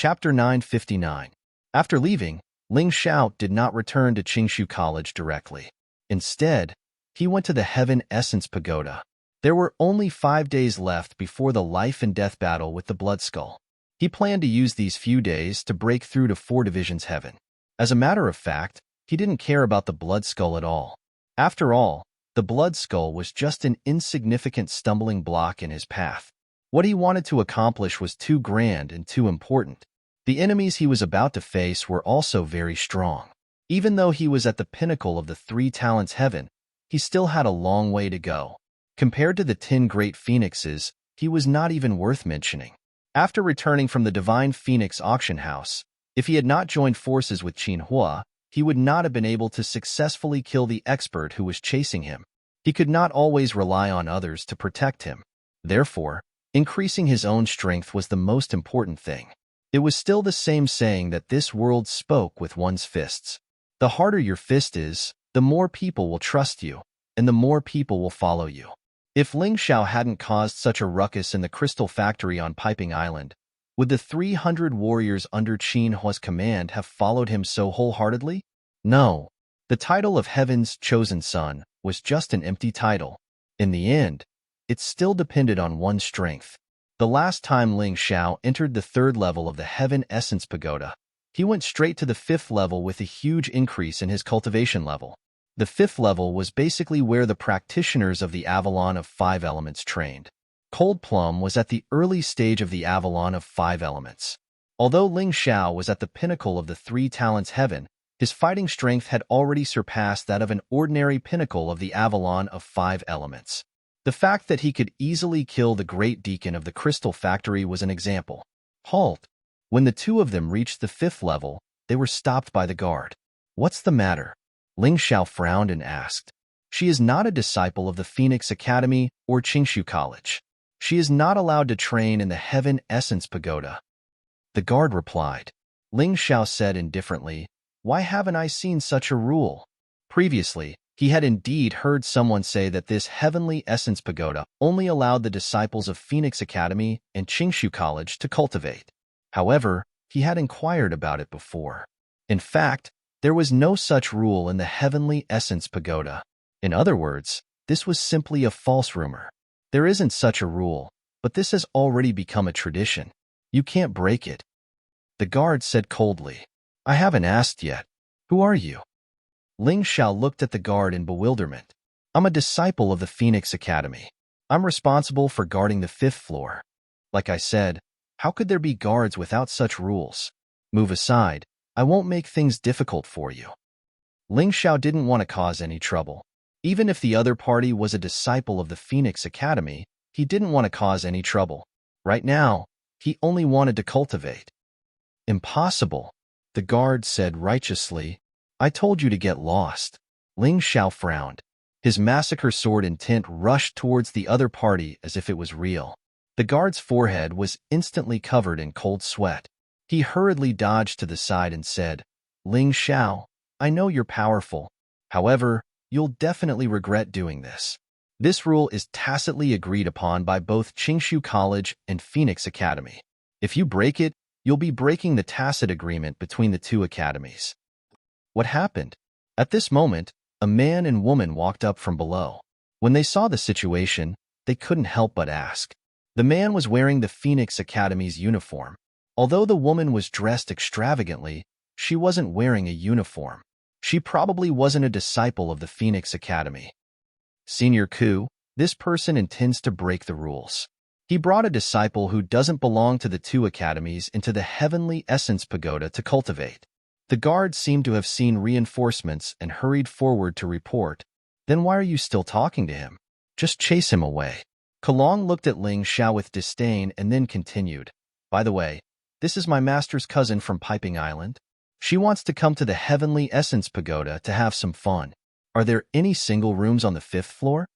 Chapter 959. After leaving, Ling Xiao did not return to Qingshu College directly. Instead, he went to the Heaven Essence Pagoda. There were only 5 days left before the life and death battle with the Blood Skull. He planned to use these few days to break through to 4 divisions heaven. As a matter of fact, he didn't care about the Blood Skull at all. After all, the Blood Skull was just an insignificant stumbling block in his path. What he wanted to accomplish was too grand and too important. The enemies he was about to face were also very strong. Even though he was at the pinnacle of the 3 talents heaven, he still had a long way to go. Compared to the 10 great phoenixes, he was not even worth mentioning. After returning from the Divine Phoenix auction house, if he had not joined forces with Qin Hua, he would not have been able to successfully kill the expert who was chasing him. He could not always rely on others to protect him. Therefore, increasing his own strength was the most important thing. It was still the same saying that this world spoke with one's fists. The harder your fist is, the more people will trust you, and the more people will follow you. If Ling Xiao hadn't caused such a ruckus in the Crystal Factory on Piping Island, would the 300 warriors under Qin Hua's command have followed him so wholeheartedly? No. The title of Heaven's Chosen Son was just an empty title. In the end, it still depended on one's strength. The last time Ling Xiao entered the 3rd level of the Heaven Essence Pagoda, he went straight to the 5th level with a huge increase in his cultivation level. The 5th level was basically where the practitioners of the Avalon of 5 Elements trained. Cold Plum was at the early stage of the Avalon of 5 Elements. Although Ling Xiao was at the pinnacle of the 3 talents heaven, his fighting strength had already surpassed that of an ordinary pinnacle of the Avalon of 5 Elements. The fact that he could easily kill the Great Deacon of the Crystal Factory was an example. Halt! When the 2 of them reached the 5th level, they were stopped by the guard. What's the matter? Ling Xiao frowned and asked. She is not a disciple of the Phoenix Academy or Qingshu College. She is not allowed to train in the Heaven Essence Pagoda. The guard replied. Ling Xiao said indifferently, "Why haven't I seen such a rule?" Previously, he had indeed heard someone say that this Heavenly Essence Pagoda only allowed the disciples of Phoenix Academy and Qingshu College to cultivate. However, he had inquired about it before. In fact, there was no such rule in the Heavenly Essence Pagoda. In other words, this was simply a false rumor. There isn't such a rule, but this has already become a tradition. You can't break it. The guard said coldly. I haven't asked yet. Who are you? Ling Xiao looked at the guard in bewilderment. I'm a disciple of the Phoenix Academy. I'm responsible for guarding the 5th floor. Like I said, how could there be guards without such rules? Move aside. I won't make things difficult for you. Ling Xiao didn't want to cause any trouble. Even if the other party was a disciple of the Phoenix Academy, he didn't want to cause any trouble. Right now, he only wanted to cultivate. Impossible, the guard said righteously. I told you to get lost. Ling Xiao frowned. His massacre sword intent rushed towards the other party as if it was real. The guard's forehead was instantly covered in cold sweat. He hurriedly dodged to the side and said, Ling Xiao, I know you're powerful. However, you'll definitely regret doing this. This rule is tacitly agreed upon by both Qingshu College and Phoenix Academy. If you break it, you'll be breaking the tacit agreement between the 2 academies. What happened? At this moment, a man and woman walked up from below. When they saw the situation, they couldn't help but ask. The man was wearing the Phoenix Academy's uniform. Although the woman was dressed extravagantly, she wasn't wearing a uniform. She probably wasn't a disciple of the Phoenix Academy. Senior Ku, this person intends to break the rules. He brought a disciple who doesn't belong to the 2 academies into the Heavenly Essence Pagoda to cultivate. The guard seemed to have seen reinforcements and hurried forward to report. Then why are you still talking to him? Just chase him away. Kalong looked at Ling Xiao with disdain and then continued. By the way, this is my master's cousin from Piping Island. She wants to come to the Heavenly Essence Pagoda to have some fun. Are there any single rooms on the 5th floor?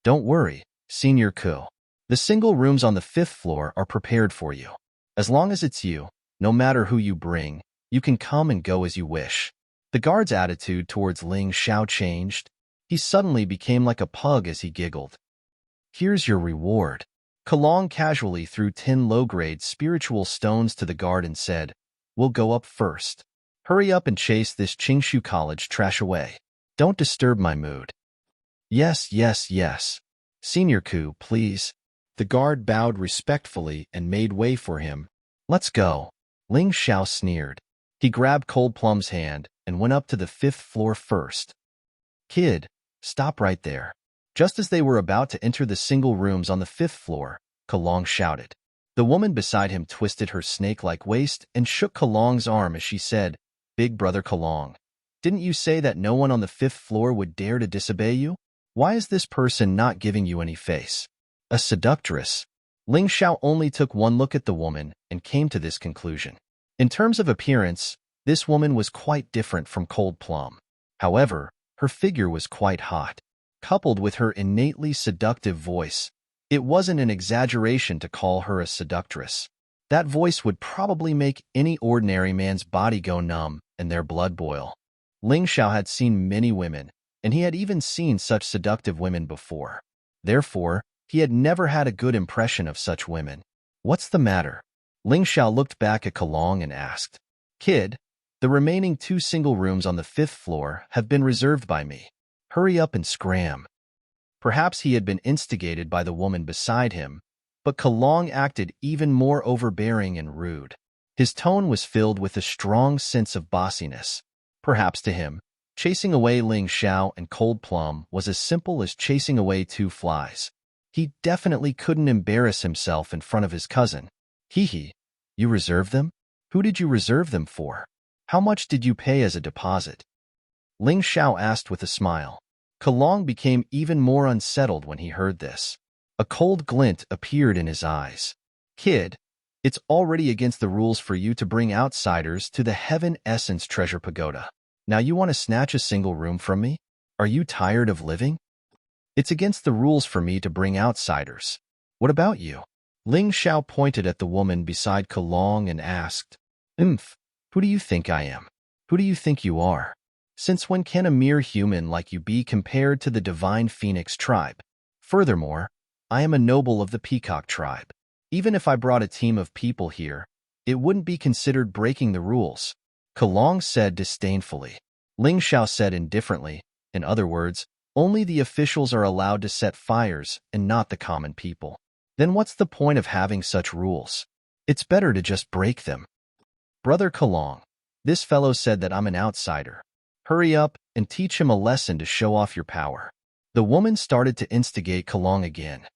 Don't worry, Senior Ku. The single rooms on the 5th floor are prepared for you. As long as it's you, no matter who you bring, you can come and go as you wish. The guard's attitude towards Ling Xiao changed. He suddenly became like a pug as he giggled. Here's your reward. Kalong casually threw 10 low-grade spiritual stones to the guard and said, "We'll go up first. Hurry up and chase this Qingshu College trash away. Don't disturb my mood." "Yes, yes, yes. Senior Ku, please." The guard bowed respectfully and made way for him. "Let's go." Ling Xiao sneered. He grabbed Cold Plum's hand and went up to the 5th floor first. "Kid, stop right there." Just as they were about to enter the single rooms on the 5th floor, Kalong shouted. The woman beside him twisted her snake-like waist and shook Kalong's arm as she said, "Big brother Kalong, didn't you say that no one on the 5th floor would dare to disobey you? Why is this person not giving you any face?" A seductress. Ling Xiao only took one look at the woman and came to this conclusion. In terms of appearance, this woman was quite different from Cold Plum. However, her figure was quite hot. Coupled with her innately seductive voice, it wasn't an exaggeration to call her a seductress. That voice would probably make any ordinary man's body go numb and their blood boil. Ling Xiao had seen many women, and he had even seen such seductive women before. Therefore, he had never had a good impression of such women. "What's the matter?" Ling Xiao looked back at Kalong and asked. "Kid, the remaining 2 single rooms on the 5th floor have been reserved by me. Hurry up and scram." Perhaps he had been instigated by the woman beside him, but Kalong acted even more overbearing and rude. His tone was filled with a strong sense of bossiness. Perhaps to him, chasing away Ling Xiao and Cold Plum was as simple as chasing away 2 flies. He definitely couldn't embarrass himself in front of his cousin. "Hee, you reserved them? Who did you reserve them for? How much did you pay as a deposit?" Ling Xiao asked with a smile. Kalong became even more unsettled when he heard this. A cold glint appeared in his eyes. "Kid, it's already against the rules for you to bring outsiders to the Heaven Essence Treasure Pagoda. Now you want to snatch a single room from me? Are you tired of living? It's against the rules for me to bring outsiders. What about you?" Ling Xiao pointed at the woman beside Kalong and asked, "Who do you think I am? Who do you think you are? Since when can a mere human like you be compared to the divine Phoenix tribe? Furthermore, I am a noble of the Peacock tribe. Even if I brought a team of people here, it wouldn't be considered breaking the rules," Kalong said disdainfully. Ling Xiao said indifferently, in other words, only the officials are allowed to set fires and not the common people. Then what's the point of having such rules? It's better to just break them. "Brother Kalong, this fellow said that I'm an outsider. Hurry up and teach him a lesson to show off your power." The woman started to instigate Kalong again.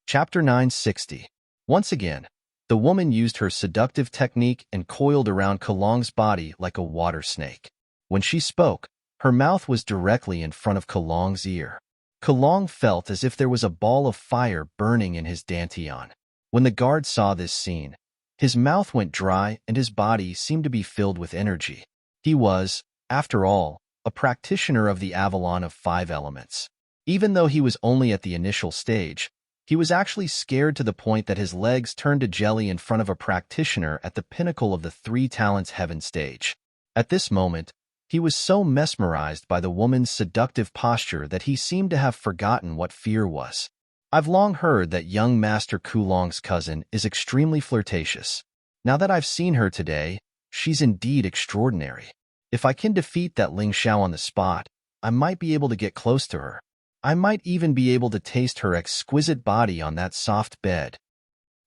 Chapter 960. Once again, the woman used her seductive technique and coiled around Kalong's body like a water snake. When she spoke, her mouth was directly in front of Kalong's ear. Kalong felt as if there was a ball of fire burning in his dantian. When the guard saw this scene, his mouth went dry and his body seemed to be filled with energy. He was, after all, a practitioner of the Avalon of 5 elements. Even though he was only at the initial stage, he was actually scared to the point that his legs turned to jelly in front of a practitioner at the pinnacle of the 3 talents heaven stage. At this moment, he was so mesmerized by the woman's seductive posture that he seemed to have forgotten what fear was. "I've long heard that young Master Kulong's cousin is extremely flirtatious. Now that I've seen her today, she's indeed extraordinary. If I can defeat that Ling Xiao on the spot, I might be able to get close to her. I might even be able to taste her exquisite body on that soft bed."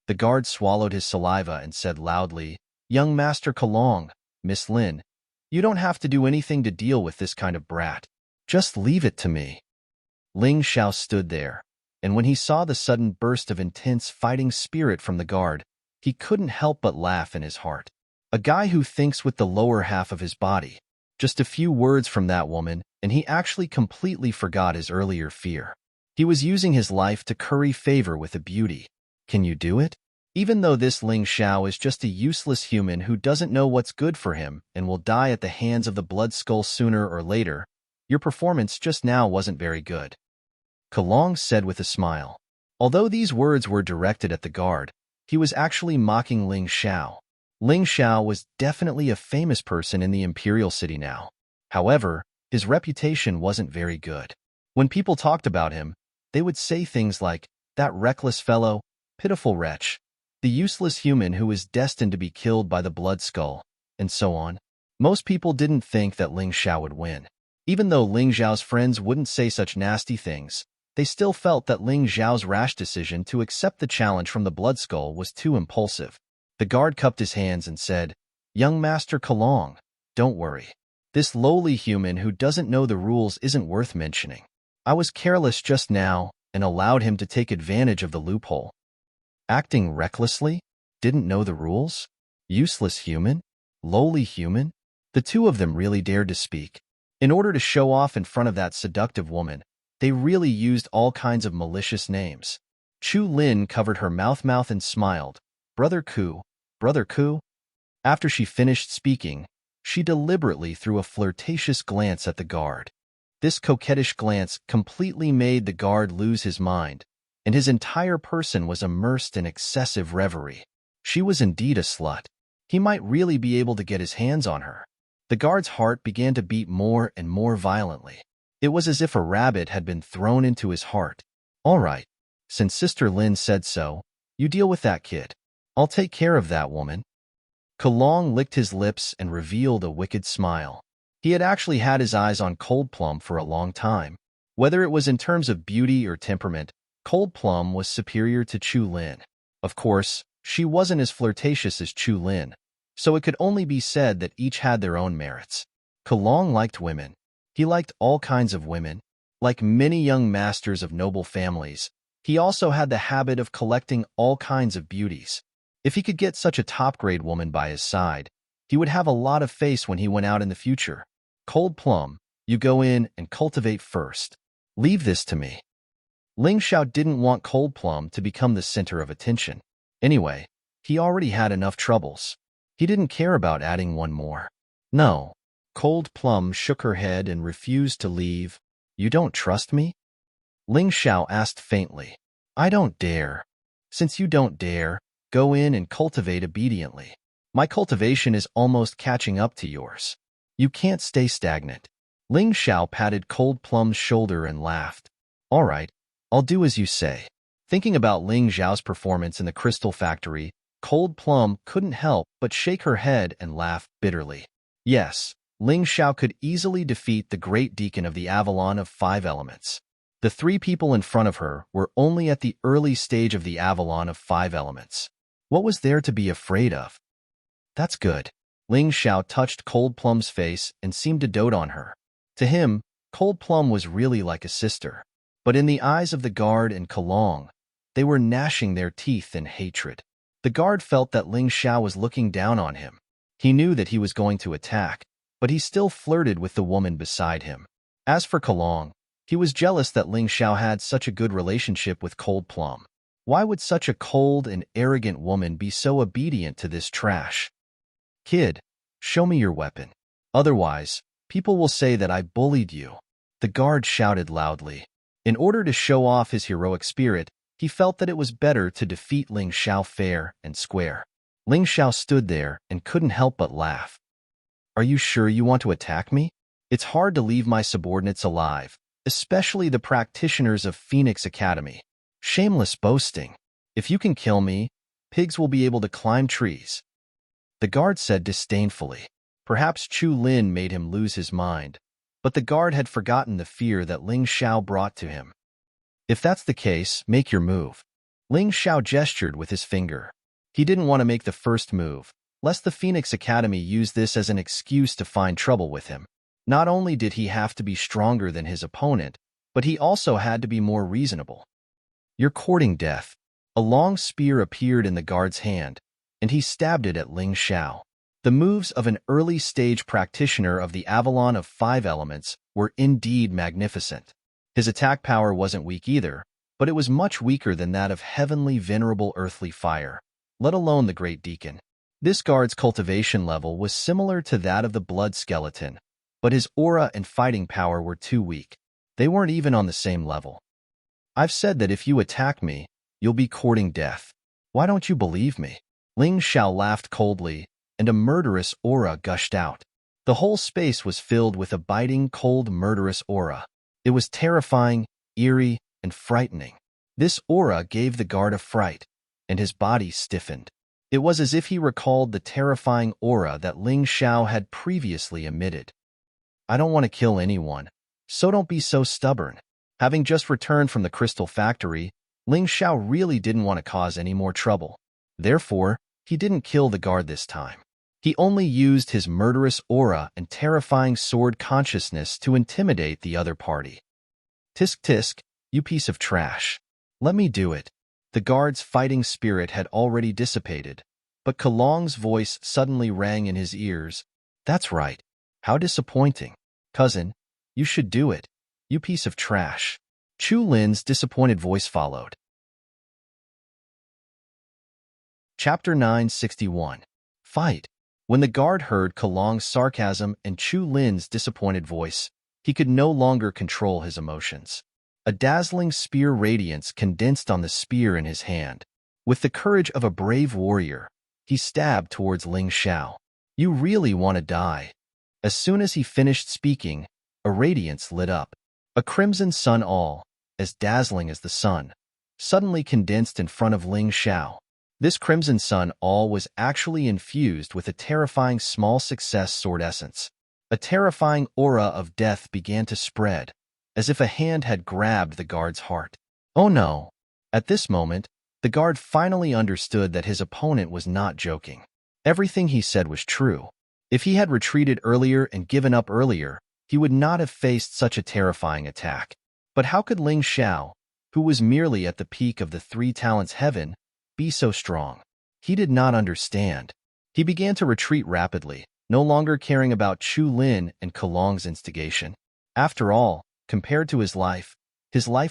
The guard swallowed his saliva and said loudly, "Young Master Kalong, Miss Lin, you don't have to do anything to deal with this kind of brat. Just leave it to me." Ling Xiao stood there, and when he saw the sudden burst of intense fighting spirit from the guard, he couldn't help but laugh in his heart. A guy who thinks with the lower half of his body. Just a few words from that woman, and he actually completely forgot his earlier fear. He was using his life to curry favor with a beauty. Can you do it? Even though this Ling Xiao is just a useless human who doesn't know what's good for him and will die at the hands of the Blood Skull sooner or later, your performance just now wasn't very good," Kalong said with a smile. Although these words were directed at the guard, he was actually mocking Ling Xiao. Ling Xiao was definitely a famous person in the Imperial City now. However, his reputation wasn't very good. When people talked about him, They would say things like, "That reckless fellow, pitiful wretch, the useless human who is destined to be killed by the blood skull," and so on. Most people didn't think that Ling Xiao would win. Even though Ling Xiao's friends wouldn't say such nasty things, they still felt that Ling Xiao's rash decision to accept the challenge from the blood skull was too impulsive. The guard cupped his hands and said, "Young Master Kalong, don't worry. This lowly human who doesn't know the rules isn't worth mentioning. I was careless just now and allowed him to take advantage of the loophole." Acting recklessly? Didn't know the rules? Useless human? Lowly human? The two of them really dared to speak. In order to show off in front of that seductive woman, they really used all kinds of malicious names. Chu Lin covered her mouth and smiled. Brother Ku, Brother Ku." After she finished speaking, she deliberately threw a flirtatious glance at the guard. This coquettish glance completely made the guard lose his mind, and his entire person was immersed in excessive reverie. She was indeed a slut. He might really be able to get his hands on her. The guard's heart began to beat more and more violently. It was as if a rabbit had been thrown into his heart. "All right, since Sister Lin said so, you deal with that kid. I'll take care of that woman." Kalong licked his lips and revealed a wicked smile. He had actually had his eyes on Cold Plum for a long time. Whether it was in terms of beauty or temperament, Cold Plum was superior to Chu Lin. Of course, she wasn't as flirtatious as Chu Lin, so it could only be said that each had their own merits. Kalong liked women. He liked all kinds of women. Like many young masters of noble families, he also had the habit of collecting all kinds of beauties. If he could get such a top-grade woman by his side, he would have a lot of face when he went out in the future. "Cold Plum, you go in and cultivate first. Leave this to me." Ling Xiao didn't want Cold Plum to become the center of attention. Anyway, he already had enough troubles. He didn't care about adding one more. "No." Cold Plum shook her head and refused to leave. "You don't trust me?" Ling Xiao asked faintly. "I don't dare." "Since you don't dare, go in and cultivate obediently. My cultivation is almost catching up to yours. You can't stay stagnant." Ling Xiao patted Cold Plum's shoulder and laughed. "All right, I'll do as you say." Thinking about Ling Xiao's performance in the crystal factory, Cold Plum couldn't help but shake her head and laugh bitterly. Yes, Ling Xiao could easily defeat the great deacon of the Avalon of 5 elements. The 3 people in front of her were only at the early stage of the Avalon of 5 elements. What was there to be afraid of? "That's good." Ling Xiao touched Cold Plum's face and seemed to dote on her. To him, Cold Plum was really like a sister. But in the eyes of the guard and Kalong, they were gnashing their teeth in hatred. The guard felt that Ling Xiao was looking down on him. He knew that he was going to attack, but he still flirted with the woman beside him. As for Kalong, he was jealous that Ling Xiao had such a good relationship with Cold Plum. Why would such a cold and arrogant woman be so obedient to this trash? "Kid, show me your weapon. Otherwise, people will say that I bullied you," the guard shouted loudly. In order to show off his heroic spirit, he felt that it was better to defeat Ling Xiao fair and square. Ling Xiao stood there and couldn't help but laugh. "Are you sure you want to attack me? It's hard to leave my subordinates alive, especially the practitioners of Phoenix Academy. Shameless boasting. If you can kill me, pigs will be able to climb trees." The guard said disdainfully. Perhaps Chu Lin made him lose his mind, but the guard had forgotten the fear that Ling Xiao brought to him. "If that's the case, make your move." Ling Xiao gestured with his finger. He didn't want to make the first move, lest the Phoenix Academy use this as an excuse to find trouble with him. Not only did he have to be stronger than his opponent, but he also had to be more reasonable. "You're courting death." A long spear appeared in the guard's hand, and he stabbed it at Ling Xiao. The moves of an early-stage practitioner of the Avalon of 5 elements were indeed magnificent. His attack power wasn't weak either, but it was much weaker than that of heavenly venerable earthly fire, let alone the great deacon. This guard's cultivation level was similar to that of the blood skeleton, but his aura and fighting power were too weak. They weren't even on the same level. "I've said that if you attack me, you'll be courting death. Why don't you believe me?" Ling Xiao laughed coldly, and a murderous aura gushed out. The whole space was filled with a biting, cold, murderous aura. It was terrifying, eerie, and frightening. This aura gave the guard a fright, and his body stiffened. It was as if he recalled the terrifying aura that Ling Xiao had previously emitted. I don't want to kill anyone, so don't be so stubborn. Having just returned from the crystal factory, Ling Xiao really didn't want to cause any more trouble. Therefore, he didn't kill the guard this time. He only used his murderous aura and terrifying sword consciousness to intimidate the other party. Tisk tisk, you piece of trash. Let me do it. The guard's fighting spirit had already dissipated, but Kalong's voice suddenly rang in his ears. That's right. How disappointing. Cousin, you should do it. You piece of trash. Chu Lin's disappointed voice followed. Chapter 961. Fight. When the guard heard Kalong's sarcasm and Chu Lin's disappointed voice, he could no longer control his emotions. A dazzling spear radiance condensed on the spear in his hand. With the courage of a brave warrior, he stabbed towards Ling Xiao. You really want to die. As soon as he finished speaking, a radiance lit up. A crimson sun all, as dazzling as the sun, suddenly condensed in front of Ling Xiao. This crimson sun all was actually infused with a terrifying small success sword essence. A terrifying aura of death began to spread, as if a hand had grabbed the guard's heart. Oh no! At this moment, the guard finally understood that his opponent was not joking. Everything he said was true. If he had retreated earlier and given up earlier, he would not have faced such a terrifying attack. But how could Ling Xiao, who was merely at the peak of the three talents heaven, be so strong? He did not understand. He began to retreat rapidly, no longer caring about Chu Lin and Kalong's instigation. After all, compared to his life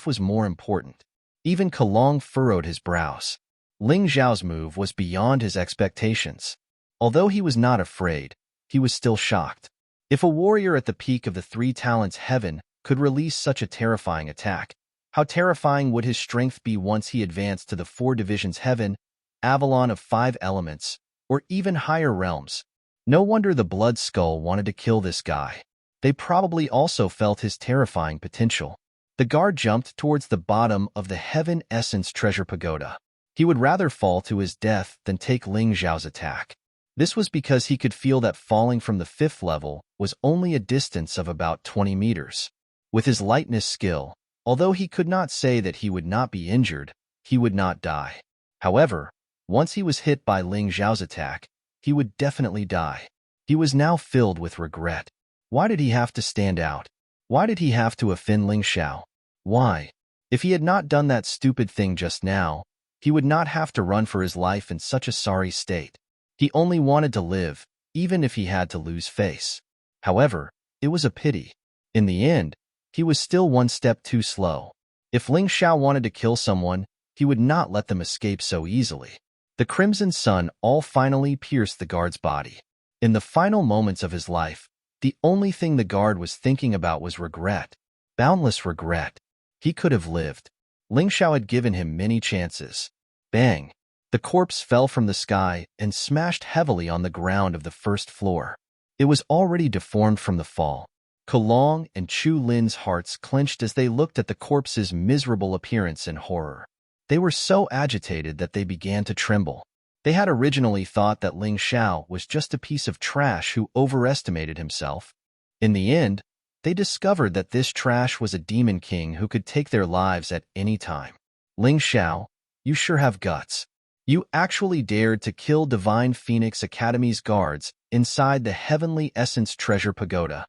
was more important. Even Kalong furrowed his brows. Ling Xiao's move was beyond his expectations. Although he was not afraid, he was still shocked. If a warrior at the peak of the three talents heaven could release such a terrifying attack, how terrifying would his strength be once he advanced to the four divisions heaven, Avalon of 5 elements, or even higher realms? No wonder the Blood Skull wanted to kill this guy. They probably also felt his terrifying potential. The guard jumped towards the bottom of the Heaven Essence Treasure Pagoda. He would rather fall to his death than take Ling Xiao's attack. This was because he could feel that falling from the 5th level was only a distance of about 20 meters. With his lightness skill, although he could not say that he would not be injured, he would not die. However, once he was hit by Ling Xiao's attack, he would definitely die. He was now filled with regret. Why did he have to stand out? Why did he have to offend Ling Xiao? Why? If he had not done that stupid thing just now, he would not have to run for his life in such a sorry state. He only wanted to live, even if he had to lose face. However, it was a pity. In the end, he was still one step too slow. If Ling Xiao wanted to kill someone, he would not let them escape so easily. The crimson sun all finally pierced the guard's body. In the final moments of his life, the only thing the guard was thinking about was regret. Boundless regret. He could have lived. Ling Xiao had given him many chances. Bang! The corpse fell from the sky and smashed heavily on the ground of the 1st floor. It was already deformed from the fall. Kalong and Chu Lin's hearts clenched as they looked at the corpse's miserable appearance in horror. They were so agitated that they began to tremble. They had originally thought that Ling Xiao was just a piece of trash who overestimated himself. In the end, they discovered that this trash was a demon king who could take their lives at any time. Ling Xiao, you sure have guts. You actually dared to kill Divine Phoenix Academy's guards inside the Heavenly Essence Treasure Pagoda.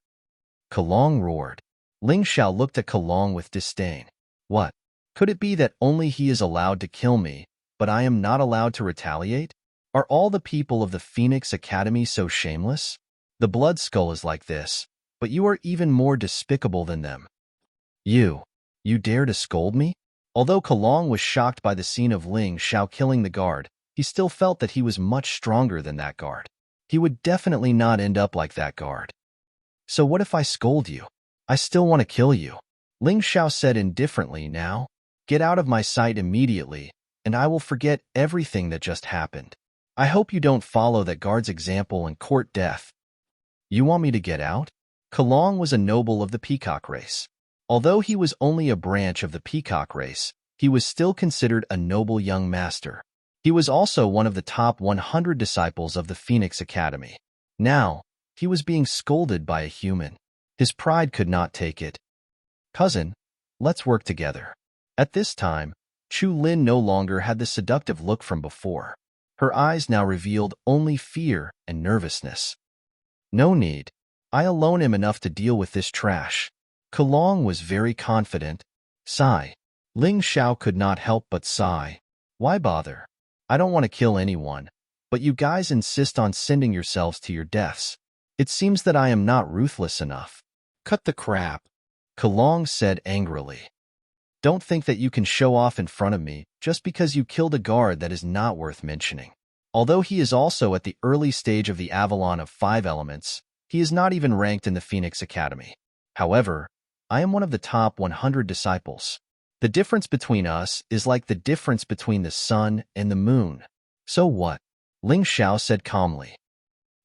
Kalong roared. Ling Xiao looked at Kalong with disdain. What? Could it be that only he is allowed to kill me, but I am not allowed to retaliate? Are all the people of the Phoenix Academy so shameless? The Blood Skull is like this, but you are even more despicable than them. You dare to scold me? Although Kalong was shocked by the scene of Ling Xiao killing the guard, he still felt that he was much stronger than that guard. He would definitely not end up like that guard. So what if I scold you? I still want to kill you. Ling Xiao said indifferently now. Get out of my sight immediately, and I will forget everything that just happened. I hope you don't follow that guard's example and court death. You want me to get out? Kalong was a noble of the peacock race. Although he was only a branch of the peacock race, he was still considered a noble young master. He was also one of the top 100 disciples of the Phoenix Academy. Now, he was being scolded by a human. His pride could not take it. "Cousin, let's work together." At this time, Chu Lin no longer had the seductive look from before. Her eyes now revealed only fear and nervousness. "No need. I alone am enough to deal with this trash." Kalong was very confident. Sigh. Ling Xiao could not help but sigh. "Why bother? I don't want to kill anyone, but you guys insist on sending yourselves to your deaths. It seems that I am not ruthless enough." "Cut the crap," Kalong said angrily. "Don't think that you can show off in front of me just because you killed a guard that is not worth mentioning. Although he is also at the early stage of the Avalon of 5 elements, he is not even ranked in the Phoenix Academy. However, I am one of the top 100 disciples. The difference between us is like the difference between the sun and the moon." "So what?" Ling Xiao said calmly.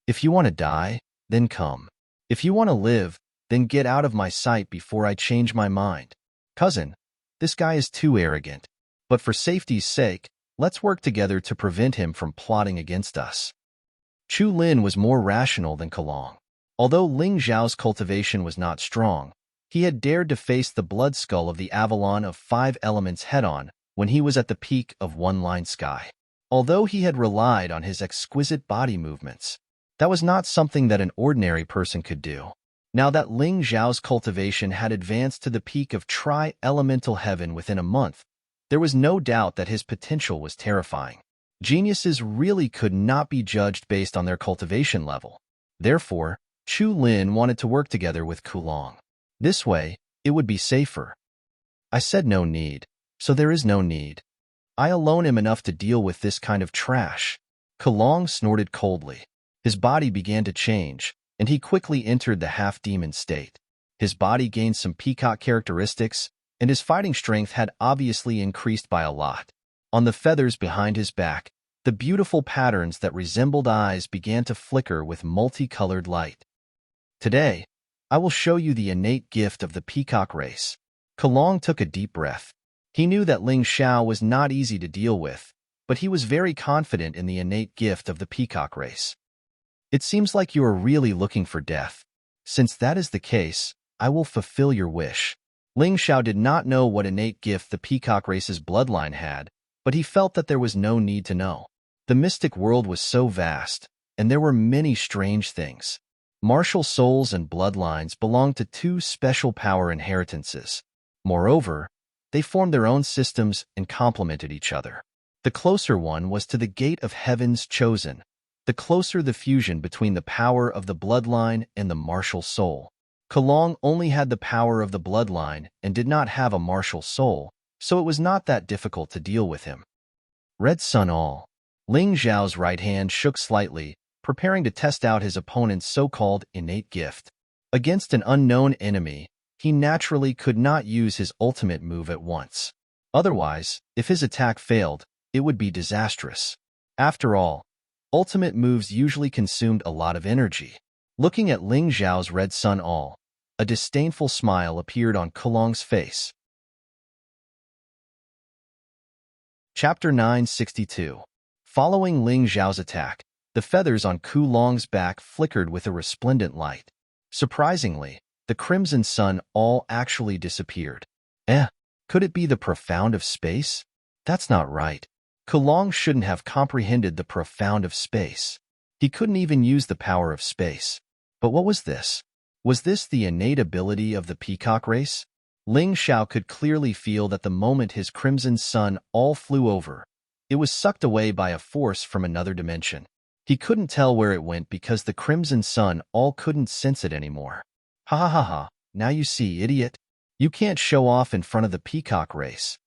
"If you want to die, then come. If you want to live, then get out of my sight before I change my mind." "Cousin, this guy is too arrogant. But for safety's sake, let's work together to prevent him from plotting against us." Chu Lin was more rational than Kalong. Although Ling Zhao's cultivation was not strong, he had dared to face the blood skull of the Avalon of 5 elements head-on when he was at the peak of One-Line Sky. Although he had relied on his exquisite body movements, that was not something that an ordinary person could do. Now that Ling Zhao's cultivation had advanced to the peak of tri-elemental heaven within a month, there was no doubt that his potential was terrifying. Geniuses really could not be judged based on their cultivation level. Therefore, Chu Lin wanted to work together with Kulong. This way, it would be safer. "I said no need, so there is no need. I alone am enough to deal with this kind of trash." Kulong snorted coldly. His body began to change, and he quickly entered the half-demon state. His body gained some peacock characteristics, and his fighting strength had obviously increased by a lot. On the feathers behind his back, the beautiful patterns that resembled eyes began to flicker with multicolored light. "Today, I will show you the innate gift of the peacock race." Kalong took a deep breath. He knew that Ling Xiao was not easy to deal with, but he was very confident in the innate gift of the peacock race. "It seems like you are really looking for death. Since that is the case, I will fulfill your wish." Ling Xiao did not know what innate gift the peacock race's bloodline had, but he felt that there was no need to know. The mystic world was so vast, and there were many strange things. Martial souls and bloodlines belonged to 2 special power inheritances. Moreover, they formed their own systems and complemented each other. The closer one was to the gate of heaven's chosen, the closer the fusion between the power of the bloodline and the martial soul. Kalong only had the power of the bloodline and did not have a martial soul, so it was not that difficult to deal with him. Red Sun All. Ling Zhao's right hand shook slightly, preparing to test out his opponent's so-called innate gift. Against an unknown enemy, he naturally could not use his ultimate move at once. Otherwise, if his attack failed, it would be disastrous. After all, ultimate moves usually consumed a lot of energy. Looking at Ling Zhao's Red Sun All, a disdainful smile appeared on Kulong's face. Chapter 962. Following Ling Zhao's attack, the feathers on Kulong's back flickered with a resplendent light. Surprisingly, the crimson sun all actually disappeared. Could it be the profound of space? That's not right. Kulong shouldn't have comprehended the profound of space. He couldn't even use the power of space. But what was this? Was this the innate ability of the peacock race? Ling Xiao could clearly feel that the moment his crimson sun all flew over, it was sucked away by a force from another dimension. He couldn't tell where it went because the crimson sun all couldn't sense it anymore. Ha ha ha ha, now you see, idiot. You can't show off in front of the peacock race.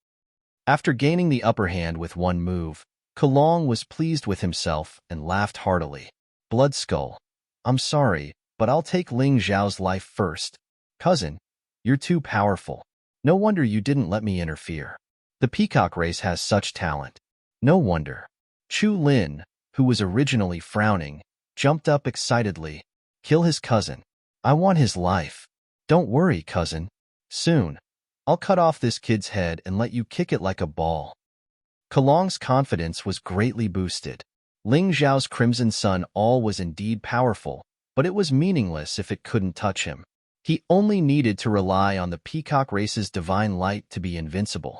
After gaining the upper hand with one move, Kalong was pleased with himself and laughed heartily. Blood Skull. I'm sorry, but I'll take Ling Zhao's life first. Cousin, you're too powerful. No wonder you didn't let me interfere. The peacock race has such talent. No wonder. Chu Lin, who was originally frowning, jumped up excitedly. Kill his cousin. I want his life. Don't worry, cousin. Soon, I'll cut off this kid's head and let you kick it like a ball. Kalong's confidence was greatly boosted. Ling Xiao's Crimson Sun all was indeed powerful, but it was meaningless if it couldn't touch him. He only needed to rely on the peacock race's divine light to be invincible.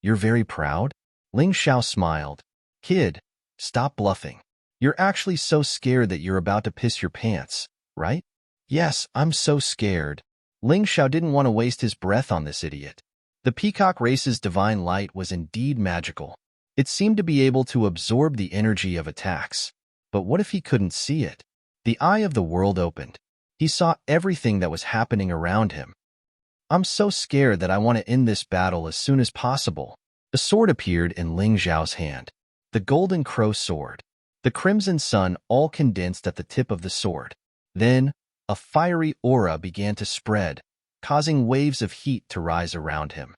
You're very proud? Ling Xiao smiled. Kid, stop bluffing. You're actually so scared that you're about to piss your pants, right? Yes, I'm so scared. Ling Xiao didn't want to waste his breath on this idiot. The peacock race's divine light was indeed magical. It seemed to be able to absorb the energy of attacks. But what if he couldn't see it? The eye of the world opened. He saw everything that was happening around him. I'm so scared that I want to end this battle as soon as possible. A sword appeared in Ling Xiao's hand. The golden crow sword. The crimson sun all condensed at the tip of the sword. Then, a fiery aura began to spread, causing waves of heat to rise around him.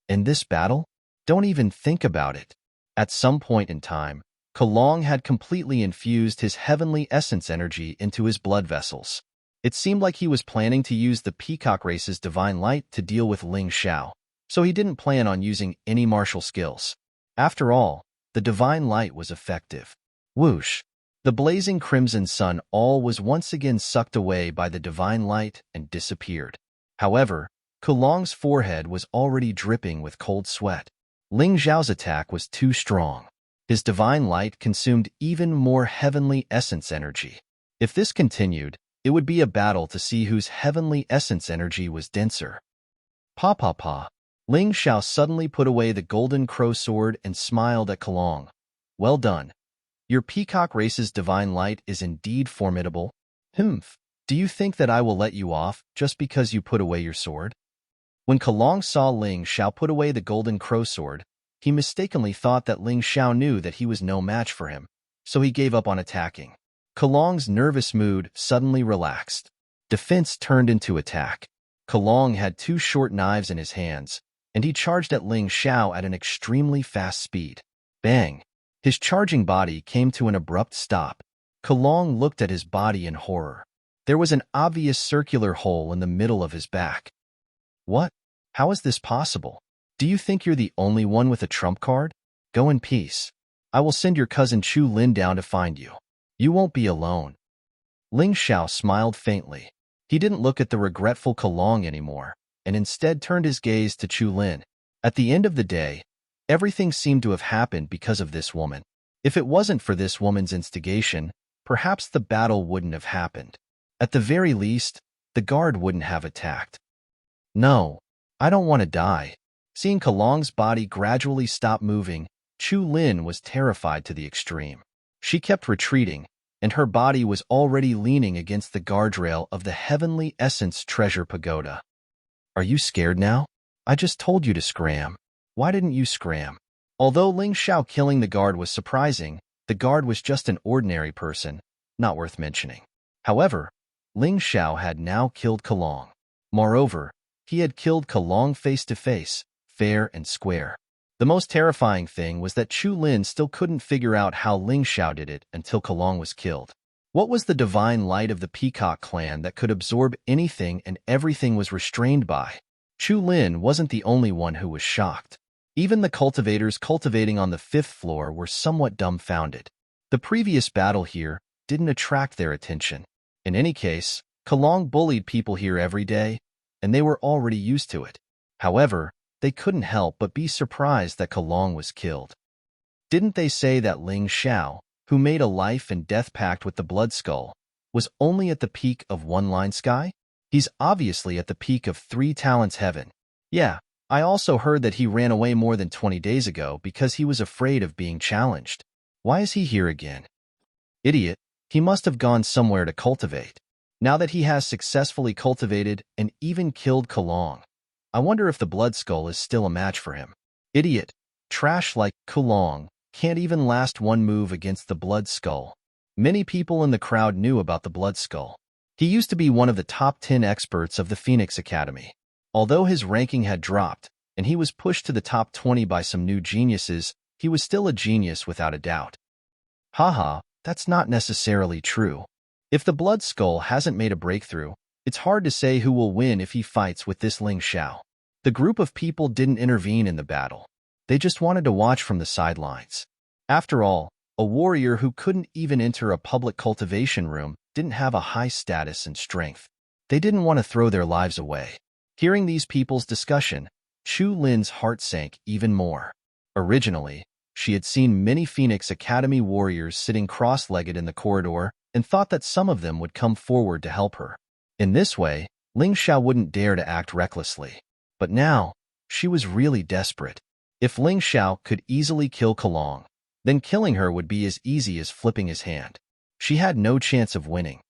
In this battle, don't even think about it. At some point in time, Kalong had completely infused his heavenly essence energy into his blood vessels. It seemed like he was planning to use the peacock race's divine light to deal with Ling Xiao, so he didn't plan on using any martial skills. After all, the divine light was effective. Whoosh! The blazing crimson sun all was once again sucked away by the divine light and disappeared. However, Kulong's forehead was already dripping with cold sweat. Ling Xiao's attack was too strong. His divine light consumed even more heavenly essence energy. If this continued, it would be a battle to see whose heavenly essence energy was denser. Pa pa pa. Ling Xiao suddenly put away the golden crow sword and smiled at Kalong. Well done. Your peacock race's divine light is indeed formidable. Humph. Do you think that I will let you off just because you put away your sword? When Kalong saw Ling Xiao put away the golden crow sword, he mistakenly thought that Ling Xiao knew that he was no match for him, so he gave up on attacking. Kalong's nervous mood suddenly relaxed. Defense turned into attack. Kalong had two short knives in his hands, and he charged at Ling Xiao at an extremely fast speed. Bang! His charging body came to an abrupt stop. Kalong looked at his body in horror. There was an obvious circular hole in the middle of his back. What? How is this possible? Do you think you're the only one with a trump card? Go in peace. I will send your cousin Chu Lin down to find you. You won't be alone. Ling Xiao smiled faintly. He didn't look at the regretful Kalong anymore, and instead turned his gaze to Chu Lin. At the end of the day, everything seemed to have happened because of this woman. If it wasn't for this woman's instigation, perhaps the battle wouldn't have happened. At the very least, the guard wouldn't have attacked. No, I don't want to die. Seeing Kalong's body gradually stop moving, Chu Lin was terrified to the extreme. She kept retreating, and her body was already leaning against the guardrail of the Heavenly Essence Treasure Pagoda. Are you scared now? I just told you to scram. Why didn't you scram? Although Ling Xiao killing the guard was surprising, the guard was just an ordinary person, not worth mentioning. However, Ling Xiao had now killed Kalong. Moreover, he had killed Kalong face to face, fair and square. The most terrifying thing was that Chu Lin still couldn't figure out how Ling Xiao did it until Kalong was killed. What was the divine light of the Peacock clan that could absorb anything and everything was restrained by? Chu Lin wasn't the only one who was shocked. Even the cultivators cultivating on the 5th floor were somewhat dumbfounded. The previous battle here didn't attract their attention. In any case, Kalong bullied people here every day, and they were already used to it. However, they couldn't help but be surprised that Kalong was killed. Didn't they say that Ling Xiao, who made a life and death pact with the Blood Skull, was only at the peak of One Line Sky? He's obviously at the peak of 3 Talents Heaven. Yeah, I also heard that he ran away more than 20 days ago because he was afraid of being challenged. Why is he here again? Idiot, he must have gone somewhere to cultivate. Now that he has successfully cultivated and even killed Kalong, I wonder if the Blood Skull is still a match for him. Idiot, trash like Kalong can't even last one move against the Blood Skull. Many people in the crowd knew about the Blood Skull. He used to be one of the top 10 experts of the Phoenix Academy. Although his ranking had dropped, and he was pushed to the top 20 by some new geniuses, he was still a genius without a doubt. Haha, that's not necessarily true. If the Blood Skull hasn't made a breakthrough, It's hard to say who will win if he fights with this Ling Xiao. The group of people didn't intervene in the battle. They just wanted to watch from the sidelines. After all, a warrior who couldn't even enter a public cultivation room didn't have a high status and strength. They didn't want to throw their lives away. Hearing these people's discussion, Chu Lin's heart sank even more. Originally, she had seen many Phoenix Academy warriors sitting cross-legged in the corridor and thought that some of them would come forward to help her. In this way, Ling Xiao wouldn't dare to act recklessly. But now, she was really desperate. If Ling Xiao could easily kill Kalong, then killing her would be as easy as flipping his hand. She had no chance of winning.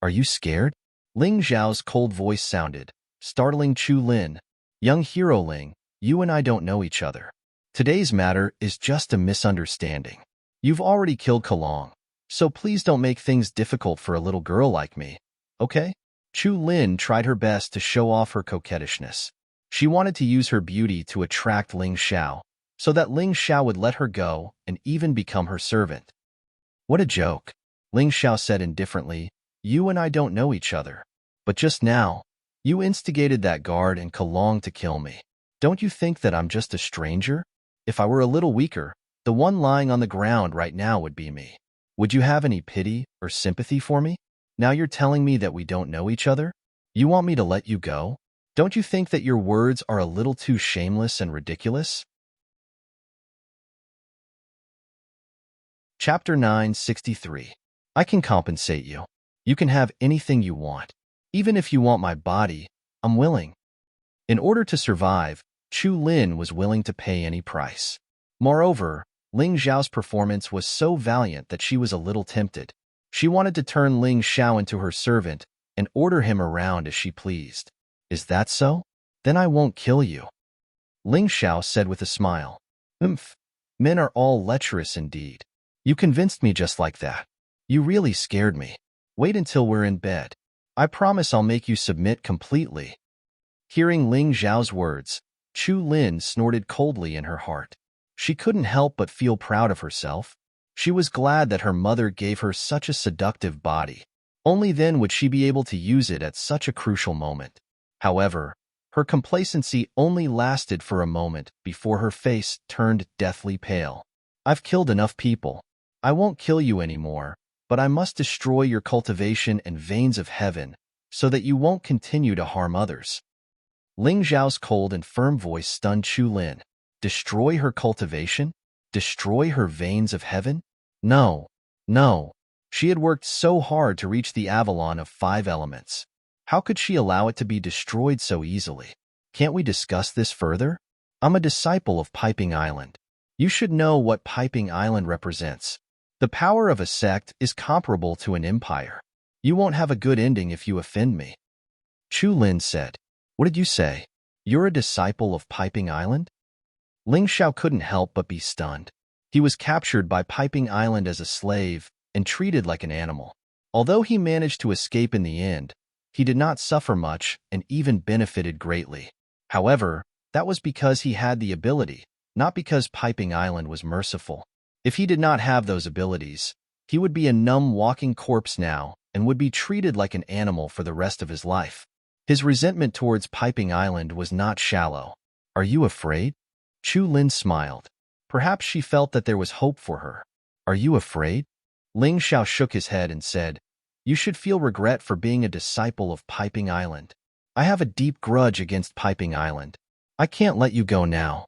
Are you scared? Ling Xiao's cold voice sounded, startling Chu Lin. Young hero Ling, you and I don't know each other. Today's matter is just a misunderstanding. You've already killed Kalong, so please don't make things difficult for a little girl like me, okay? Chu Lin tried her best to show off her coquettishness. She wanted to use her beauty to attract Ling Xiao, so that Ling Xiao would let her go and even become her servant. What a joke, Ling Xiao said indifferently. You and I don't know each other. But just now, you instigated that guard and Kalong to kill me. Don't you think that I'm just a stranger? If I were a little weaker, the one lying on the ground right now would be me. Would you have any pity or sympathy for me? Now you're telling me that we don't know each other? You want me to let you go? Don't you think that your words are a little too shameless and ridiculous? Chapter 963. I can compensate you. You can have anything you want. Even if you want my body, I'm willing. In order to survive, Chu Lin was willing to pay any price. Moreover, Ling Xiao's performance was so valiant that she was a little tempted. She wanted to turn Ling Xiao into her servant and order him around as she pleased. Is that so? Then I won't kill you. Ling Xiao said with a smile. Men are all lecherous indeed. You convinced me just like that. You really scared me. Wait until we're in bed. I promise I'll make you submit completely. Hearing Ling Xiao's words, Chu Lin snorted coldly in her heart. She couldn't help but feel proud of herself. She was glad that her mother gave her such a seductive body. Only then would she be able to use it at such a crucial moment. However, her complacency only lasted for a moment before her face turned deathly pale. I've killed enough people. I won't kill you anymore, but I must destroy your cultivation and veins of heaven so that you won't continue to harm others. Ling Xiao's cold and firm voice stunned Chu Lin. Destroy her cultivation? Destroy her veins of heaven? No, no. She had worked so hard to reach the Avalon of 5 elements. How could she allow it to be destroyed so easily? Can't we discuss this further? I'm a disciple of Piping Island. You should know what Piping Island represents. The power of a sect is comparable to an empire. You won't have a good ending if you offend me. Chu Lin said. What did you say? You're a disciple of Piping Island? Ling Xiao couldn't help but be stunned. He was captured by Piping Island as a slave and treated like an animal. Although he managed to escape in the end, he did not suffer much and even benefited greatly. However, that was because he had the ability, not because Piping Island was merciful. If he did not have those abilities, he would be a numb walking corpse now and would be treated like an animal for the rest of his life. His resentment towards Piping Island was not shallow. Are you afraid? Chu Lin smiled. Perhaps she felt that there was hope for her. Are you afraid? Ling Xiao shook his head and said, You should feel regret for being a disciple of Piping Island. I have a deep grudge against Piping Island. I can't let you go now.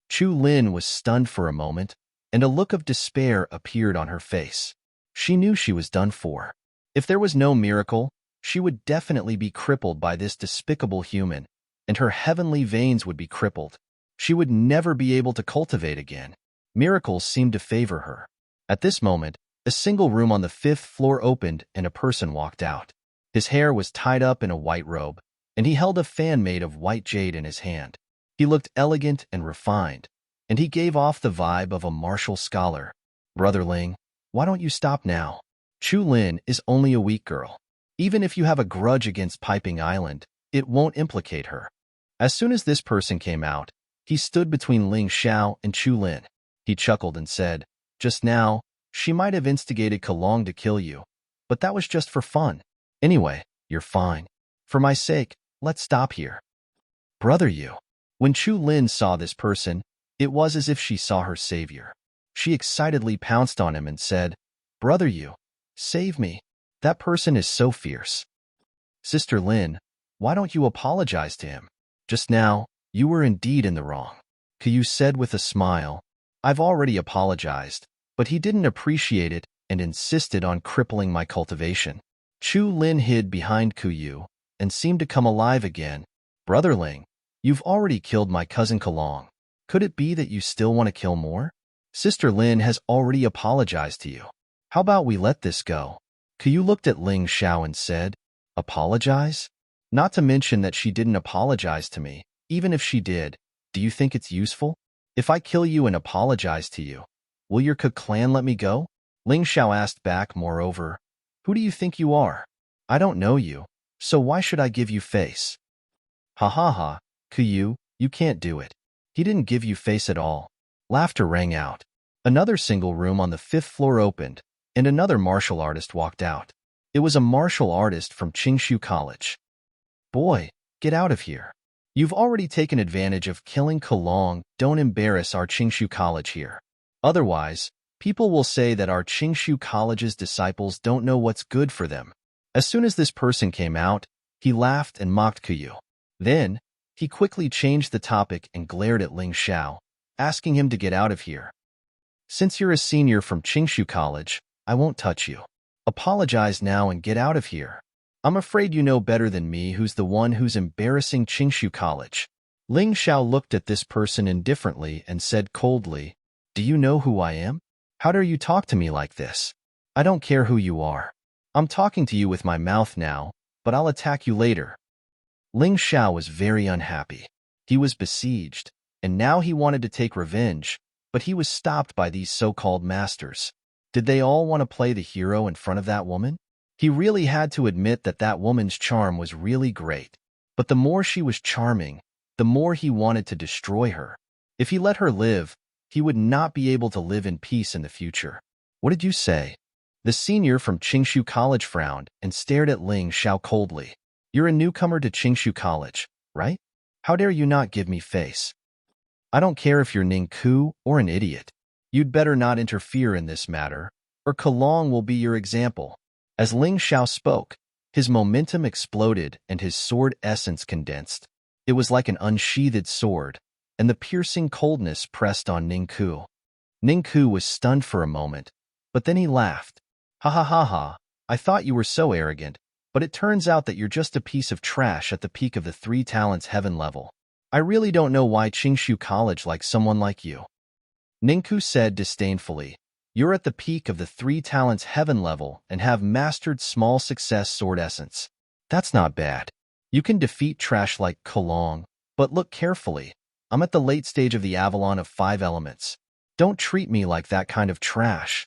Chu Lin was stunned for a moment, and a look of despair appeared on her face. She knew she was done for. If there was no miracle, she would definitely be crippled by this despicable human, and her heavenly veins would be crippled. She would never be able to cultivate again. Miracles seemed to favor her. At this moment, a single room on the 5th floor opened and a person walked out. His hair was tied up in a white robe, and he held a fan made of white jade in his hand. He looked elegant and refined, and he gave off the vibe of a martial scholar. Brother Ling, why don't you stop now? Chu Lin is only a weak girl. Even if you have a grudge against Piping Island, it won't implicate her. As soon as this person came out, he stood between Ling Xiao and Chu Lin. He chuckled and said, Just now, she might have instigated Kalong to kill you, but that was just for fun. Anyway, you're fine. For my sake, let's stop here. Brother Yu. When Chu Lin saw this person, it was as if she saw her savior. She excitedly pounced on him and said, Brother Yu, save me. That person is so fierce. Sister Lin, why don't you apologize to him? Just now, you were indeed in the wrong. Kuyu said with a smile. I've already apologized, but he didn't appreciate it and insisted on crippling my cultivation. Chu Lin hid behind Kuyu and seemed to come alive again. Brother Ling, you've already killed my cousin Kalong. Could it be that you still want to kill more? Sister Lin has already apologized to you. How about we let this go? Kuyu looked at Ling Xiao and said, Apologize? Not to mention that she didn't apologize to me. Even if she did, do you think it's useful? If I kill you and apologize to you, will your clan let me go? Ling Xiao asked back, moreover, who do you think you are? I don't know you, so why should I give you face? Ha ha ha, Kuyu, you can't do it. He didn't give you face at all. Laughter rang out. Another single room on the 5th floor opened, and another martial artist walked out. It was a martial artist from Qingshu College. Boy, get out of here. You've already taken advantage of killing Kalong. Don't embarrass our Qingshu College here. Otherwise, people will say that our Qingshu College's disciples don't know what's good for them. As soon as this person came out, he laughed and mocked Kuyu. Then, he quickly changed the topic and glared at Ling Xiao, asking him to get out of here. Since you're a senior from Qingshu College, I won't touch you. Apologize now and get out of here. I'm afraid you know better than me who's the one who's embarrassing Qingshu College. Ling Xiao looked at this person indifferently and said coldly, Do you know who I am? How dare you talk to me like this? I don't care who you are. I'm talking to you with my mouth now, but I'll attack you later. Ling Xiao was very unhappy. He was besieged, and now he wanted to take revenge, but he was stopped by these so-called masters. Did they all want to play the hero in front of that woman? He really had to admit that that woman's charm was really great. But the more she was charming, the more he wanted to destroy her. If he let her live, he would not be able to live in peace in the future. What did you say? The senior from Qingshu College frowned and stared at Ling Xiao coldly. You're a newcomer to Qingshu College, right? How dare you not give me face? I don't care if you're Ningku or an idiot. You'd better not interfere in this matter, or Kalong will be your example. As Ling Xiao spoke, his momentum exploded and his sword essence condensed. It was like an unsheathed sword, and the piercing coldness pressed on Ningku. Ningku was stunned for a moment, but then he laughed. Ha ha ha ha, I thought you were so arrogant, but it turns out that you're just a piece of trash at the peak of the 3 talents heaven level. I really don't know why Qingshu College likes someone like you. Ningku said disdainfully, You're at the peak of the 3 talents heaven level and have mastered small success sword essence. That's not bad. You can defeat trash like Kalong, but look carefully. I'm at the late stage of the Avalon of 5 elements. Don't treat me like that kind of trash.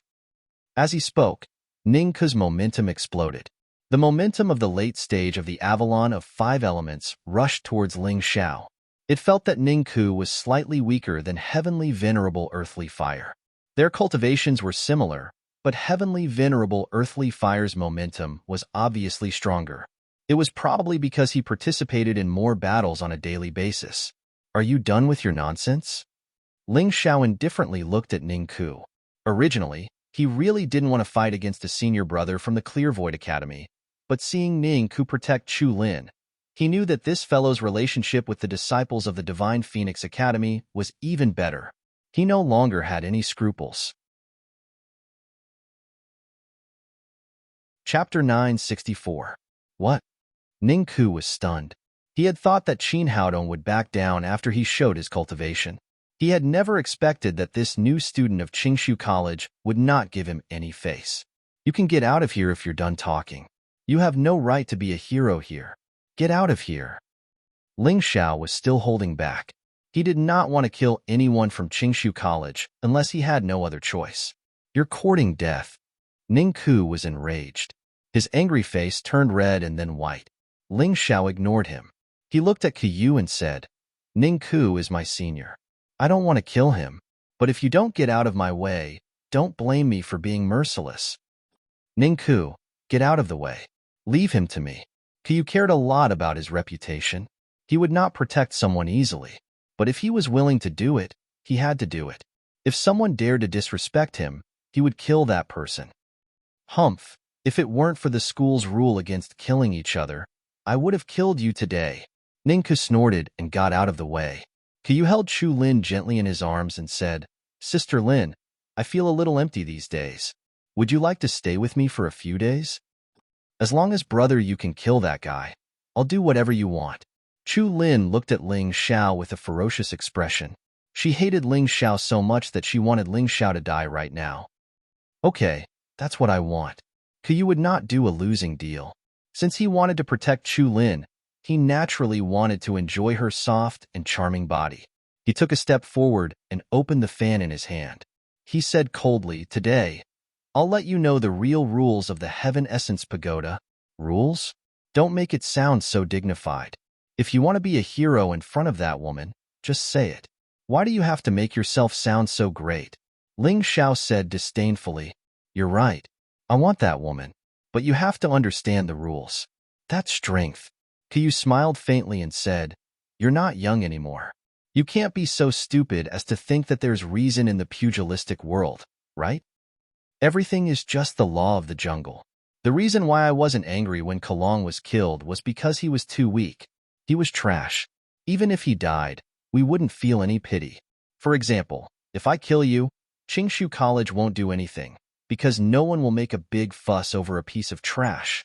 As he spoke, Ningku's momentum exploded. The momentum of the late stage of the Avalon of 5 elements rushed towards Ling Xiao. It felt that Ningku was slightly weaker than Heavenly Venerable Earthly Fire. Their cultivations were similar, but Heavenly Venerable Earthly Fire's momentum was obviously stronger. It was probably because he participated in more battles on a daily basis. Are you done with your nonsense? Ling Xiao indifferently looked at Ningku. Originally, he really didn't want to fight against a senior brother from the Clearvoid Academy, but seeing Ningku protect Chu Lin, he knew that this fellow's relationship with the disciples of the Divine Phoenix Academy was even better. He no longer had any scruples. Chapter 964. What? Ningku was stunned. He had thought that Qin Haodong would back down after he showed his cultivation. He had never expected that this new student of Qingshu College would not give him any face. You can get out of here if you're done talking. You have no right to be a hero here. Get out of here. Ling Xiao was still holding back. He did not want to kill anyone from Qingshu College unless he had no other choice. You're courting death. Ningku was enraged. His angry face turned red and then white. Ling Xiao ignored him. He looked at Kuyu and said, Ningku is my senior. I don't want to kill him, but if you don't get out of my way, don't blame me for being merciless. Ningku, get out of the way. Leave him to me. Kyu cared a lot about his reputation. He would not protect someone easily, but if he was willing to do it, he had to do it. If someone dared to disrespect him, he would kill that person. Humph, if it weren't for the school's rule against killing each other, I would have killed you today. Ningku snorted and got out of the way. Kyu held Chu Lin gently in his arms and said, Sister Lin, I feel a little empty these days. Would you like to stay with me for a few days? As long as, brother, you can kill that guy, I'll do whatever you want. Chu Lin looked at Ling Xiao with a ferocious expression. She hated Ling Xiao so much that she wanted Ling Xiao to die right now. Okay, that's what I want. Kyu would not do a losing deal. Since he wanted to protect Chu Lin, he naturally wanted to enjoy her soft and charming body. He took a step forward and opened the fan in his hand. He said coldly, Today, I'll let you know the real rules of the Heaven Essence Pagoda. Rules? Don't make it sound so dignified. If you want to be a hero in front of that woman, just say it. Why do you have to make yourself sound so great? Ling Xiao said disdainfully, You're right. I want that woman. But you have to understand the rules. That's strength. Kyu smiled faintly and said, You're not young anymore. You can't be so stupid as to think that there's reason in the pugilistic world, right? Everything is just the law of the jungle. The reason why I wasn't angry when Kalong was killed was because he was too weak. He was trash. Even if he died, we wouldn't feel any pity. For example, if I kill you, Qingshu College won't do anything, because no one will make a big fuss over a piece of trash.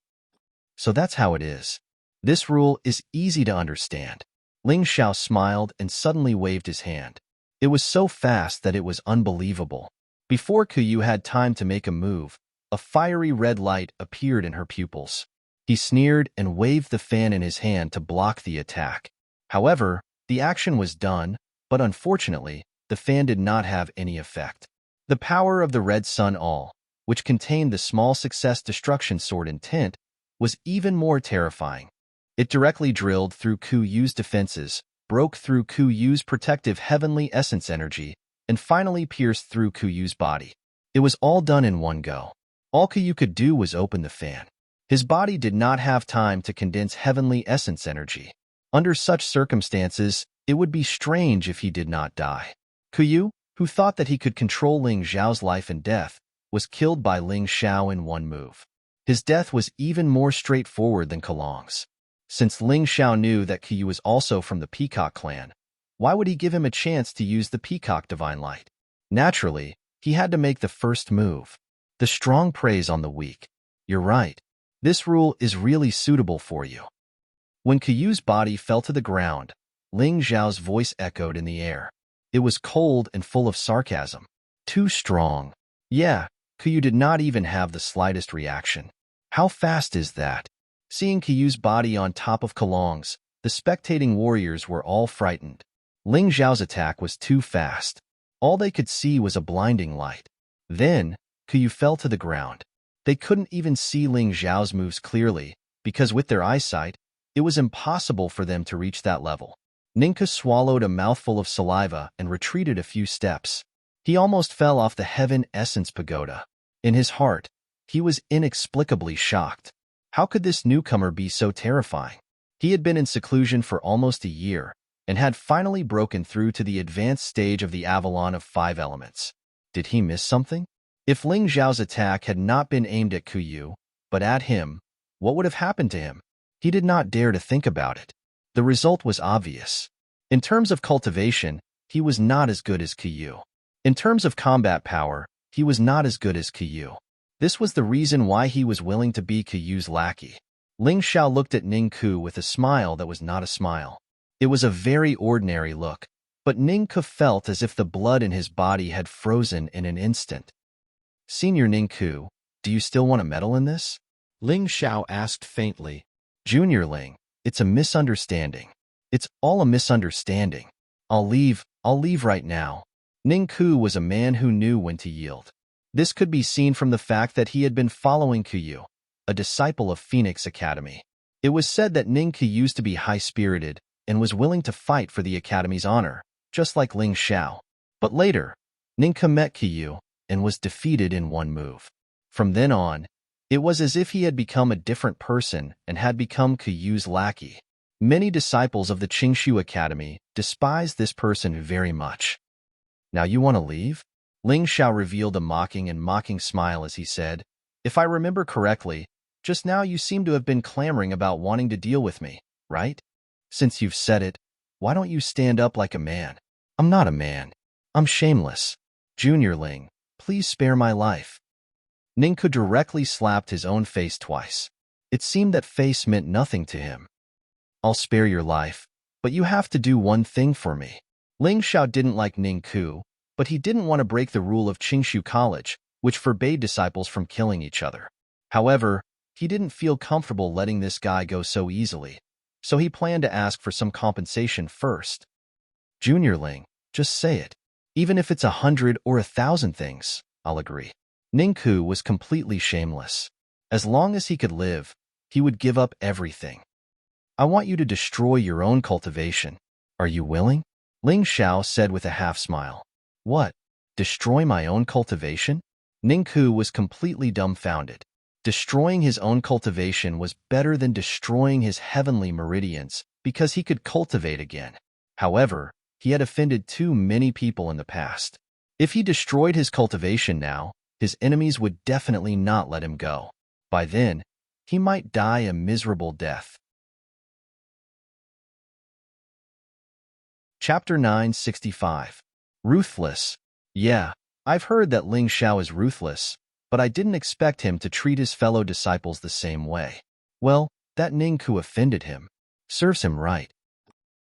So that's how it is. This rule is easy to understand. Ling Xiao smiled and suddenly waved his hand. It was so fast that it was unbelievable. Before Kyu had time to make a move, a fiery red light appeared in her pupils. He sneered and waved the fan in his hand to block the attack. However, the action was done, but unfortunately, the fan did not have any effect. The power of the Red Sun All, which contained the small success destruction sword intent, was even more terrifying. It directly drilled through Kyu's defenses, broke through Kyu's protective heavenly essence energy, and finally pierced through Kyu's body. It was all done in one go. All Kyu could do was open the fan. His body did not have time to condense heavenly essence energy. Under such circumstances, it would be strange if he did not die. Kyu, who thought that he could control Ling Xiao's life and death, was killed by Ling Xiao in one move. His death was even more straightforward than Kalong's. Since Ling Xiao knew that Kyu was also from the Peacock clan, why would he give him a chance to use the Peacock Divine Light? Naturally, he had to make the first move. The strong preys on the weak. You're right. This rule is really suitable for you. When Kyu's body fell to the ground, Ling Xiao's voice echoed in the air. It was cold and full of sarcasm. Too strong. Yeah, Kyu did not even have the slightest reaction. How fast is that? Seeing Kyu's body on top of Kalong's, the spectating warriors were all frightened. Ling Xiao's attack was too fast. All they could see was a blinding light. Then, Kyu fell to the ground. They couldn't even see Ling Xiao's moves clearly, because with their eyesight, it was impossible for them to reach that level. Ningka swallowed a mouthful of saliva and retreated a few steps. He almost fell off the Heaven Essence Pagoda. In his heart, he was inexplicably shocked. How could this newcomer be so terrifying? He had been in seclusion for almost a year, and had finally broken through to the advanced stage of the Avalon of 5 elements. Did he miss something? If Ling Xiao's attack had not been aimed at Kyu, but at him, what would have happened to him? He did not dare to think about it. The result was obvious. In terms of cultivation, he was not as good as Kyu. In terms of combat power, he was not as good as Kyu. This was the reason why he was willing to be Kyu's lackey. Ling Xiao looked at Ningku with a smile that was not a smile. It was a very ordinary look, but Ningku felt as if the blood in his body had frozen in an instant. Senior Ningku, do you still want a medal in this? Ling Xiao asked faintly. Junior Ling, it's a misunderstanding. It's all a misunderstanding. I'll leave right now. Ningku was a man who knew when to yield. This could be seen from the fact that he had been following Kyu, a disciple of Phoenix Academy. It was said that Ningku used to be high-spirited and was willing to fight for the Academy's honor, just like Ling Xiao. But later, Ningku met Kyu and was defeated in one move. From then on, It was as if he had become a different person and had become Kuyu's lackey. Many disciples of the Qingshu Academy despised this person very much. Now you want to leave? Ling Xiao revealed a mocking smile as he said, If I remember correctly, just now you seem to have been clamoring about wanting to deal with me, right? Since you've said it, why don't you stand up like a man? I'm not a man. I'm shameless. Junior Ling, please spare my life. Ningku directly slapped his own face twice. It seemed that face meant nothing to him. I'll spare your life, but you have to do one thing for me. Ling Xiao didn't like Ningku, but he didn't want to break the rule of Qingshu College, which forbade disciples from killing each other. However, he didn't feel comfortable letting this guy go so easily, so he planned to ask for some compensation first. Junior Ling, just say it. Even if it's 100 or 1,000 things, I'll agree. Ningku was completely shameless. As long as he could live, he would give up everything. I want you to destroy your own cultivation. Are you willing? Ling Xiao said with a half-smile. What? Destroy my own cultivation? Ningku was completely dumbfounded. Destroying his own cultivation was better than destroying his heavenly meridians because he could cultivate again. However, he had offended too many people in the past. If he destroyed his cultivation now, his enemies would definitely not let him go. By then, he might die a miserable death. Chapter 965. Ruthless. Yeah, I've heard that Ling Xiao is ruthless, but I didn't expect him to treat his fellow disciples the same way. Well, that Ningku offended him. Serves him right.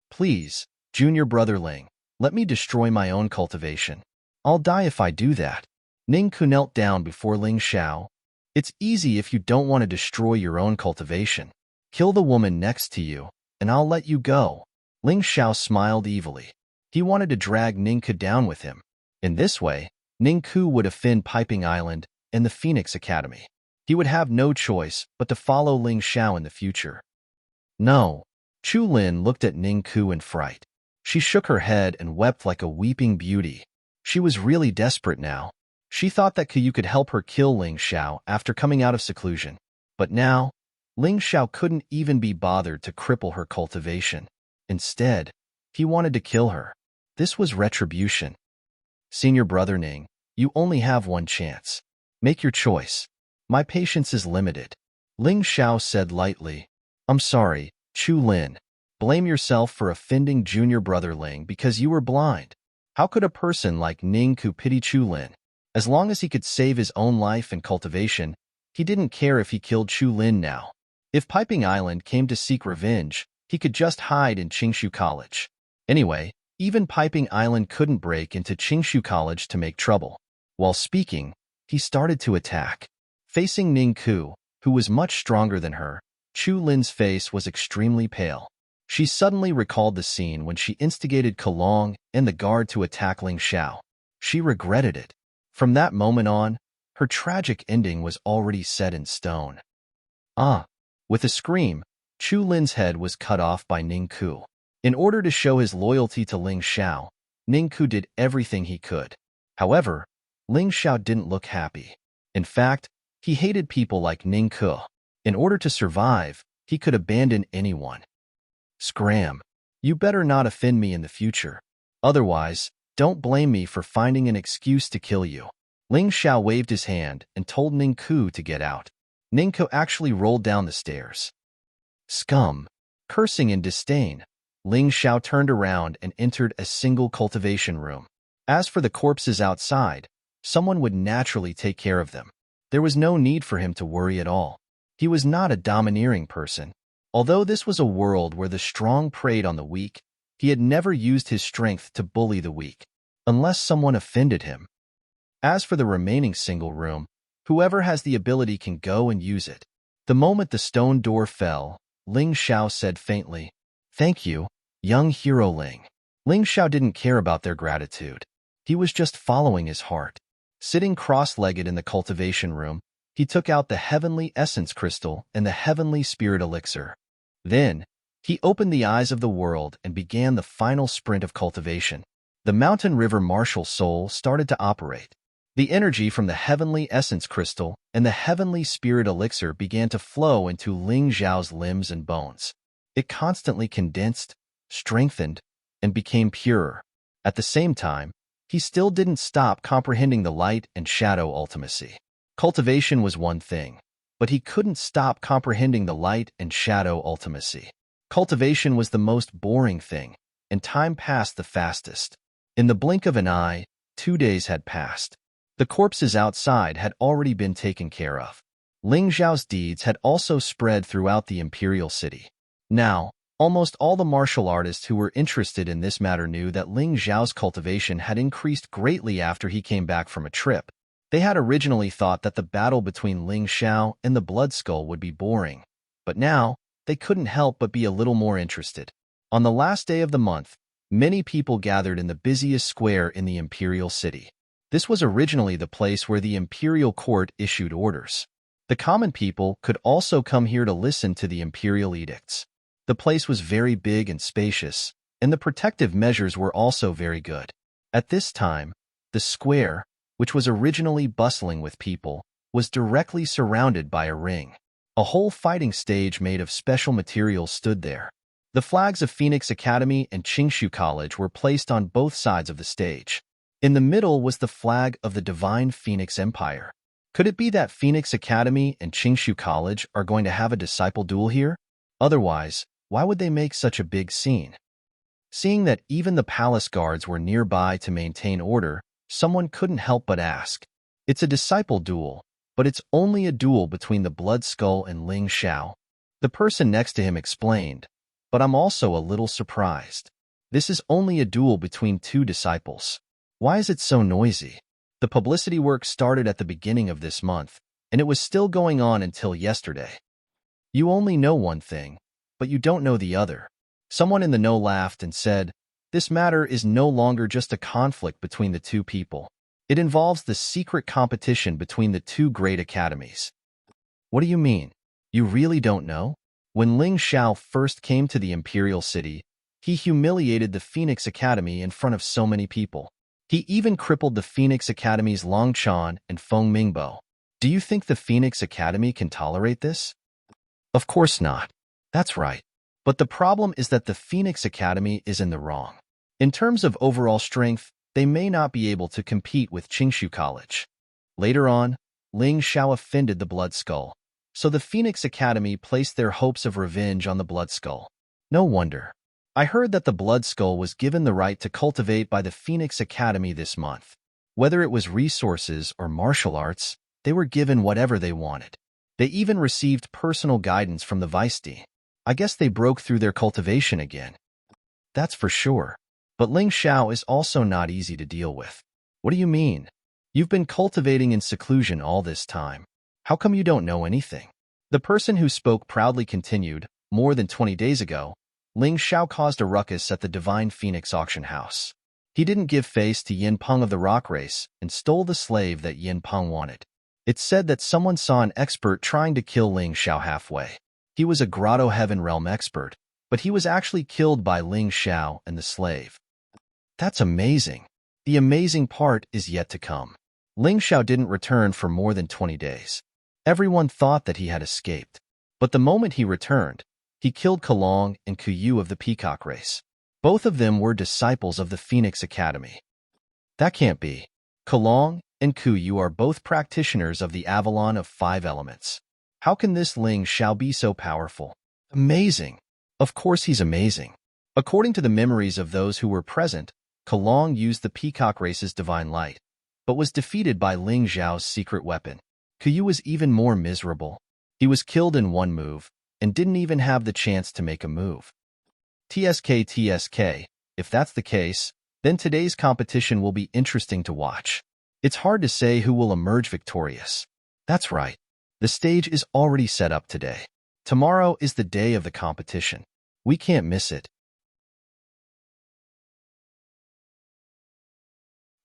Please, junior brother Ling, let me destroy my own cultivation. I'll die if I do that. Ningku knelt down before Ling Xiao. It's easy if you don't want to destroy your own cultivation. Kill the woman next to you, and I'll let you go. Ling Xiao smiled evilly. He wanted to drag Ningku down with him. In this way, Ningku would offend Piping Island and the Phoenix Academy. He would have no choice but to follow Ling Xiao in the future. No. Chu Lin looked at Ningku in fright. She shook her head and wept like a weeping beauty. She was really desperate now. She thought that Kuyu could help her kill Ling Xiao after coming out of seclusion. But now, Ling Xiao couldn't even be bothered to cripple her cultivation. Instead, he wanted to kill her. This was retribution. Senior brother Ning, you only have one chance. Make your choice. My patience is limited. Ling Xiao said lightly. I'm sorry, Chu Lin. Blame yourself for offending junior brother Ling because you were blind. How could a person like Ning pity Chu Lin? As long as he could save his own life and cultivation, he didn't care if he killed Chu Lin now. If Piping Island came to seek revenge, he could just hide in Qingshu College. Anyway, even Piping Island couldn't break into Qingshu College to make trouble. While speaking, he started to attack. Facing Ningku, who was much stronger than her, Chu Lin's face was extremely pale. She suddenly recalled the scene when she instigated Kalong and the guard to attack Ling Xiao. She regretted it. From that moment on, her tragic ending was already set in stone. With a scream, Chu Lin's head was cut off by Ningku. In order to show his loyalty to Ling Xiao, Ningku did everything he could. However, Ling Xiao didn't look happy. In fact, he hated people like Ningku. In order to survive, he could abandon anyone. Scram. You better not offend me in the future. Otherwise, don't blame me for finding an excuse to kill you. Ling Xiao waved his hand and told Ningku to get out. Ningku actually rolled down the stairs. Scum. Cursing in disdain, Ling Xiao turned around and entered a single cultivation room. As for the corpses outside, someone would naturally take care of them. There was no need for him to worry at all. He was not a domineering person. Although this was a world where the strong preyed on the weak, he had never used his strength to bully the weak, unless someone offended him. As for the remaining single room, whoever has the ability can go and use it. The moment the stone door fell, Ling Xiao said faintly, Thank you, young hero Ling. Ling Xiao didn't care about their gratitude. He was just following his heart. Sitting cross-legged in the cultivation room, he took out the heavenly essence crystal and the heavenly spirit elixir. Then, he opened the eyes of the world and began the final sprint of cultivation. The mountain river martial soul started to operate. The energy from the heavenly essence crystal and the heavenly spirit elixir began to flow into Ling Xiao's limbs and bones. It constantly condensed, strengthened, and became purer. At the same time, he still didn't stop comprehending the light and shadow ultimacy. Cultivation was one thing, but he couldn't stop comprehending the light and shadow ultimacy. Cultivation was the most boring thing, and time passed the fastest. In the blink of an eye, 2 days had passed. The corpses outside had already been taken care of. Ling Xiao's deeds had also spread throughout the imperial city. Now, almost all the martial artists who were interested in this matter knew that Ling Xiao's cultivation had increased greatly after he came back from a trip. They had originally thought that the battle between Ling Xiao and the Blood Skull would be boring, but now they couldn't help but be a little more interested. On the last day of the month, many people gathered in the busiest square in the imperial city. This was originally the place where the imperial court issued orders. The common people could also come here to listen to the imperial edicts. The place was very big and spacious, and the protective measures were also very good. At this time, the square, which was originally bustling with people, was directly surrounded by a ring. A whole fighting stage made of special materials stood there. The flags of Phoenix Academy and Qingshu College were placed on both sides of the stage. In the middle was the flag of the Divine Phoenix Empire. Could it be that Phoenix Academy and Qingshu College are going to have a disciple duel here? Otherwise, why would they make such a big scene? Seeing that even the palace guards were nearby to maintain order, someone couldn't help but ask. It's a disciple duel, but it's only a duel between the Blood Skull and Ling Xiao. The person next to him explained, but I'm also a little surprised. This is only a duel between 2 disciples. Why is it so noisy? The publicity work started at the beginning of this month, and it was still going on until yesterday. You only know one thing, but you don't know the other. Someone in the know laughed and said, this matter is no longer just a conflict between the 2 people. It involves the secret competition between the 2 great academies. What do you mean? You really don't know? When Ling Xiao first came to the imperial city, he humiliated the Phoenix Academy in front of so many people. He even crippled the Phoenix Academy's Long Chan and Feng Mingbo. Do you think the Phoenix Academy can tolerate this? Of course not. That's right. But the problem is that the Phoenix Academy is in the wrong. In terms of overall strength, they may not be able to compete with Qingshu College. Later on, Ling Xiao offended the Blood Skull, so the Phoenix Academy placed their hopes of revenge on the Blood Skull. No wonder. I heard that the Blood Skull was given the right to cultivate by the Phoenix Academy this month. Whether it was resources or martial arts, they were given whatever they wanted. They even received personal guidance from the Vice-D. I guess they broke through their cultivation again. That's for sure. But Ling Xiao is also not easy to deal with. What do you mean? You've been cultivating in seclusion all this time. How come you don't know anything? The person who spoke proudly continued, more than 20 days ago, Ling Xiao caused a ruckus at the Divine Phoenix auction house. He didn't give face to Yin Peng of the rock race and stole the slave that Yin Peng wanted. It's said that someone saw an expert trying to kill Ling Xiao halfway. He was a Grotto Heaven Realm expert, but he was actually killed by Ling Xiao and the slave. That's amazing. The amazing part is yet to come. Ling Xiao didn't return for more than 20 days. Everyone thought that he had escaped. But the moment he returned, he killed Kalong and Kuyu of the Peacock race. Both of them were disciples of the Phoenix Academy. That can't be. Kalong and Kuyu are both practitioners of the Avalon of 5 elements. How can this Ling Xiao be so powerful? Amazing. Of course he's amazing. According to the memories of those who were present, Kalong used the Peacock race's divine light, but was defeated by Ling Xiao's secret weapon. Kuyu was even more miserable. He was killed in one move, and didn't even have the chance to make a move. TSK, if that's the case, then today's competition will be interesting to watch. It's hard to say who will emerge victorious. That's right. The stage is already set up today. Tomorrow is the day of the competition. We can't miss it.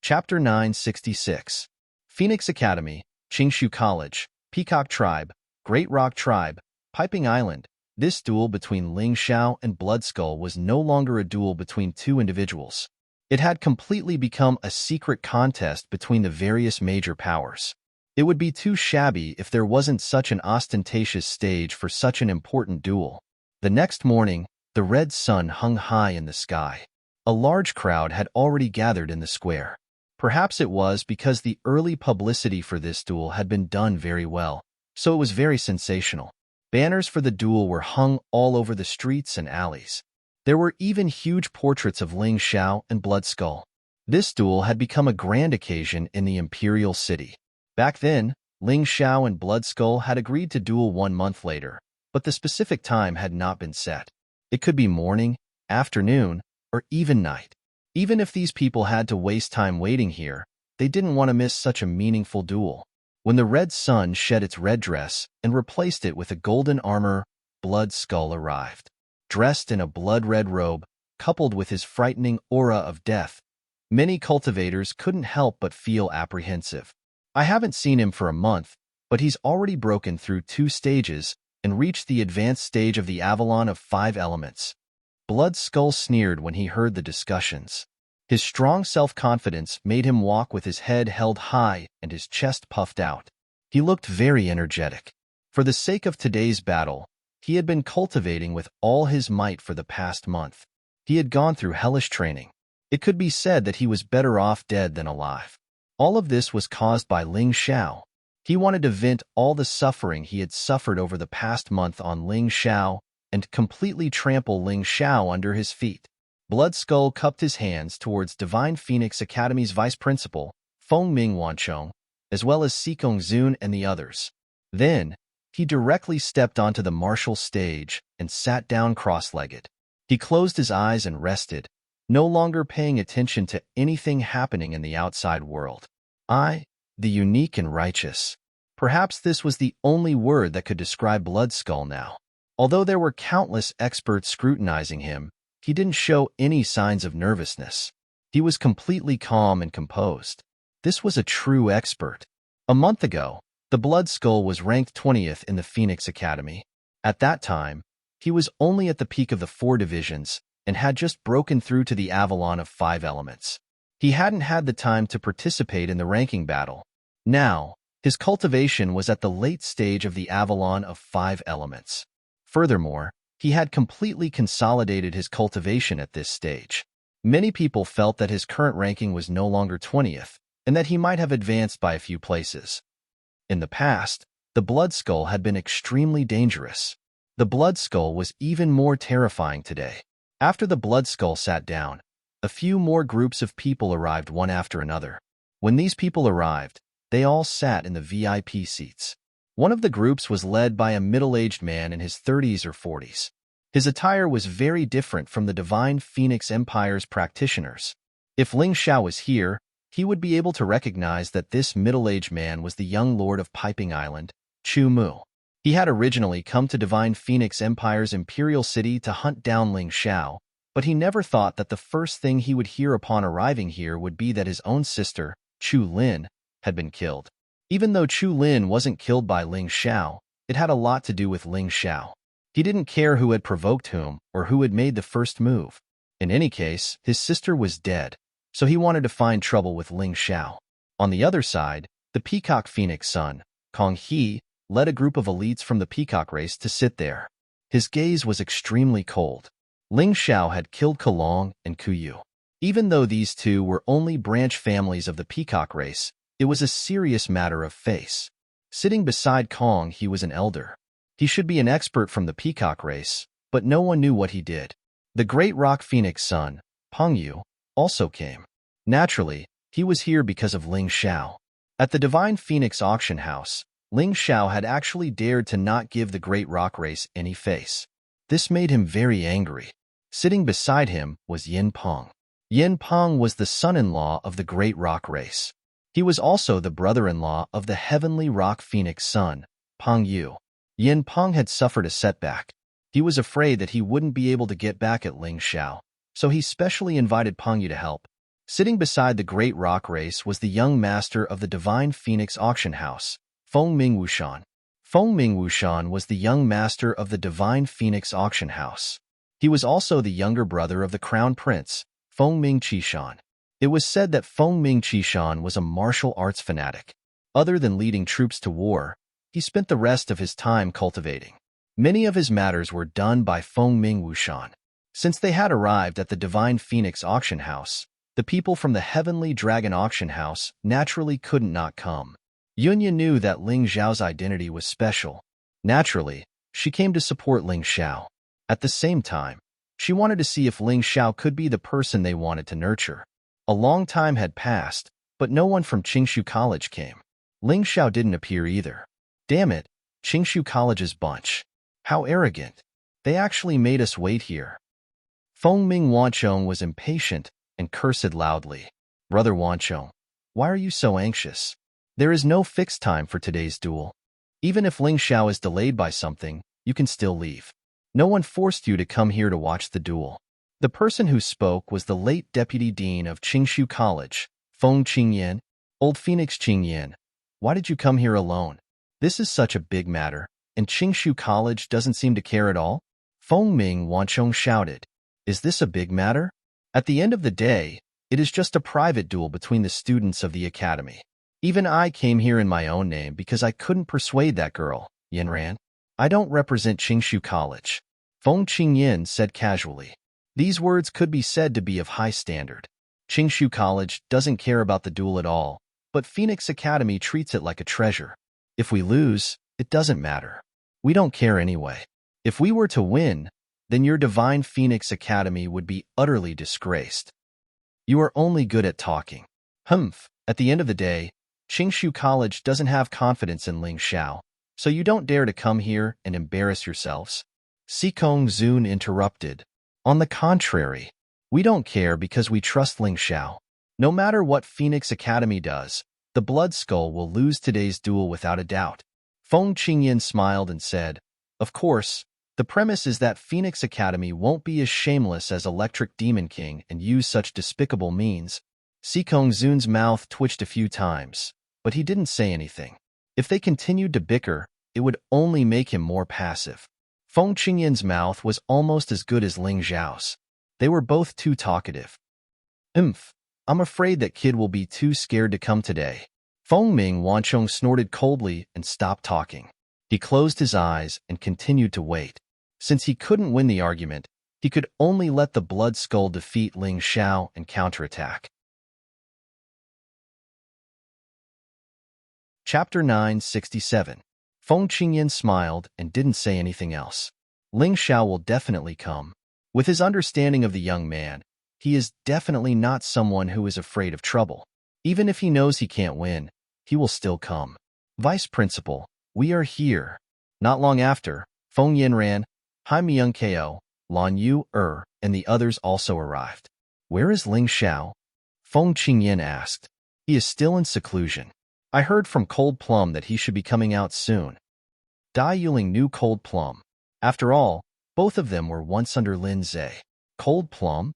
Chapter 966. Phoenix Academy, Qingshu College, Peacock Tribe, Great Rock Tribe, Piping Island. This duel between Ling Xiao and Blood Skull was no longer a duel between 2 individuals. It had completely become a secret contest between the various major powers. It would be too shabby if there wasn't such an ostentatious stage for such an important duel. The next morning, the red sun hung high in the sky. A large crowd had already gathered in the square. Perhaps it was because the early publicity for this duel had been done very well, so it was very sensational. Banners for the duel were hung all over the streets and alleys. There were even huge portraits of Ling Xiao and Bloodskull. This duel had become a grand occasion in the imperial city. Back then, Ling Xiao and Bloodskull had agreed to duel 1 month later, but the specific time had not been set. It could be morning, afternoon, or even night. Even if these people had to waste time waiting here, they didn't want to miss such a meaningful duel. When the red sun shed its red dress and replaced it with a golden armor, Bloodskull arrived. Dressed in a blood-red robe, coupled with his frightening aura of death, many cultivators couldn't help but feel apprehensive. I haven't seen him for a month, but he's already broken through 2 stages and reached the advanced stage of the Avalon of 5 elements. Bloodskull sneered when he heard the discussions. His strong self-confidence made him walk with his head held high and his chest puffed out. He looked very energetic. For the sake of today's battle, he had been cultivating with all his might for the past month. He had gone through hellish training. It could be said that he was better off dead than alive. All of this was caused by Ling Xiao. He wanted to vent all the suffering he had suffered over the past month on Ling Xiao and completely trample Ling Xiao under his feet. Bloodskull cupped his hands towards Divine Phoenix Academy's vice principal, Feng Ming Wanchong, as well as Sikong Zun and the others. Then, he directly stepped onto the martial stage and sat down cross-legged. He closed his eyes and rested, no longer paying attention to anything happening in the outside world. I, the unique and righteous. Perhaps this was the only word that could describe Bloodskull now. Although there were countless experts scrutinizing him, he didn't show any signs of nervousness. He was completely calm and composed. This was a true expert. A month ago, the Bloodskull was ranked 20th in the Phoenix Academy. At that time, he was only at the peak of the 4 divisions and had just broken through to the Avalon of 5 elements. He hadn't had the time to participate in the ranking battle. Now, his cultivation was at the late stage of the Avalon of 5 elements. Furthermore, he had completely consolidated his cultivation at this stage. Many people felt that his current ranking was no longer 20th, and that he might have advanced by a few places. In the past, the Bloodskull had been extremely dangerous. The Bloodskull was even more terrifying today. After the Bloodskull sat down, a few more groups of people arrived one after another. When these people arrived, they all sat in the VIP seats. One of the groups was led by a middle-aged man in his 30s or 40s. His attire was very different from the Divine Phoenix Empire's practitioners. If Ling Xiao was here, he would be able to recognize that this middle-aged man was the young lord of Piping Island, Chu Mu. He had originally come to Divine Phoenix Empire's imperial city to hunt down Ling Xiao, but he never thought that the first thing he would hear upon arriving here would be that his own sister, Chu Lin, had been killed. Even though Chu Lin wasn't killed by Ling Xiao, it had a lot to do with Ling Xiao. He didn't care who had provoked whom or who had made the first move. In any case, his sister was dead, so he wanted to find trouble with Ling Xiao. On the other side, the Peacock Phoenix son, Kong He, led a group of elites from the Peacock race to sit there. His gaze was extremely cold. Ling Xiao had killed Kalong and Kuyu. Even though these two were only branch families of the Peacock race, it was a serious matter of face. Sitting beside Kong, he was an elder. He should be an expert from the Peacock race, but no one knew what he did. The Great Rock Phoenix son, Peng Yu, also came. Naturally, he was here because of Ling Xiao. At the Divine Phoenix auction house, Ling Xiao had actually dared to not give the Great Rock race any face. This made him very angry. Sitting beside him was Yin Peng. Yin Peng was the son-in-law of the Great Rock race. He was also the brother-in-law of the Heavenly Rock Phoenix son, Peng Yu. Yin Peng had suffered a setback. He was afraid that he wouldn't be able to get back at Ling Xiao, so he specially invited Peng Yu to help. Sitting beside the Great Rock race was the young master of the Divine Phoenix auction house, Feng Ming Wushan. Feng Ming Wushan was the young master of the Divine Phoenix auction house. He was also the younger brother of the Crown Prince, Feng Ming Qishan. It was said that Feng Ming Qishan was a martial arts fanatic. Other than leading troops to war, he spent the rest of his time cultivating. Many of his matters were done by Feng Ming Wushan. Since they had arrived at the Divine Phoenix auction house, the people from the Heavenly Dragon auction house naturally couldn't not come. Yunya knew that Ling Xiao's identity was special. Naturally, she came to support Ling Xiao. At the same time, she wanted to see if Ling Xiao could be the person they wanted to nurture. A long time had passed, but no one from Qingshu College came. Ling Xiao didn't appear either. Damn it, Qingshu College's bunch. How arrogant. They actually made us wait here. Feng Ming Wanchong was impatient and cursed loudly. Brother Wanchong, why are you so anxious? There is no fixed time for today's duel. Even if Ling Xiao is delayed by something, you can still leave. No one forced you to come here to watch the duel. The person who spoke was the late Deputy Dean of Qingshu College, Feng Qingyan. Old Phoenix Qingyan, why did you come here alone? This is such a big matter, and Qingshu College doesn't seem to care at all? Feng Ming Wanchong shouted. Is this a big matter? At the end of the day, it is just a private duel between the students of the academy. Even I came here in my own name because I couldn't persuade that girl, Yinran. I don't represent Qingshu College. Feng Qingyan said casually. These words could be said to be of high standard. Qingshu College doesn't care about the duel at all, but Phoenix Academy treats it like a treasure. If we lose, it doesn't matter. We don't care anyway. If we were to win, then your Divine Phoenix Academy would be utterly disgraced. You are only good at talking. Humph, at the end of the day, Qingshu College doesn't have confidence in Ling Xiao, so you don't dare to come here and embarrass yourselves. Sikong Zun interrupted. On the contrary, we don't care because we trust Ling Xiao. No matter what Phoenix Academy does, the Blood Skull will lose today's duel without a doubt. Feng Qingyan smiled and said, of course, the premise is that Phoenix Academy won't be as shameless as Electric Demon King and use such despicable means. Sikong Zun's mouth twitched a few times, but he didn't say anything. If they continued to bicker, it would only make him more passive. Feng Qingyan's mouth was almost as good as Ling Xiao's. They were both too talkative. I'm afraid that kid will be too scared to come today. Feng Ming Wanchong snorted coldly and stopped talking. He closed his eyes and continued to wait. Since he couldn't win the argument, he could only let the Blood Skull defeat Ling Xiao and counterattack. Chapter 967. Feng Qingyan smiled and didn't say anything else. Ling Xiao will definitely come. With his understanding of the young man, he is definitely not someone who is afraid of trouble. Even if he knows he can't win, he will still come. Vice Principal, we are here. Not long after, Feng Yinran, Hai Myung-ko, Lan Yu, and the others also arrived. Where is Ling Xiao? Feng Qingyan asked. He is still in seclusion. I heard from Cold Plum that he should be coming out soon. Dai Yuling knew Cold Plum. After all, both of them were once under Lin Zhe. Cold Plum?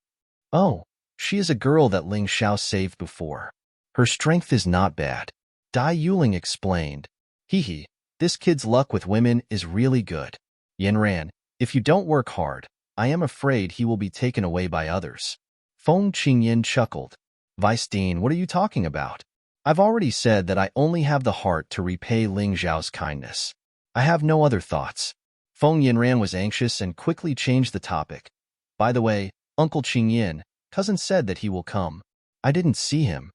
Oh, she is a girl that Ling Xiao saved before. Her strength is not bad. Dai Yuling explained. Hee, this kid's luck with women is really good. Yinran, if you don't work hard, I am afraid he will be taken away by others. Feng Qingyan chuckled. Vice Dean, what are you talking about? I've already said that I only have the heart to repay Ling Xiao's kindness. I have no other thoughts. Feng Yinran was anxious and quickly changed the topic. By the way, Uncle Qingyan, cousin said that he will come. I didn't see him.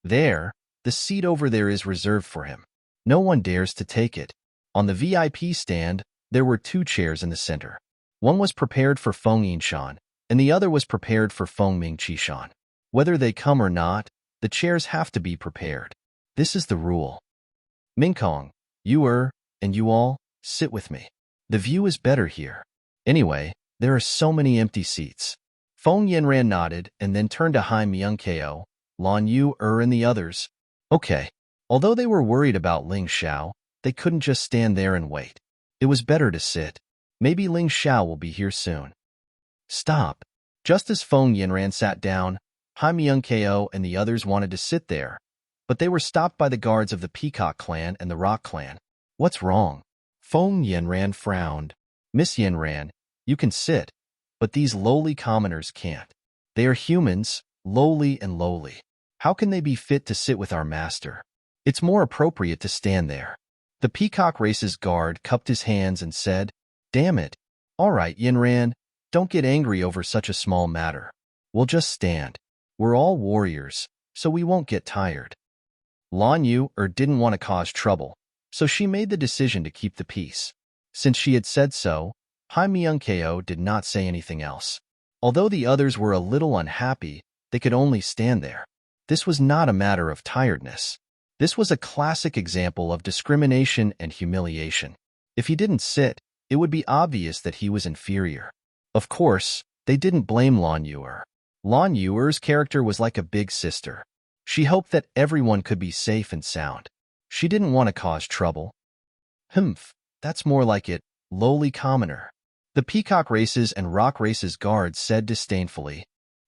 There, the seat over there is reserved for him. No one dares to take it. On the VIP stand, there were 2 chairs in the center. One was prepared for Feng Yinshan, and the other was prepared for Feng Ming Qishan. Whether they come or not, the chairs have to be prepared. This is the rule. Mingkong, you and you all, sit with me. The view is better here. Anyway, there are so many empty seats. Feng Yinran nodded and then turned to Hai Myung-ko, Lan Yu, and the others. Okay. Although they were worried about Ling Xiao, they couldn't just stand there and wait. It was better to sit. Maybe Ling Xiao will be here soon. Stop. Just as Feng Yinran sat down, Hai Myung-ko and the others wanted to sit there, but they were stopped by the guards of the Peacock clan and the Rock clan. What's wrong? Feng Yinran frowned. Miss Yinran, you can sit, but these lowly commoners can't. They are humans, lowly and lowly. How can they be fit to sit with our master? It's more appropriate to stand there. The peacock race's guard cupped his hands and said, Damn it. All right, Yinran, don't get angry over such a small matter. We'll just stand. We're all warriors, so we won't get tired. Lan Yu didn't want to cause trouble, so she made the decision to keep the peace. Since she had said so, Hai Myung-ko did not say anything else. Although the others were a little unhappy, they could only stand there. This was not a matter of tiredness. This was a classic example of discrimination and humiliation. If he didn't sit, it would be obvious that he was inferior. Of course, they didn't blame Lan Yu. Lan Yu's character was like a big sister. She hoped that everyone could be safe and sound. She didn't want to cause trouble. Humph, that's more like it, lowly commoner. The peacock races and rock races guards said disdainfully.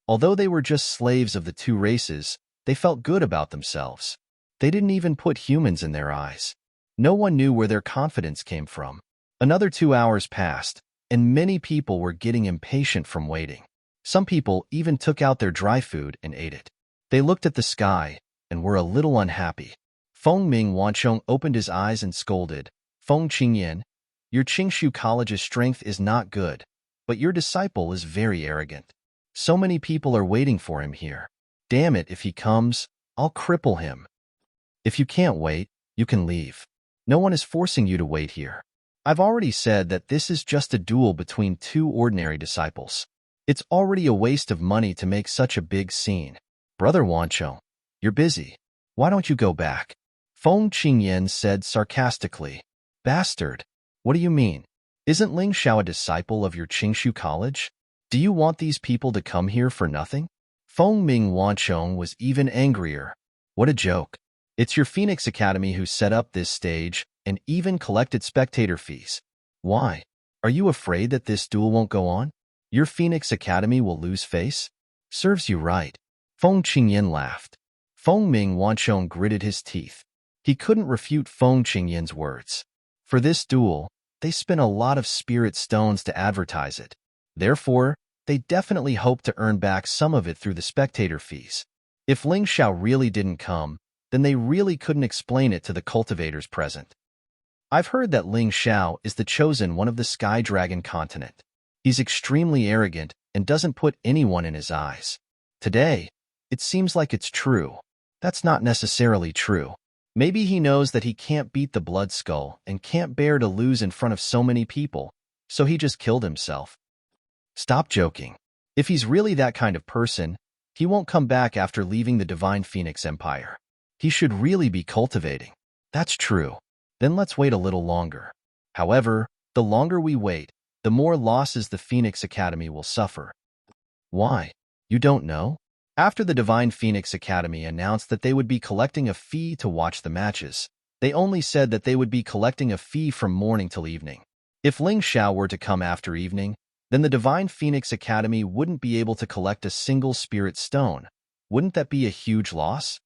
Although they were just slaves of the two races, they felt good about themselves. They didn't even put humans in their eyes. No one knew where their confidence came from. Another 2 hours passed, and many people were getting impatient from waiting. Some people even took out their dry food and ate it. They looked at the sky and were a little unhappy. Feng Ming Wanchong opened his eyes and scolded, Feng Qingyan, your Qingshu College's strength is not good, but your disciple is very arrogant. So many people are waiting for him here. Damn it, if he comes, I'll cripple him. If you can't wait, you can leave. No one is forcing you to wait here. I've already said that this is just a duel between two ordinary disciples. It's already a waste of money to make such a big scene. Brother Wanchong, you're busy. Why don't you go back? Feng Qingyan said sarcastically. Bastard, what do you mean? Isn't Ling Xiao a disciple of your Qingshu College? Do you want these people to come here for nothing? Feng Ming Wanchong was even angrier. What a joke. It's your Phoenix Academy who set up this stage and even collected spectator fees. Why? Are you afraid that this duel won't go on? Your Phoenix Academy will lose face? Serves you right. Feng Qingyan laughed. Feng Ming Wanchong gritted his teeth. He couldn't refute Feng Qingyan's words. For this duel, they spent a lot of spirit stones to advertise it. Therefore, they definitely hoped to earn back some of it through the spectator fees. If Ling Xiao really didn't come, then they really couldn't explain it to the cultivators present. I've heard that Ling Xiao is the chosen one of the Sky Dragon continent. He's extremely arrogant and doesn't put anyone in his eyes. Today, it seems like it's true. That's not necessarily true. Maybe he knows that he can't beat the Blood Skull and can't bear to lose in front of so many people, so he just killed himself. Stop joking. If he's really that kind of person, he won't come back after leaving the Divine Phoenix Empire. He should really be cultivating. That's true. Then let's wait a little longer. However, the longer we wait, the more losses the Phoenix Academy will suffer. Why? You don't know? After the Divine Phoenix Academy announced that they would be collecting a fee to watch the matches, they only said that they would be collecting a fee from morning till evening. If Ling Xiao were to come after evening, then the Divine Phoenix Academy wouldn't be able to collect a single spirit stone. Wouldn't that be a huge loss?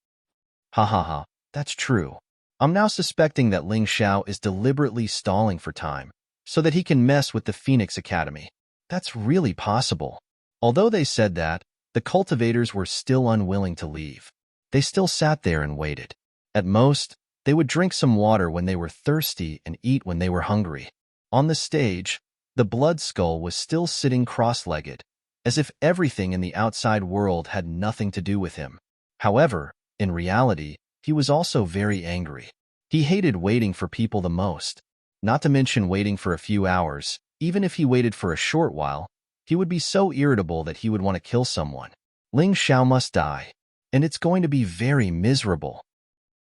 Ha ha ha, that's true. I'm now suspecting that Ling Xiao is deliberately stalling for time, so that he can mess with the Phoenix Academy. That's really possible. Although they said that, the cultivators were still unwilling to leave. They still sat there and waited. At most, they would drink some water when they were thirsty and eat when they were hungry. On the stage, the Blood Skull was still sitting cross-legged, as if everything in the outside world had nothing to do with him. However, in reality, he was also very angry. He hated waiting for people the most. Not to mention waiting for a few hours. Even if he waited for a short while, he would be so irritable that he would want to kill someone. Ling Xiao must die, and it's going to be very miserable.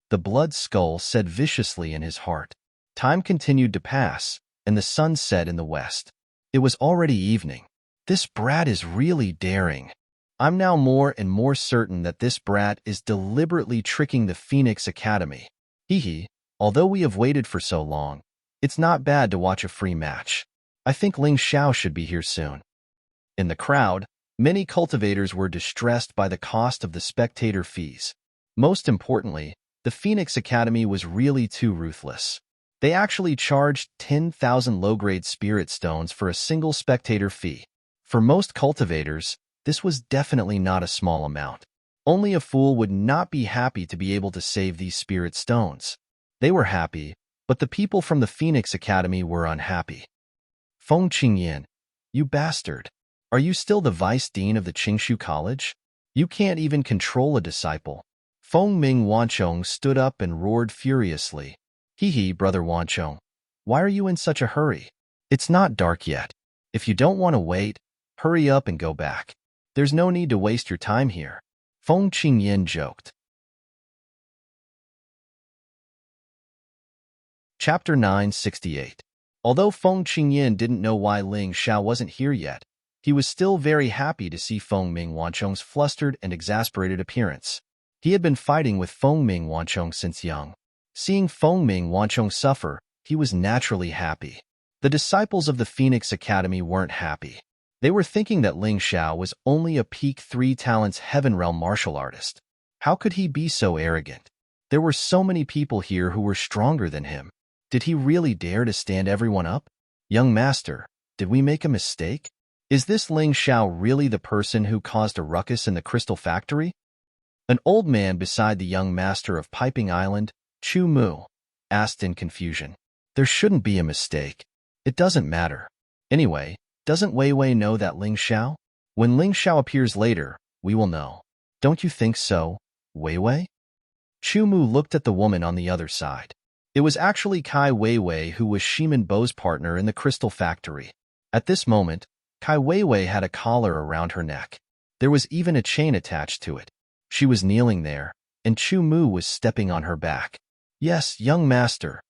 The Blood Skull said viciously in his heart. Time continued to pass, and the sun set in the west. It was already evening. This brat is really daring. I'm now more and more certain that this brat is deliberately tricking the Phoenix Academy. Hee, although we have waited for so long, it's not bad to watch a free match. I think Ling Xiao should be here soon. In the crowd, many cultivators were distressed by the cost of the spectator fees. Most importantly, the Phoenix Academy was really too ruthless. They actually charged 10,000 low-grade spirit stones for a single spectator fee. For most cultivators, This was definitely not a small amount. Only a fool would not be happy to be able to save these spirit stones. They were happy, but the people from the Phoenix Academy were unhappy. Feng Qingyan, you bastard. Are you still the vice dean of the Qingshu College? You can't even control a disciple. Feng Ming Wanchong stood up and roared furiously. Hee, brother Wanchong. Why are you in such a hurry? It's not dark yet. If you don't want to wait, hurry up and go back. There's no need to waste your time here. Feng Qingyan joked. Chapter 968. Although Feng Qingyan didn't know why Ling Xiao wasn't here yet, he was still very happy to see Feng Ming Wanchong's flustered and exasperated appearance. He had been fighting with Feng Ming Wanchong since young. Seeing Feng Ming Wanchong suffer, he was naturally happy. The disciples of the Phoenix Academy weren't happy. They were thinking that Ling Xiao was only a peak 3 talents Heaven Realm martial artist. How could he be so arrogant? There were so many people here who were stronger than him. Did he really dare to stand everyone up? Young master, did we make a mistake? Is this Ling Xiao really the person who caused a ruckus in the crystal factory? An old man beside the young master of Piping Island, Chu Mu, asked in confusion. There shouldn't be a mistake. It doesn't matter. Anyway, doesn't Wei Wei know that Ling Xiao? When Ling Xiao appears later, we will know. Don't you think so, Wei Wei? Chu Mu looked at the woman on the other side. It was actually Kai Wei Wei who was Shiman Bo's partner in the crystal factory. At this moment, Kai Wei Wei had a collar around her neck. There was even a chain attached to it. She was kneeling there, and Chu Mu was stepping on her back. Yes, young master.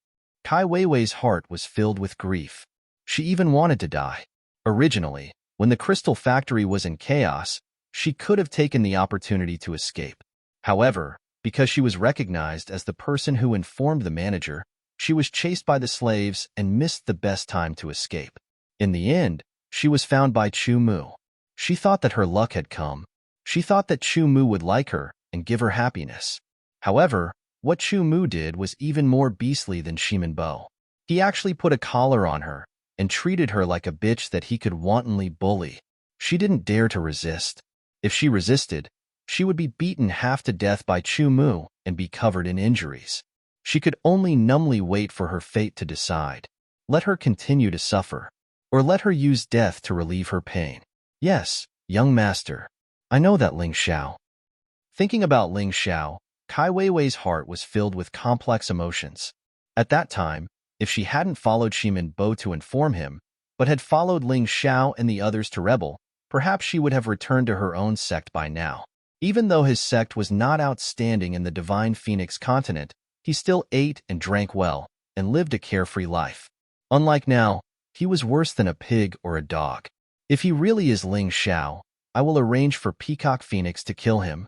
Kai Wei Wei's heart was filled with grief. She even wanted to die. Originally, when the crystal factory was in chaos, she could have taken the opportunity to escape. However, because she was recognized as the person who informed the manager, she was chased by the slaves and missed the best time to escape. In the end, she was found by Chu Mu. She thought that her luck had come. She thought that Chu Mu would like her and give her happiness. However, what Chu Mu did was even more beastly than Shiman Bo. He actually put a collar on her and treated her like a bitch that he could wantonly bully. She didn't dare to resist. If she resisted, she would be beaten half to death by Chu Mu and be covered in injuries. She could only numbly wait for her fate to decide. Let her continue to suffer, or let her use death to relieve her pain. Yes, young master. I know that Ling Xiao. Thinking about Ling Xiao, Kai Wei Wei's heart was filled with complex emotions. At that time, if she hadn't followed Shiman Bo to inform him, but had followed Ling Xiao and the others to rebel, perhaps she would have returned to her own sect by now. Even though his sect was not outstanding in the Divine Phoenix continent, he still ate and drank well, and lived a carefree life. Unlike now, he was worse than a pig or a dog. If he really is Ling Xiao, I will arrange for Peacock Phoenix to kill him.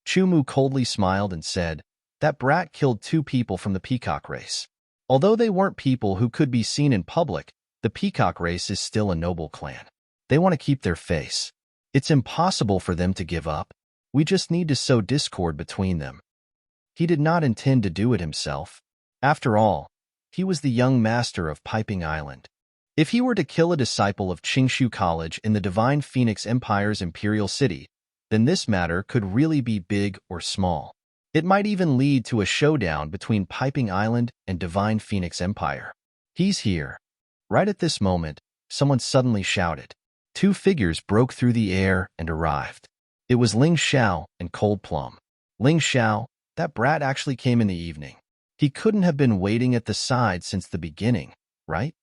Chu Mu coldly smiled and said, that brat killed 2 people from the peacock race. Although they weren't people who could be seen in public, the peacock race is still a noble clan. They want to keep their face. It's impossible for them to give up. We just need to sow discord between them. He did not intend to do it himself. After all, he was the young master of Piping Island. If he were to kill a disciple of Qingshu College in the Divine Phoenix Empire's imperial city, then this matter could really be big or small. It might even lead to a showdown between Piping Island and Divine Phoenix Empire. He's here. Right at this moment, someone suddenly shouted. 2 figures broke through the air and arrived. It was Ling Xiao and Cold Plum. Ling Xiao, that brat actually came in the evening. He couldn't have been waiting at the side since the beginning, right?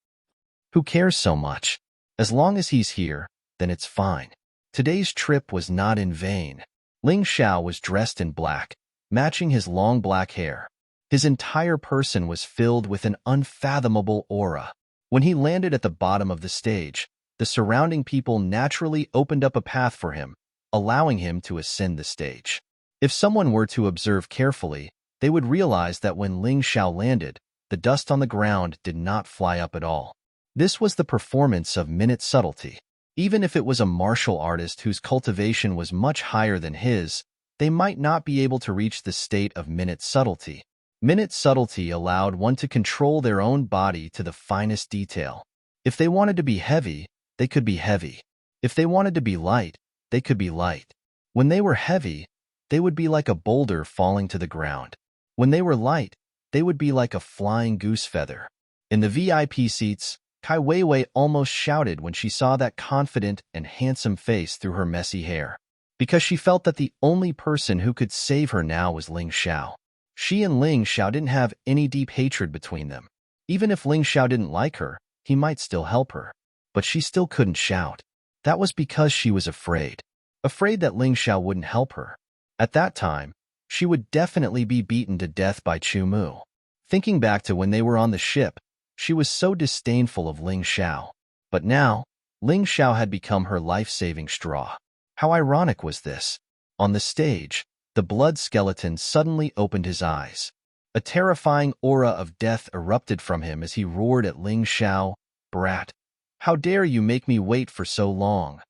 Who cares so much? As long as he's here, then it's fine. Today's trip was not in vain. Ling Xiao was dressed in black, matching his long black hair. His entire person was filled with an unfathomable aura. When he landed at the bottom of the stage, the surrounding people naturally opened up a path for him, allowing him to ascend the stage. If someone were to observe carefully, they would realize that when Ling Xiao landed, the dust on the ground did not fly up at all. This was the performance of minute subtlety. Even if it was a martial artist whose cultivation was much higher than his, they might not be able to reach the state of minute subtlety. Minute subtlety allowed one to control their own body to the finest detail. If they wanted to be heavy, they could be heavy. If they wanted to be light, they could be light. When they were heavy, they would be like a boulder falling to the ground. When they were light, they would be like a flying goose feather. In the VIP seats, Kai Weiwei almost shouted when she saw that confident and handsome face through her messy hair, because she felt that the only person who could save her now was Ling Xiao. She and Ling Xiao didn't have any deep hatred between them. Even if Ling Xiao didn't like her, he might still help her. But she still couldn't shout. That was because she was afraid. Afraid that Ling Xiao wouldn't help her. At that time, she would definitely be beaten to death by Chu Mu. Thinking back to when they were on the ship, she was so disdainful of Ling Xiao. But now, Ling Xiao had become her life-saving straw. How ironic was this? On the stage, the blood skeleton suddenly opened his eyes. A terrifying aura of death erupted from him as he roared at Ling Xiao, "Brat! How dare you make me wait for so long?"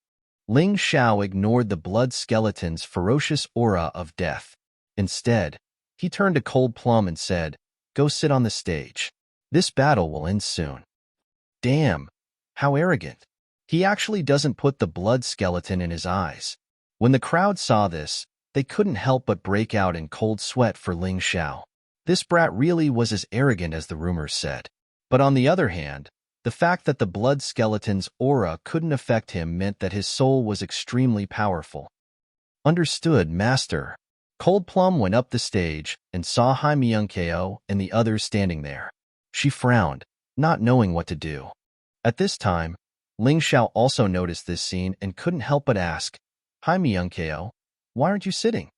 Ling Xiao ignored the blood skeleton's ferocious aura of death. Instead, he turned to Cold Plum and said, "Go sit on the stage. This battle will end soon." Damn, how arrogant. He actually doesn't put the blood skeleton in his eyes. When the crowd saw this, they couldn't help but break out in cold sweat for Ling Xiao. This brat really was as arrogant as the rumors said. But on the other hand, the fact that the blood skeleton's aura couldn't affect him meant that his soul was extremely powerful. Understood, Master. Cold Plum went up the stage and saw Hai Myung-ko and the others standing there. She frowned, not knowing what to do. At this time, Ling Xiao also noticed this scene and couldn't help but ask, "Hai Myung-ko, why aren't you sitting?"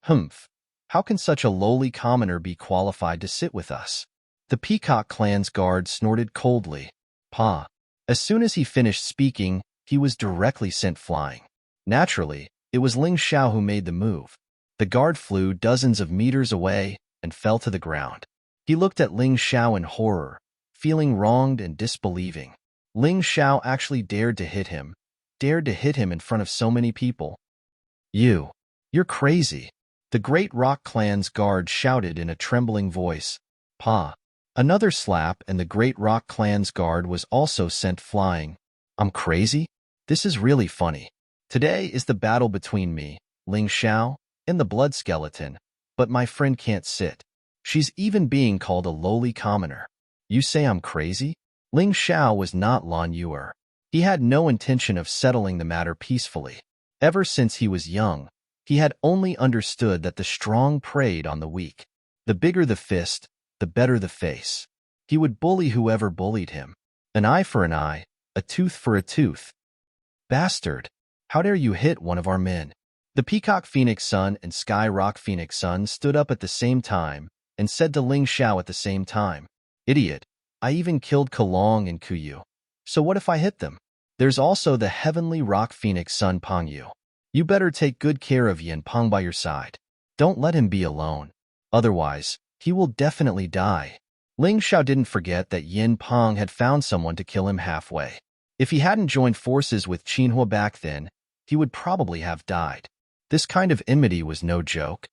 "Humph. How can such a lowly commoner be qualified to sit with us?" The Peacock clan's guard snorted coldly. "Pa." As soon as he finished speaking, he was directly sent flying. Naturally, it was Ling Xiao who made the move. The guard flew dozens of meters away and fell to the ground. He looked at Ling Xiao in horror, feeling wronged and disbelieving. Ling Xiao actually dared to hit him in front of so many people. You're crazy." The Great Rock Clan's guard shouted in a trembling voice. "Pa." Another slap and the Great Rock Clan's guard was also sent flying. "I'm crazy? This is really funny. Today is the battle between me, Ling Xiao, and the blood skeleton, but my friend can't sit. She's even being called a lowly commoner. You say I'm crazy?" Ling Xiao was not Lan Yuer. He had no intention of settling the matter peacefully. Ever since he was young, he had only understood that the strong preyed on the weak. The bigger the fist, the better the face. He would bully whoever bullied him. An eye for an eye, a tooth for a tooth. "Bastard! How dare you hit one of our men?" The Peacock Phoenix Sun and Sky Rock Phoenix Sun stood up at the same time and said to Ling Xiao at the same time, "Idiot, I even killed Kalong and Kuyu. So what if I hit them? There's also the Heavenly Rock Phoenix Sun Pangyu. You better take good care of Yin Pang by your side. Don't let him be alone. Otherwise, he will definitely die." Ling Xiao didn't forget that Yin Pang had found someone to kill him halfway. If he hadn't joined forces with Qinhua back then, he would probably have died. This kind of enmity was no joke.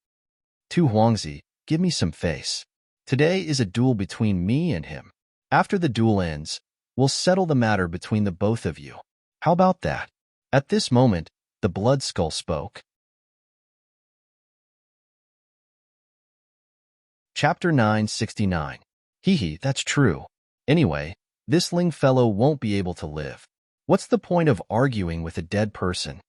"Tu Huangzi, give me some face. Today is a duel between me and him. After the duel ends, we'll settle the matter between the both of you. How about that?" At this moment, the Blood Skull spoke. Chapter 969. Hee, that's true. Anyway, this Ling fellow won't be able to live. What's the point of arguing with a dead person?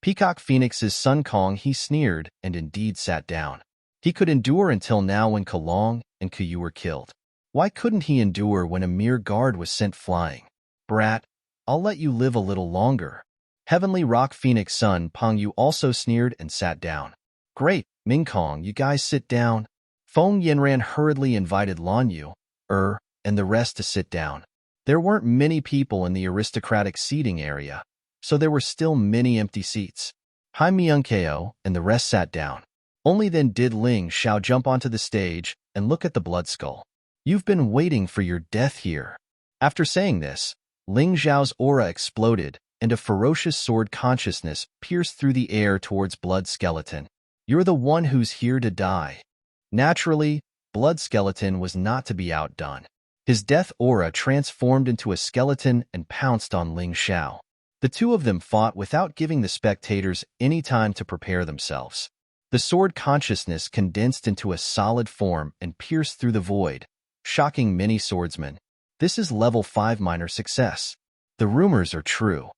Peacock Phoenix's Sun Kong, he sneered and indeed sat down. He could endure until now when Kalong and Kuyu were killed. Why couldn't he endure when a mere guard was sent flying? "Brat, I'll let you live a little longer." Heavenly Rock Phoenix Sun Pangyu also sneered and sat down. "Great, Ming Kong, you guys sit down." Feng Yinran hurriedly invited Lan Yu, and the rest to sit down. There weren't many people in the aristocratic seating area, so there were still many empty seats. Hai Myung-ko and the rest sat down. Only then did Ling Xiao jump onto the stage and look at the blood skull. "You've been waiting for your death here." After saying this, Ling Xiao's aura exploded, and a ferocious sword consciousness pierced through the air towards Blood Skeleton. "You're the one who's here to die." Naturally, Blood Skeleton was not to be outdone. His death aura transformed into a skeleton and pounced on Ling Xiao. The two of them fought without giving the spectators any time to prepare themselves. The sword consciousness condensed into a solid form and pierced through the void, shocking many swordsmen. This is level 5 minor success. The rumors are true.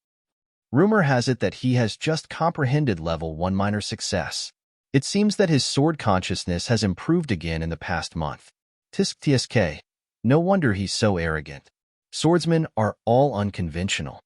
Rumor has it that he has just comprehended level 1 minor success. It seems that his sword consciousness has improved again in the past month. Tsk. No wonder he's so arrogant. Swordsmen are all unconventional.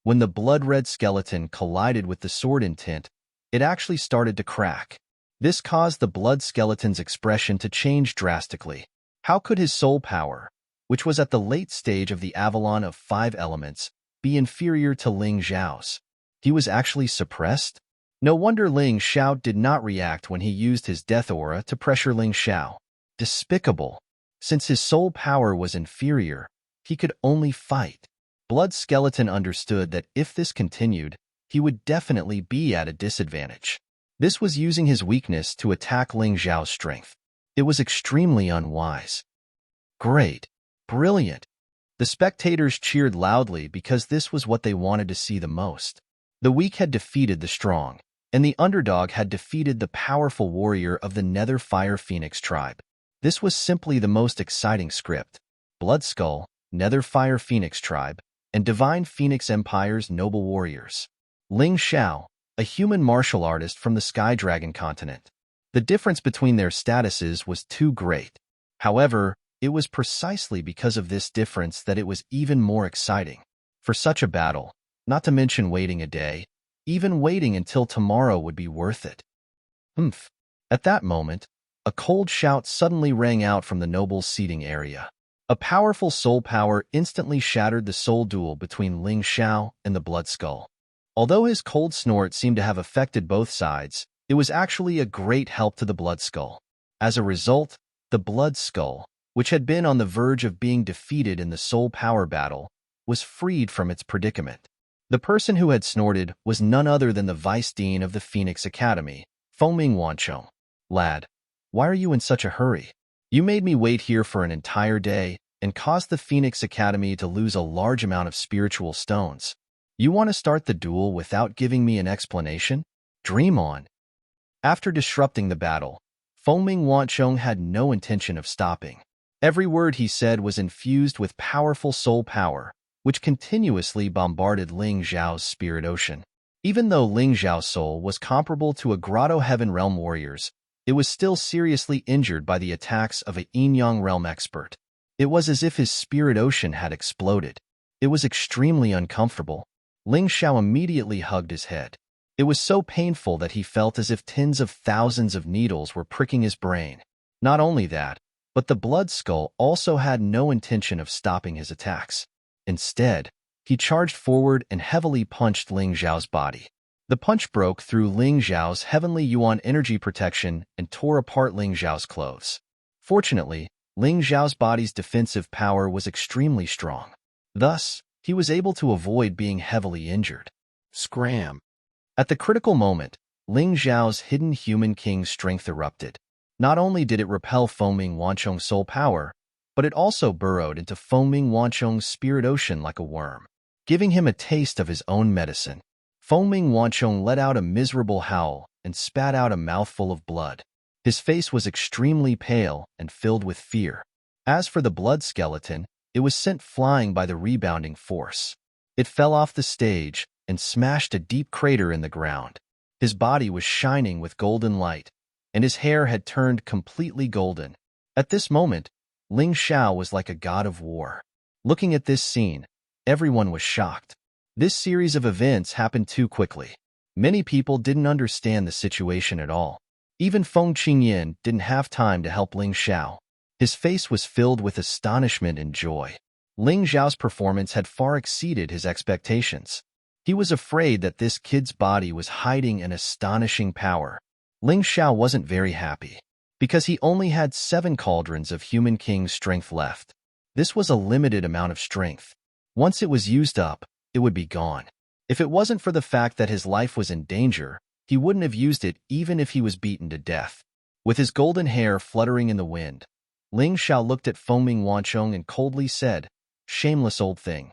When the blood-red skeleton collided with the sword intent, it actually started to crack. This caused the blood skeleton's expression to change drastically. How could his soul power, which was at the late stage of the Avalon of 5 elements, be inferior to Ling Xiao's? He was actually suppressed? No wonder Ling Xiao did not react when he used his death aura to pressure Ling Xiao. Despicable. Since his soul power was inferior, he could only fight. Blood Skeleton understood that if this continued, he would definitely be at a disadvantage. This was using his weakness to attack Ling Xiao's strength. It was extremely unwise. Great. Brilliant. The spectators cheered loudly because this was what they wanted to see the most. The weak had defeated the strong, and the underdog had defeated the powerful warrior of the Nether Fire Phoenix tribe. This was simply the most exciting script. Blood Skull, Nether Fire Phoenix tribe, and Divine Phoenix Empire's noble warriors. Ling Xiao, a human martial artist from the Sky Dragon continent. The difference between their statuses was too great. However, it was precisely because of this difference that it was even more exciting. For such a battle, not to mention waiting a day, even waiting until tomorrow would be worth it. Humph. At that moment, a cold shout suddenly rang out from the noble's seating area. A powerful soul power instantly shattered the soul duel between Ling Xiao and the Blood Skull. Although his cold snort seemed to have affected both sides, it was actually a great help to the Blood Skull. As a result, the Blood Skull, which had been on the verge of being defeated in the soul power battle, was freed from its predicament. The person who had snorted was none other than the Vice Dean of the Phoenix Academy, Fengming Wanchong. Lad, why are you in such a hurry? You made me wait here for an entire day and caused the Phoenix Academy to lose a large amount of spiritual stones. You want to start the duel without giving me an explanation? Dream on. After disrupting the battle, Fengming Wanchong had no intention of stopping. Every word he said was infused with powerful soul power, which continuously bombarded Ling Xiao's spirit ocean. Even though Ling Xiao's soul was comparable to a Grotto Heaven Realm warrior's, it was still seriously injured by the attacks of a Yin-Yang Realm expert. It was as if his spirit ocean had exploded. It was extremely uncomfortable. Ling Xiao immediately hugged his head. It was so painful that he felt as if tens of thousands of needles were pricking his brain. Not only that, but the Blood Skull also had no intention of stopping his attacks. Instead, he charged forward and heavily punched Ling Xiao's body. The punch broke through Ling Xiao's heavenly Yuan energy protection and tore apart Ling Xiao's clothes. Fortunately, Ling Xiao's body's defensive power was extremely strong. Thus, he was able to avoid being heavily injured. Scram! At the critical moment, Ling Xiao's hidden human king's strength erupted. Not only did it repel Fengming Wanchong's soul power, but it also burrowed into Fengming Wanchong's spirit ocean like a worm, giving him a taste of his own medicine. Fengming Wanchong let out a miserable howl and spat out a mouthful of blood. His face was extremely pale and filled with fear. As for the blood skeleton, it was sent flying by the rebounding force. It fell off the stage and smashed a deep crater in the ground. His body was shining with golden light, and his hair had turned completely golden. At this moment, Ling Xiao was like a god of war. Looking at this scene, everyone was shocked. This series of events happened too quickly. Many people didn't understand the situation at all. Even Feng Qingyan didn't have time to help Ling Xiao. His face was filled with astonishment and joy. Ling Xiao's performance had far exceeded his expectations. He was afraid that this kid's body was hiding an astonishing power. Ling Xiao wasn't very happy, because he only had 7 cauldrons of Human King's strength left. This was a limited amount of strength. Once it was used up, it would be gone. If it wasn't for the fact that his life was in danger, he wouldn't have used it even if he was beaten to death. With his golden hair fluttering in the wind, Ling Xiao looked at Fengming Wanchong and coldly said, "Shameless old thing.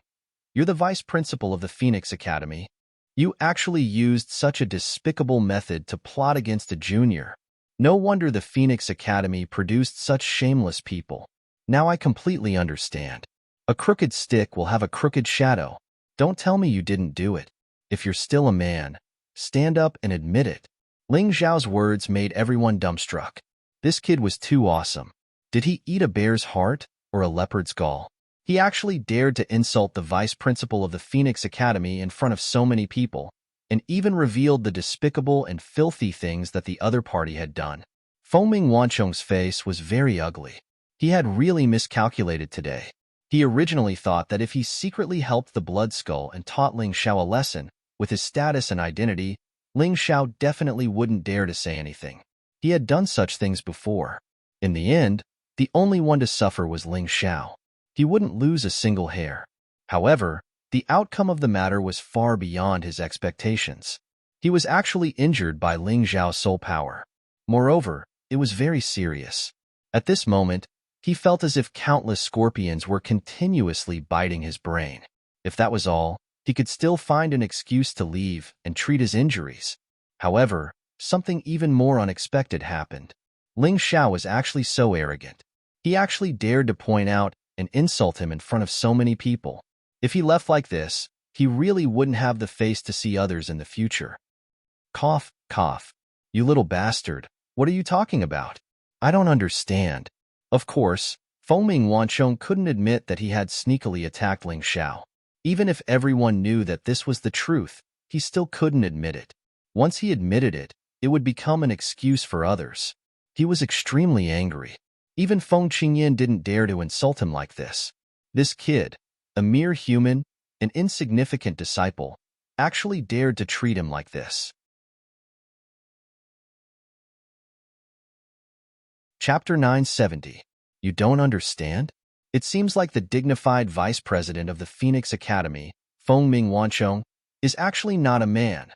You're the vice principal of the Phoenix Academy. You actually used such a despicable method to plot against a junior. No wonder the Phoenix Academy produced such shameless people. Now I completely understand. A crooked stick will have a crooked shadow. Don't tell me you didn't do it. If you're still a man, stand up and admit it. Ling Zhao's words made everyone dumbstruck. This kid was too awesome. Did he eat a bear's heart or a leopard's gall? He actually dared to insult the vice principal of the Phoenix Academy in front of so many people, and even revealed the despicable and filthy things that the other party had done. Fengming Wanchong's face was very ugly. He had really miscalculated today. He originally thought that if he secretly helped the Blood Skull and taught Ling Xiao a lesson, with his status and identity, Ling Xiao definitely wouldn't dare to say anything. He had done such things before. In the end, the only one to suffer was Ling Xiao. He wouldn't lose a single hair. However, the outcome of the matter was far beyond his expectations. He was actually injured by Ling Xiao's soul power. Moreover, it was very serious. At this moment, he felt as if countless scorpions were continuously biting his brain. If that was all, he could still find an excuse to leave and treat his injuries. However, something even more unexpected happened. Ling Xiao was actually so arrogant. He actually dared to point out and insult him in front of so many people. If he left like this, he really wouldn't have the face to see others in the future. Cough, cough. You little bastard, what are you talking about? I don't understand. Of course, Fengming Wanchong couldn't admit that he had sneakily attacked Ling Xiao. Even if everyone knew that this was the truth, he still couldn't admit it. Once he admitted it, it would become an excuse for others. He was extremely angry. Even Feng Qingyan didn't dare to insult him like this. This kid, a mere human, an insignificant disciple, actually dared to treat him like this. Chapter 970. You don't understand? It seems like the dignified vice president of the Phoenix Academy, Fengming Wanchong, is actually not a man.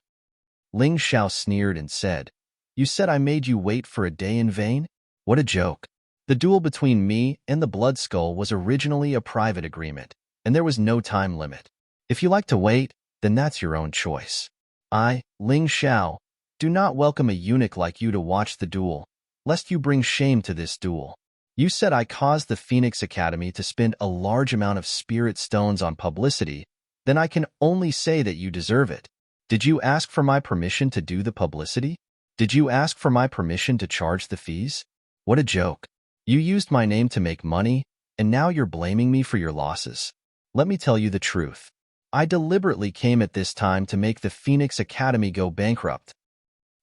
Ling Xiao sneered and said, You said I made you wait for a day in vain? What a joke. The duel between me and the Blood Skull was originally a private agreement, and there was no time limit. If you like to wait, then that's your own choice. I, Ling Xiao, do not welcome a eunuch like you to watch the duel, lest you bring shame to this duel. You said I caused the Phoenix Academy to spend a large amount of spirit stones on publicity, then I can only say that you deserve it. Did you ask for my permission to do the publicity? Did you ask for my permission to charge the fees? What a joke. You used my name to make money, and now you're blaming me for your losses. Let me tell you the truth. I deliberately came at this time to make the Phoenix Academy go bankrupt.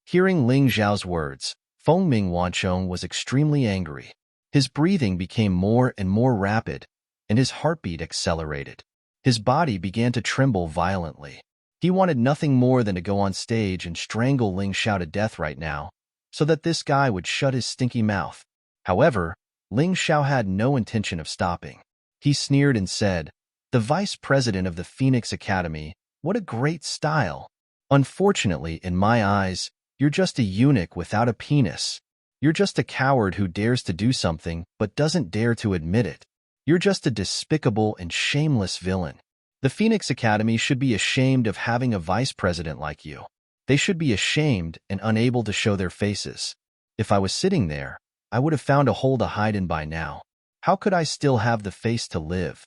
Hearing Ling Zhao's words, Fengming Wanchong was extremely angry. His breathing became more and more rapid, and his heartbeat accelerated. His body began to tremble violently. He wanted nothing more than to go on stage and strangle Ling Xiao to death right now, so that this guy would shut his stinky mouth. However, Ling Xiao had no intention of stopping. He sneered and said, The vice president of the Phoenix Academy, what a great style. Unfortunately, in my eyes, you're just a eunuch without a penis. You're just a coward who dares to do something but doesn't dare to admit it. You're just a despicable and shameless villain. The Phoenix Academy should be ashamed of having a vice president like you. They should be ashamed and unable to show their faces. If I was sitting there, I would have found a hole to hide in by now. How could I still have the face to live?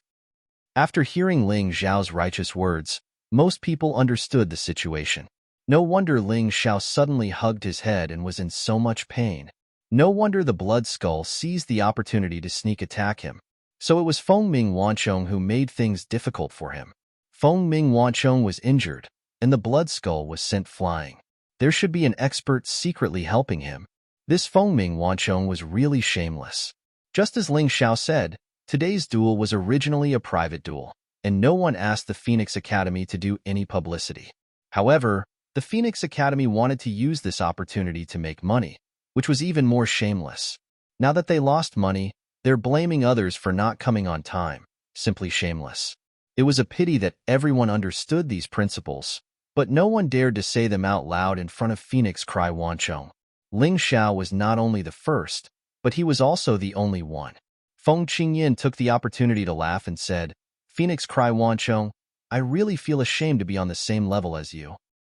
After hearing Ling Zhao's righteous words, most people understood the situation. No wonder Ling Xiao suddenly hugged his head and was in so much pain. No wonder the Blood Skull seized the opportunity to sneak attack him. So it was Fengming Wanchong who made things difficult for him. Fengming Wanchong was injured, and the Blood Skull was sent flying. There should be an expert secretly helping him. This Fengming Wanchong was really shameless. Just as Ling Xiao said, today's duel was originally a private duel, and no one asked the Phoenix Academy to do any publicity. However, the Phoenix Academy wanted to use this opportunity to make money, which was even more shameless. Now that they lost money, they're blaming others for not coming on time. Simply shameless. It was a pity that everyone understood these principles, but no one dared to say them out loud in front of Phoenix Cry Wanchong. Ling Xiao was not only the first, but he was also the only one. Feng Qingyan took the opportunity to laugh and said, Phoenix Cry Wanchong, I really feel ashamed to be on the same level as you.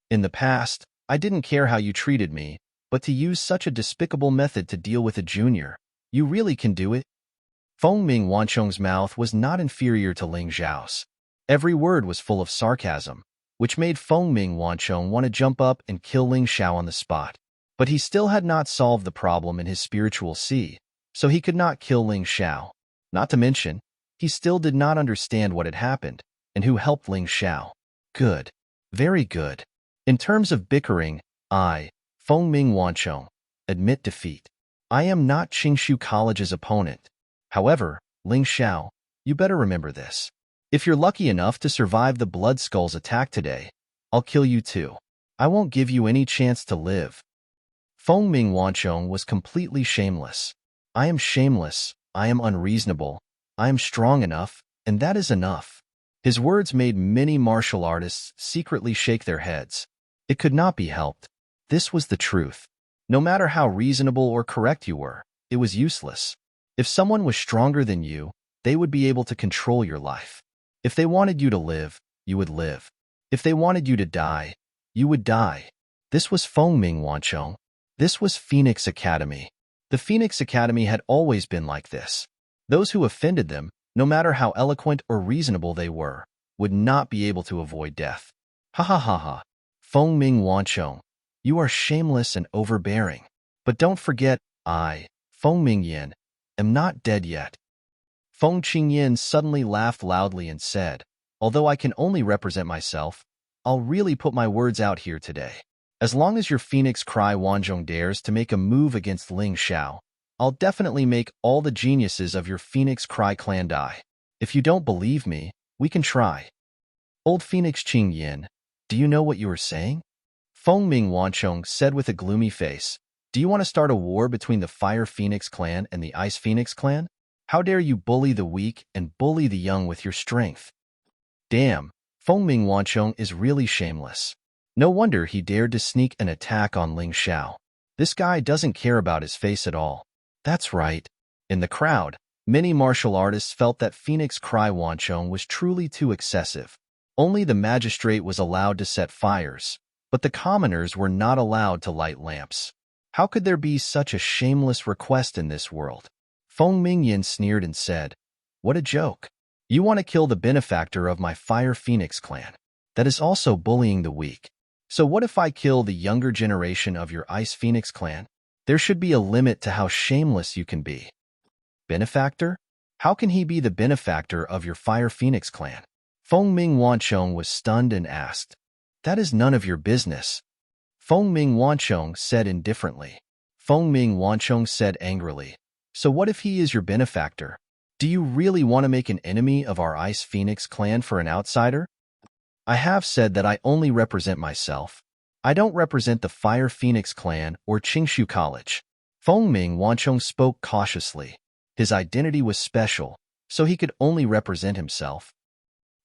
In the past, I didn't care how you treated me, but to use such a despicable method to deal with a junior, you really can do it? Feng Ming Wanchong's mouth was not inferior to Ling Zhao's. Every word was full of sarcasm, which made Feng Ming Wanchong want to jump up and kill Ling Xiao on the spot. But he still had not solved the problem in his spiritual sea, so he could not kill Ling Xiao. Not to mention, he still did not understand what had happened and who helped Ling Xiao. Good. Very good. In terms of bickering, I, Feng Ming Wanchong, admit defeat. I am not Qingshu College's opponent. However, Ling Xiao, you better remember this. If you're lucky enough to survive the Blood Skull's attack today, I'll kill you too. I won't give you any chance to live. Feng Ming Wanchong was completely shameless. I am shameless, I am unreasonable, I am strong enough, and that is enough. His words made many martial artists secretly shake their heads. It could not be helped. This was the truth. No matter how reasonable or correct you were, it was useless. If someone was stronger than you, they would be able to control your life. If they wanted you to live, you would live. If they wanted you to die, you would die. This was Feng Ming Wanchong. This was Phoenix Academy. The Phoenix Academy had always been like this. Those who offended them, no matter how eloquent or reasonable they were, would not be able to avoid death. Ha ha ha ha. Feng Ming Wanchong, you are shameless and overbearing. But don't forget, I, Feng Ming Yin, am not dead yet. Feng Qingyin suddenly laughed loudly and said, although I can only represent myself, I'll really put my words out here today. As long as your Phoenix Cry Wanzhong dares to make a move against Ling Xiao, I'll definitely make all the geniuses of your Phoenix Cry clan die. If you don't believe me, we can try. Old Phoenix Qingyin, do you know what you are saying? Feng Ming Wanchong said with a gloomy face, do you want to start a war between the Fire Phoenix clan and the Ice Phoenix clan? How dare you bully the weak and bully the young with your strength? Damn, Feng Ming Wanchong is really shameless. No wonder he dared to sneak an attack on Ling Xiao. This guy doesn't care about his face at all. That's right. In the crowd, many martial artists felt that Phoenix Cry Wanchong was truly too excessive. Only the magistrate was allowed to set fires, but the commoners were not allowed to light lamps. How could there be such a shameless request in this world? Feng Mingyin sneered and said, what a joke. You want to kill the benefactor of my Fire Phoenix clan. That is also bullying the weak. So what if I kill the younger generation of your Ice Phoenix clan? There should be a limit to how shameless you can be. Benefactor? How can he be the benefactor of your Fire Phoenix clan? Feng Ming Wanchong was stunned and asked, that is none of your business. Feng Ming Wanchong said indifferently. Feng Ming Wanchong said angrily, so what if he is your benefactor? Do you really want to make an enemy of our Ice Phoenix clan for an outsider? I have said that I only represent myself. I don't represent the Fire Phoenix clan or Qingshu College. Feng Ming Wanchong spoke cautiously. His identity was special, so he could only represent himself.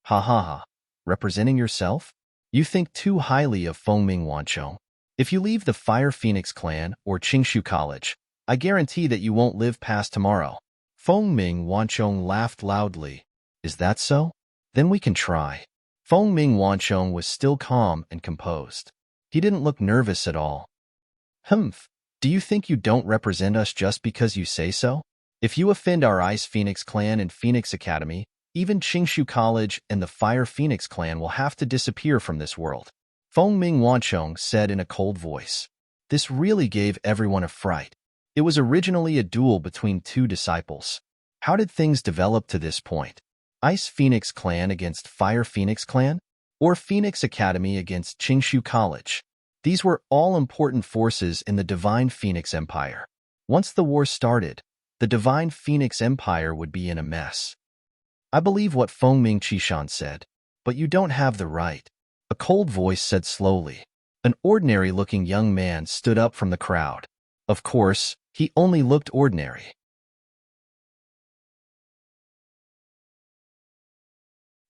Ha ha ha. Representing yourself? You think too highly of Feng Ming Wanchong. If you leave the Fire Phoenix clan or Qingshu College, I guarantee that you won't live past tomorrow. Feng Ming Wanchong laughed loudly. Is that so? Then we can try. Feng Ming Wanchong was still calm and composed. He didn't look nervous at all. Humph, do you think you don't represent us just because you say so? If you offend our Ice Phoenix clan and Phoenix Academy, even Qingshu College and the Fire Phoenix clan will have to disappear from this world. Feng Ming Wanchong said in a cold voice. This really gave everyone a fright. It was originally a duel between two disciples. How did things develop to this point? Ice Phoenix clan against Fire Phoenix clan? Or Phoenix Academy against Qingshu College? These were all important forces in the Divine Phoenix Empire. Once the war started, the Divine Phoenix Empire would be in a mess. I believe what Feng Ming Qishan said, but you don't have the right. A cold voice said slowly. An ordinary-looking young man stood up from the crowd. Of course, he only looked ordinary.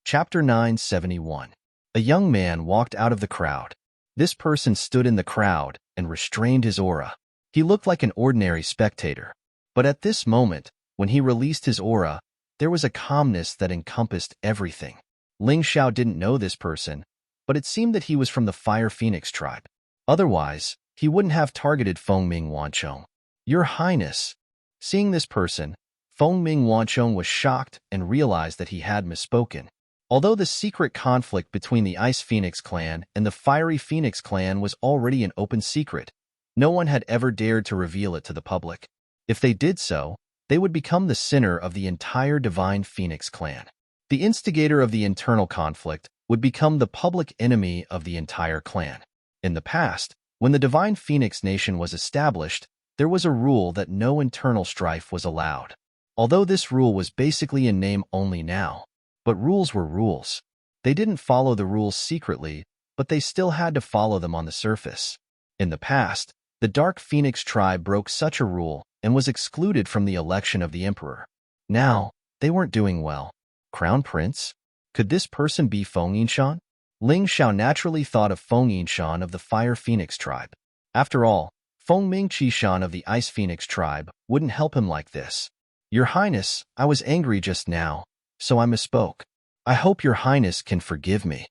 Chapter 971. A young man walked out of the crowd. This person stood in the crowd and restrained his aura. He looked like an ordinary spectator. But at this moment, when he released his aura, there was a calmness that encompassed everything. Ling Xiao didn't know this person, but it seemed that he was from the Fire Phoenix tribe. Otherwise, he wouldn't have targeted Fengming Wanchong. Your Highness. Seeing this person, Fengming Wanchong was shocked and realized that he had misspoken. Although the secret conflict between the Ice Phoenix clan and the Fiery Phoenix clan was already an open secret, no one had ever dared to reveal it to the public. If they did so, they would become the sinner of the entire Divine Phoenix clan. The instigator of the internal conflict would become the public enemy of the entire clan. In the past, when the Divine Phoenix Nation was established, there was a rule that no internal strife was allowed. Although this rule was basically in name only now, but rules were rules. They didn't follow the rules secretly, but they still had to follow them on the surface. In the past, the Dark Phoenix tribe broke such a rule and was excluded from the election of the emperor. Now, they weren't doing well. Crown Prince? Could this person be Feng Yinshan? Ling Xiao naturally thought of Feng Yinshan of the Fire Phoenix tribe. After all, Feng Ming Qishan of the Ice Phoenix tribe wouldn't help him like this. Your Highness, I was angry just now, so I misspoke. I hope your Highness can forgive me.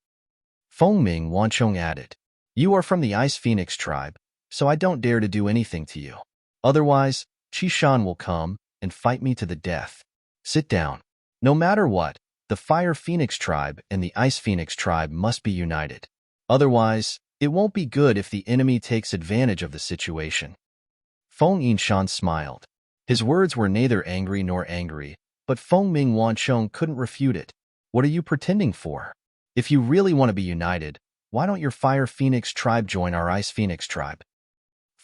Fengming Wanchong added, You are from the Ice Phoenix tribe, so I don't dare to do anything to you. Otherwise, Qishan will come and fight me to the death. Sit down. No matter what, the Fire Phoenix tribe and the Ice Phoenix tribe must be united. Otherwise, it won't be good if the enemy takes advantage of the situation. Feng Yinshan smiled. His words were neither angry nor angry, but Fengming Wanchong couldn't refute it. What are you pretending for? If you really want to be united, why don't your Fire Phoenix tribe join our Ice Phoenix tribe?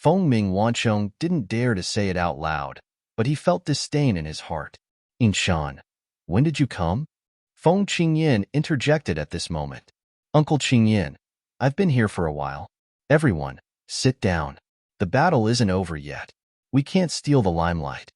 Fengming Wanchong didn't dare to say it out loud, but he felt disdain in his heart. Yinshan, when did you come? Feng Qingyan interjected at this moment. Uncle Qingyan, I've been here for a while. Everyone, sit down. The battle isn't over yet. We can't steal the limelight.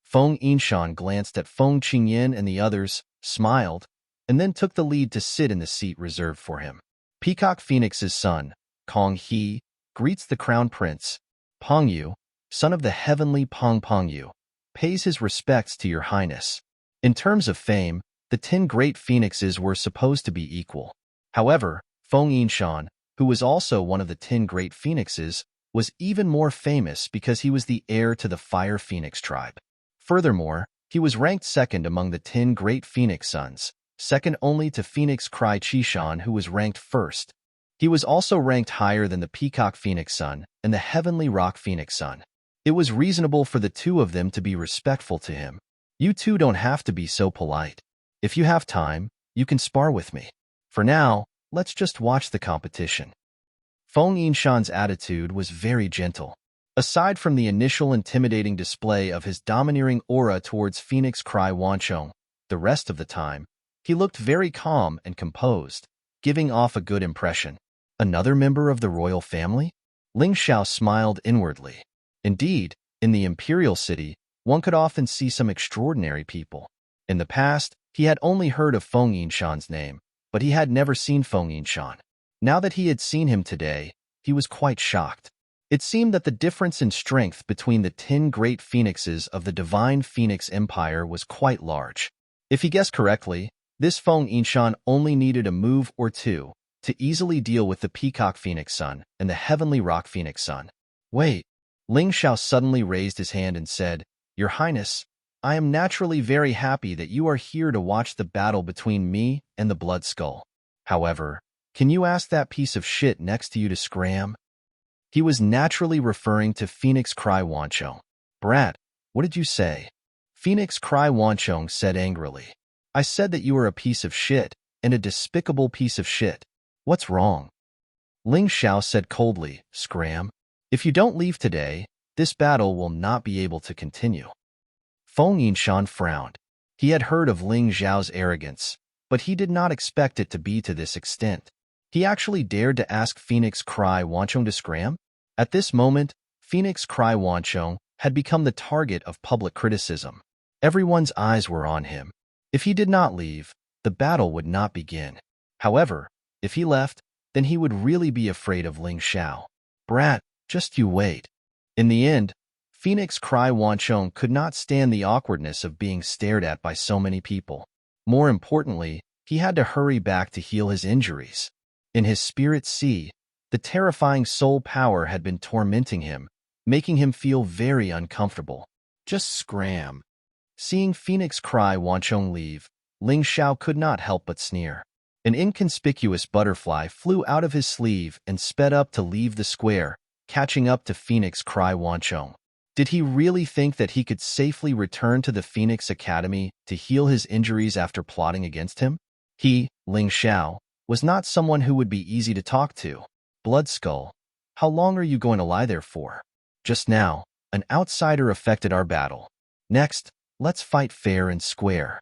Feng Yinshan glanced at Feng Qingyan and the others, smiled, and then took the lead to sit in the seat reserved for him. Peacock Phoenix's son, Kong He, greets the Crown Prince. Peng Yu, son of the heavenly Peng Yu, pays his respects to your Highness. In terms of fame, the 10 great phoenixes were supposed to be equal. However, Feng Yinshan, who was also one of the 10 great phoenixes, was even more famous because he was the heir to the Fire Phoenix tribe. Furthermore, he was ranked second among the 10 great phoenix sons, second only to Phoenix Cry Qishan, who was ranked first. He was also ranked higher than the Peacock Phoenix Sun and the Heavenly Rock Phoenix Sun. It was reasonable for the two of them to be respectful to him. You two don't have to be so polite. If you have time, you can spar with me. For now, let's just watch the competition. Feng Yinshan's attitude was very gentle. Aside from the initial intimidating display of his domineering aura towards Phoenix Cry Wanchong, the rest of the time, he looked very calm and composed, giving off a good impression. Another member of the royal family? Ling Xiao smiled inwardly. Indeed, in the imperial city, one could often see some extraordinary people. In the past, he had only heard of Feng Yinshan's name, but he had never seen Feng Yinshan. Now that he had seen him today, he was quite shocked. It seemed that the difference in strength between the 10 great phoenixes of the Divine Phoenix Empire was quite large. If he guessed correctly, this Feng Yinshan only needed a move or two to easily deal with the Peacock Phoenix Sun and the Heavenly Rock Phoenix Sun. Wait, Ling Xiao suddenly raised his hand and said, Your Highness, I am naturally very happy that you are here to watch the battle between me and the Blood Skull. However, can you ask that piece of shit next to you to scram? He was naturally referring to Phoenix Cry Wanchong. Brat, what did you say? Phoenix Cry Wanchong said angrily. I said that you are a piece of shit, and a despicable piece of shit. What's wrong? Ling Xiao said coldly, Scram. If you don't leave today, this battle will not be able to continue. Feng Yinshan frowned. He had heard of Ling Xiao's arrogance, but he did not expect it to be to this extent. He actually dared to ask Phoenix Cry Wanchong to scram? At this moment, Phoenix Cry Wanchong had become the target of public criticism. Everyone's eyes were on him. If he did not leave, the battle would not begin. However, if he left, then he would really be afraid of Ling Xiao. Brat, just you wait. In the end, Phoenix Cry Wanchong could not stand the awkwardness of being stared at by so many people. More importantly, he had to hurry back to heal his injuries. In his spirit sea, the terrifying soul power had been tormenting him, making him feel very uncomfortable. Just scram. Seeing Phoenix Cry Wanchong leave, Ling Xiao could not help but sneer. An inconspicuous butterfly flew out of his sleeve and sped up to leave the square, catching up to Phoenix Cry Wanchong. Did he really think that he could safely return to the Phoenix Academy to heal his injuries after plotting against him? He, Ling Xiao, was not someone who would be easy to talk to. Blood Skull, how long are you going to lie there for? Just now, an outsider affected our battle. Next, let's fight fair and square.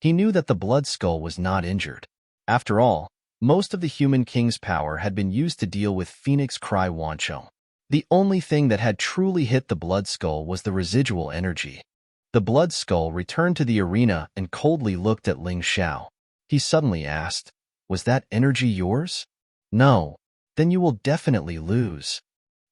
He knew that the Blood Skull was not injured. After all, most of the human king's power had been used to deal with Phoenix Cry Wanchong. The only thing that had truly hit the Blood Skull was the residual energy. The Blood Skull returned to the arena and coldly looked at Ling Xiao. He suddenly asked, "Was that energy yours?" "No." "Then you will definitely lose."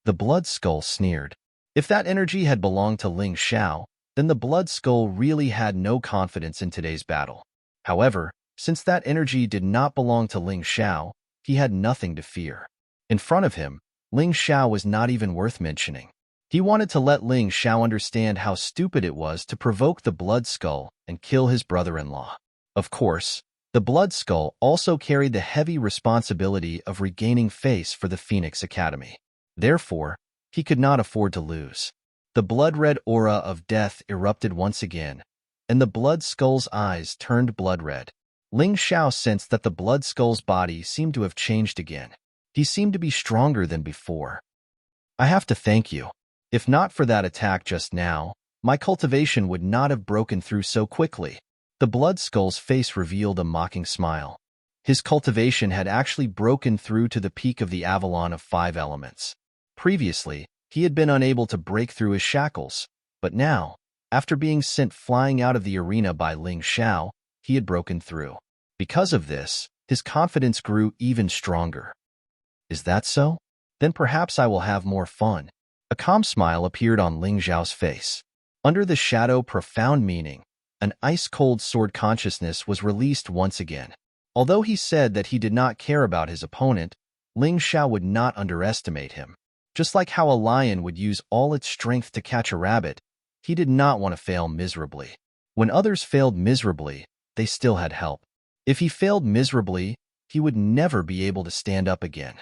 The Blood Skull sneered. If that energy had belonged to Ling Xiao, then the Blood Skull really had no confidence in today's battle. However, since that energy did not belong to Ling Xiao, he had nothing to fear. In front of him, Ling Xiao was not even worth mentioning. He wanted to let Ling Xiao understand how stupid it was to provoke the Blood Skull and kill his brother-in-law. Of course, the Blood Skull also carried the heavy responsibility of regaining face for the Phoenix Academy. Therefore, he could not afford to lose. The blood-red aura of death erupted once again, and the Blood Skull's eyes turned blood-red. Ling Xiao sensed that the Blood Skull's body seemed to have changed again. He seemed to be stronger than before. "I have to thank you. If not for that attack just now, my cultivation would not have broken through so quickly." The Blood Skull's face revealed a mocking smile. His cultivation had actually broken through to the peak of the Avalon of 5 elements. Previously, he had been unable to break through his shackles, but now, after being sent flying out of the arena by Ling Xiao, he had broken through. Because of this, his confidence grew even stronger. "Is that so? Then perhaps I will have more fun." A calm smile appeared on Ling Xiao's face. Under the shadow profound meaning, an ice-cold sword consciousness was released once again. Although he said that he did not care about his opponent, Ling Xiao would not underestimate him. Just like how a lion would use all its strength to catch a rabbit, he did not want to fail miserably. When others failed miserably, they still had help. If he failed miserably, he would never be able to stand up again.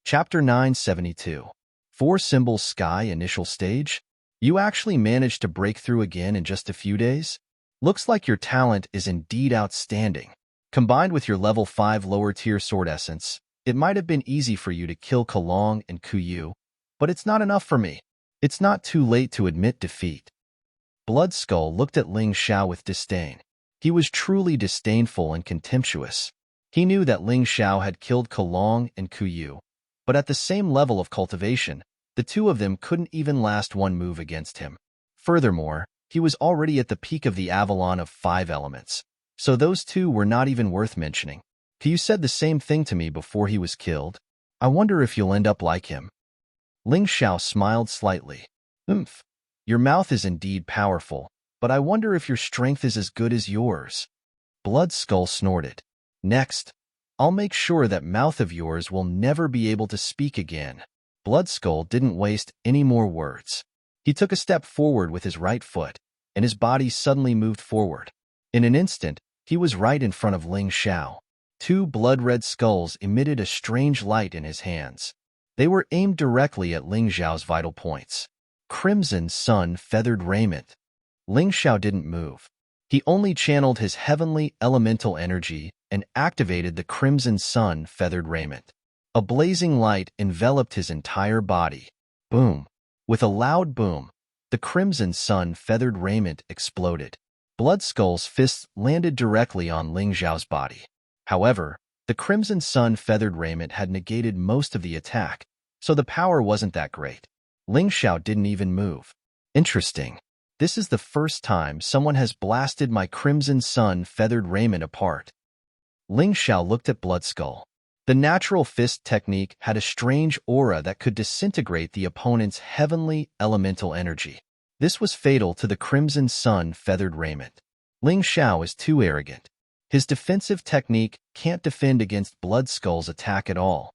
Chapter 972. 4 Symbols Sky Initial Stage? You actually managed to break through again in just a few days? Looks like your talent is indeed outstanding. Combined with your level 5 lower-tier sword essence, it might have been easy for you to kill Kelong and Kuyu, but it's not enough for me. It's not too late to admit defeat. Blood Skull looked at Ling Xiao with disdain. He was truly disdainful and contemptuous. He knew that Ling Xiao had killed Kelong and Kuyu, but at the same level of cultivation, the two of them couldn't even last one move against him. Furthermore, he was already at the peak of the Avalon of 5 elements, so those two were not even worth mentioning. You said the same thing to me before he was killed. I wonder if you'll end up like him. Ling Xiao smiled slightly. Your mouth is indeed powerful, but I wonder if your strength is as good as yours. Blood Skull snorted. Next, I'll make sure that mouth of yours will never be able to speak again. Blood Skull didn't waste any more words. He took a step forward with his right foot, and his body suddenly moved forward. In an instant, he was right in front of Ling Xiao. 2 blood-red skulls emitted a strange light in his hands. They were aimed directly at Ling Xiao's vital points. Crimson Sun Feathered Raiment. Ling Xiao didn't move. He only channeled his heavenly elemental energy and activated the Crimson Sun Feathered Raiment. A blazing light enveloped his entire body. Boom! With a loud boom, the Crimson Sun Feathered Raiment exploded. Blood Skull's fists landed directly on Ling Xiao's body. However, the Crimson Sun Feathered Raiment had negated most of the attack, so the power wasn't that great. Ling Xiao didn't even move. Interesting. This is the first time someone has blasted my Crimson Sun Feathered Raiment apart. Ling Xiao looked at Blood Skull. The natural fist technique had a strange aura that could disintegrate the opponent's heavenly elemental energy. This was fatal to the Crimson Sun feathered raiment. Ling Xiao is too arrogant. His defensive technique can't defend against Blood Skull's attack at all.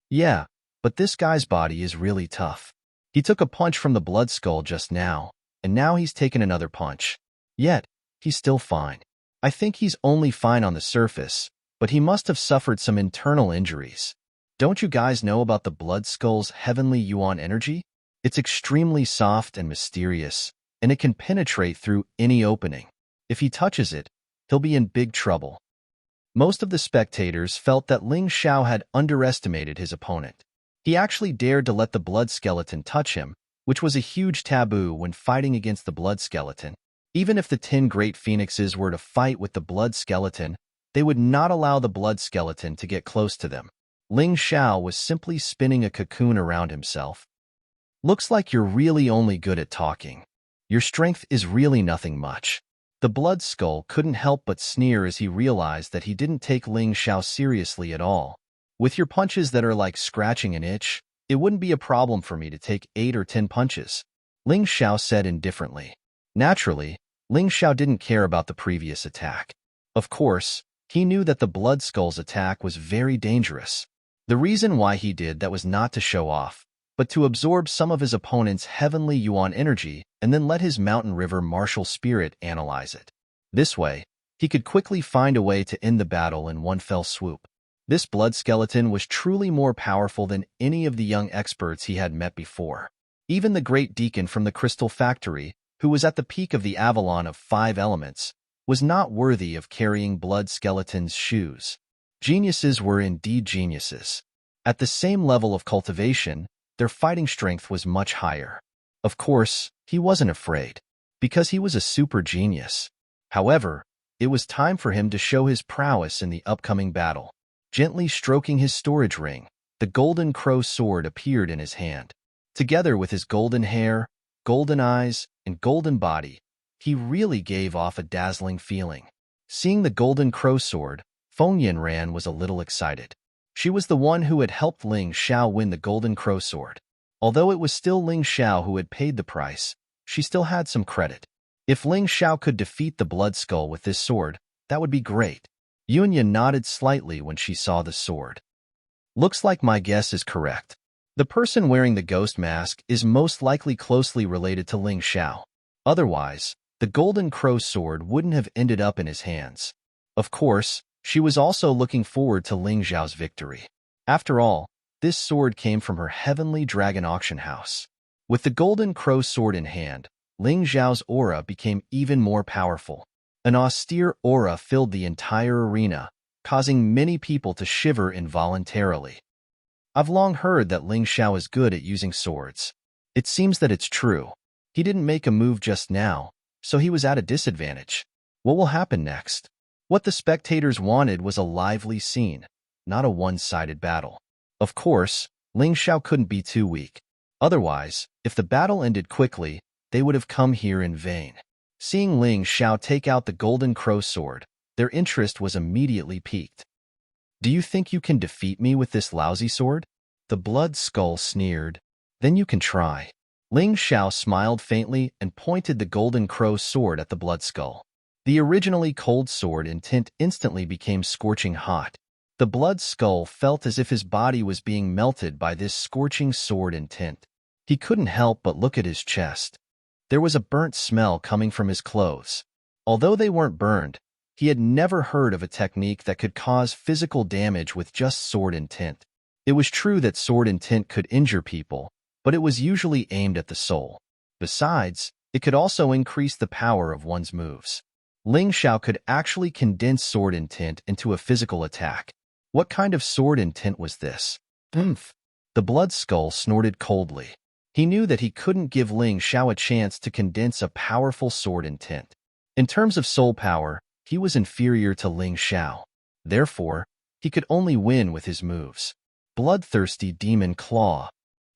Yeah, but this guy's body is really tough. He took a punch from the Blood Skull just now, and now he's taken another punch. Yet, he's still fine. I think he's only fine on the surface, but he must have suffered some internal injuries. Don't you guys know about the Blood Skull's heavenly yuan energy? It's extremely soft and mysterious, and it can penetrate through any opening. If he touches it, he'll be in big trouble. Most of the spectators felt that Ling Xiao had underestimated his opponent. He actually dared to let the blood skeleton touch him, which was a huge taboo when fighting against the blood skeleton. Even if the 10 great phoenixes were to fight with the blood skeleton, they would not allow the blood skeleton to get close to them. Ling Xiao was simply spinning a cocoon around himself. Looks like you're really only good at talking. Your strength is really nothing much. The Blood Skull couldn't help but sneer as he realized that he didn't take Ling Xiao seriously at all. With your punches that are like scratching an itch, it wouldn't be a problem for me to take 8 or 10 punches, Ling Xiao said indifferently. Naturally, Ling Xiao didn't care about the previous attack. Of course, he knew that the Blood Skull's attack was very dangerous. The reason why he did that was not to show off, but to absorb some of his opponent's heavenly yuan energy and then let his mountain river martial spirit analyze it. This way, he could quickly find a way to end the battle in one fell swoop. This blood skeleton was truly more powerful than any of the young experts he had met before. Even the great deacon from the Crystal Factory, who was at the peak of the Avalon of 5 elements, was not worthy of carrying blood skeleton's shoes. Geniuses were indeed geniuses. At the same level of cultivation, their fighting strength was much higher. Of course, he wasn't afraid, because he was a super genius. However, it was time for him to show his prowess in the upcoming battle. Gently stroking his storage ring, the golden crow sword appeared in his hand. Together with his golden hair, golden eyes, and golden body, he really gave off a dazzling feeling. Seeing the golden crow sword, Feng Yanran was a little excited. She was the one who had helped Ling Xiao win the golden crow sword. Although it was still Ling Xiao who had paid the price, she still had some credit. If Ling Xiao could defeat the Blood Skull with this sword, that would be great. Yunya nodded slightly when she saw the sword. Looks like my guess is correct. The person wearing the ghost mask is most likely closely related to Ling Xiao. Otherwise, the golden crow sword wouldn't have ended up in his hands. Of course, she was also looking forward to Ling Xiao's victory. After all, this sword came from her heavenly dragon auction house. With the golden crow sword in hand, Ling Xiao's aura became even more powerful. An austere aura filled the entire arena, causing many people to shiver involuntarily. I've long heard that Ling Xiao is good at using swords. It seems that it's true. He didn't make a move just now, so he was at a disadvantage. What will happen next? What the spectators wanted was a lively scene, not a one-sided battle. Of course, Ling Xiao couldn't be too weak. Otherwise, if the battle ended quickly, they would have come here in vain. Seeing Ling Xiao take out the golden crow sword, their interest was immediately piqued. Do you think you can defeat me with this lousy sword? The Blood Skull sneered. Then you can try. Ling Xiao smiled faintly and pointed the golden crow sword at the Blood Skull. The originally cold sword intent instantly became scorching hot. The Blood Skull felt as if his body was being melted by this scorching sword intent. He couldn't help but look at his chest. There was a burnt smell coming from his clothes. Although they weren't burned, he had never heard of a technique that could cause physical damage with just sword intent. It was true that sword intent could injure people, but it was usually aimed at the soul. Besides, it could also increase the power of one's moves. Ling Xiao could actually condense sword intent into a physical attack. What kind of sword intent was this? Oomph! The Blood Skull snorted coldly. He knew that he couldn't give Ling Xiao a chance to condense a powerful sword intent. In terms of soul power, he was inferior to Ling Xiao. Therefore, he could only win with his moves. Bloodthirsty Demon Claw.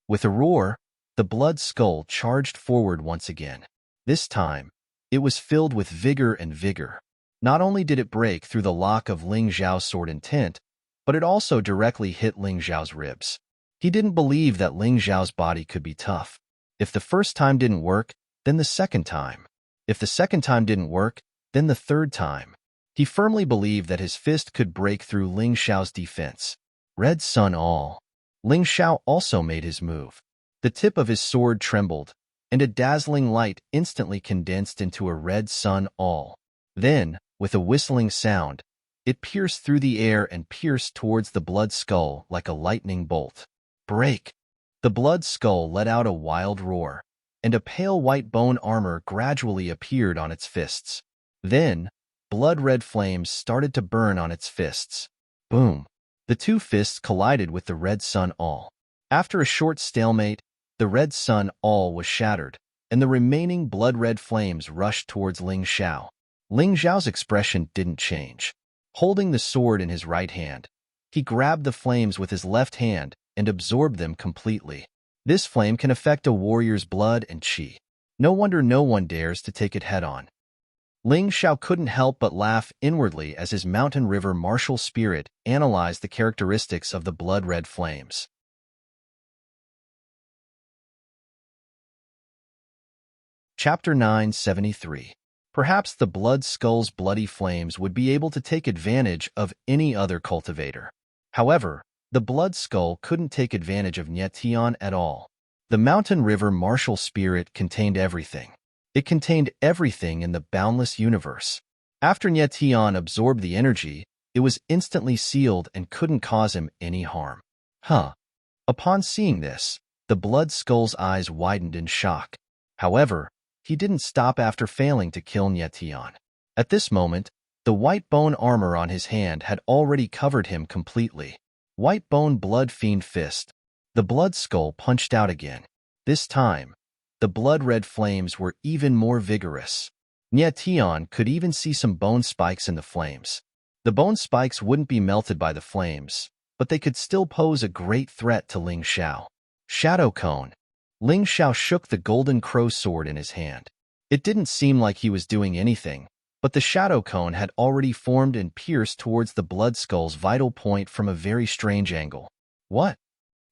With a roar, the Blood Skull charged forward once again. This time, it was filled with vigor and vigor. Not only did it break through the lock of Ling Xiao's sword intent, but it also directly hit Ling Xiao's ribs. He didn't believe that Ling Xiao's body could be tough. If the first time didn't work, then the second time. If the second time didn't work, then the third time. He firmly believed that his fist could break through Ling Xiao's defense. Red Sun all. Ling Xiao also made his move. The tip of his sword trembled, and a dazzling light instantly condensed into a red sun all. Then, with a whistling sound, it pierced through the air and pierced towards the blood skull like a lightning bolt. Break! The blood skull let out a wild roar, and a pale white bone armor gradually appeared on its fists. Then, blood-red flames started to burn on its fists. Boom! The two fists collided with the red sun all. After a short stalemate, the red sun all was shattered, and the remaining blood-red flames rushed towards Ling Xiao. Ling Xiao's expression didn't change. Holding the sword in his right hand, he grabbed the flames with his left hand and absorbed them completely. This flame can affect a warrior's blood and qi. No wonder no one dares to take it head-on. Ling Xiao couldn't help but laugh inwardly as his mountain river martial spirit analyzed the characteristics of the blood-red flames. Chapter 973. Perhaps the blood skull's bloody flames would be able to take advantage of any other cultivator. However, the blood skull couldn't take advantage of Nietian at all. The mountain river martial spirit contained everything. It contained everything in the boundless universe. After Nietian absorbed the energy, it was instantly sealed and couldn't cause him any harm. Upon seeing this, the blood skull's eyes widened in shock. However, he didn't stop after failing to kill Nietian. At this moment, the white bone armor on his hand had already covered him completely. White bone blood fiend fist. The blood skull punched out again. This time, the blood-red flames were even more vigorous. Nietian could even see some bone spikes in the flames. The bone spikes wouldn't be melted by the flames, but they could still pose a great threat to Ling Xiao. Shadow Cone. Ling Xiao shook the golden crow sword in his hand. It didn't seem like he was doing anything, but the shadow cone had already formed and pierced towards the blood skull's vital point from a very strange angle. What?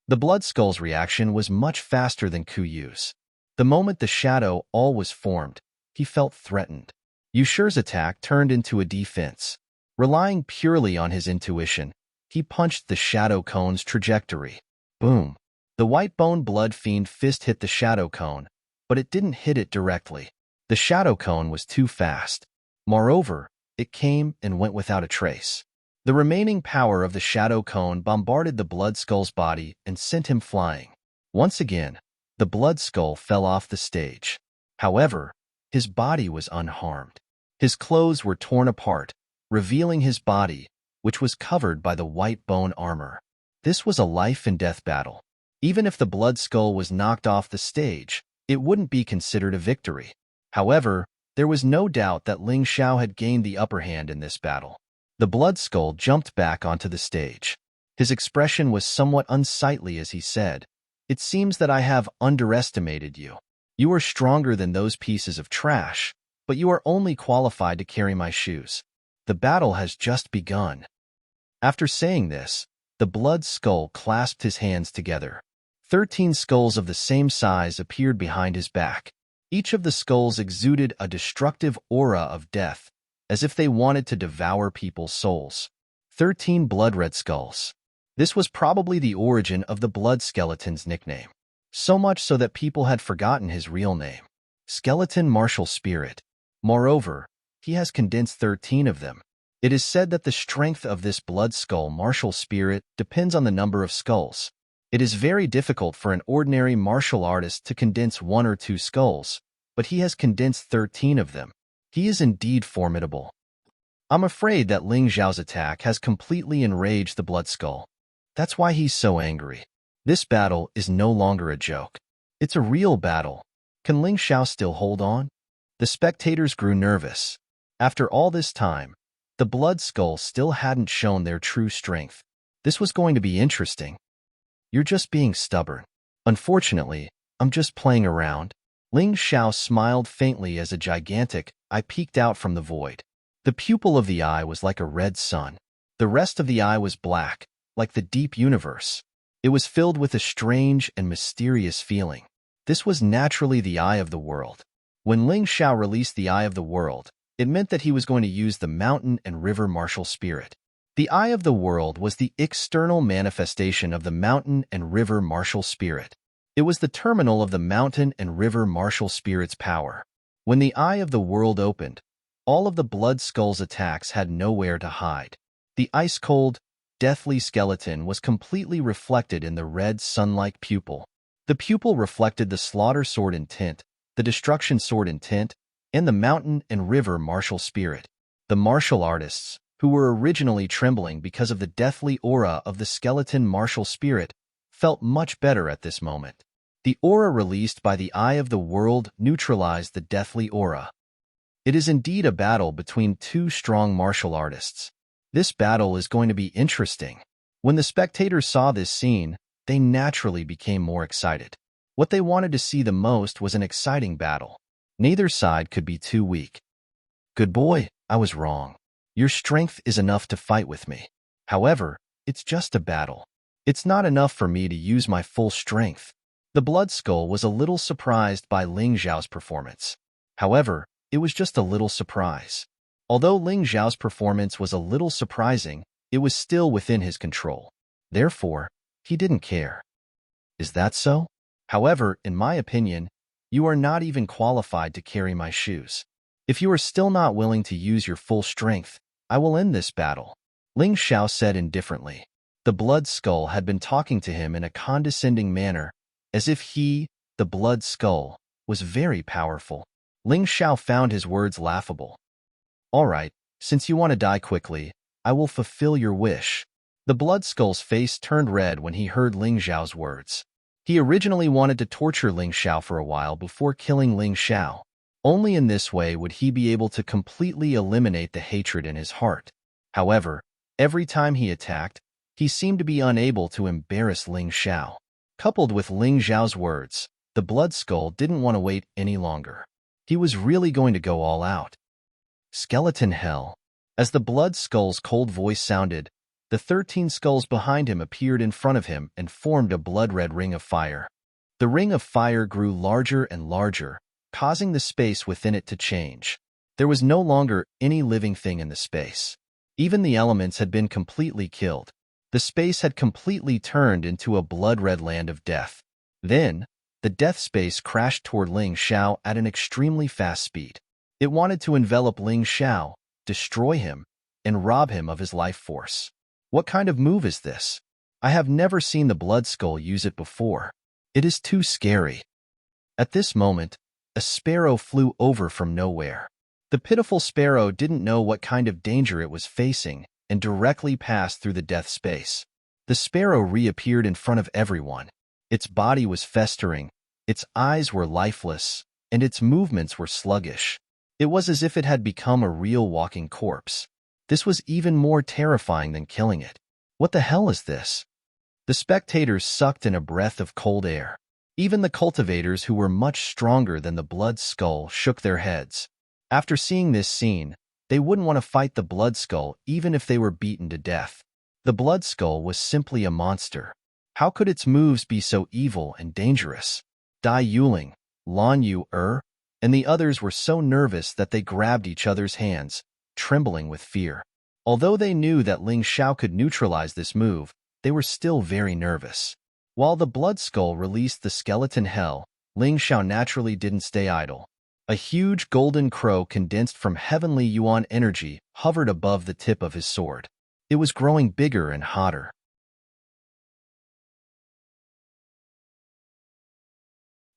The blood skull's reaction was much faster than Kuyu's. The moment the shadow all was formed, he felt threatened. Yusher's attack turned into a defense. Relying purely on his intuition, he punched the shadow cone's trajectory. Boom! The white bone blood fiend fist hit the shadow cone, but it didn't hit it directly. The shadow cone was too fast. Moreover, it came and went without a trace. The remaining power of the shadow cone bombarded the blood skull's body and sent him flying. Once again, the blood skull fell off the stage. However, his body was unharmed. His clothes were torn apart, revealing his body, which was covered by the white bone armor. This was a life-and-death battle. Even if the blood skull was knocked off the stage, it wouldn't be considered a victory. However, there was no doubt that Ling Xiao had gained the upper hand in this battle. The blood skull jumped back onto the stage. His expression was somewhat unsightly as he said, "It seems that I have underestimated you. You are stronger than those pieces of trash, but you are only qualified to carry my shoes. The battle has just begun." After saying this, the blood skull clasped his hands together. 13 skulls of the same size appeared behind his back. Each of the skulls exuded a destructive aura of death, as if they wanted to devour people's souls. 13 blood-red skulls. This was probably the origin of the blood skeleton's nickname. So much so that people had forgotten his real name. Skeleton Martial Spirit. Moreover, he has condensed 13 of them. It is said that the strength of this blood skull martial spirit depends on the number of skulls. It is very difficult for an ordinary martial artist to condense 1 or 2 skulls, but he has condensed 13 of them. He is indeed formidable. I'm afraid that Ling Xiao's attack has completely enraged the blood skull. That's why he's so angry. This battle is no longer a joke. It's a real battle. Can Ling Xiao still hold on? The spectators grew nervous. After all this time, the blood skull still hadn't shown their true strength. This was going to be interesting. You're just being stubborn. Unfortunately, I'm just playing around. Ling Xiao smiled faintly as a gigantic eye peeked out from the void. The pupil of the eye was like a red sun. The rest of the eye was black, like the deep universe. It was filled with a strange and mysterious feeling. This was naturally the eye of the world. When Ling Xiao released the Eye of the World, it meant that he was going to use the mountain and river martial spirit. The Eye of the World was the external manifestation of the mountain and river martial spirit. It was the terminal of the mountain and river martial spirit's power. When the Eye of the World opened, all of the Blood Skull's attacks had nowhere to hide. The ice-cold, deathly skeleton was completely reflected in the red sun-like pupil. The pupil reflected the slaughter sword intent, the destruction sword intent, and the mountain and river martial spirit. The martial artists, who were originally trembling because of the deathly aura of the skeleton martial spirit, felt much better at this moment. The aura released by the Eye of the World neutralized the deathly aura. It is indeed a battle between two strong martial artists. This battle is going to be interesting. When the spectators saw this scene, they naturally became more excited. What they wanted to see the most was an exciting battle. Neither side could be too weak. Good boy, I was wrong. Your strength is enough to fight with me. However, it's just a battle. It's not enough for me to use my full strength. The Blood Skull was a little surprised by Ling Xiao's performance. However, it was just a little surprise. Although Ling Xiao's performance was a little surprising, it was still within his control. Therefore, he didn't care. Is that so? However, in my opinion, you are not even qualified to carry my shoes. If you are still not willing to use your full strength, I will end this battle, Ling Xiao said indifferently. The Blood Skull had been talking to him in a condescending manner, as if he, the Blood Skull, was very powerful. Ling Xiao found his words laughable. All right, since you want to die quickly, I will fulfill your wish. The Blood Skull's face turned red when he heard Ling Xiao's words. He originally wanted to torture Ling Xiao for a while before killing Ling Xiao. Only in this way would he be able to completely eliminate the hatred in his heart. However, every time he attacked, he seemed to be unable to embarrass Ling Xiao. Coupled with Ling Xiao's words, the Blood Skull didn't want to wait any longer. He was really going to go all out. Skeleton Hell. As the Blood Skull's cold voice sounded, the 13 skulls behind him appeared in front of him and formed a blood-red ring of fire. The ring of fire grew larger and larger, causing the space within it to change. There was no longer any living thing in the space. Even the elements had been completely killed. The space had completely turned into a blood-red land of death. Then, the death space crashed toward Ling Xiao at an extremely fast speed. It wanted to envelop Ling Xiao, destroy him, and rob him of his life force. What kind of move is this? I have never seen the Blood Skull use it before. It is too scary. At this moment, a sparrow flew over from nowhere. The pitiful sparrow didn't know what kind of danger it was facing and directly passed through the death space. The sparrow reappeared in front of everyone. Its body was festering, its eyes were lifeless, and its movements were sluggish. It was as if it had become a real walking corpse. This was even more terrifying than killing it. What the hell is this? The spectators sucked in a breath of cold air. Even the cultivators, who were much stronger than the Blood Skull, shook their heads. After seeing this scene, they wouldn't want to fight the Blood Skull even if they were beaten to death. The Blood Skull was simply a monster. How could its moves be so evil and dangerous? Dai Yuling, Lan Yu and the others were so nervous that they grabbed each other's hands, trembling with fear. Although they knew that Ling Xiao could neutralize this move, they were still very nervous. While the Blood Skull released the Skeleton Hell, Ling Xiao naturally didn't stay idle. A huge golden crow condensed from heavenly yuan energy hovered above the tip of his sword. It was growing bigger and hotter.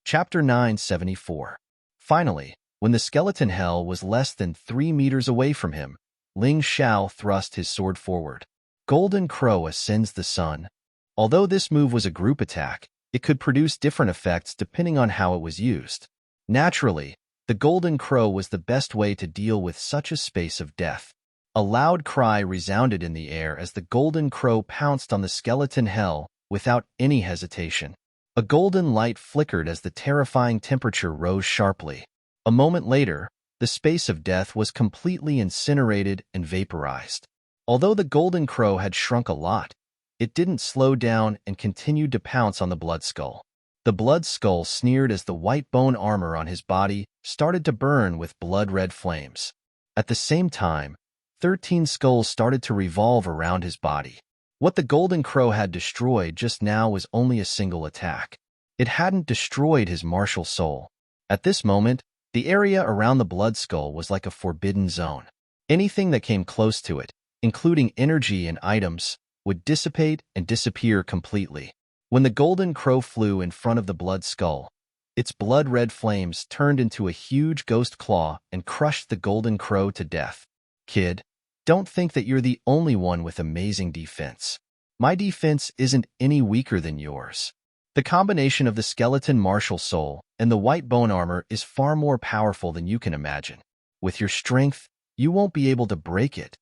Chapter 974. Finally, when the Skeleton Hell was less than 3 meters away from him, Ling Xiao thrust his sword forward. Golden Crow ascends the sun. Although this move was a group attack, it could produce different effects depending on how it was used. Naturally, the Golden Crow was the best way to deal with such a space of death. A loud cry resounded in the air as the Golden Crow pounced on the Skeleton Hell without any hesitation. A golden light flickered as the terrifying temperature rose sharply. A moment later, the space of death was completely incinerated and vaporized. Although the Golden Crow had shrunk a lot, it didn't slow down and continued to pounce on the Blood Skull. The blood skull sneered as the white bone armor on his body started to burn with blood-red flames. At the same time, 13 skulls started to revolve around his body. What the Golden Crow had destroyed just now was only a single attack. It hadn't destroyed his martial soul. At this moment, the area around the blood skull was like a forbidden zone. Anything that came close to it, including energy and items, would dissipate and disappear completely. When the Golden Crow flew in front of the blood skull, its blood-red flames turned into a huge ghost claw and crushed the Golden Crow to death. Kid, don't think that you're the only one with amazing defense. My defense isn't any weaker than yours. The combination of the skeleton martial soul and the white bone armor is far more powerful than you can imagine. With your strength, you won't be able to break it.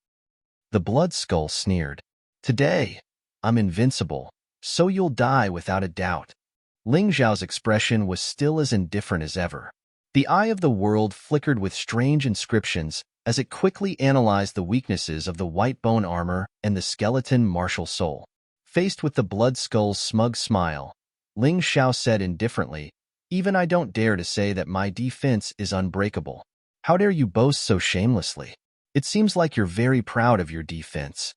The blood skull sneered. Today, I'm invincible, so you'll die without a doubt. Ling Xiao's expression was still as indifferent as ever. The eye of the world flickered with strange inscriptions as it quickly analyzed the weaknesses of the white bone armor and the skeleton martial soul. Faced with the blood skull's smug smile, Ling Xiao said indifferently, "Even I don't dare to say that my defense is unbreakable. How dare you boast so shamelessly? It seems like you're very proud of your defense."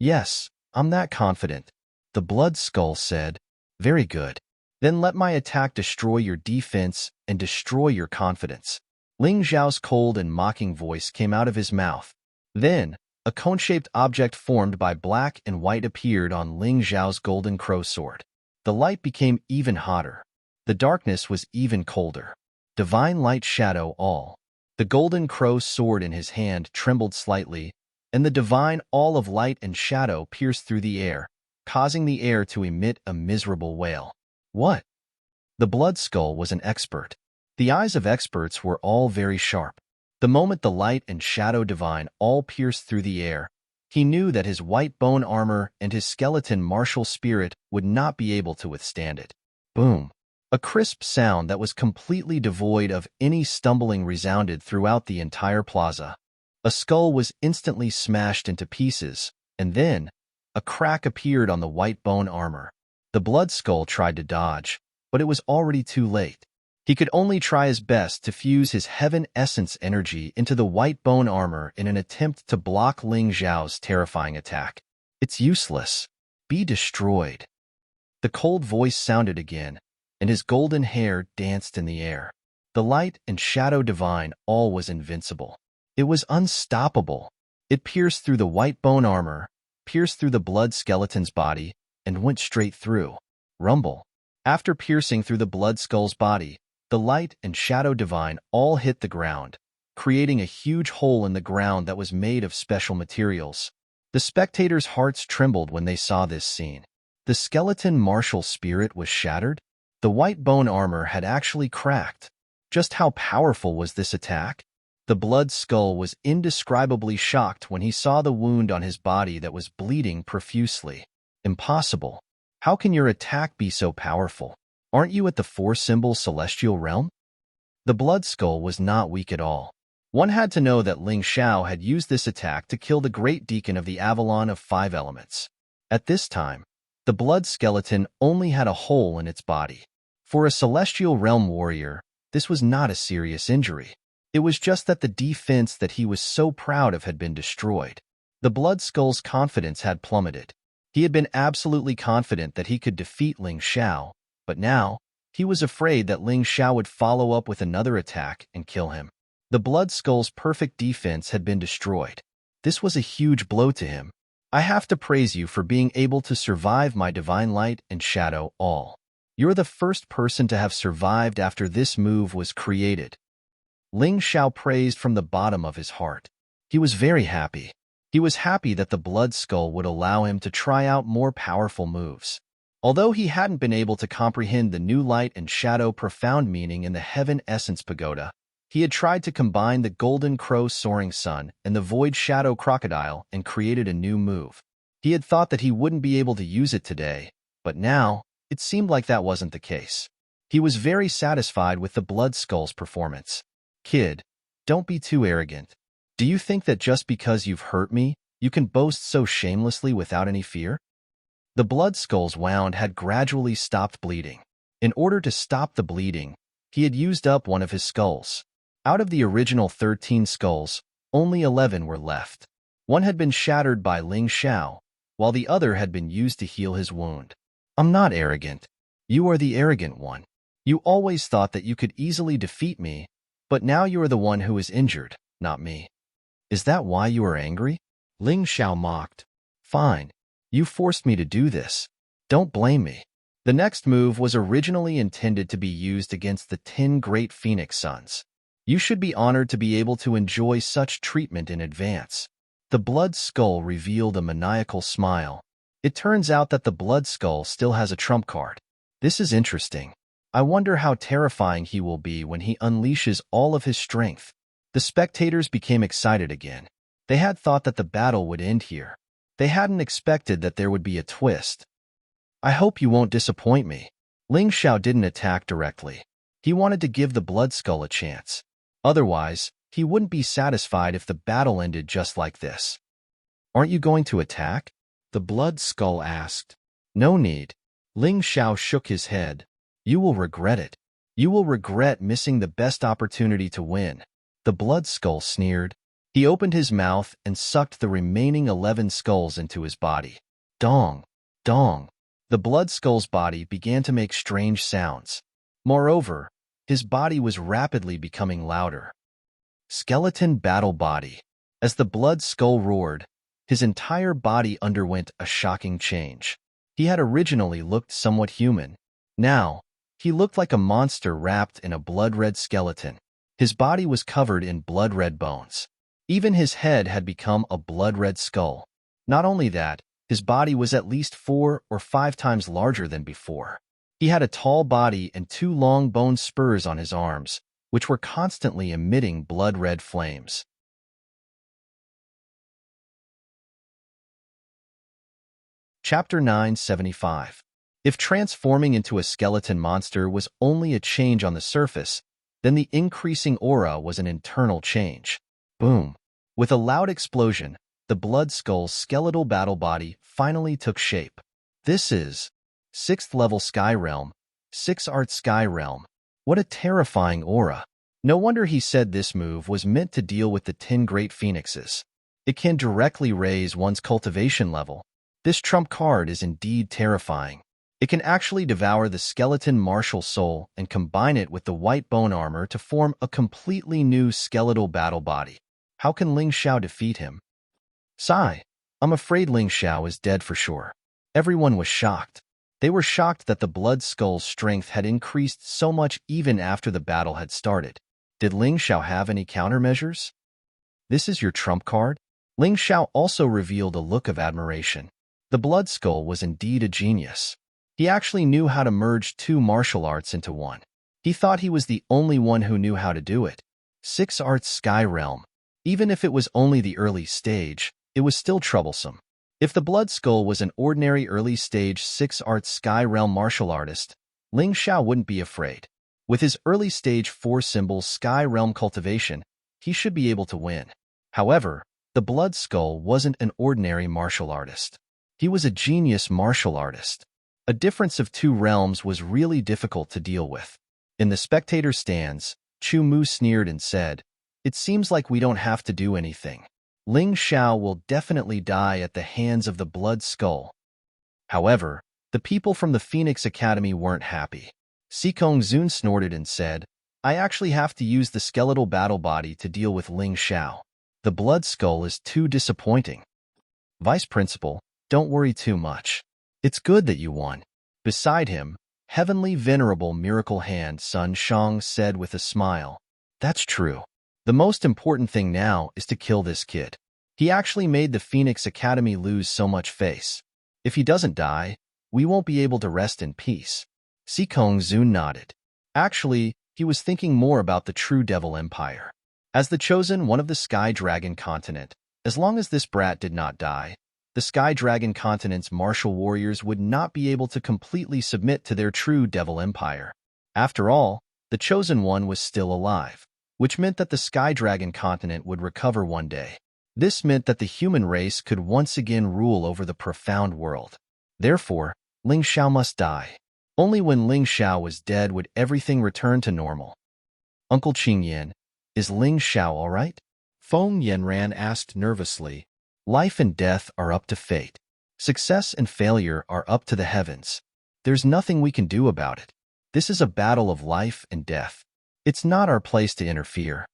"Yes, I'm that confident," the blood skull said. "Very good. Then let my attack destroy your defense and destroy your confidence." Ling Xiao's cold and mocking voice came out of his mouth. Then, a cone-shaped object formed by black and white appeared on Ling Xiao's Golden Crow sword. The light became even hotter. The darkness was even colder. Divine light shadow all. The Golden Crow sword in his hand trembled slightly, and the divine all of light and shadow pierced through the air, causing the air to emit a miserable wail. What? The blood skull was an expert. The eyes of experts were all very sharp. The moment the light and shadow divine all pierced through the air, he knew that his white bone armor and his skeleton martial spirit would not be able to withstand it. Boom! A crisp sound that was completely devoid of any stumbling resounded throughout the entire plaza. A skull was instantly smashed into pieces, and then a crack appeared on the white bone armor. The blood skull tried to dodge, but it was already too late. He could only try his best to fuse his heaven essence energy into the white bone armor in an attempt to block Ling Xiao's terrifying attack. "It's useless. Be destroyed." The cold voice sounded again, and his golden hair danced in the air. The light and shadow divine all was invincible. It was unstoppable. It pierced through the white bone armor, pierced through the blood skeleton's body, and went straight through. Rumble. After piercing through the blood skull's body, the light and shadow divine all hit the ground, creating a huge hole in the ground that was made of special materials. The spectators' hearts trembled when they saw this scene. The skeleton martial spirit was shattered. The white bone armor had actually cracked. Just how powerful was this attack? The blood skull was indescribably shocked when he saw the wound on his body that was bleeding profusely. Impossible. How can your attack be so powerful? Aren't you at the four-symbol celestial realm? The blood skull was not weak at all. One had to know that Ling Xiao had used this attack to kill the great deacon of the Avalon of 5 elements. At this time, the blood skeleton only had a hole in its body. For a celestial realm warrior, this was not a serious injury. It was just that the defense that he was so proud of had been destroyed. The blood skull's confidence had plummeted. He had been absolutely confident that he could defeat Ling Xiao, but now, he was afraid that Ling Xiao would follow up with another attack and kill him. The blood skull's perfect defense had been destroyed. This was a huge blow to him. "I have to praise you for being able to survive my divine light and shadow all. You're the first person to have survived after this move was created." Ling Xiao praised from the bottom of his heart. He was very happy. He was happy that the blood skull would allow him to try out more powerful moves. Although he hadn't been able to comprehend the new light and shadow profound meaning in the Heaven Essence Pagoda, he had tried to combine the Golden Crow Soaring Sun and the Void Shadow Crocodile and created a new move. He had thought that he wouldn't be able to use it today, but now, it seemed like that wasn't the case. He was very satisfied with the blood skull's performance. "Kid, don't be too arrogant. Do you think that just because you've hurt me, you can boast so shamelessly without any fear?" The blood skull's wound had gradually stopped bleeding. In order to stop the bleeding, he had used up one of his skulls. Out of the original 13 skulls, only 11 were left. One had been shattered by Ling Xiao, while the other had been used to heal his wound. I'm not arrogant. You are the arrogant one. You always thought that you could easily defeat me, but now you are the one who is injured, not me. Is that why you are angry? Ling Xiao mocked. Fine. You forced me to do this. Don't blame me. The next move was originally intended to be used against the 10 great Phoenix Sons. You should be honored to be able to enjoy such treatment in advance. The Blood Skull revealed a maniacal smile. It turns out that the Blood Skull still has a trump card. This is interesting. I wonder how terrifying he will be when he unleashes all of his strength. The spectators became excited again. They had thought that the battle would end here. They hadn't expected that there would be a twist. I hope you won't disappoint me. Ling Xiao didn't attack directly. He wanted to give the Blood Skull a chance. Otherwise, he wouldn't be satisfied if the battle ended just like this. Aren't you going to attack? The Blood Skull asked. No need. Ling Xiao shook his head. You will regret it. You will regret missing the best opportunity to win. The Blood Skull sneered. He opened his mouth and sucked the remaining 11 skulls into his body. Dong, dong. The Blood Skull's body began to make strange sounds. Moreover, his body was rapidly becoming louder. Skeleton Battle Body. As the Blood Skull roared, his entire body underwent a shocking change. He had originally looked somewhat human. Now, he looked like a monster wrapped in a blood-red skeleton. His body was covered in blood-red bones. Even his head had become a blood-red skull. Not only that, his body was at least 4 or 5 times larger than before. He had a tall body and 2 long bone spurs on his arms, which were constantly emitting blood-red flames. Chapter 975. If transforming into a skeleton monster was only a change on the surface, then the increasing aura was an internal change. Boom! With a loud explosion, the Blood Skull's skeletal battle body finally took shape. This is 6th level Sky Realm, 6 Art Sky Realm. What a terrifying aura. No wonder he said this move was meant to deal with the 10 great phoenixes. It can directly raise one's cultivation level. This trump card is indeed terrifying. It can actually devour the skeleton martial soul and combine it with the white bone armor to form a completely new skeletal battle body. How can Ling Xiao defeat him? Sigh. I'm afraid Ling Xiao is dead for sure. Everyone was shocked. They were shocked that the Blood Skull's strength had increased so much even after the battle had started. Did Ling Xiao have any countermeasures? This is your trump card? Ling Xiao also revealed a look of admiration. The Blood Skull was indeed a genius. He actually knew how to merge 2 martial arts into one. He thought he was the only one who knew how to do it. 6 Arts Sky Realm. Even if it was only the early stage, it was still troublesome. If the Blood Skull was an ordinary early stage 6 Arts Sky Realm martial artist, Ling Xiao wouldn't be afraid. With his early stage 4 symbols Sky Realm cultivation, he should be able to win. However, the Blood Skull wasn't an ordinary martial artist. He was a genius martial artist. A difference of 2 realms was really difficult to deal with. In the spectator stands, Chu Mu sneered and said, "It seems like we don't have to do anything. Ling Xiao will definitely die at the hands of the Blood Skull." However, the people from the Phoenix Academy weren't happy. Sikong Zun snorted and said, "I actually have to use the skeletal battle body to deal with Ling Xiao. The Blood Skull is too disappointing." Vice Principal, don't worry too much. It's good that you won. Beside him, Heavenly Venerable Miracle Hand Sun Shang said with a smile, "That's true. The most important thing now is to kill this kid. He actually made the Phoenix Academy lose so much face. If he doesn't die, we won't be able to rest in peace." Sikong Zun nodded. Actually, he was thinking more about the True Devil Empire. As the chosen one of the Sky Dragon continent, as long as this brat did not die, the Sky Dragon continent's martial warriors would not be able to completely submit to their True Devil Empire. After all, the chosen one was still alive, which meant that the Sky Dragon continent would recover one day. This meant that the human race could once again rule over the profound world. Therefore, Ling Xiao must die. Only when Ling Xiao was dead would everything return to normal. Uncle Qingyan, is Ling Xiao all right? Feng Yanran asked nervously. Life and death are up to fate. Success and failure are up to the heavens. There's nothing we can do about it. This is a battle of life and death. It's not our place to interfere.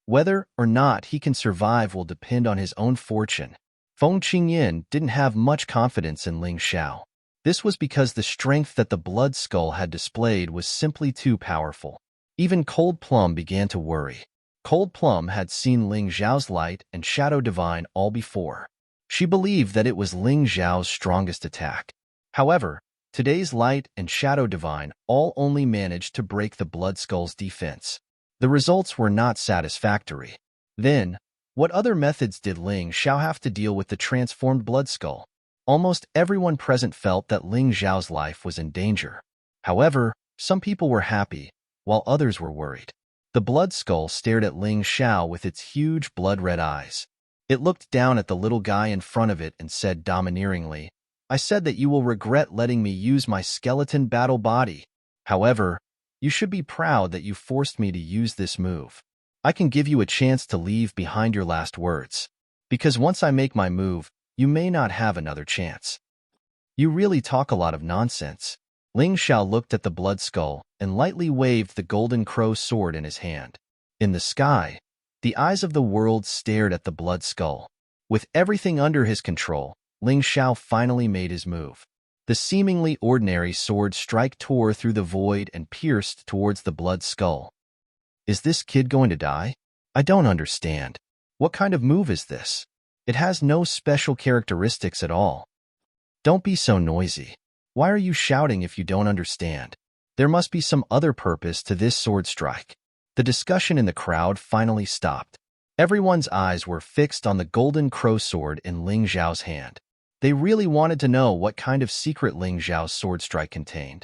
Whether or not he can survive will depend on his own fortune. Feng Qingyan didn't have much confidence in Ling Xiao. This was because the strength that the blood skull had displayed was simply too powerful. Even Cold Plum began to worry. Cold Plum had seen Ling Xiao's light and shadow divine all before. She believed that it was Ling Xiao's strongest attack. However, today's light and shadow divine all only managed to break the blood skull's defense. The results were not satisfactory. Then, what other methods did Ling Xiao have to deal with the transformed blood skull? Almost everyone present felt that Ling Xiao's life was in danger. However, some people were happy, while others were worried. The blood skull stared at Ling Xiao with its huge blood-red eyes. It looked down at the little guy in front of it and said domineeringly, I said that you will regret letting me use my skeleton battle body. However, you should be proud that you forced me to use this move. I can give you a chance to leave behind your last words. Because once I make my move, you may not have another chance. You really talk a lot of nonsense. Ling Xiao looked at the blood skull and lightly waved the golden crow sword in his hand. In the sky, the eyes of the world stared at the blood skull. With everything under his control, Ling Xiao finally made his move. The seemingly ordinary sword strike tore through the void and pierced towards the blood skull. Is this kid going to die? I don't understand. What kind of move is this? It has no special characteristics at all. Don't be so noisy. Why are you shouting if you don't understand? There must be some other purpose to this sword strike. The discussion in the crowd finally stopped. Everyone's eyes were fixed on the golden crow sword in Ling Xiao's hand. They really wanted to know what kind of secret Ling Xiao's sword strike contained.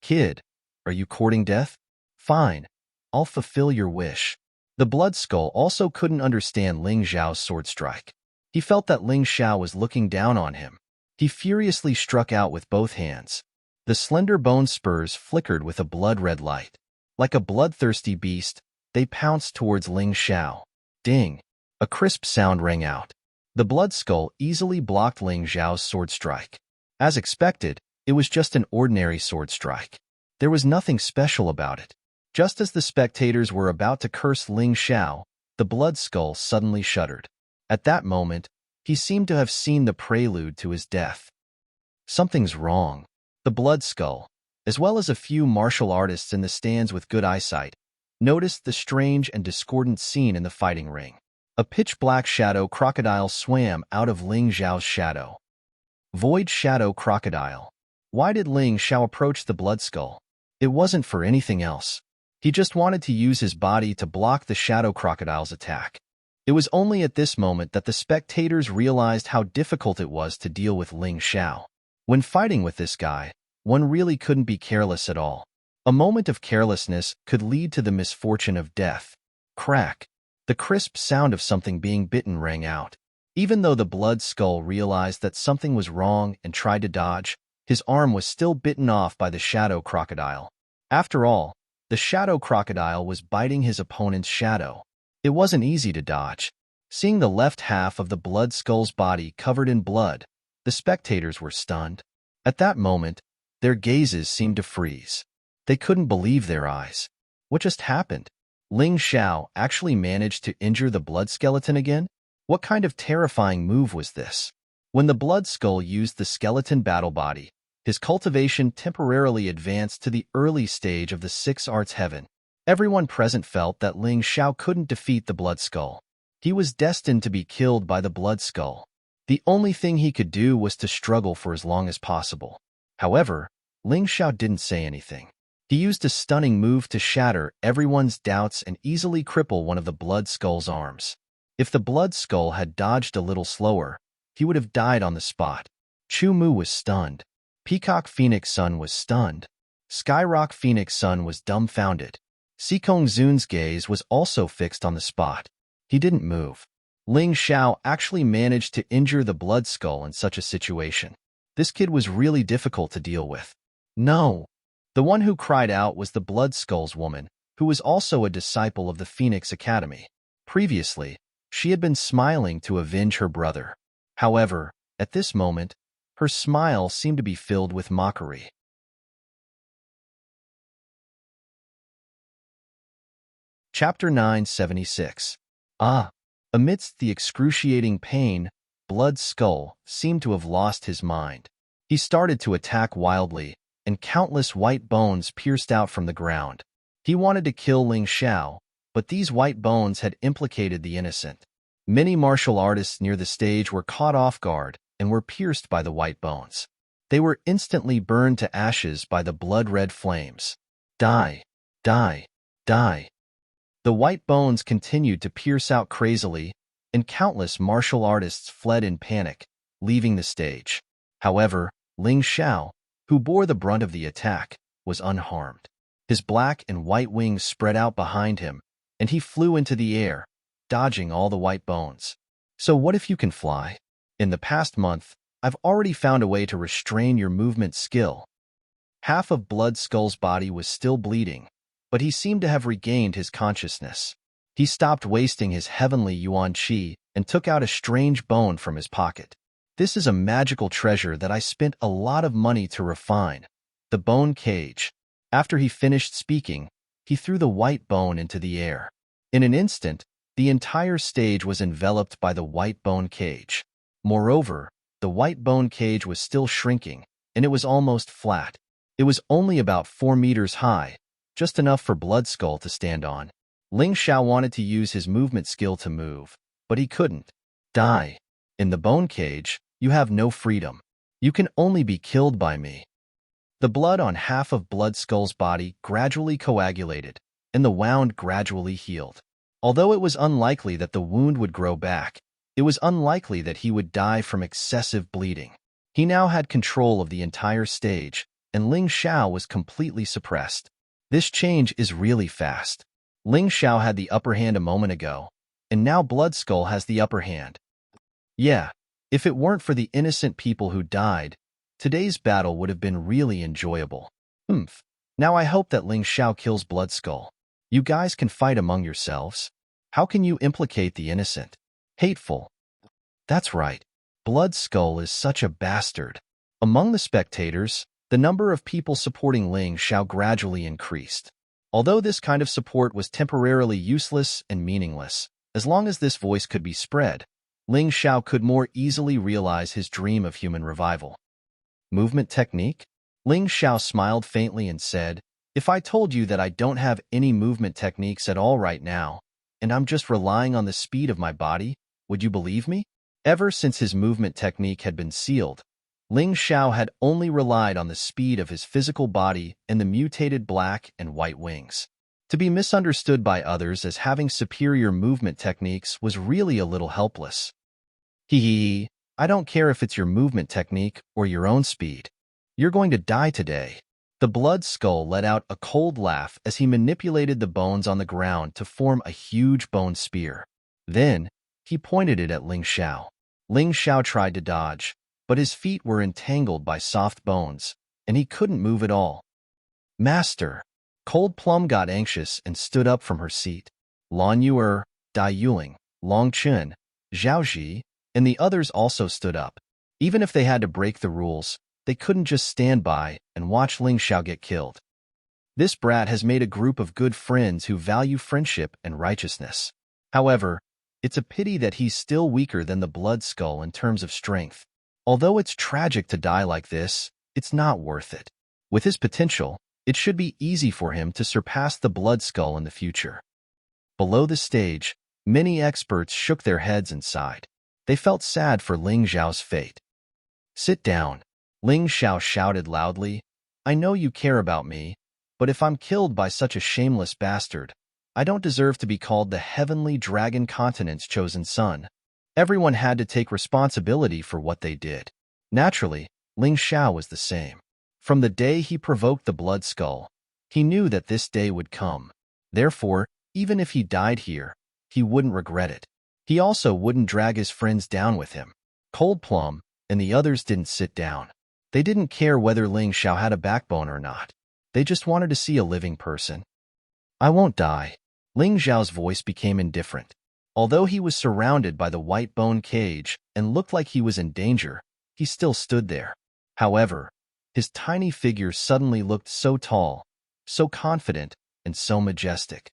Kid, are you courting death? Fine, I'll fulfill your wish. The blood skull also couldn't understand Ling Xiao's sword strike. He felt that Ling Xiao was looking down on him. He furiously struck out with both hands. The slender bone spurs flickered with a blood-red light. Like a bloodthirsty beast, they pounced towards Ling Xiao. Ding! A crisp sound rang out. The blood skull easily blocked Ling Xiao's sword strike. As expected, it was just an ordinary sword strike. There was nothing special about it. Just as the spectators were about to curse Ling Xiao, the blood skull suddenly shuddered. At that moment, he seemed to have seen the prelude to his death. Something's wrong. The blood skull, as well as a few martial artists in the stands with good eyesight, noticed the strange and discordant scene in the fighting ring. A pitch-black shadow crocodile swam out of Ling Xiao's shadow. Void Shadow Crocodile. Why did Ling Xiao approach the blood skull? It wasn't for anything else. He just wanted to use his body to block the shadow crocodile's attack. It was only at this moment that the spectators realized how difficult it was to deal with Ling Xiao. When fighting with this guy, one really couldn't be careless at all. A moment of carelessness could lead to the misfortune of death. Crack! The crisp sound of something being bitten rang out. Even though the blood skull realized that something was wrong and tried to dodge, his arm was still bitten off by the shadow crocodile. After all, the shadow crocodile was biting his opponent's shadow. It wasn't easy to dodge. Seeing the left half of the blood skull's body covered in blood, the spectators were stunned. At that moment, their gazes seemed to freeze. They couldn't believe their eyes. What just happened? Ling Xiao actually managed to injure the blood skeleton again? What kind of terrifying move was this? When the blood skull used the skeleton battle body, his cultivation temporarily advanced to the early stage of the six arts heaven. Everyone present felt that Ling Xiao couldn't defeat the blood skull. He was destined to be killed by the blood skull. The only thing he could do was to struggle for as long as possible. However, Ling Xiao didn't say anything. He used a stunning move to shatter everyone's doubts and easily cripple one of the blood skull's arms. If the blood skull had dodged a little slower, he would have died on the spot. Chu Mu was stunned. Peacock Phoenix Sun was stunned. Skyrock Phoenix Sun was dumbfounded. Sikong Zun's gaze was also fixed on the spot. He didn't move. Ling Xiao actually managed to injure the blood skull in such a situation. This kid was really difficult to deal with. No. The one who cried out was the Blood Skulls woman, who was also a disciple of the Phoenix Academy. Previously, she had been smiling to avenge her brother. However, at this moment, her smile seemed to be filled with mockery. Chapter 976. Ah! Amidst the excruciating pain, Blood Skull seemed to have lost his mind. He started to attack wildly, and countless white bones pierced out from the ground. He wanted to kill Ling Xiao, but these white bones had implicated the innocent. Many martial artists near the stage were caught off guard and were pierced by the white bones. They were instantly burned to ashes by the blood-red flames. Die! Die! Die! The white bones continued to pierce out crazily, and countless martial artists fled in panic, leaving the stage. However, Ling Xiao, who bore the brunt of the attack, was unharmed. His black and white wings spread out behind him, and he flew into the air, dodging all the white bones. So what if you can fly? In the past month, I've already found a way to restrain your movement skill. Half of Blood Skull's body was still bleeding, but he seemed to have regained his consciousness. He stopped wasting his heavenly yuan qi and took out a strange bone from his pocket. This is a magical treasure that I spent a lot of money to refine. The bone cage. After he finished speaking, he threw the white bone into the air. In an instant, the entire stage was enveloped by the white bone cage. Moreover, the white bone cage was still shrinking, and it was almost flat. It was only about 4 meters high, just enough for Blood Skull to stand on. Ling Xiao wanted to use his movement skill to move, but he couldn't. Die. In the bone cage, you have no freedom. You can only be killed by me. The blood on half of Blood Skull's body gradually coagulated, and the wound gradually healed. Although it was unlikely that the wound would grow back, it was unlikely that he would die from excessive bleeding. He now had control of the entire stage, and Ling Xiao was completely suppressed. This change is really fast. Ling Xiao had the upper hand a moment ago, and now Blood Skull has the upper hand. Yeah, if it weren't for the innocent people who died, today's battle would have been really enjoyable. Now I hope that Ling Xiao kills Blood Skull. You guys can fight among yourselves. How can you implicate the innocent? Hateful. That's right. Blood Skull is such a bastard. Among the spectators, the number of people supporting Ling Xiao gradually increased. Although this kind of support was temporarily useless and meaningless, as long as this voice could be spread, Ling Xiao could more easily realize his dream of human revival. Movement technique? Ling Xiao smiled faintly and said, "If I told you that I don't have any movement techniques at all right now, and I'm just relying on the speed of my body, would you believe me?" Ever since his movement technique had been sealed, Ling Xiao had only relied on the speed of his physical body and the mutated black and white wings. To be misunderstood by others as having superior movement techniques was really a little helpless. Hee, I don't care if it's your movement technique or your own speed. You're going to die today. The Blood Skull let out a cold laugh as he manipulated the bones on the ground to form a huge bone spear. Then, he pointed it at Ling Xiao. Ling Xiao tried to dodge, but his feet were entangled by soft bones, and he couldn't move at all. Master! Cold Plum got anxious and stood up from her seat. Lan Yuer, Dai Yuling, Long Chun, Zhao Ji, and the others also stood up. Even if they had to break the rules, they couldn't just stand by and watch Ling Xiao get killed. This brat has made a group of good friends who value friendship and righteousness. However, it's a pity that he's still weaker than the Blood Skull in terms of strength. Although it's tragic to die like this, it's not worth it. With his potential, it should be easy for him to surpass the Blood Skull in the future. Below the stage, many experts shook their heads and sighed. They felt sad for Ling Xiao's fate. Sit down. Ling Xiao shouted loudly. I know you care about me, but if I'm killed by such a shameless bastard, I don't deserve to be called the Heavenly Dragon Continent's chosen son. Everyone had to take responsibility for what they did. Naturally, Ling Xiao was the same. From the day he provoked the Blood Skull, he knew that this day would come. Therefore, even if he died here, he wouldn't regret it. He also wouldn't drag his friends down with him. Cold Plum and the others didn't sit down. They didn't care whether Ling Xiao had a backbone or not. They just wanted to see a living person. I won't die. Ling Xiao's voice became indifferent. Although he was surrounded by the white bone cage and looked like he was in danger, he still stood there. However, his tiny figure suddenly looked so tall, so confident, and so majestic.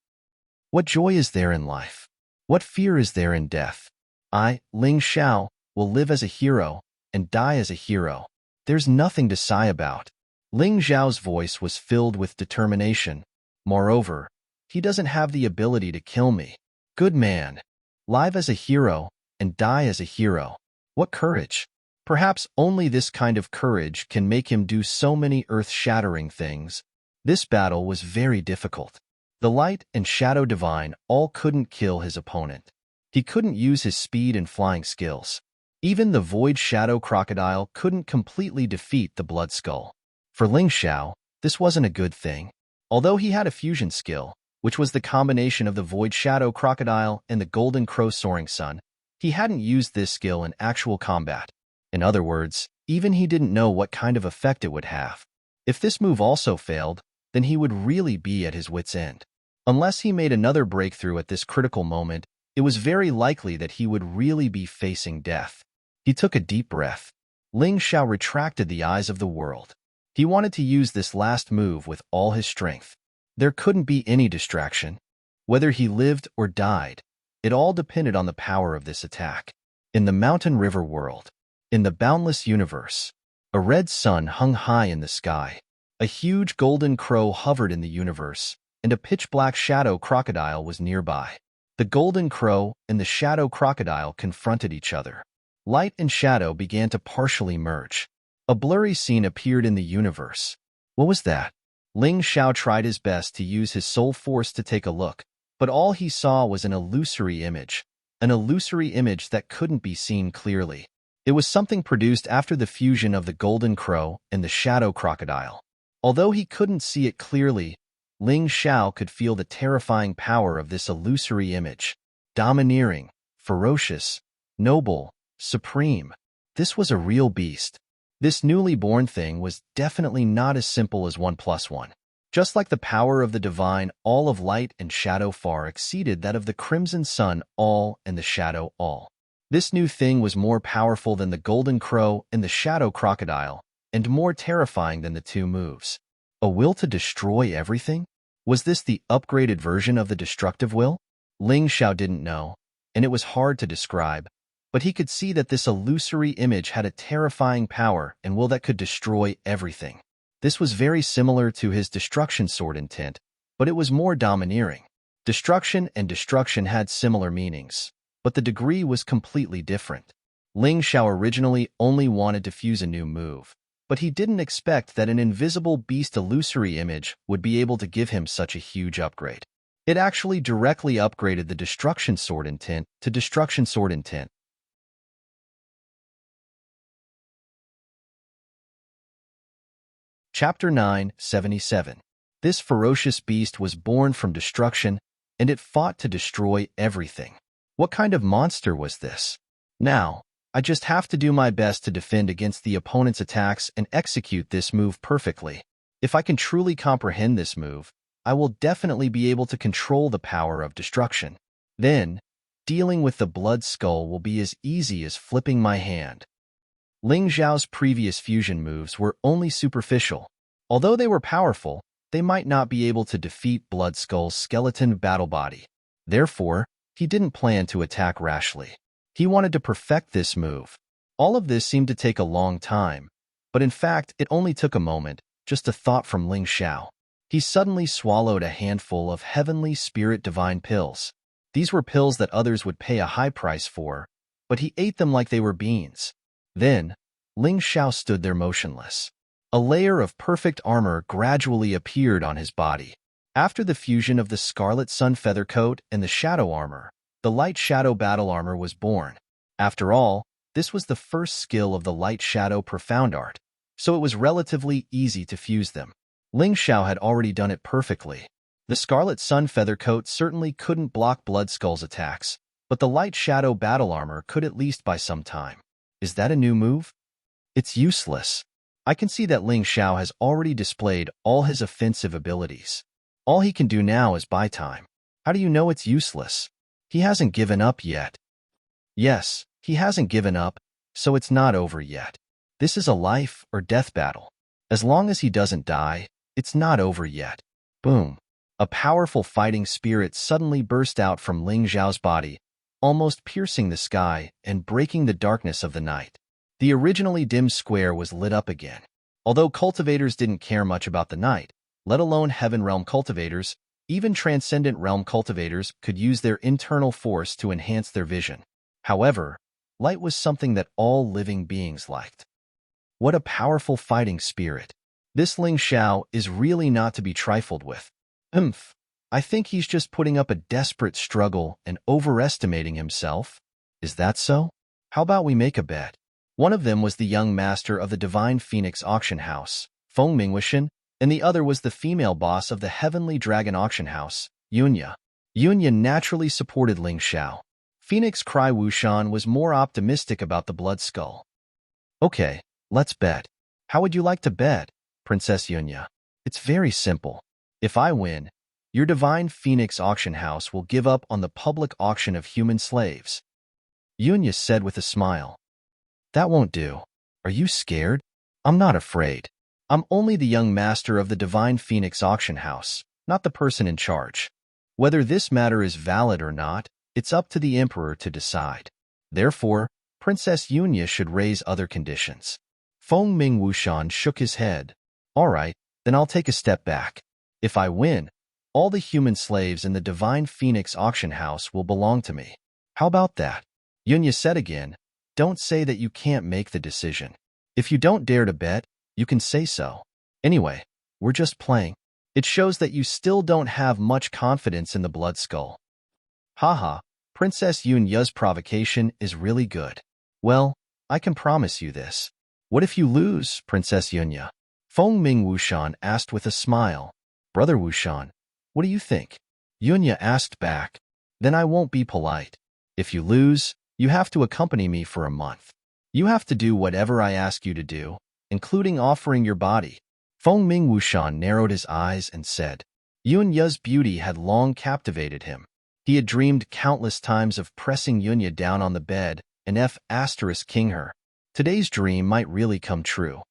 What joy is there in life? What fear is there in death? I, Ling Xiao, will live as a hero and die as a hero. There's nothing to sigh about. Ling Xiao's voice was filled with determination. Moreover, he doesn't have the ability to kill me. Good man. Live as a hero and die as a hero. What courage! Perhaps only this kind of courage can make him do so many earth-shattering things. This battle was very difficult. The light and shadow divine all couldn't kill his opponent. He couldn't use his speed and flying skills. Even the void shadow crocodile couldn't completely defeat the blood skull. For Ling Xiao, this wasn't a good thing. Although he had a fusion skill, which was the combination of the void shadow crocodile and the golden crow soaring sun, he hadn't used this skill in actual combat. In other words, even he didn't know what kind of effect it would have. If this move also failed, then he would really be at his wit's end. Unless he made another breakthrough at this critical moment, it was very likely that he would really be facing death. He took a deep breath. Ling Xiao retracted the eyes of the world. He wanted to use this last move with all his strength. There couldn't be any distraction. Whether he lived or died, it all depended on the power of this attack. In the mountain river world, in the boundless universe, a red sun hung high in the sky. A huge golden crow hovered in the universe, and a pitch-black shadow crocodile was nearby. The golden crow and the shadow crocodile confronted each other. Light and shadow began to partially merge. A blurry scene appeared in the universe. What was that? Ling Xiao tried his best to use his soul force to take a look, but all he saw was an illusory image that couldn't be seen clearly. It was something produced after the fusion of the golden crow and the shadow crocodile. Although he couldn't see it clearly, Ling Xiao could feel the terrifying power of this illusory image. Domineering, ferocious, noble, supreme. This was a real beast. This newly born thing was definitely not as simple as 1 + 1. Just like the power of the divine, all of light and shadow far exceeded that of the crimson sun, all and the shadow, all. This new thing was more powerful than the golden crow and the shadow crocodile, and more terrifying than the two moves. A will to destroy everything? Was this the upgraded version of the destructive will? Ling Xiao didn't know, and it was hard to describe, but he could see that this illusory image had a terrifying power and will that could destroy everything. This was very similar to his destruction sword intent, but it was more domineering. Destruction and destruction had similar meanings, but the degree was completely different. Ling Xiao originally only wanted to fuse a new move, but he didn't expect that an invisible beast illusory image would be able to give him such a huge upgrade. It actually directly upgraded the destruction sword intent to destruction sword intent. Chapter 977. This ferocious beast was born from destruction, and it fought to destroy everything. What kind of monster was this? Now, I just have to do my best to defend against the opponent's attacks and execute this move perfectly. If I can truly comprehend this move, I will definitely be able to control the power of destruction. Then, dealing with the blood skull will be as easy as flipping my hand. Ling Xiao's previous fusion moves were only superficial. Although they were powerful, they might not be able to defeat Blood Skull's skeleton battle body. Therefore, he didn't plan to attack rashly. He wanted to perfect this move. All of this seemed to take a long time, but in fact, it only took a moment, just a thought from Ling Xiao. He suddenly swallowed a handful of heavenly spirit divine pills. These were pills that others would pay a high price for, but he ate them like they were beans. Then, Ling Xiao stood there motionless. A layer of perfect armor gradually appeared on his body. After the fusion of the Scarlet Sun Feather Coat and the Shadow Armor, the Light Shadow Battle Armor was born. After all, this was the first skill of the Light Shadow Profound Art, so it was relatively easy to fuse them. Ling Xiao had already done it perfectly. The Scarlet Sun Feather Coat certainly couldn't block Blood Skull's attacks, but the Light Shadow Battle Armor could at least buy some time. Is that a new move? It's useless. I can see that Ling Xiao has already displayed all his offensive abilities. All he can do now is buy time. How do you know it's useless? He hasn't given up yet. Yes, he hasn't given up, so it's not over yet. This is a life or death battle. As long as he doesn't die, it's not over yet. Boom. A powerful fighting spirit suddenly burst out from Ling Xiao's body, almost piercing the sky and breaking the darkness of the night. The originally dim square was lit up again. Although cultivators didn't care much about the night, let alone Heaven Realm cultivators, even Transcendent Realm cultivators could use their internal force to enhance their vision. However, light was something that all living beings liked. What a powerful fighting spirit. This Ling Xiao is really not to be trifled with. I think he's just putting up a desperate struggle and overestimating himself. Is that so? How about we make a bet? One of them was the young master of the Divine Phoenix Auction House, Feng Mingwushan, and the other was the female boss of the Heavenly Dragon Auction House, Yunya. Yunya naturally supported Ling Xiao. Phoenix Cry Wushan was more optimistic about the Blood Skull. Okay, let's bet. How would you like to bet, Princess Yunya? It's very simple. If I win, your Divine Phoenix Auction House will give up on the public auction of human slaves. Yunya said with a smile. That won't do. Are you scared? I'm not afraid. I'm only the young master of the Divine Phoenix Auction House, not the person in charge. Whether this matter is valid or not, it's up to the Emperor to decide. Therefore, Princess Yunya should raise other conditions. Feng Mingwushan shook his head. All right, then I'll take a step back. If I win, all the human slaves in the Divine Phoenix Auction House will belong to me. How about that? Yunya said again, don't say that you can't make the decision. If you don't dare to bet, you can say so. Anyway, we're just playing. It shows that you still don't have much confidence in the Blood Skull. Haha, Princess Yunya's provocation is really good. Well, I can promise you this. What if you lose, Princess Yunya? Feng Mingwushan asked with a smile. Brother Wushan, what do you think? Yunya asked back. Then I won't be polite. If you lose, you have to accompany me for a month. You have to do whatever I ask you to do, including offering your body. Feng Mingwushan narrowed his eyes and said. Yunya's beauty had long captivated him. He had dreamed countless times of pressing Yunya down on the bed and *king her. Today's dream might really come true.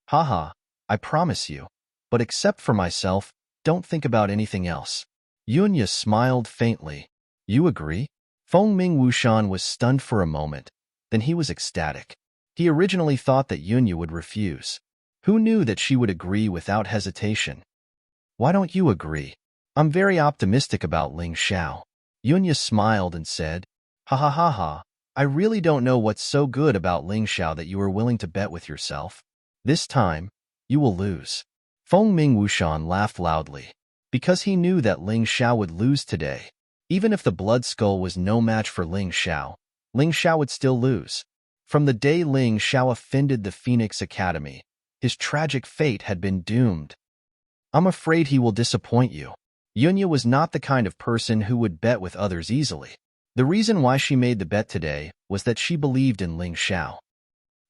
Haha, I promise you. But except for myself, don't think about anything else. Yunya smiled faintly. You agree? Feng Mingwushan was stunned for a moment, then he was ecstatic. He originally thought that Yunya would refuse. Who knew that she would agree without hesitation? Why don't you agree? I'm very optimistic about Ling Xiao. Yunya smiled and said, Ha ha ha ha, I really don't know what's so good about Ling Xiao that you are willing to bet with yourself. This time, you will lose. Feng Mingwushan laughed loudly. Because he knew that Ling Xiao would lose today. Even if the Blood Skull was no match for Ling Xiao would still lose. From the day Ling Xiao offended the Phoenix Academy, his tragic fate had been doomed. I'm afraid he will disappoint you. Yunya was not the kind of person who would bet with others easily. The reason why she made the bet today was that she believed in Ling Xiao.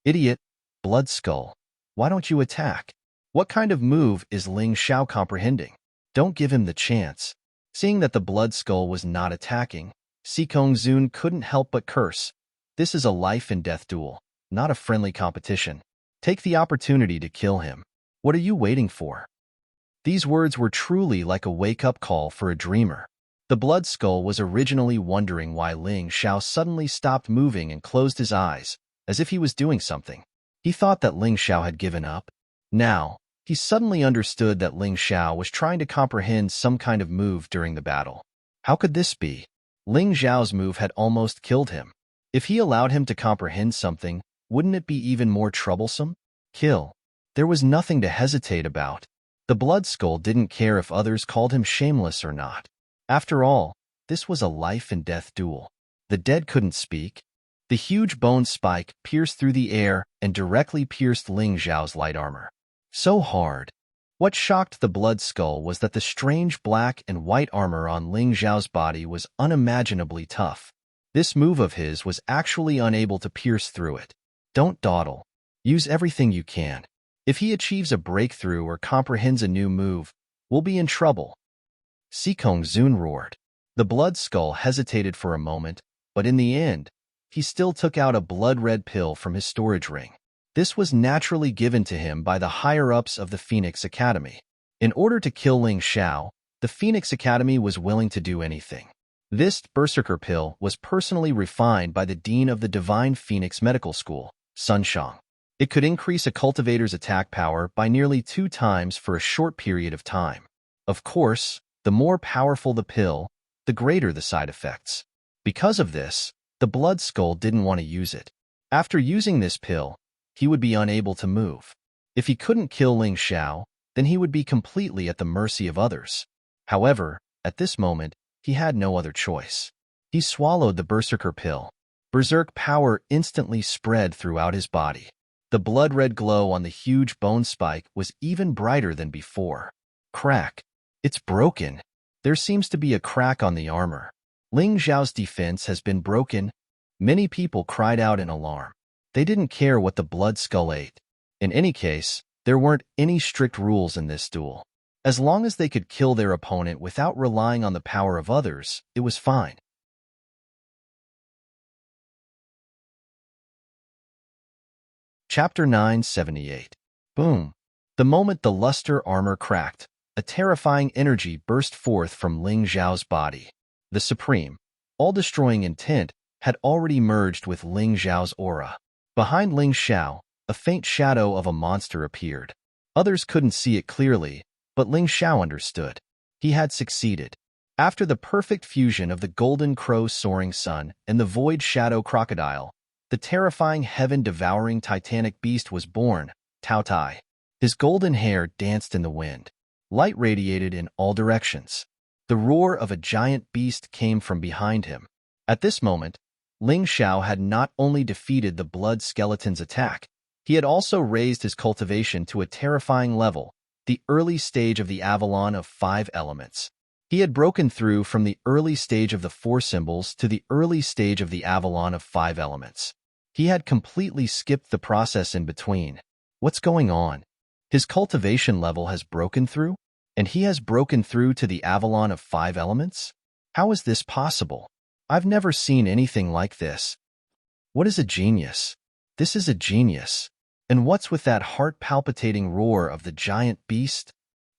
Idiot, Blood Skull, why don't you attack? What kind of move is Ling Xiao comprehending? Don't give him the chance. Seeing that the Blood Skull was not attacking, Sikong Zun couldn't help but curse. This is a life-and-death duel, not a friendly competition. Take the opportunity to kill him. What are you waiting for? These words were truly like a wake-up call for a dreamer. The Blood Skull was originally wondering why Ling Xiao suddenly stopped moving and closed his eyes, as if he was doing something. He thought that Ling Xiao had given up. Now, he suddenly understood that Ling Xiao was trying to comprehend some kind of move during the battle. How could this be? Ling Xiao's move had almost killed him. If he allowed him to comprehend something, wouldn't it be even more troublesome? Kill. There was nothing to hesitate about. The Blood Skull didn't care if others called him shameless or not. After all, this was a life-and-death duel. The dead couldn't speak. The huge bone spike pierced through the air and directly pierced Ling Xiao's light armor. So hard. What shocked the Blood Skull was that the strange black and white armor on Ling Xiao's body was unimaginably tough. This move of his was actually unable to pierce through it. Don't dawdle. Use everything you can. If he achieves a breakthrough or comprehends a new move, we'll be in trouble. Sikong Zun roared. The blood skull hesitated for a moment, but in the end, he still took out a blood-red pill from his storage ring. This was naturally given to him by the higher-ups of the Phoenix Academy. In order to kill Ling Xiao, the Phoenix Academy was willing to do anything. This berserker pill was personally refined by the dean of the Divine Phoenix Medical School, Sun Shang. It could increase a cultivator's attack power by nearly 2 times for a short period of time. Of course, the more powerful the pill, the greater the side effects. Because of this, the blood skull didn't want to use it. After using this pill, he would be unable to move. If he couldn't kill Ling Xiao, then he would be completely at the mercy of others. However, at this moment, he had no other choice. He swallowed the berserker pill. Berserk power instantly spread throughout his body. The blood-red glow on the huge bone spike was even brighter than before. Crack. It's broken. There seems to be a crack on the armor. Ling Xiao's defense has been broken. Many people cried out in alarm. They didn't care what the blood skull ate. In any case, there weren't any strict rules in this duel. As long as they could kill their opponent without relying on the power of others, it was fine. Chapter 978. Boom. The moment the luster armor cracked, a terrifying energy burst forth from Ling Xiao's body. The supreme, all-destroying intent had already merged with Ling Xiao's aura. Behind Ling Xiao, a faint shadow of a monster appeared. Others couldn't see it clearly, but Ling Xiao understood. He had succeeded. After the perfect fusion of the golden crow soaring sun and the void shadow crocodile, the terrifying heaven-devouring titanic beast was born, Tao Tai. His golden hair danced in the wind. Light radiated in all directions. The roar of a giant beast came from behind him. At this moment, Ling Xiao had not only defeated the blood skeleton's attack, he had also raised his cultivation to a terrifying level, the early stage of the Avalon of 5 elements. He had broken through from the early stage of the 4 symbols to the early stage of the Avalon of 5 elements. He had completely skipped the process in between. What's going on? His cultivation level has broken through? And he has broken through to the Avalon of 5 elements? How is this possible? I've never seen anything like this. What is a genius? This is a genius. And what's with that heart-palpitating roar of the giant beast?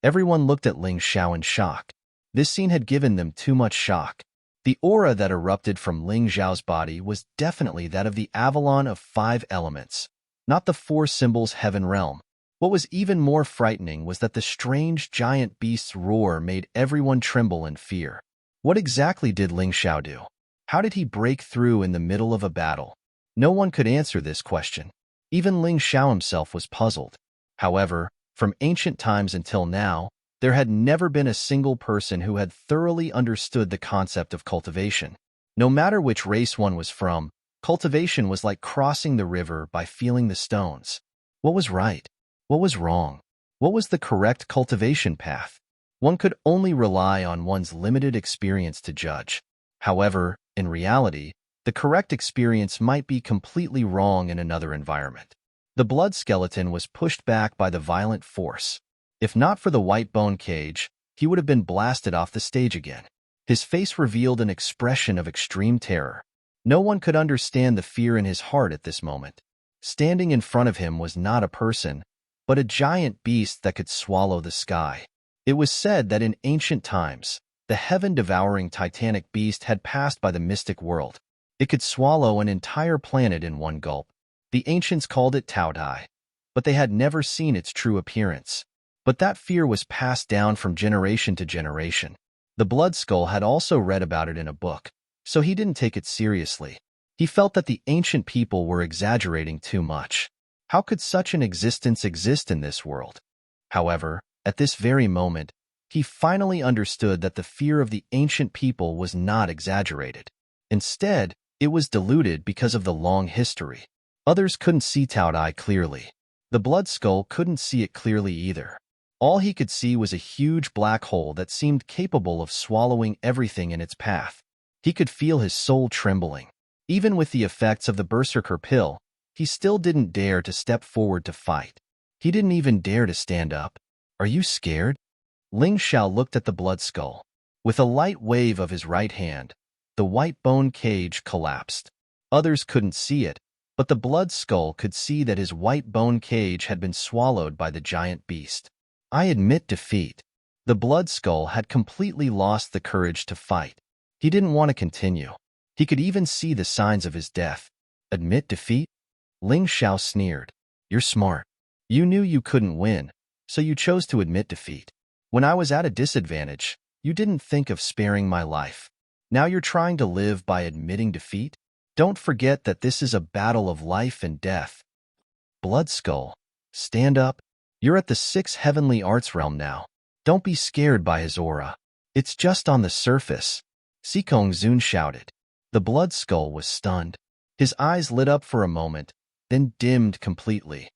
Everyone looked at Ling Xiao in shock. This scene had given them too much shock. The aura that erupted from Ling Xiao's body was definitely that of the Avalon of 5 elements, not the 4 symbols heaven realm. What was even more frightening was that the strange giant beast's roar made everyone tremble in fear. What exactly did Ling Xiao do? How did he break through in the middle of a battle? No one could answer this question. Even Ling Xiao himself was puzzled. However, from ancient times until now, there had never been a single person who had thoroughly understood the concept of cultivation. No matter which race one was from, cultivation was like crossing the river by feeling the stones. What was right? What was wrong? What was the correct cultivation path? One could only rely on one's limited experience to judge. However, in reality, the correct experience might be completely wrong in another environment. The blood skeleton was pushed back by the violent force. If not for the white bone cage, he would have been blasted off the stage again. His face revealed an expression of extreme terror. No one could understand the fear in his heart at this moment. Standing in front of him was not a person, but a giant beast that could swallow the sky. It was said that in ancient times, the heaven-devouring titanic beast had passed by the mystic world. It could swallow an entire planet in one gulp. The ancients called it Tao Tai, but they had never seen its true appearance. But that fear was passed down from generation to generation. The blood skull had also read about it in a book, so he didn't take it seriously. He felt that the ancient people were exaggerating too much. How could such an existence exist in this world? However, at this very moment, he finally understood that the fear of the ancient people was not exaggerated. Instead, it was diluted because of the long history. Others couldn't see Tao Tai clearly. The blood skull couldn't see it clearly either. All he could see was a huge black hole that seemed capable of swallowing everything in its path. He could feel his soul trembling. Even with the effects of the berserker pill, he still didn't dare to step forward to fight. He didn't even dare to stand up. Are you scared? Ling Xiao looked at the blood skull. With a light wave of his right hand, the white bone cage collapsed. Others couldn't see it, but the blood skull could see that his white bone cage had been swallowed by the giant beast. I admit defeat. The blood skull had completely lost the courage to fight. He didn't want to continue. He could even see the signs of his death. Admit defeat? Ling Xiao sneered. You're smart. You knew you couldn't win, so you chose to admit defeat. When I was at a disadvantage, you didn't think of sparing my life. Now you're trying to live by admitting defeat? Don't forget that this is a battle of life and death. Blood Skull, stand up. You're at the 6th heavenly arts realm now. Don't be scared by his aura. It's just on the surface. Sikong Zun shouted. The Blood Skull was stunned. His eyes lit up for a moment, then dimmed completely.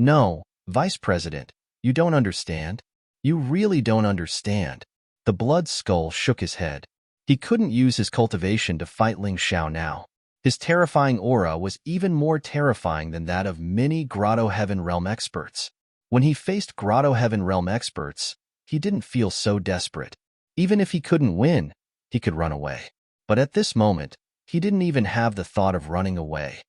No, Vice President, you don't understand. You really don't understand. The Blood Skull shook his head. He couldn't use his cultivation to fight Ling Xiao now. His terrifying aura was even more terrifying than that of many Grotto Heaven Realm experts. When he faced Grotto Heaven Realm experts, he didn't feel so desperate. Even if he couldn't win, he could run away. But at this moment, he didn't even have the thought of running away.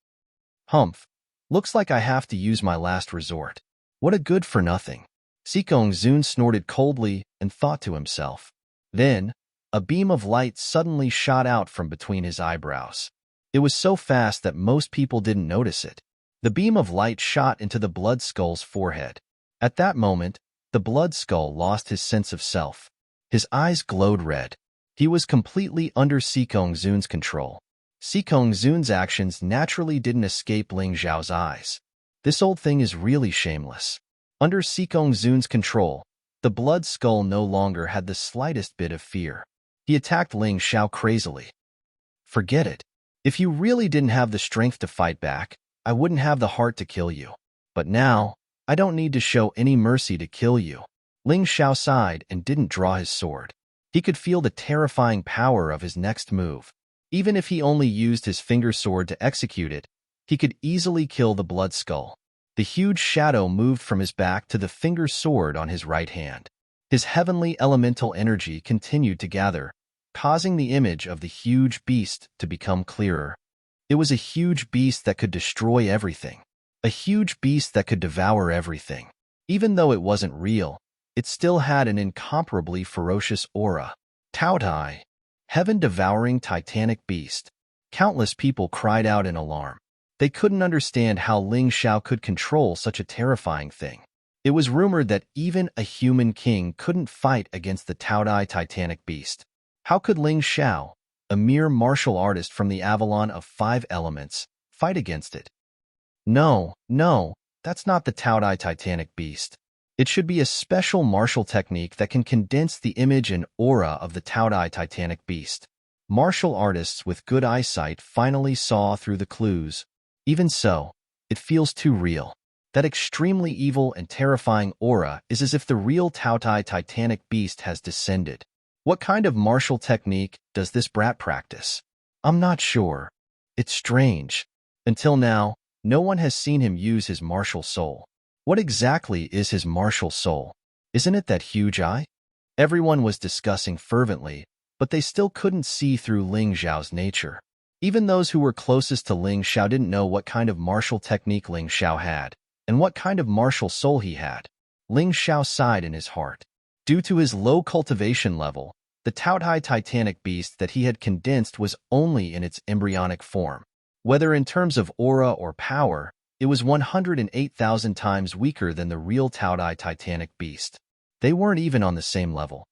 Humph. Looks like I have to use my last resort. What a good-for-nothing. Sikong Zun snorted coldly and thought to himself. Then, a beam of light suddenly shot out from between his eyebrows. It was so fast that most people didn't notice it. The beam of light shot into the Blood Skull's forehead. At that moment, the Blood Skull lost his sense of self. His eyes glowed red. He was completely under Sikong Zun's control. Sikong Zun's actions naturally didn't escape Ling Xiao's eyes. This old thing is really shameless. Under Sikong Zun's control, the Blood Skull no longer had the slightest bit of fear. He attacked Ling Xiao crazily. Forget it. If you really didn't have the strength to fight back, I wouldn't have the heart to kill you. But now, I don't need to show any mercy to kill you. Ling Xiao sighed and didn't draw his sword. He could feel the terrifying power of his next move. Even if he only used his finger sword to execute it, he could easily kill the Blood Skull. The huge shadow moved from his back to the finger sword on his right hand. His heavenly elemental energy continued to gather, causing the image of the huge beast to become clearer. It was a huge beast that could destroy everything. A huge beast that could devour everything. Even though it wasn't real, it still had an incomparably ferocious aura. Taotai, heaven-devouring titanic beast. Countless people cried out in alarm. They couldn't understand how Ling Xiao could control such a terrifying thing. It was rumored that even a human king couldn't fight against the Taotai titanic beast. How could Ling Xiao, a mere martial artist from the Avalon of 5 elements, fight against it? No, that's not the Taotai titanic beast. It should be a special martial technique that can condense the image and aura of the Taotai titanic beast. Martial artists with good eyesight finally saw through the clues. Even so, it feels too real. That extremely evil and terrifying aura is as if the real Taotai titanic beast has descended. What kind of martial technique does this brat practice? I'm not sure. It's strange. Until now, no one has seen him use his martial soul. What exactly is his martial soul? Isn't it that huge eye? Everyone was discussing fervently, but they still couldn't see through Ling Xiao's nature. Even those who were closest to Ling Xiao didn't know what kind of martial technique Ling Xiao had, and what kind of martial soul he had. Ling Xiao sighed in his heart. Due to his low cultivation level, the Taotai titanic beast that he had condensed was only in its embryonic form. Whether in terms of aura or power, it was 108,000 times weaker than the real Taotai titanic beast. They weren't even on the same level.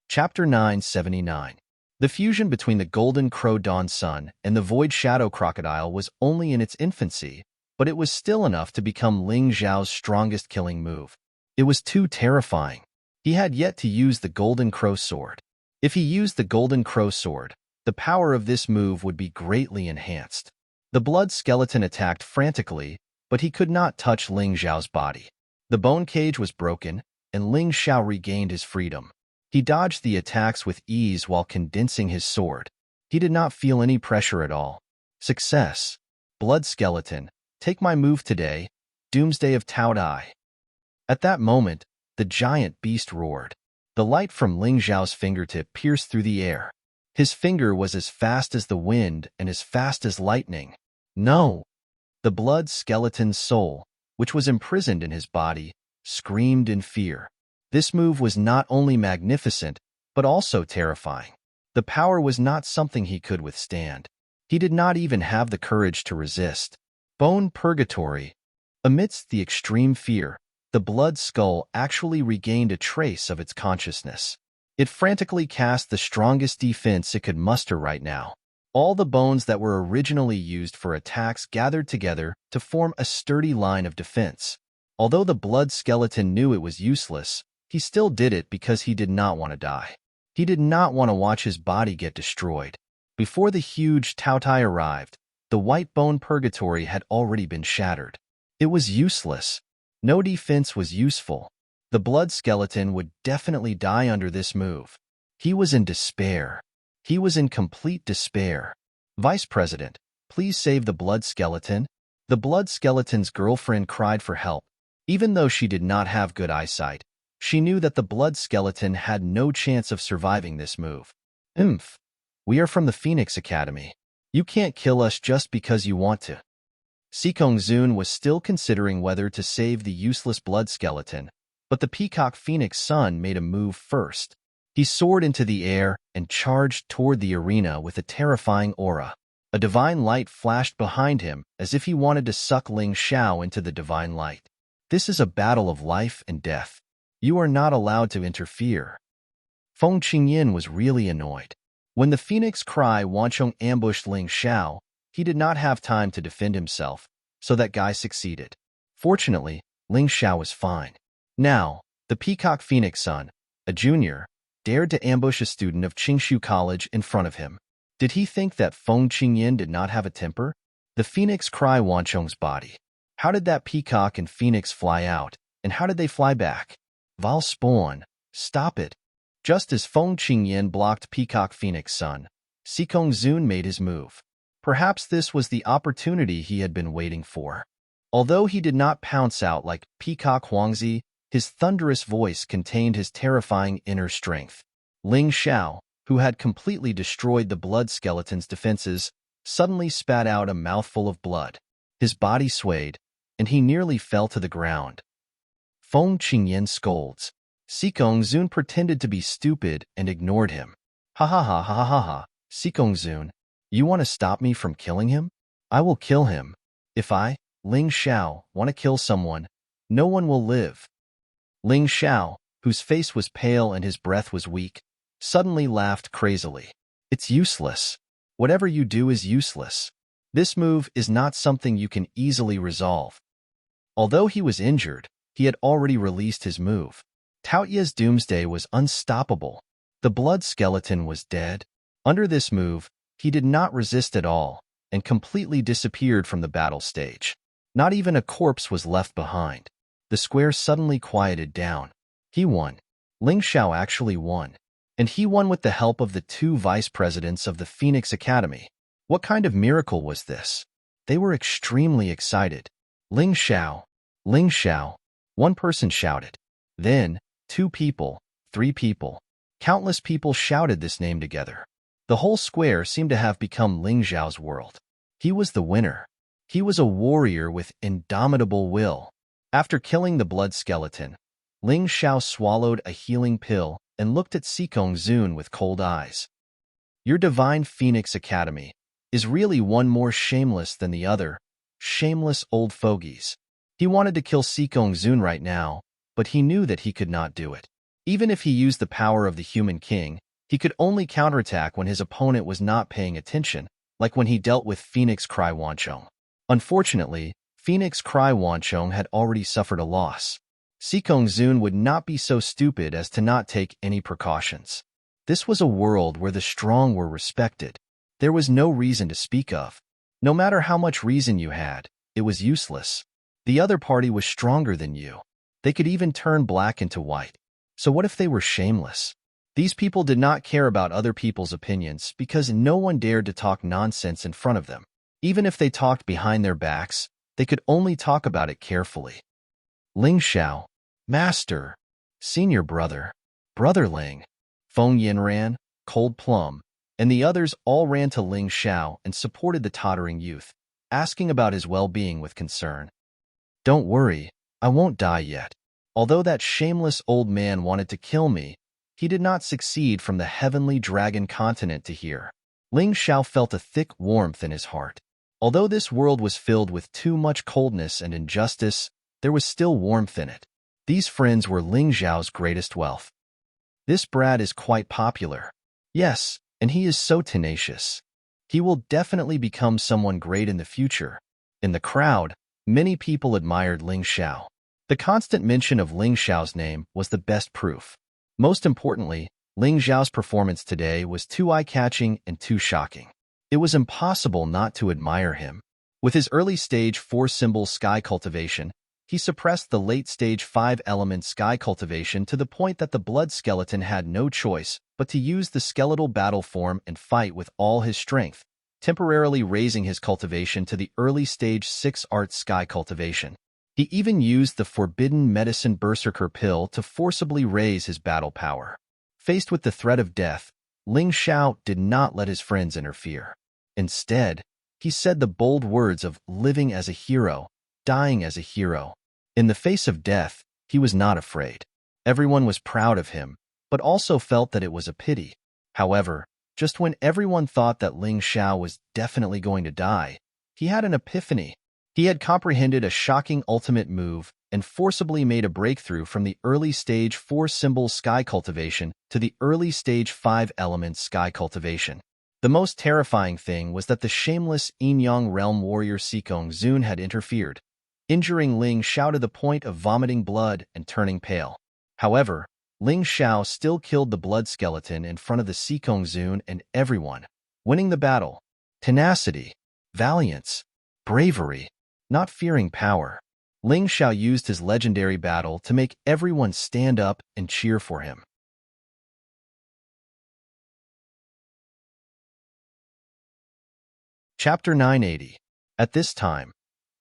Chapter 979. The fusion between the Golden Crow Dawn Sun and the Void Shadow Crocodile was only in its infancy, but it was still enough to become Ling Xiao's strongest killing move. It was too terrifying. He had yet to use the Golden Crow Sword. If he used the Golden Crow Sword, the power of this move would be greatly enhanced. The blood skeleton attacked frantically, but he could not touch Ling Xiao's body. The bone cage was broken, and Ling Xiao regained his freedom. He dodged the attacks with ease while condensing his sword. He did not feel any pressure at all. Success. Blood skeleton. Take my move today. Doomsday of Tao Dai. At that moment, the giant beast roared. The light from Ling Xiao's fingertip pierced through the air. His finger was as fast as the wind and as fast as lightning. No! The blood skeleton's soul, which was imprisoned in his body, screamed in fear. This move was not only magnificent, but also terrifying. The power was not something he could withstand. He did not even have the courage to resist. Bone purgatory. Amidst the extreme fear, the blood skull actually regained a trace of its consciousness. It frantically cast the strongest defense it could muster right now. All the bones that were originally used for attacks gathered together to form a sturdy line of defense. Although the blood skeleton knew it was useless, he still did it because he did not want to die. He did not want to watch his body get destroyed. Before the huge Taotai arrived, the white bone purgatory had already been shattered. It was useless. No defense was useful. The blood skeleton would definitely die under this move. He was in despair. He was in complete despair. Vice President, please save the blood skeleton. The blood skeleton's girlfriend cried for help. Even though she did not have good eyesight, she knew that the blood skeleton had no chance of surviving this move. We are from the Phoenix Academy. You can't kill us just because you want to. Sikong Zun was still considering whether to save the useless blood skeleton, but the Peacock Phoenix Sun made a move first. He soared into the air and charged toward the arena with a terrifying aura. A divine light flashed behind him as if he wanted to suck Ling Xiao into the divine light. This is a battle of life and death. You are not allowed to interfere. Feng Qingyin was really annoyed. When the Phoenix Cry Wanchong ambushed Ling Xiao, he did not have time to defend himself, so that guy succeeded. Fortunately, Ling Xiao was fine. Now, the Peacock Phoenix Sun, a junior, dared to ambush a student of Qingshu College in front of him. Did he think that Feng Qingyin did not have a temper? The Phoenix Cry Wanchong's body. How did that peacock and phoenix fly out, and how did they fly back? Val Spawn, stop it. Just as Feng Qingyin blocked Peacock Phoenix Sun, Sikong Zun made his move. Perhaps this was the opportunity he had been waiting for. Although he did not pounce out like Peacock Huangzi, his thunderous voice contained his terrifying inner strength. Ling Xiao, who had completely destroyed the blood skeleton's defenses, suddenly spat out a mouthful of blood. His body swayed, and he nearly fell to the ground. Feng Qingyin scolds. Sikong Zun pretended to be stupid and ignored him. Ha ha ha ha ha ha, Sikong Zun, you want to stop me from killing him? I will kill him. If I, Ling Xiao, want to kill someone, no one will live. Ling Xiao, whose face was pale and his breath was weak, suddenly laughed crazily. It's useless. Whatever you do is useless. This move is not something you can easily resolve. Although he was injured, he had already released his move. Taoye's doomsday was unstoppable. The blood skeleton was dead. Under this move, he did not resist at all and completely disappeared from the battle stage. Not even a corpse was left behind. The square suddenly quieted down. He won. Ling Xiao actually won. And he won with the help of the two vice presidents of the Phoenix Academy. What kind of miracle was this? They were extremely excited. Ling Xiao, Ling Xiao, one person shouted. Then, 2 people, 3 people. Countless people shouted this name together. The whole square seemed to have become Ling Xiao's world. He was the winner. He was a warrior with indomitable will. After killing the blood skeleton, Ling Xiao swallowed a healing pill and looked at Sikong Zun with cold eyes. Your divine Phoenix Academy is really one more shameless than the other. Shameless old fogies. He wanted to kill Sikong Zun right now, but he knew that he could not do it. Even if he used the power of the Human King, he could only counterattack when his opponent was not paying attention, like when he dealt with Phoenix Cry Wanchong. Unfortunately, Phoenix Cry Wanchong had already suffered a loss. Sikong Zun would not be so stupid as to not take any precautions. This was a world where the strong were respected. There was no reason to speak of. No matter how much reason you had, it was useless. The other party was stronger than you. They could even turn black into white. So what if they were shameless? These people did not care about other people's opinions because no one dared to talk nonsense in front of them. Even if they talked behind their backs, they could only talk about it carefully. Ling Xiao, Master, Senior Brother, Brother Ling, Feng Yin ran, Cold Plum, and the others all ran to Ling Xiao and supported the tottering youth, asking about his well-being with concern. Don't worry, I won't die yet. Although that shameless old man wanted to kill me, he did not succeed from the heavenly dragon continent to here. Ling Xiao felt a thick warmth in his heart. Although this world was filled with too much coldness and injustice, there was still warmth in it. These friends were Ling Xiao's greatest wealth. This brat is quite popular. Yes, and he is so tenacious. He will definitely become someone great in the future. In the crowd, many people admired Ling Xiao. The constant mention of Ling Xiao's name was the best proof. Most importantly, Ling Xiao's performance today was too eye-catching and too shocking. It was impossible not to admire him. With his early-stage 4-symbol sky cultivation, he suppressed the late-stage 5-element sky cultivation to the point that the blood skeleton had no choice but to use the skeletal battle form and fight with all his strength, temporarily raising his cultivation to the early-stage 6-art sky cultivation. He even used the forbidden medicine berserker pill to forcibly raise his battle power. Faced with the threat of death, Ling Xiao did not let his friends interfere. Instead, he said the bold words of living as a hero, dying as a hero. In the face of death, he was not afraid. Everyone was proud of him, but also felt that it was a pity. However, just when everyone thought that Ling Xiao was definitely going to die, he had an epiphany. He had comprehended a shocking ultimate move and forcibly made a breakthrough from the early-stage 4-symbol sky cultivation to the early-stage 5-element sky cultivation. The most terrifying thing was that the shameless Yin-Yang realm warrior Sikong Zun had interfered, injuring Ling Xiao to the point of vomiting blood and turning pale. However, Ling Xiao still killed the blood skeleton in front of the Sikong Zun and everyone, winning the battle. Tenacity, valiance, bravery, not fearing power. Ling Xiao used his legendary battle to make everyone stand up and cheer for him. Chapter 980. At this time,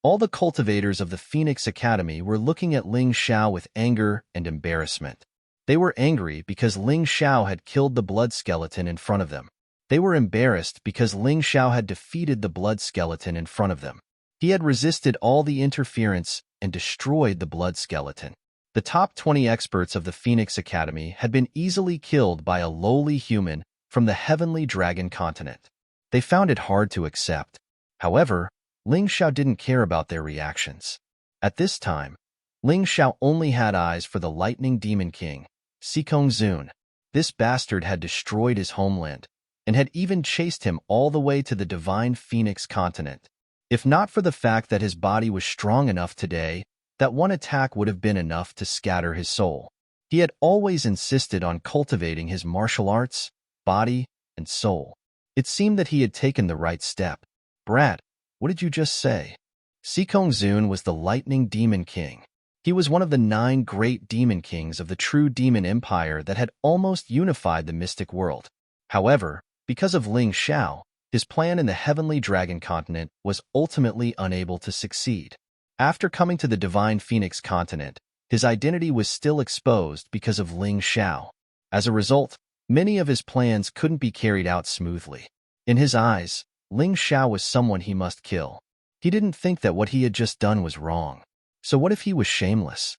all the cultivators of the Phoenix Academy were looking at Ling Xiao with anger and embarrassment. They were angry because Ling Xiao had killed the blood skeleton in front of them. They were embarrassed because Ling Xiao had defeated the blood skeleton in front of them. He had resisted all the interference and destroyed the blood skeleton. The top 20 experts of the Phoenix Academy had been easily killed by a lowly human from the heavenly dragon continent. They found it hard to accept. However, Ling Xiao didn't care about their reactions. At this time, Ling Xiao only had eyes for the lightning demon king, Sikong Zun. This bastard had destroyed his homeland and had even chased him all the way to the divine Phoenix continent. If not for the fact that his body was strong enough today, that one attack would have been enough to scatter his soul. He had always insisted on cultivating his martial arts, body, and soul. It seemed that he had taken the right step. Brat, what did you just say? Sikong Zun was the lightning demon king. He was one of the 9 great demon kings of the true demon empire that had almost unified the mystic world. However, because of Ling Xiao, his plan in the heavenly dragon continent was ultimately unable to succeed. After coming to the divine Phoenix continent, his identity was still exposed because of Ling Xiao. As a result, many of his plans couldn't be carried out smoothly. In his eyes, Ling Xiao was someone he must kill. He didn't think that what he had just done was wrong. So what if he was shameless?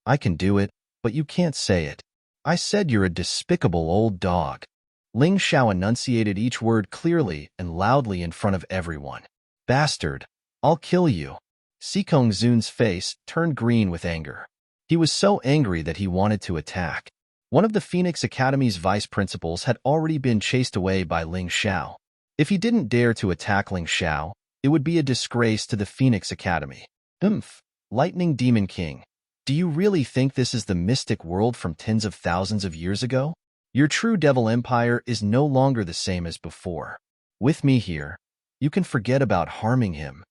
I can do it, but you can't say it. I said you're a despicable old dog. Ling Xiao enunciated each word clearly and loudly in front of everyone. Bastard, I'll kill you. Sikong Zun's face turned green with anger. He was so angry that he wanted to attack. One of the Phoenix Academy's vice principals had already been chased away by Ling Xiao. If he didn't dare to attack Ling Xiao, it would be a disgrace to the Phoenix Academy. Lightning Demon King, do you really think this is the mystic world from tens of thousands of years ago? Your true devil empire is no longer the same as before. With me here, you can forget about harming him.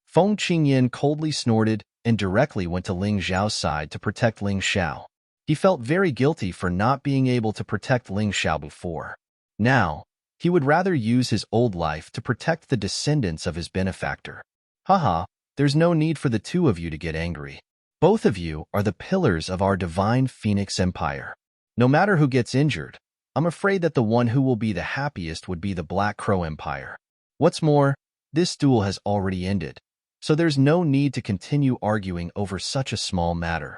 Feng Qingyan coldly snorted and directly went to Ling Xiao's side to protect Ling Xiao. He felt very guilty for not being able to protect Ling Xiao before. Now, he would rather use his old life to protect the descendants of his benefactor. Haha, there's no need for the two of you to get angry. Both of you are the pillars of our divine Phoenix Empire. No matter who gets injured, I'm afraid that the one who will be the happiest would be the Black Crow Empire. What's more, this duel has already ended, so there's no need to continue arguing over such a small matter.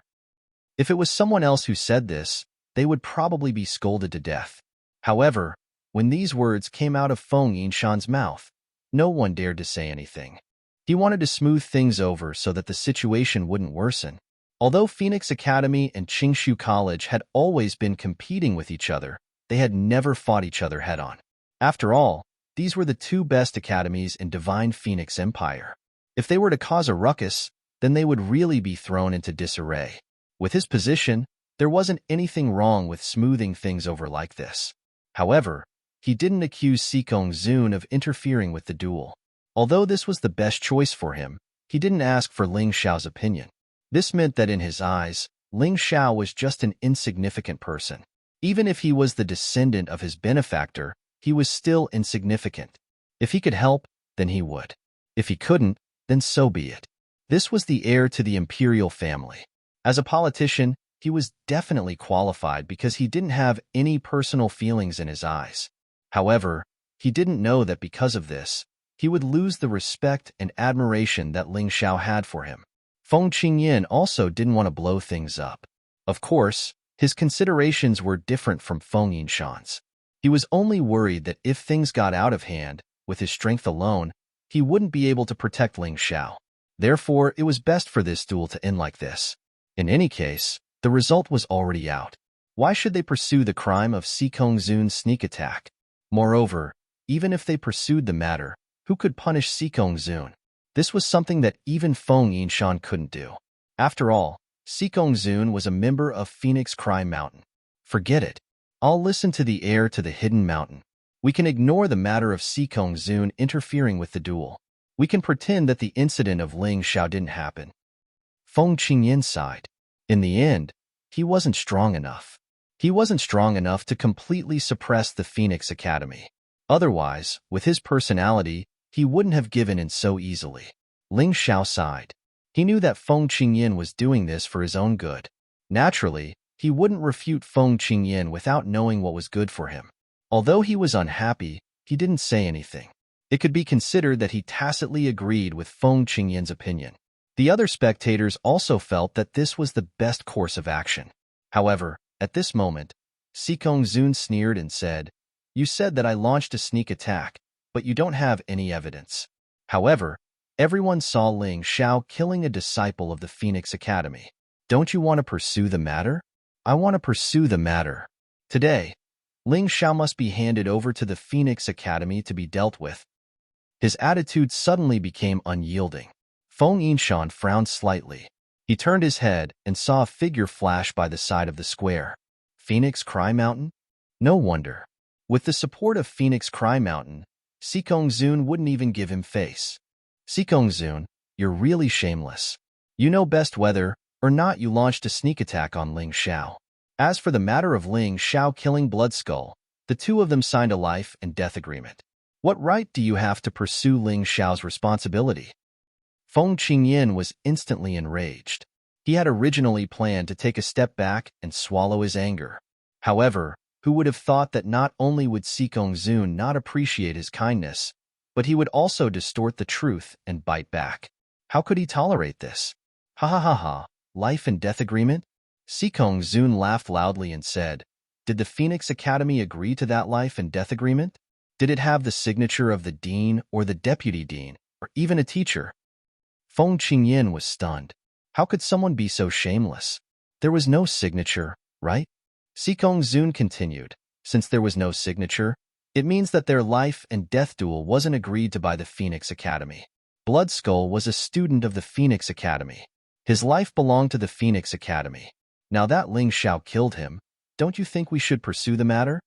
If it was someone else who said this, they would probably be scolded to death. However, when these words came out of Feng Yinshan's mouth, no one dared to say anything. He wanted to smooth things over so that the situation wouldn't worsen. Although Phoenix Academy and Qingshu College had always been competing with each other, they had never fought each other head-on. After all, these were the two best academies in Divine Phoenix Empire. If they were to cause a ruckus, then they would really be thrown into disarray. With his position, there wasn't anything wrong with smoothing things over like this. However, he didn't accuse Sikong Zun of interfering with the duel. Although this was the best choice for him, he didn't ask for Ling Xiao's opinion. This meant that in his eyes, Ling Xiao was just an insignificant person. Even if he was the descendant of his benefactor, he was still insignificant. If he could help, then he would. If he couldn't, then so be it. This was the heir to the imperial family. As a politician, he was definitely qualified because he didn't have any personal feelings in his eyes. However, he didn't know that because of this, he would lose the respect and admiration that Ling Xiao had for him. Feng Qingyan also didn't want to blow things up. Of course, his considerations were different from Feng Yinshan's. He was only worried that if things got out of hand, with his strength alone, he wouldn't be able to protect Ling Xiao. Therefore, it was best for this duel to end like this. In any case, the result was already out. Why should they pursue the crime of Sikong Zun's sneak attack? Moreover, even if they pursued the matter, who could punish Sikong Zun? This was something that even Feng Yinshan couldn't do. After all, Sikong Zun was a member of Phoenix Crime Mountain. Forget it. I'll listen to the heir to the hidden mountain. We can ignore the matter of Sikong Zun interfering with the duel. We can pretend that the incident of Ling Xiao didn't happen. Feng Qingyan sighed. In the end, he wasn't strong enough. He wasn't strong enough to completely suppress the Phoenix Academy. Otherwise, with his personality, he wouldn't have given in so easily. Ling Xiao sighed. He knew that Feng Qingyan was doing this for his own good. Naturally, he wouldn't refute Feng Qingyan without knowing what was good for him. Although he was unhappy, he didn't say anything. It could be considered that he tacitly agreed with Feng Qingyan's opinion. The other spectators also felt that this was the best course of action. However, at this moment, Sikong Zun sneered and said, "You said that I launched a sneak attack, but you don't have any evidence." However, everyone saw Ling Xiao killing a disciple of the Phoenix Academy. Don't you want to pursue the matter? I want to pursue the matter. Today, Ling Xiao must be handed over to the Phoenix Academy to be dealt with. His attitude suddenly became unyielding. Feng Yinshan frowned slightly. He turned his head and saw a figure flash by the side of the square. Phoenix Crime Mountain? No wonder. With the support of Phoenix Crime Mountain, Sikong Zun wouldn't even give him face. Sikong Zun, you're really shameless. You know best whether or not you launched a sneak attack on Ling Xiao. As for the matter of Ling Xiao killing Bloodskull, the two of them signed a life and death agreement. What right do you have to pursue Ling Xiao's responsibility? Feng Qingyan was instantly enraged. He had originally planned to take a step back and swallow his anger. However, who would have thought that not only would Sikong Zun not appreciate his kindness, but he would also distort the truth and bite back? How could he tolerate this? Ha ha ha ha, life and death agreement? Sikong Zun laughed loudly and said, "Did the Phoenix Academy agree to that life and death agreement? Did it have the signature of the dean or the deputy dean, or even a teacher?" Feng Qingyan was stunned. How could someone be so shameless? There was no signature, right? Sikong Zun continued. Since there was no signature, it means that their life and death duel wasn't agreed to by the Phoenix Academy. Bloodskull was a student of the Phoenix Academy. His life belonged to the Phoenix Academy. Now that Ling Xiao killed him, don't you think we should pursue the matter?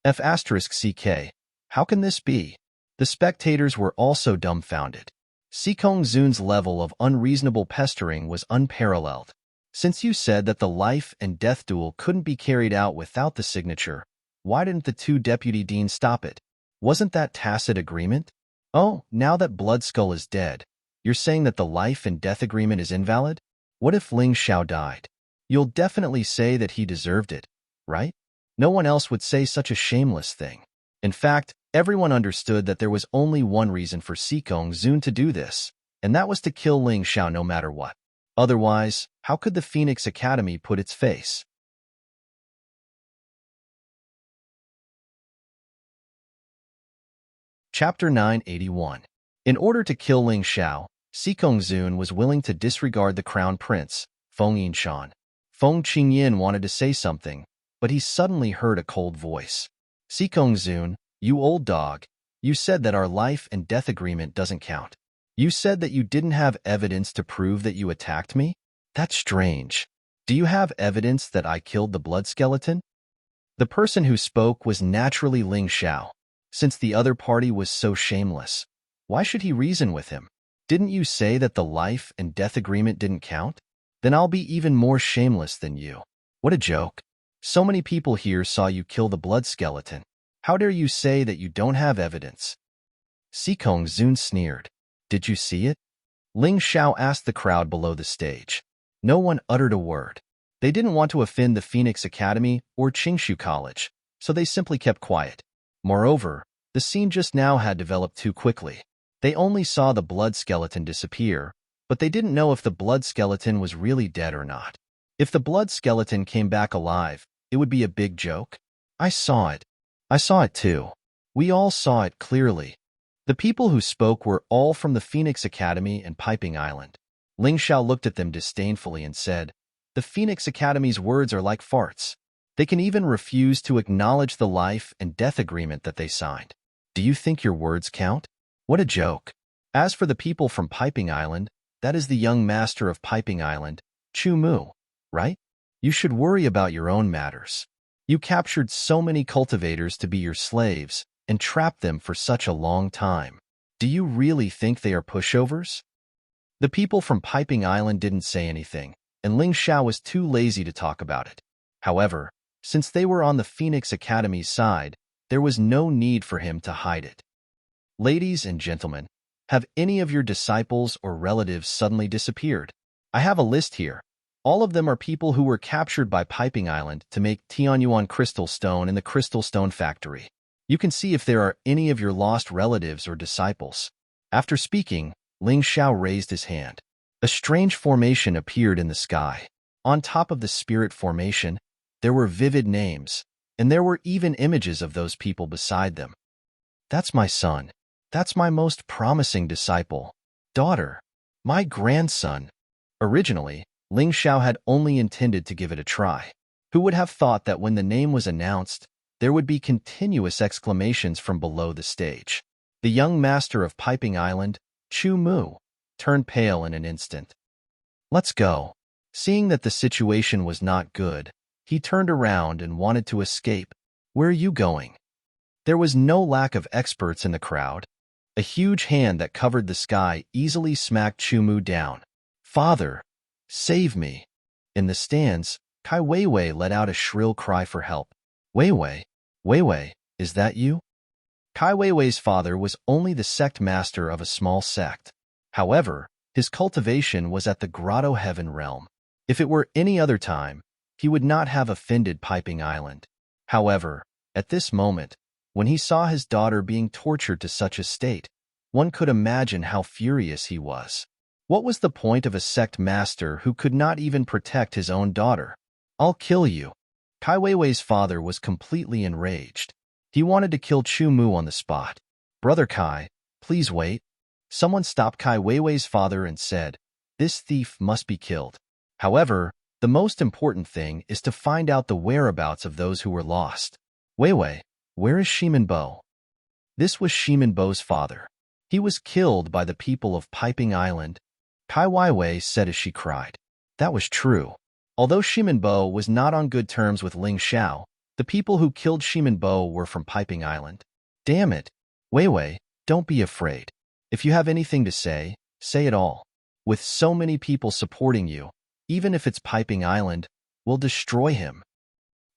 F***CK. How can this be? The spectators were also dumbfounded. Sikong Zun's level of unreasonable pestering was unparalleled. Since you said that the life and death duel couldn't be carried out without the signature, why didn't the two deputy deans stop it? Wasn't that tacit agreement? Oh, now that Bloodskull is dead, you're saying that the life and death agreement is invalid? What if Ling Xiao died? You'll definitely say that he deserved it, right? No one else would say such a shameless thing. In fact, everyone understood that there was only one reason for Sikong Zun to do this, and that was to kill Ling Xiao no matter what. Otherwise, how could the Phoenix Academy put its face? Chapter 981. In order to kill Ling Xiao, Sikong Zun was willing to disregard the crown prince, Feng Yinshan. Feng Qingyin wanted to say something, but he suddenly heard a cold voice. Sikong Zun, you old dog, you said that our life and death agreement doesn't count. You said that you didn't have evidence to prove that you attacked me? That's strange. Do you have evidence that I killed the blood skeleton? The person who spoke was naturally Ling Xiao. Since the other party was so shameless, why should he reason with him? Didn't you say that the life and death agreement didn't count? Then I'll be even more shameless than you. What a joke. So many people here saw you kill the blood skeleton. How dare you say that you don't have evidence? Sikong Zun sneered. Did you see it? Ling Xiao asked the crowd below the stage. No one uttered a word. They didn't want to offend the Phoenix Academy or Qingshu College, so they simply kept quiet. Moreover, the scene just now had developed too quickly. They only saw the blood skeleton disappear, but they didn't know if the blood skeleton was really dead or not. If the blood skeleton came back alive, it would be a big joke. I saw it. I saw it too. We all saw it clearly. The people who spoke were all from the Phoenix Academy and Piping Island. Ling Xiao looked at them disdainfully and said, "The Phoenix Academy's words are like farts. They can even refuse to acknowledge the life and death agreement that they signed. Do you think your words count? What a joke." As for the people from Piping Island, that is the young master of Piping Island, Chu Mu, right? You should worry about your own matters. You captured so many cultivators to be your slaves and trapped them for such a long time. Do you really think they are pushovers? The people from Piping Island didn't say anything, and Ling Xiao was too lazy to talk about it. However, since they were on the Phoenix Academy's side, there was no need for him to hide it. Ladies and gentlemen, have any of your disciples or relatives suddenly disappeared? I have a list here. All of them are people who were captured by Piping Island to make Tianyuan crystal stone in the crystal stone factory. You can see if there are any of your lost relatives or disciples. After speaking, Ling Xiao raised his hand. A strange formation appeared in the sky. On top of the spirit formation, there were vivid names, and there were even images of those people beside them. That's my son. That's my most promising disciple. Daughter. My grandson. Originally, Ling Xiao had only intended to give it a try. Who would have thought that when the name was announced, there would be continuous exclamations from below the stage? The young master of Piping Island, Chu Mu, turned pale in an instant. Let's go. Seeing that the situation was not good, he turned around and wanted to escape. Where are you going? There was no lack of experts in the crowd. A huge hand that covered the sky easily smacked Chu Mu down. Father, save me. In the stands, Kai Weiwei let out a shrill cry for help. Weiwei, Weiwei, is that you? Kai Weiwei's father was only the sect master of a small sect. However, his cultivation was at the Grotto Heaven realm. If it were any other time, he would not have offended Piping Island. However, at this moment, when he saw his daughter being tortured to such a state, one could imagine how furious he was. What was the point of a sect master who could not even protect his own daughter? I'll kill you. Kai Weiwei's father was completely enraged. He wanted to kill Chu Mu on the spot. Brother Kai, please wait. Someone stopped Kai Weiwei's father and said, "This thief must be killed." However, the most important thing is to find out the whereabouts of those who were lost. Weiwei, where is Shimin Bo? This was Shimin Bo's father. He was killed by the people of Piping Island. Kai Weiwei said as she cried. That was true. Although Shimin Bo was not on good terms with Ling Xiao, the people who killed Shimin Bo were from Piping Island. Damn it. Weiwei, don't be afraid. If you have anything to say, say it all. With so many people supporting you, even if it's Piping Island, will destroy him.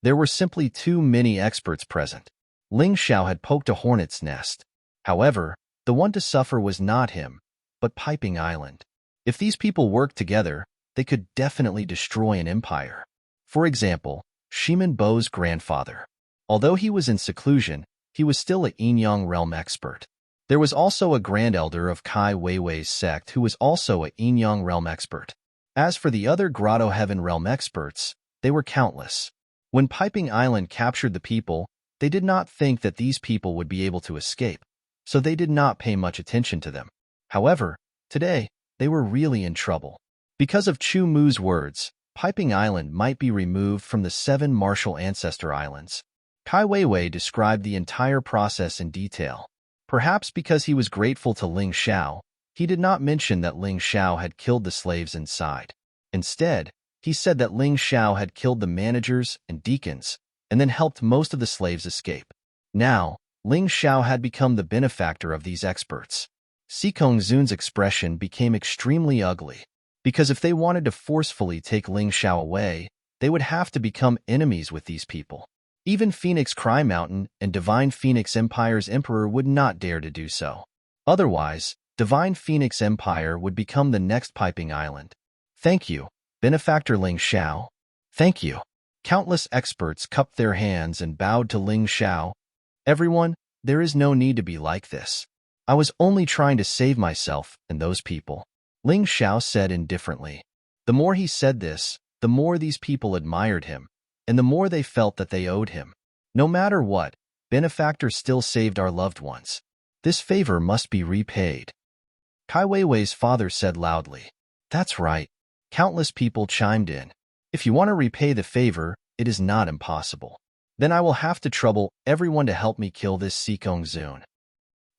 There were simply too many experts present. Ling Xiao had poked a hornet's nest. However, the one to suffer was not him, but Piping Island. If these people worked together, they could definitely destroy an empire. For example, Shiman Bo's grandfather. Although he was in seclusion, he was still a Yin-Yang realm expert. There was also a grand elder of Kai Weiwei's sect who was also a Yin-Yang realm expert. As for the other Grotto Heaven realm experts, they were countless. When Piping Island captured the people, they did not think that these people would be able to escape, so they did not pay much attention to them. However, today, they were really in trouble. Because of Chu Mu's words, Piping Island might be removed from the 7 Martial Ancestor Islands. Kai Weiwei described the entire process in detail. Perhaps because he was grateful to Ling Xiao, he did not mention that Ling Xiao had killed the slaves inside. Instead, he said that Ling Xiao had killed the managers and deacons, and then helped most of the slaves escape. Now, Ling Xiao had become the benefactor of these experts. Xikong Zun's expression became extremely ugly, because if they wanted to forcefully take Ling Xiao away, they would have to become enemies with these people. Even Phoenix Cry Mountain and Divine Phoenix Empire's emperor would not dare to do so. Otherwise, Divine Phoenix Empire would become the next Piping Island. Thank you, Benefactor Ling Xiao. Thank you. Countless experts cupped their hands and bowed to Ling Xiao. Everyone, there is no need to be like this. I was only trying to save myself and those people. Ling Xiao said indifferently. The more he said this, the more these people admired him, and the more they felt that they owed him. No matter what, Benefactor still saved our loved ones. This favor must be repaid. Kai Weiwei's father said loudly. That's right. Countless people chimed in. If you want to repay the favor, it is not impossible. Then I will have to trouble everyone to help me kill this Xikong Zun.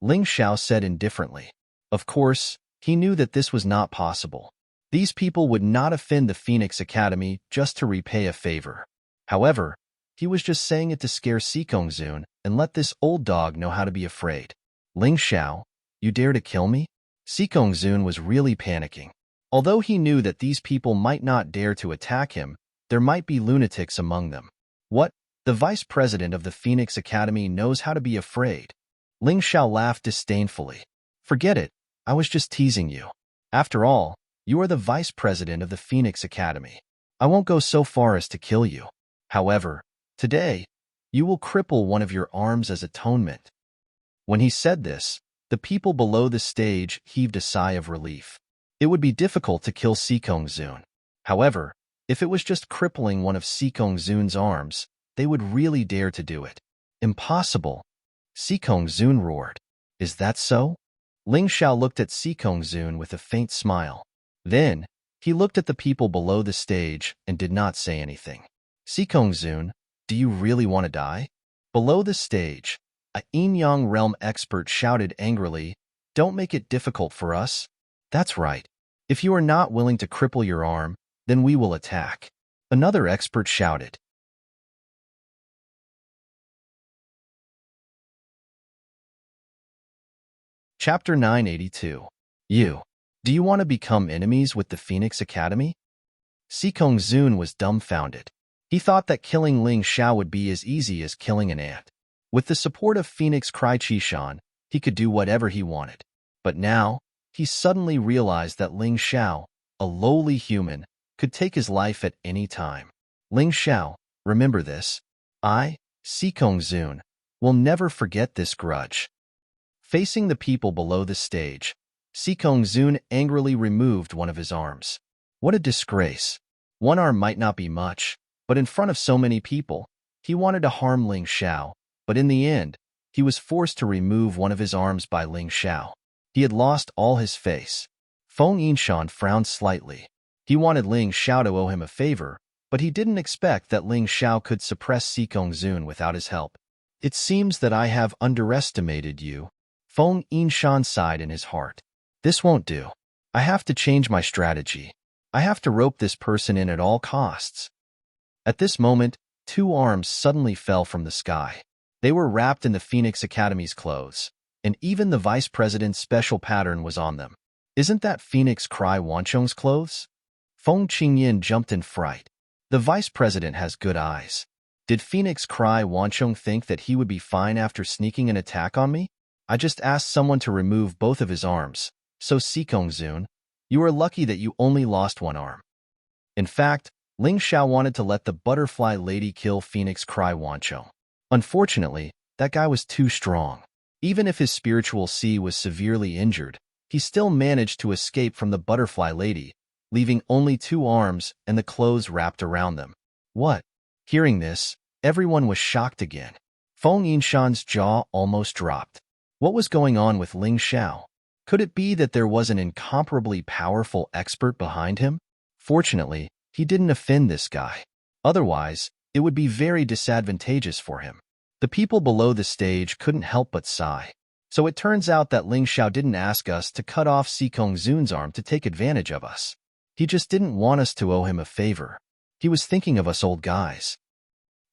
Ling Xiao said indifferently. Of course, he knew that this was not possible. These people would not offend the Phoenix Academy just to repay a favor. However, he was just saying it to scare Xikong Zun and let this old dog know how to be afraid. Ling Xiao, you dare to kill me? Xikong Zun was really panicking. Although he knew that these people might not dare to attack him, there might be lunatics among them. What? The vice president of the Phoenix Academy knows how to be afraid. Ling Xiao laughed disdainfully. Forget it, I was just teasing you. After all, you are the vice president of the Phoenix Academy. I won't go so far as to kill you. However, today, you will cripple one of your arms as atonement. When he said this, the people below the stage heaved a sigh of relief. It would be difficult to kill Xikong Zun. However, if it was just crippling one of Xikong Zun's arms, they would really dare to do it. Impossible. Xikong Zun roared. Is that so? Ling Xiao looked at Xikong Zun with a faint smile. Then, he looked at the people below the stage and did not say anything. Xikong Zun, do you really want to die? Below the stage, a Yin-Yang realm expert shouted angrily, Don't make it difficult for us. That's right. If you are not willing to cripple your arm, then we will attack. Another expert shouted. Chapter 982. Do you want to become enemies with the Phoenix Academy? Xikong Zun was dumbfounded. He thought that killing Ling Xiao would be as easy as killing an ant. With the support of Phoenix Cry Chishan, he could do whatever he wanted. But now, he suddenly realized that Ling Xiao, a lowly human, could take his life at any time. Ling Xiao, remember this. I, Xikong Zun, will never forget this grudge. Facing the people below the stage, Xikong Zun angrily removed one of his arms. What a disgrace. One arm might not be much, but in front of so many people, he wanted to harm Ling Xiao, but in the end, he was forced to remove one of his arms by Ling Xiao. He had lost all his face. Feng Yinshan frowned slightly. He wanted Ling Xiao to owe him a favor, but he didn't expect that Ling Xiao could suppress Xikong Zun without his help. It seems that I have underestimated you. Feng Yinshan sighed in his heart. This won't do. I have to change my strategy. I have to rope this person in at all costs. At this moment, 2 arms suddenly fell from the sky. They were wrapped in the Phoenix Academy's clothes, and even the vice president's special pattern was on them. Isn't that Phoenix Cry Wanchong's clothes? Feng Qingyin jumped in fright. The vice president has good eyes. Did Phoenix Cry Wanchong think that he would be fine after sneaking an attack on me? I just asked someone to remove both of his arms. So Sikong Zun, you are lucky that you only lost one arm. In fact, Ling Xiao wanted to let the butterfly lady kill Phoenix Cry Wanchong. Unfortunately, that guy was too strong. Even if his spiritual C was severely injured, he still managed to escape from the butterfly lady, leaving only 2 arms and the clothes wrapped around them. What? Hearing this, everyone was shocked again. Feng Yinshan's jaw almost dropped. What was going on with Ling Xiao? Could it be that there was an incomparably powerful expert behind him? Fortunately, he didn't offend this guy. Otherwise, it would be very disadvantageous for him. The people below the stage couldn't help but sigh. So it turns out that Ling Xiao didn't ask us to cut off Sikong Zun's arm to take advantage of us. He just didn't want us to owe him a favor. He was thinking of us old guys.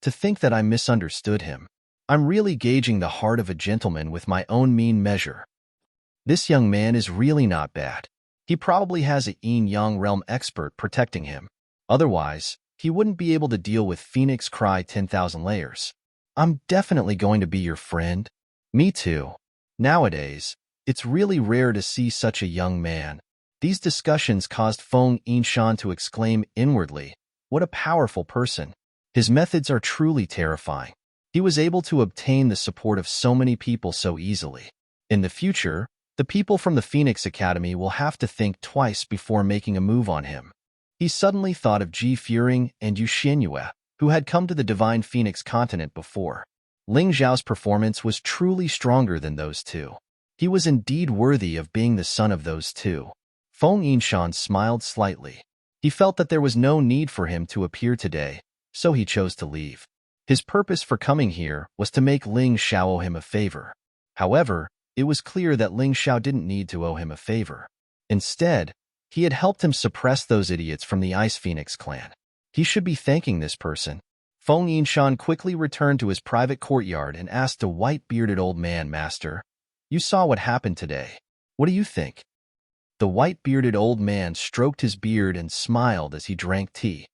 To think that I misunderstood him. I'm really gauging the heart of a gentleman with my own mean measure. This young man is really not bad. He probably has a yin-yang realm expert protecting him. Otherwise, he wouldn't be able to deal with Phoenix Cry 10,000 layers. I'm definitely going to be your friend. Me too. Nowadays, it's really rare to see such a young man. These discussions caused Feng Yinshan to exclaim inwardly, what a powerful person. His methods are truly terrifying. He was able to obtain the support of so many people so easily. In the future, the people from the Phoenix Academy will have to think twice before making a move on him. He suddenly thought of Ji Furing and Yu Xianyue, who had come to the Divine Phoenix continent before. Ling Zhao's performance was truly stronger than those two. He was indeed worthy of being the son of those two. Feng Yinshan smiled slightly. He felt that there was no need for him to appear today, so he chose to leave. His purpose for coming here was to make Ling Xiao owe him a favor. However, it was clear that Ling Xiao didn't need to owe him a favor. Instead, he had helped him suppress those idiots from the Ice Phoenix clan. He should be thanking this person. Feng Yinshan quickly returned to his private courtyard and asked a white-bearded old man, Master, you saw what happened today. What do you think? The white-bearded old man stroked his beard and smiled as he drank tea.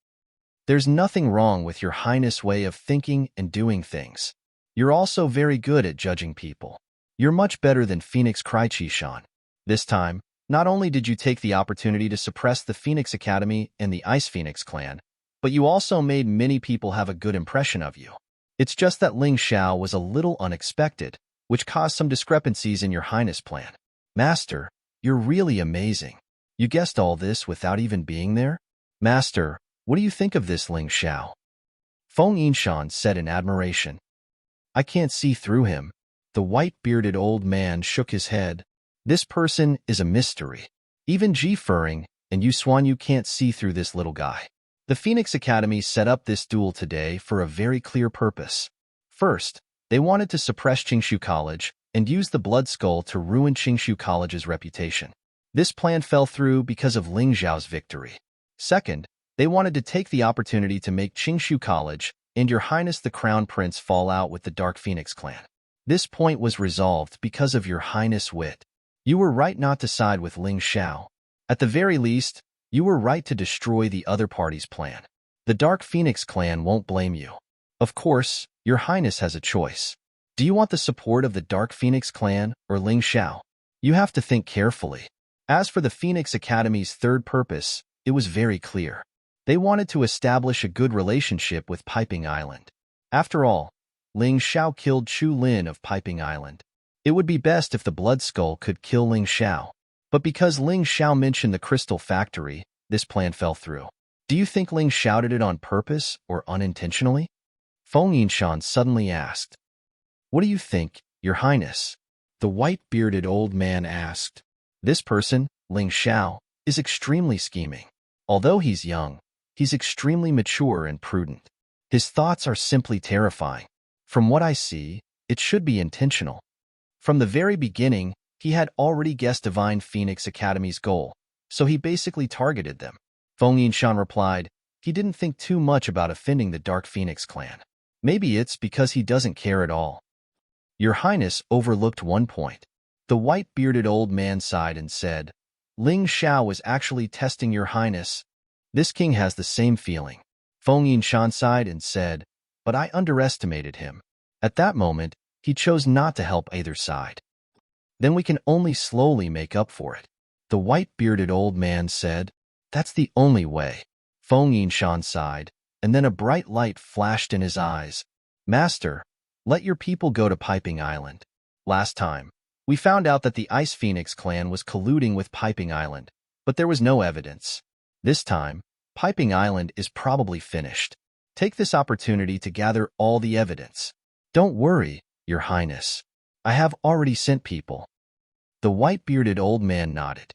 There's nothing wrong with your highness' way of thinking and doing things. You're also very good at judging people. You're much better than Phoenix Cry Chishan. This time, not only did you take the opportunity to suppress the Phoenix Academy and the Ice Phoenix clan, but you also made many people have a good impression of you. It's just that Ling Xiao was a little unexpected, which caused some discrepancies in your highness plan. Master, you're really amazing. You guessed all this without even being there? Master, what do you think of this, Ling Xiao? Feng Yinshan said in admiration. I can't see through him. The white-bearded old man shook his head. This person is a mystery. Even Ji Furing and Yu Xuanyu can't see through this little guy. The Phoenix Academy set up this duel today for a very clear purpose. First, they wanted to suppress Qingshu College and use the Blood Skull to ruin Qingshu College's reputation. This plan fell through because of Ling Zhao's victory. Second, they wanted to take the opportunity to make Qingshu College and Your Highness the Crown Prince fall out with the Dark Phoenix clan. This point was resolved because of Your Highness' wit. You were right not to side with Ling Xiao. At the very least, you were right to destroy the other party's plan. The Dark Phoenix clan won't blame you. Of course, Your Highness has a choice. Do you want the support of the Dark Phoenix clan or Ling Xiao? You have to think carefully. As for the Phoenix Academy's third purpose, it was very clear. They wanted to establish a good relationship with Piping Island. After all, Ling Xiao killed Chu Lin of Piping Island. It would be best if the Blood Skull could kill Ling Xiao. But because Ling Xiao mentioned the Crystal Factory, this plan fell through. Do you think Ling shouted it on purpose or unintentionally? Feng Yinshan suddenly asked. What do you think, Your Highness? The white-bearded old man asked. This person, Ling Xiao, is extremely scheming. Although he's young, he's extremely mature and prudent. His thoughts are simply terrifying. From what I see, it should be intentional. From the very beginning, he had already guessed Divine Phoenix Academy's goal, so he basically targeted them. Feng Yinshan replied, he didn't think too much about offending the Dark Phoenix clan. Maybe it's because he doesn't care at all. Your Highness overlooked one point. The white-bearded old man sighed and said, Ling Xiao was actually testing Your Highness. This king has the same feeling. Feng Yinshan sighed and said, but I underestimated him. At that moment, he chose not to help either side. Then we can only slowly make up for it. The white-bearded old man said, that's the only way. Feng Yinshan sighed, and then a bright light flashed in his eyes. Master, let your people go to Piping Island. Last time, we found out that the Ice Phoenix clan was colluding with Piping Island, but there was no evidence. This time, Piping Island is probably finished. Take this opportunity to gather all the evidence. Don't worry, Your Highness. I have already sent people. The white-bearded old man nodded.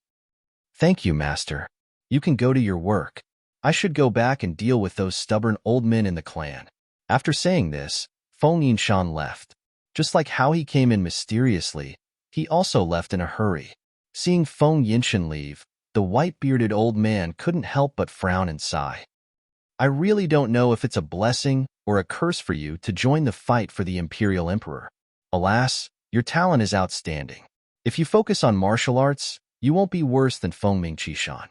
Thank you, Master. You can go to your work. I should go back and deal with those stubborn old men in the clan. After saying this, Feng Yinshan left. Just like how he came in mysteriously, he also left in a hurry. Seeing Feng Yinshan leave, the white-bearded old man couldn't help but frown and sigh. I really don't know if it's a blessing or a curse for you to join the fight for the Imperial Emperor. Alas, your talent is outstanding. If you focus on martial arts, you won't be worse than Feng Mingqishan.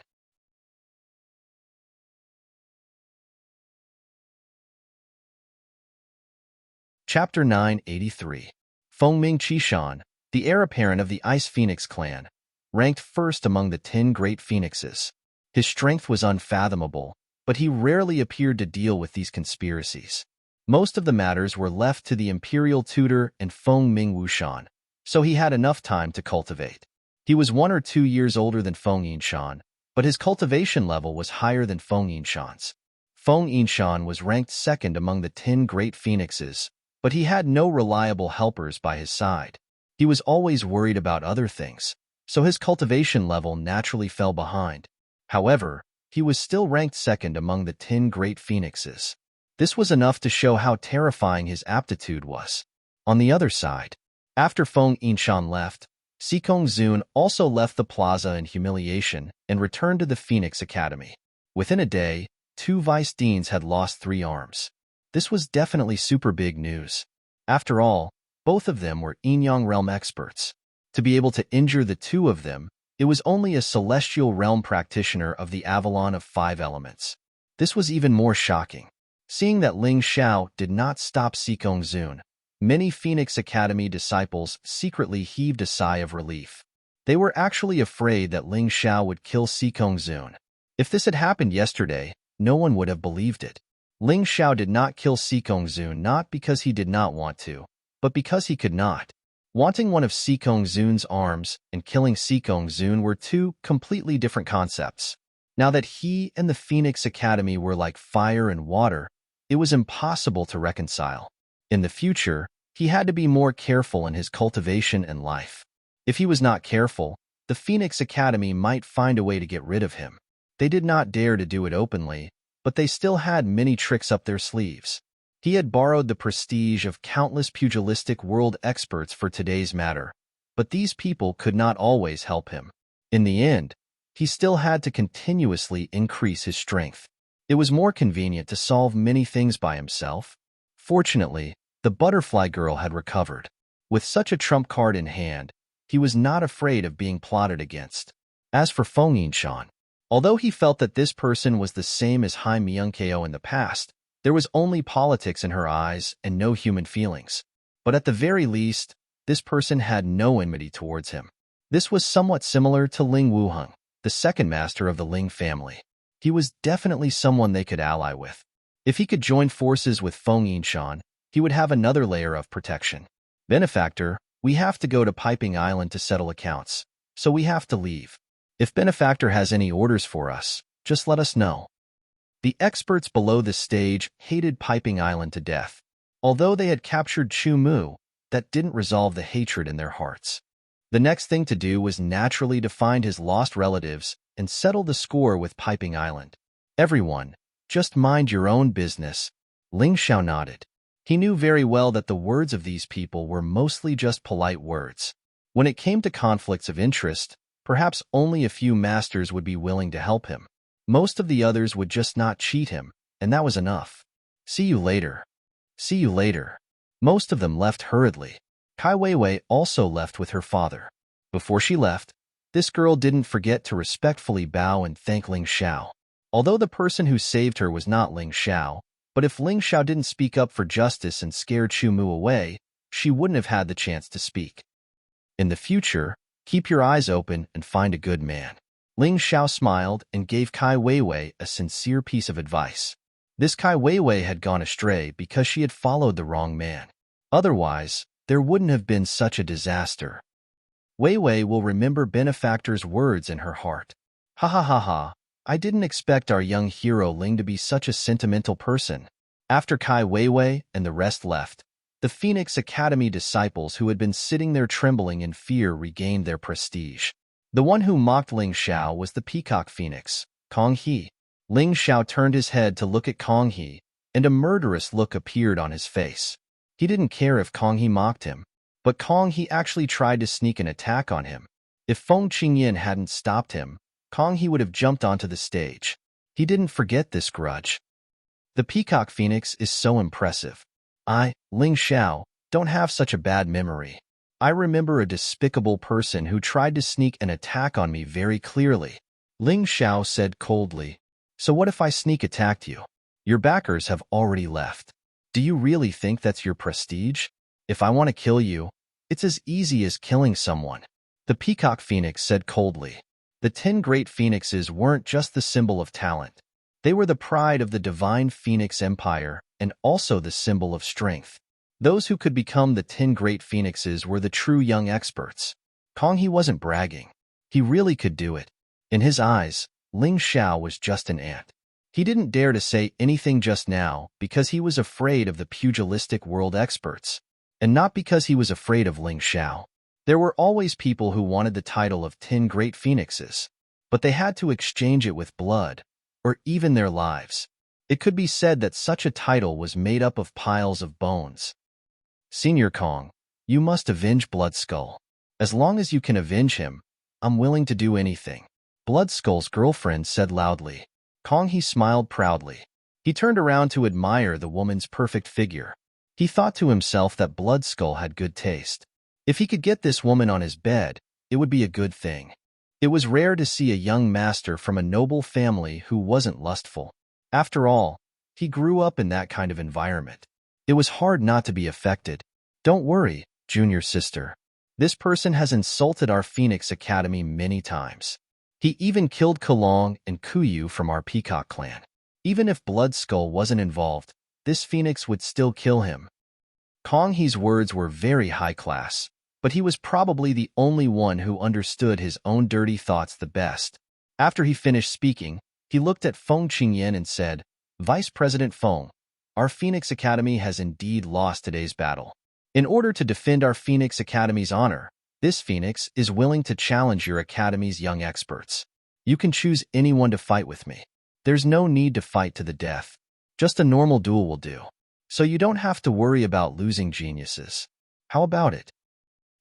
Chapter 983. Feng Mingqishan, the heir apparent of the Ice Phoenix clan, ranked first among the 10 great phoenixes. His strength was unfathomable, but he rarely appeared to deal with these conspiracies. Most of the matters were left to the imperial tutor and Feng Mingwushan, so he had enough time to cultivate. He was 1 or 2 years older than Feng Yinshan, but his cultivation level was higher than Feng Yinshan's. Feng Yinshan was ranked second among the 10 great phoenixes, but he had no reliable helpers by his side. He was always worried about other things, so his cultivation level naturally fell behind. However, he was still ranked second among the 10 great phoenixes. This was enough to show how terrifying his aptitude was. On the other side, after Feng Yinshan left, Sikong Zun also left the plaza in humiliation and returned to the Phoenix Academy. Within a day, 2 vice deans had lost 3 arms. This was definitely super big news. After all, both of them were Yin-Yang realm experts. To be able to injure the 2 of them, it was only a celestial realm practitioner of the Avalon of 5 elements. This was even more shocking. Seeing that Ling Xiao did not stop Sikong Zun, many Phoenix Academy disciples secretly heaved a sigh of relief. They were actually afraid that Ling Xiao would kill Sikong Zun. If this had happened yesterday, no one would have believed it. Ling Xiao did not kill Sikong Zun not because he did not want to, but because he could not. Wanting one of Sikong Zun's arms and killing Sikong Zun were 2 completely different concepts. Now that he and the Phoenix Academy were like fire and water, it was impossible to reconcile. In the future, he had to be more careful in his cultivation and life. If he was not careful, the Phoenix Academy might find a way to get rid of him. They did not dare to do it openly, but they still had many tricks up their sleeves. He had borrowed the prestige of countless pugilistic world experts for today's matter, but these people could not always help him. In the end, he still had to continuously increase his strength. It was more convenient to solve many things by himself. Fortunately, the butterfly girl had recovered. With such a trump card in hand, he was not afraid of being plotted against. As for Feng Yinshan, although he felt that this person was the same as Hai Myungko in the past, there was only politics in her eyes and no human feelings. But at the very least, this person had no enmity towards him. This was somewhat similar to Ling Wuheng, the second master of the Ling family. He was definitely someone they could ally with. If he could join forces with Feng Yinshan, he would have another layer of protection. Benefactor, we have to go to Piping Island to settle accounts, so we have to leave. If Benefactor has any orders for us, just let us know. The experts below the stage hated Piping Island to death. Although they had captured Chu Mu, that didn't resolve the hatred in their hearts. The next thing to do was naturally to find his lost relatives and settle the score with Piping Island. Everyone, just mind your own business. Ling Xiao nodded. He knew very well that the words of these people were mostly just polite words. When it came to conflicts of interest, perhaps only a few masters would be willing to help him. Most of the others would just not cheat him, and that was enough. See you later. See you later. Most of them left hurriedly. Kai Weiwei also left with her father. Before she left, this girl didn't forget to respectfully bow and thank Ling Xiao. Although the person who saved her was not Ling Xiao, but if Ling Xiao didn't speak up for justice and scare Chu Mu away, she wouldn't have had the chance to speak. In the future, keep your eyes open and find a good man. Ling Xiao smiled and gave Kai Weiwei a sincere piece of advice. This Kai Weiwei had gone astray because she had followed the wrong man. Otherwise, there wouldn't have been such a disaster. Weiwei will remember benefactor's words in her heart. Ha ha ha ha, I didn't expect our young hero Ling to be such a sentimental person. After Kai Weiwei and the rest left, the Phoenix Academy disciples who had been sitting there trembling in fear regained their prestige. The one who mocked Ling Xiao was the Peacock Phoenix, Kong He. Ling Xiao turned his head to look at Kong He, and a murderous look appeared on his face. He didn't care if Kong He mocked him, but Kong He actually tried to sneak an attack on him. If Feng Qingyan hadn't stopped him, Kong He would have jumped onto the stage. He didn't forget this grudge. The Peacock Phoenix is so impressive. I, Ling Xiao, don't have such a bad memory. I remember a despicable person who tried to sneak an attack on me very clearly. Ling Xiao said coldly, so what if I sneak attacked you? Your backers have already left. Do you really think that's your prestige? If I want to kill you, it's as easy as killing someone. The Peacock Phoenix said coldly. The 10 great phoenixes weren't just the symbol of talent. They were the pride of the divine Phoenix Empire and also the symbol of strength. Those who could become the 10 great phoenixes were the true young experts. Kong He wasn't bragging. He really could do it. In his eyes, Ling Xiao was just an ant. He didn't dare to say anything just now because he was afraid of the pugilistic world experts, and not because he was afraid of Ling Xiao. There were always people who wanted the title of 10 great phoenixes, but they had to exchange it with blood, or even their lives. It could be said that such a title was made up of piles of bones. Senior Kong, you must avenge Bloodskull. As long as you can avenge him, I'm willing to do anything. Bloodskull's girlfriend said loudly. Kong He smiled proudly. He turned around to admire the woman's perfect figure. He thought to himself that Bloodskull had good taste. If he could get this woman on his bed, it would be a good thing. It was rare to see a young master from a noble family who wasn't lustful. After all, he grew up in that kind of environment. It was hard not to be affected. Don't worry, junior sister. This person has insulted our Phoenix Academy many times. He even killed Kalong and Kuyu from our Peacock clan. Even if Bloodskull wasn't involved, this Phoenix would still kill him. Kong He's words were very high class, but he was probably the only one who understood his own dirty thoughts the best. After he finished speaking, he looked at Feng Qingyan and said, Vice President Feng, our Phoenix Academy has indeed lost today's battle. In order to defend our Phoenix Academy's honor, this Phoenix is willing to challenge your Academy's young experts. You can choose anyone to fight with me. There's no need to fight to the death. Just a normal duel will do. So you don't have to worry about losing geniuses. How about it?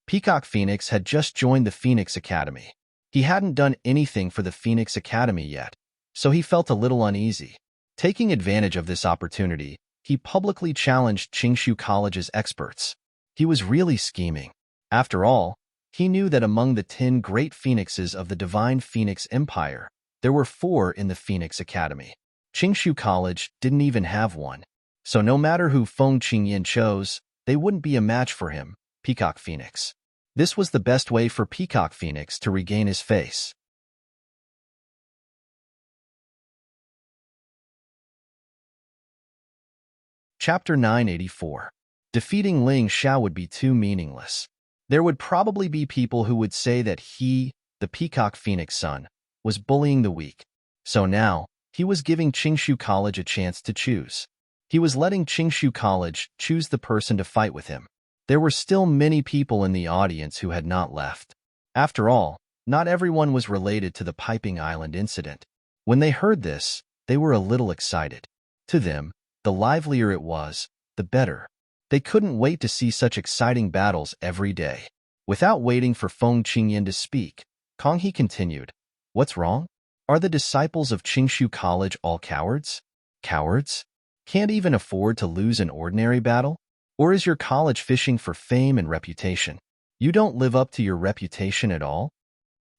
Peacock Phoenix had just joined the Phoenix Academy. He hadn't done anything for the Phoenix Academy yet, so he felt a little uneasy. Taking advantage of this opportunity, he publicly challenged Qingshu College's experts. He was really scheming. After all, he knew that among the 10 great phoenixes of the divine Phoenix Empire, there were 4 in the Phoenix Academy. Qingshu College didn't even have one. So no matter who Feng Qingyan chose, they wouldn't be a match for him, Peacock Phoenix. This was the best way for Peacock Phoenix to regain his face. Chapter 984. Defeating Ling Xiao would be too meaningless. There would probably be people who would say that he, the Peacock Phoenix son, was bullying the weak. So now, he was giving Qingshu College a chance to choose. He was letting Qingshu College choose the person to fight with him. There were still many people in the audience who had not left. After all, not everyone was related to the Piping Island incident. When they heard this, they were a little excited. To them, the livelier it was, the better. They couldn't wait to see such exciting battles every day. Without waiting for Feng Qingyan to speak, Kong He continued, What's wrong? Are the disciples of Qingshu College all cowards? Cowards? Can't even afford to lose an ordinary battle? Or is your college fishing for fame and reputation? You don't live up to your reputation at all?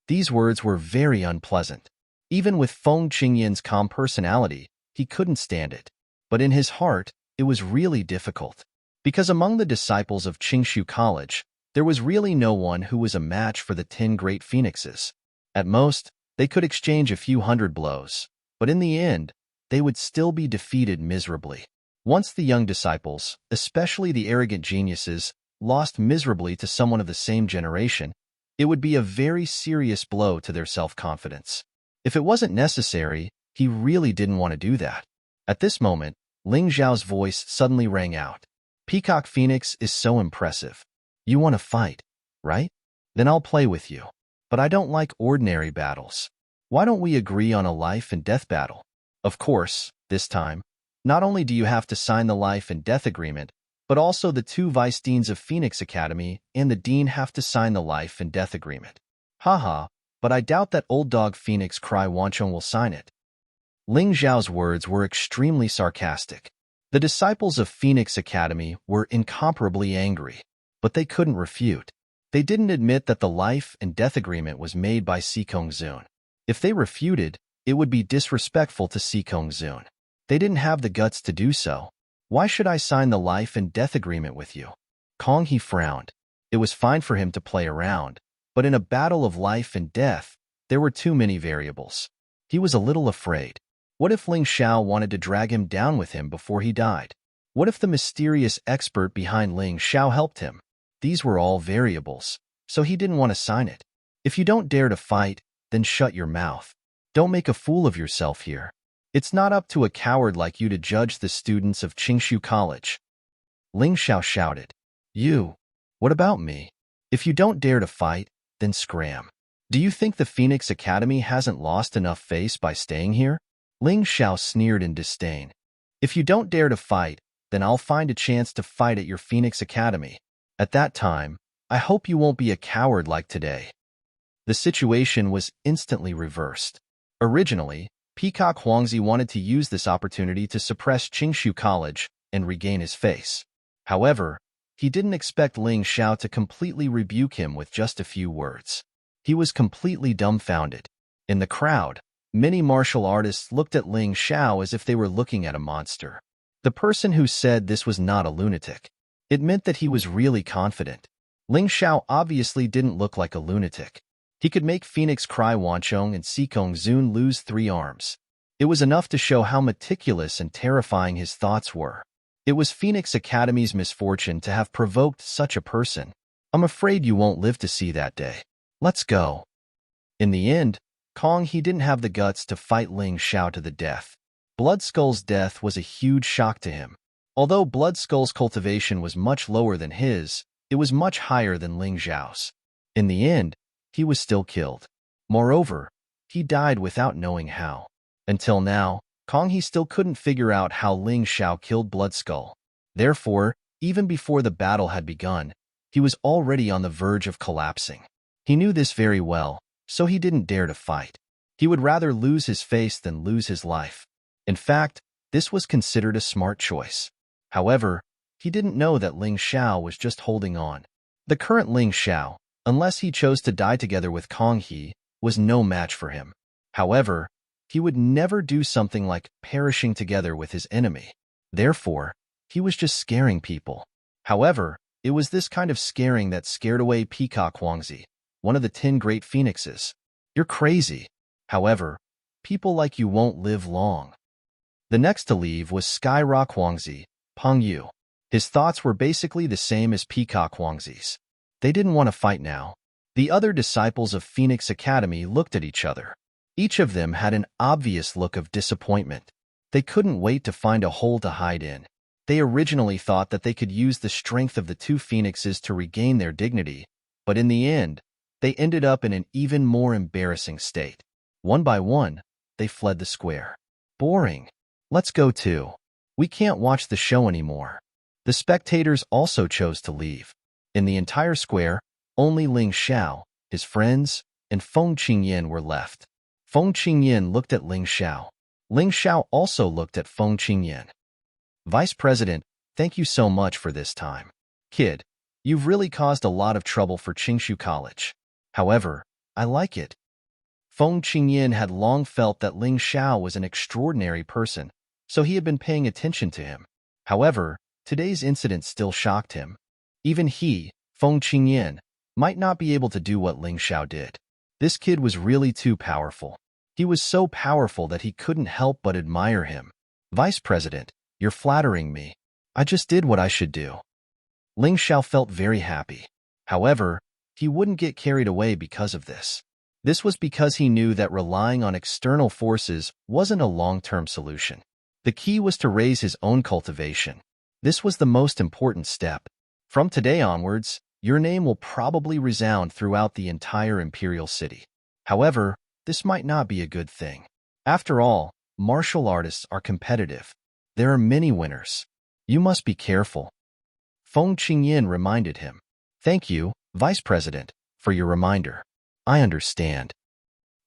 These words were very unpleasant. Even with Feng Qingyin's calm personality, he couldn't stand it. But in his heart, it was really difficult. Because among the disciples of Qingshu College, there was really no one who was a match for the 10 great phoenixes. At most, they could exchange a few hundred blows, but in the end, they would still be defeated miserably. Once the young disciples, especially the arrogant geniuses, lost miserably to someone of the same generation, it would be a very serious blow to their self-confidence. If it wasn't necessary, he really didn't want to do that. At this moment, Ling Zhao's voice suddenly rang out. Peacock Phoenix is so impressive. You want to fight, right? Then I'll play with you. But I don't like ordinary battles. Why don't we agree on a life and death battle? Of course, this time, not only do you have to sign the life and death agreement, but also the 2 vice deans of Phoenix Academy and the dean have to sign the life and death agreement. Haha, but I doubt that old dog Phoenix Cry Wanchong will sign it. Ling Zhao's words were extremely sarcastic. The disciples of Phoenix Academy were incomparably angry, but they couldn't refute. They didn't admit that the life and death agreement was made by Si Kongzun. If they refuted, it would be disrespectful to Si Kongzun. They didn't have the guts to do so. Why should I sign the life and death agreement with you? Kong He frowned. It was fine for him to play around, but in a battle of life and death, there were too many variables. He was a little afraid. What if Ling Xiao wanted to drag him down with him before he died? What if the mysterious expert behind Ling Xiao helped him? These were all variables, so he didn't want to sign it. If you don't dare to fight, then shut your mouth. Don't make a fool of yourself here. It's not up to a coward like you to judge the students of Qingshu College. Ling Xiao shouted. You? What about me? If you don't dare to fight, then scram. Do you think the Phoenix Academy hasn't lost enough face by staying here? Ling Xiao sneered in disdain. If you don't dare to fight, then I'll find a chance to fight at your Phoenix Academy. At that time, I hope you won't be a coward like today. The situation was instantly reversed. Originally, Peacock Huangzi wanted to use this opportunity to suppress Qingshu College and regain his face. However, he didn't expect Ling Xiao to completely rebuke him with just a few words. He was completely dumbfounded. In the crowd, many martial artists looked at Ling Xiao as if they were looking at a monster. The person who said this was not a lunatic. It meant that he was really confident. Ling Xiao obviously didn't look like a lunatic. He could make Phoenix Cry Wanchong and Si Kongzun lose 3 arms. It was enough to show how meticulous and terrifying his thoughts were. It was Phoenix Academy's misfortune to have provoked such a person. I'm afraid you won't live to see that day. Let's go. In the end, Kong He didn't have the guts to fight Ling Xiao to the death. Bloodskull's death was a huge shock to him. Although Bloodskull's cultivation was much lower than his, it was much higher than Ling Xiao's. In the end, he was still killed. Moreover, he died without knowing how. Until now, Kong He still couldn't figure out how Ling Xiao killed Bloodskull. Therefore, even before the battle had begun, he was already on the verge of collapsing. He knew this very well, so he didn't dare to fight. He would rather lose his face than lose his life. In fact, this was considered a smart choice. However, he didn't know that Ling Xiao was just holding on. The current Ling Xiao, unless he chose to die together with Kong He, was no match for him. However, he would never do something like perishing together with his enemy. Therefore, he was just scaring people. However, it was this kind of scaring that scared away Peacock Huangzi, one of the 10 great phoenixes. You're crazy. However, people like you won't live long. The next to leave was Skyrock Huangzi, Peng Yu. His thoughts were basically the same as Peacock Huangzi's. They didn't want to fight now. The other disciples of Phoenix Academy looked at each other. Each of them had an obvious look of disappointment. They couldn't wait to find a hole to hide in. They originally thought that they could use the strength of the 2 phoenixes to regain their dignity, but in the end, they ended up in an even more embarrassing state. One by one, they fled the square. Boring. Let's go too. We can't watch the show anymore. The spectators also chose to leave. In the entire square, only Ling Xiao, his friends, and Feng Qingyan were left. Feng Qingyan looked at Ling Xiao. Ling Xiao also looked at Feng Qingyan. Vice President, thank you so much for this time. Kid, you've really caused a lot of trouble for Qingshu College. However, I like it. Feng Qingyin had long felt that Ling Xiao was an extraordinary person, so he had been paying attention to him. However, today's incident still shocked him. Even he, Feng Qingyin, might not be able to do what Ling Xiao did. This kid was really too powerful. He was so powerful that he couldn't help but admire him. Vice President, you're flattering me. I just did what I should do. Ling Xiao felt very happy. However, he wouldn't get carried away because of this. This was because he knew that relying on external forces wasn't a long-term solution. The key was to raise his own cultivation. This was the most important step. From today onwards, your name will probably resound throughout the entire imperial city. However, this might not be a good thing. After all, martial artists are competitive. There are many winners. You must be careful. Feng Qingyin reminded him. Thank you, Vice President, for your reminder. I understand.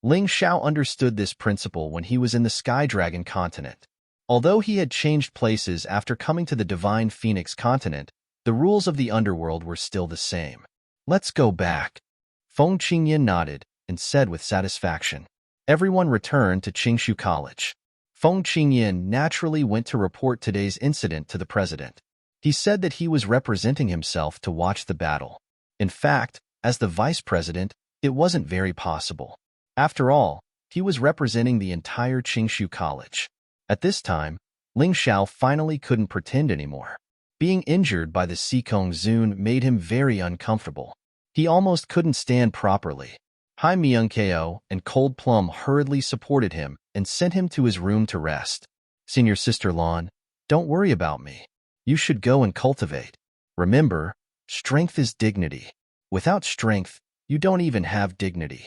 Ling Xiao understood this principle when he was in the Sky Dragon continent. Although he had changed places after coming to the Divine Phoenix continent, the rules of the underworld were still the same. Let's go back. Feng Qingyin nodded and said with satisfaction. Everyone returned to Qingshu College. Feng Qingyin naturally went to report today's incident to the president. He said that he was representing himself to watch the battle. In fact, as the vice president, it wasn't very possible. After all, he was representing the entire Qingshu College. At this time, Ling Xiao finally couldn't pretend anymore. Being injured by the Sikong Zun made him very uncomfortable. He almost couldn't stand properly. Hai Myung-ko and Cold Plum hurriedly supported him and sent him to his room to rest. Senior Sister Lan, don't worry about me. You should go and cultivate. Remember, strength is dignity. Without strength, you don't even have dignity.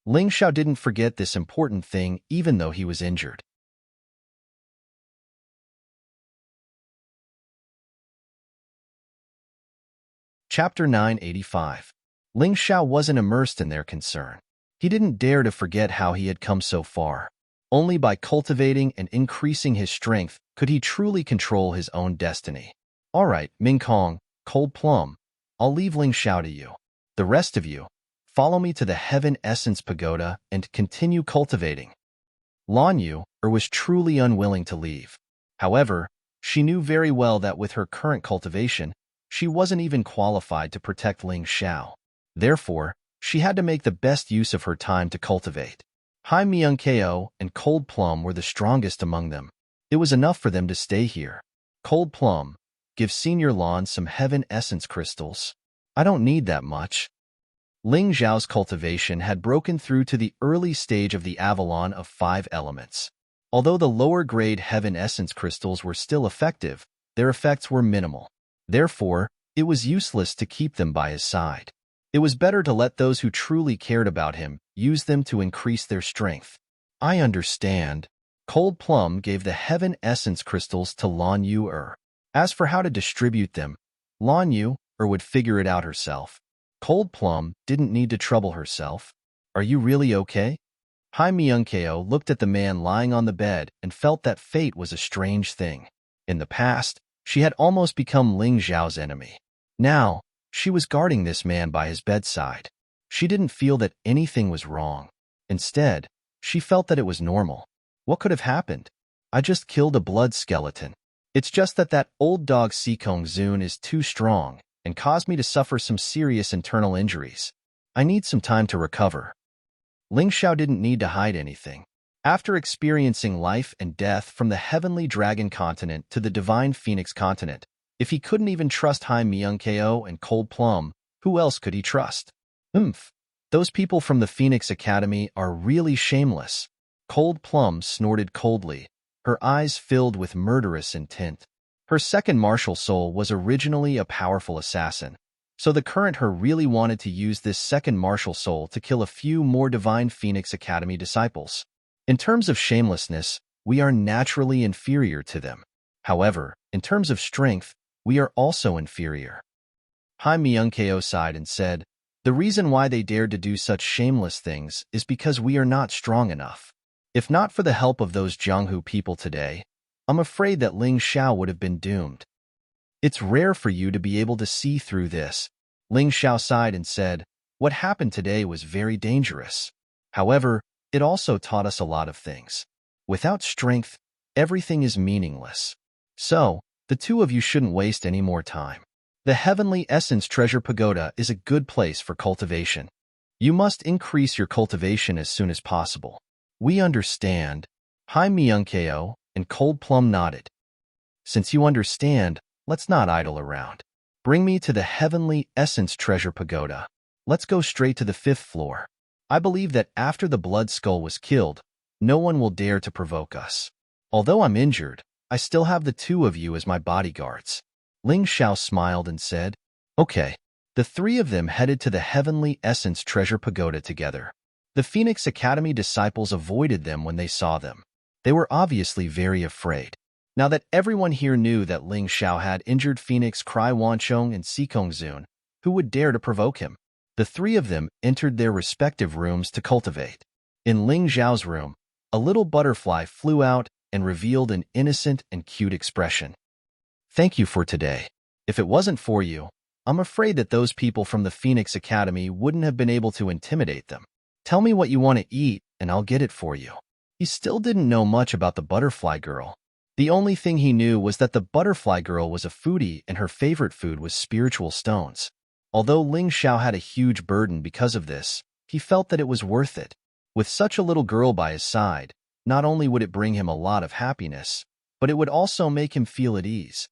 Ling Xiao didn't forget this important thing even though he was injured. Chapter 985. Ling Xiao wasn't immersed in their concern. He didn't dare to forget how he had come so far. Only by cultivating and increasing his strength could he truly control his own destiny. All right, Ming Kong, Cold Plum, I'll leave Ling Xiao to you. The rest of you, follow me to the Heaven Essence Pagoda and continue cultivating. Lan Yu was truly unwilling to leave. However, she knew very well that with her current cultivation, she wasn't even qualified to protect Ling Xiao. Therefore, she had to make the best use of her time to cultivate. Hai Myung-ko and Cold Plum were the strongest among them. It was enough for them to stay here. Cold Plum, give Senior Lan some Heaven Essence crystals. I don't need that much. Ling Xiao's cultivation had broken through to the early stage of the Avalon of 5 elements. Although the lower-grade Heaven Essence crystals were still effective, their effects were minimal. Therefore, it was useless to keep them by his side. It was better to let those who truly cared about him use them to increase their strength. I understand. Cold Plum gave the Heaven Essence crystals to Lan Yu. As for how to distribute them, Lan Yu would figure it out herself. Cold Plum didn't need to trouble herself. Are you really okay? Hai Myung-ko looked at the man lying on the bed and felt that fate was a strange thing. In the past, she had almost become Ling Xiao's enemy. Now, she was guarding this man by his bedside. She didn't feel that anything was wrong. Instead, she felt that it was normal. What could have happened? I just killed a blood skeleton. It's just that old dog Sikong Zun is too strong and caused me to suffer some serious internal injuries. I need some time to recover. Ling Xiao didn't need to hide anything. After experiencing life and death from the Heavenly Dragon continent to the Divine Phoenix continent, if he couldn't even trust Hai Myung-ko and Cold Plum, who else could he trust? Those people from the Phoenix Academy are really shameless. Cold Plum snorted coldly, her eyes filled with murderous intent. Her second martial soul was originally a powerful assassin, so the current her really wanted to use this second martial soul to kill a few more Divine Phoenix Academy disciples. In terms of shamelessness, we are naturally inferior to them. However, in terms of strength, we are also inferior. Hai Myung-ko sighed and said, the reason why they dared to do such shameless things is because we are not strong enough. If not for the help of those Jianghu people today, I'm afraid that Ling Xiao would have been doomed. It's rare for you to be able to see through this. Ling Xiao sighed and said, what happened today was very dangerous. However, it also taught us a lot of things. Without strength, everything is meaningless. So, the two of you shouldn't waste any more time. The Heavenly Essence Treasure Pagoda is a good place for cultivation. You must increase your cultivation as soon as possible. We understand. Hai Myunkeo and Cold Plum nodded. Since you understand, let's not idle around. Bring me to the Heavenly Essence Treasure Pagoda. Let's go straight to the 5th floor. I believe that after the Blood Skull was killed, no one will dare to provoke us. Although I'm injured, I still have the two of you as my bodyguards. Ling Xiao smiled and said, Okay. The three of them headed to the Heavenly Essence Treasure Pagoda together. The Phoenix Academy disciples avoided them when they saw them. They were obviously very afraid. Now that everyone here knew that Ling Xiao had injured Phoenix Cry Wanchong and Sikong Zun, who would dare to provoke him? The three of them entered their respective rooms to cultivate. In Ling Xiao's room, a little butterfly flew out and revealed an innocent and cute expression. Thank you for today. If it wasn't for you, I'm afraid that those people from the Phoenix Academy wouldn't have been able to intimidate them. Tell me what you want to eat, and I'll get it for you. He still didn't know much about the butterfly girl. The only thing he knew was that the butterfly girl was a foodie and her favorite food was spiritual stones. Although Ling Xiao had a huge burden because of this, he felt that it was worth it. With such a little girl by his side, not only would it bring him a lot of happiness, but it would also make him feel at ease.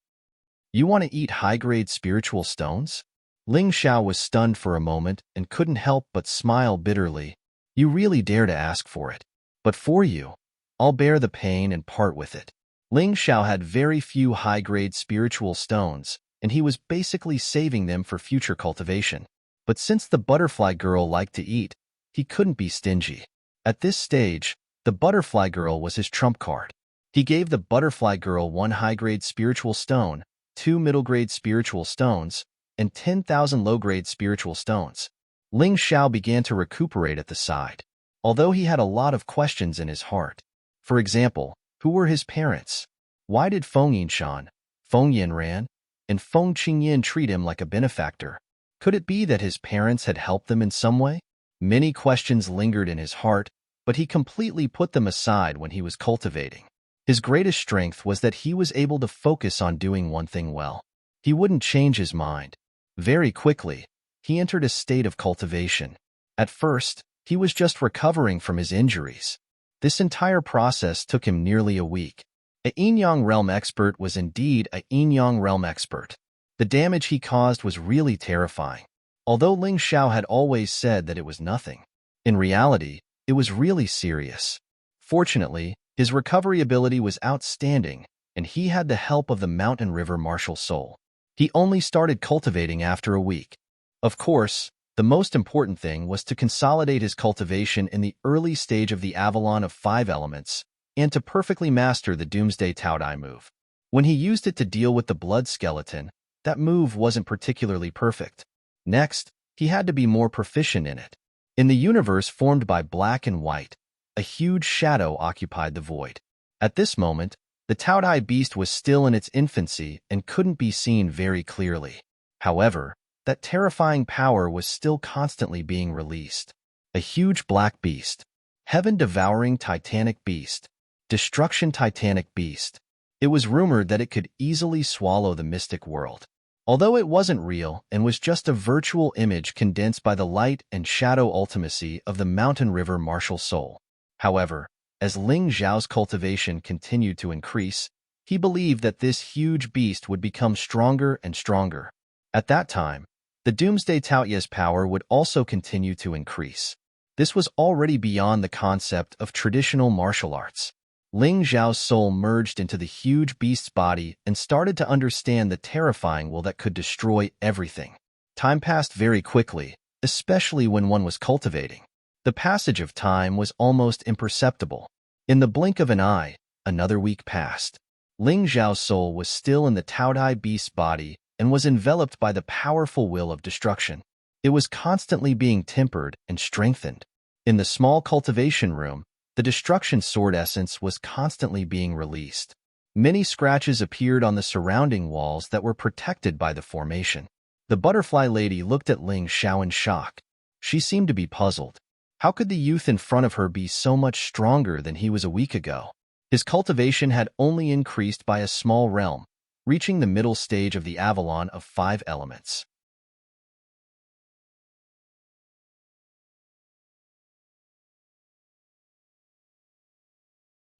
You want to eat high-grade spiritual stones? Ling Xiao was stunned for a moment and couldn't help but smile bitterly. You really dare to ask for it. But for you, I'll bear the pain and part with it. Ling Xiao had very few high-grade spiritual stones, and he was basically saving them for future cultivation. But since the butterfly girl liked to eat, he couldn't be stingy. At this stage, the butterfly girl was his trump card. He gave the butterfly girl 1 high-grade spiritual stone, 2 middle-grade spiritual stones, and 10,000 low-grade spiritual stones. Ling Xiao began to recuperate at the side, although he had a lot of questions in his heart. For example, who were his parents? Why did Feng Yinshan, Feng Yinran, and Feng Qingyin treat him like a benefactor? Could it be that his parents had helped them in some way? Many questions lingered in his heart, but he completely put them aside when he was cultivating. His greatest strength was that he was able to focus on doing one thing well. He wouldn't change his mind. Very quickly, he entered a state of cultivation. At first, he was just recovering from his injuries. This entire process took him nearly a week. A Yin-Yang Realm expert was indeed a Yin-Yang Realm expert. The damage he caused was really terrifying. Although Ling Xiao had always said that it was nothing, in reality, it was really serious. Fortunately, his recovery ability was outstanding, and he had the help of the Mountain River Martial Soul. He only started cultivating after a week. Of course, the most important thing was to consolidate his cultivation in the early stage of the Avalon of 5 elements, and to perfectly master the Doomsday Taodai move. When he used it to deal with the blood skeleton, that move wasn't particularly perfect. Next, he had to be more proficient in it. In the universe formed by black and white, a huge shadow occupied the void. At this moment, the Taodai beast was still in its infancy and couldn't be seen very clearly. However, that terrifying power was still constantly being released. A huge black beast. Heaven-devouring titanic beast. Destruction titanic beast. It was rumored that it could easily swallow the mystic world. Although it wasn't real and was just a virtual image condensed by the light and shadow ultimacy of the Mountain River Martial Soul. However, as Ling Xiao's cultivation continued to increase, he believed that this huge beast would become stronger and stronger. At that time, the Doomsday Taoya's power would also continue to increase. This was already beyond the concept of traditional martial arts. Ling Xiao's soul merged into the huge beast's body and started to understand the terrifying will that could destroy everything. Time passed very quickly, especially when one was cultivating. The passage of time was almost imperceptible. In the blink of an eye, another week passed. Ling Xiao's soul was still in the Taodai beast's body and was enveloped by the powerful will of destruction. It was constantly being tempered and strengthened. In the small cultivation room, the destruction sword essence was constantly being released. Many scratches appeared on the surrounding walls that were protected by the formation. The butterfly lady looked at Ling Xiao in shock. She seemed to be puzzled. How could the youth in front of her be so much stronger than he was a week ago? His cultivation had only increased by a small realm, reaching the middle stage of the Avalon of 5 elements.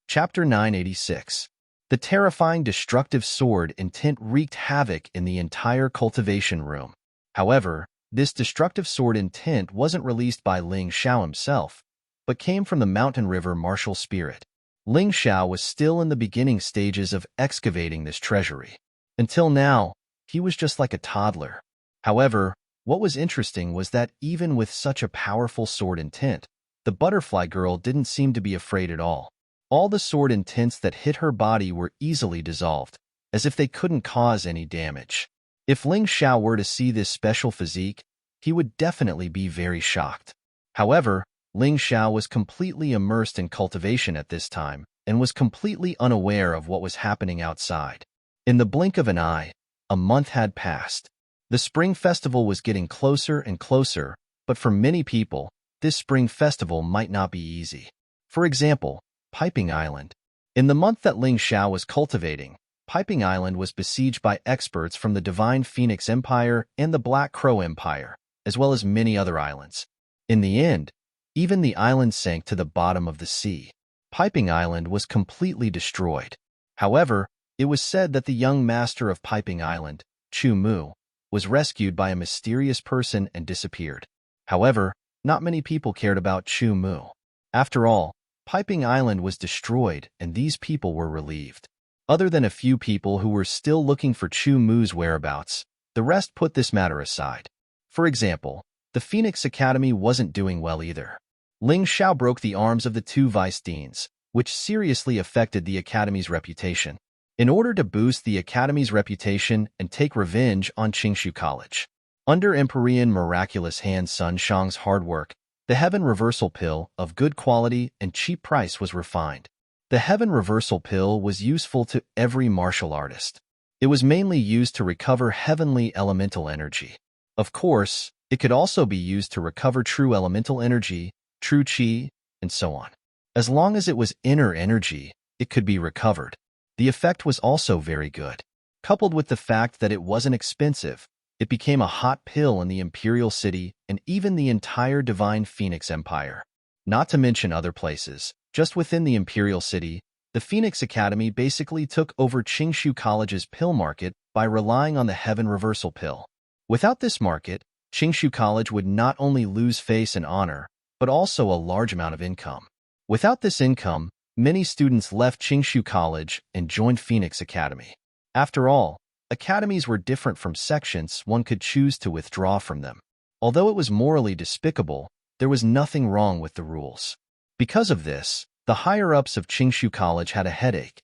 Chapter 986. The terrifying destructive sword intent wreaked havoc in the entire cultivation room. However, this destructive sword intent wasn't released by Ling Xiao himself, but came from the mountain river martial spirit. Ling Xiao was still in the beginning stages of excavating this treasury. Until now, he was just like a toddler. However, what was interesting was that even with such a powerful sword intent, the butterfly girl didn't seem to be afraid at all. All the sword intents that hit her body were easily dissolved, as if they couldn't cause any damage. If Ling Xiao were to see this special physique, he would definitely be very shocked. However, Ling Xiao was completely immersed in cultivation at this time and was completely unaware of what was happening outside. In the blink of an eye, a month had passed. The Spring Festival was getting closer and closer, but for many people, this Spring Festival might not be easy. For example, Piping Island. In the month that Ling Xiao was cultivating, Piping Island was besieged by experts from the Divine Phoenix Empire and the Black Crow Empire, as well as many other islands. In the end, even the island sank to the bottom of the sea. Piping Island was completely destroyed. However, it was said that the young master of Piping Island, Chu Mu, was rescued by a mysterious person and disappeared. However, not many people cared about Chu Mu. After all, Piping Island was destroyed and these people were relieved. Other than a few people who were still looking for Chu Mu's whereabouts, the rest put this matter aside. For example, the Phoenix Academy wasn't doing well either. Ling Xiao broke the arms of the 2 vice deans, which seriously affected the Academy's reputation. In order to boost the Academy's reputation and take revenge on Qingshu College, under Empyrean Miraculous Hand Sun Shang's hard work, the Heaven Reversal Pill of good quality and cheap price was refined. The Heaven Reversal Pill was useful to every martial artist. It was mainly used to recover heavenly elemental energy. Of course, it could also be used to recover true elemental energy, true qi, and so on. As long as it was inner energy, it could be recovered. The effect was also very good. Coupled with the fact that it wasn't expensive, it became a hot pill in the Imperial City and even the entire Divine Phoenix Empire. Not to mention other places, just within the Imperial City, the Phoenix Academy basically took over Qingshu College's pill market by relying on the Heaven Reversal Pill. Without this market, Qingshu College would not only lose face and honor, but also a large amount of income. Without this income, many students left Qingshu College and joined Phoenix Academy. After all, academies were different from sections one could choose to withdraw from them. Although it was morally despicable, there was nothing wrong with the rules. Because of this, the higher-ups of Qingshu College had a headache.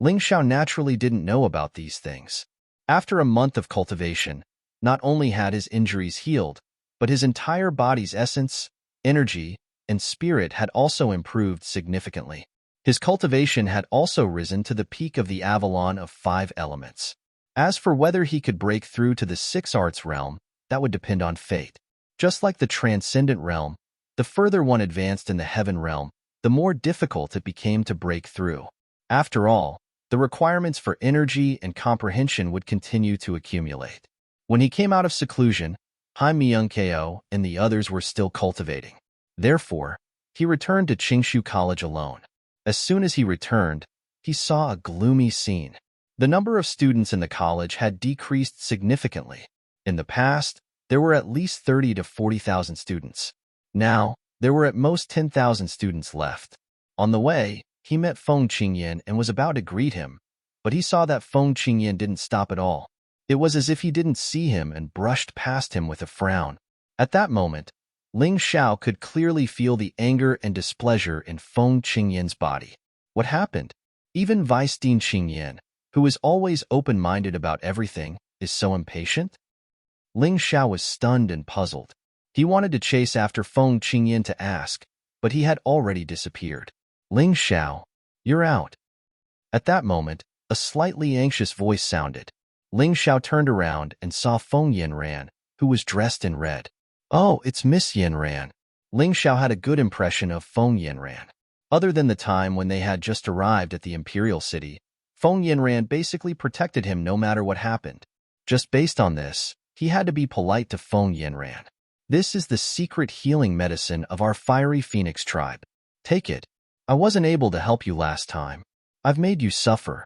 Ling Xiao naturally didn't know about these things. After a month of cultivation, not only had his injuries healed, but his entire body's essence, energy, and spirit had also improved significantly. His cultivation had also risen to the peak of the Avalon of 5 elements. As for whether he could break through to the 6 arts realm, that would depend on fate. Just like the transcendent realm, the further one advanced in the heaven realm, the more difficult it became to break through. After all, the requirements for energy and comprehension would continue to accumulate. When he came out of seclusion, Han Myung-ko and the others were still cultivating. Therefore, he returned to Qingshu College alone. As soon as he returned, he saw a gloomy scene. The number of students in the college had decreased significantly. In the past, there were at least 30 to 40,000 students. Now, there were at most 10,000 students left. On the way, he met Feng Qingyan and was about to greet him, but he saw that Feng Qingyan didn't stop at all. It was as if he didn't see him and brushed past him with a frown. At that moment, Ling Xiao could clearly feel the anger and displeasure in Feng Qingyan's body. What happened? Even Vice Dean Qingyan, who is always open-minded about everything, is so impatient? Ling Xiao was stunned and puzzled. He wanted to chase after Feng Qingyan to ask, but he had already disappeared. Ling Xiao, you're out. At that moment, a slightly anxious voice sounded. Ling Xiao turned around and saw Feng Yanran, who was dressed in red. Oh, it's Miss Yanran. Ling Xiao had a good impression of Feng Yanran. Other than the time when they had just arrived at the imperial city, Feng Yanran basically protected him no matter what happened. Just based on this, he had to be polite to Feng Yanran. This is the secret healing medicine of our fiery phoenix tribe. Take it. I wasn't able to help you last time. I've made you suffer.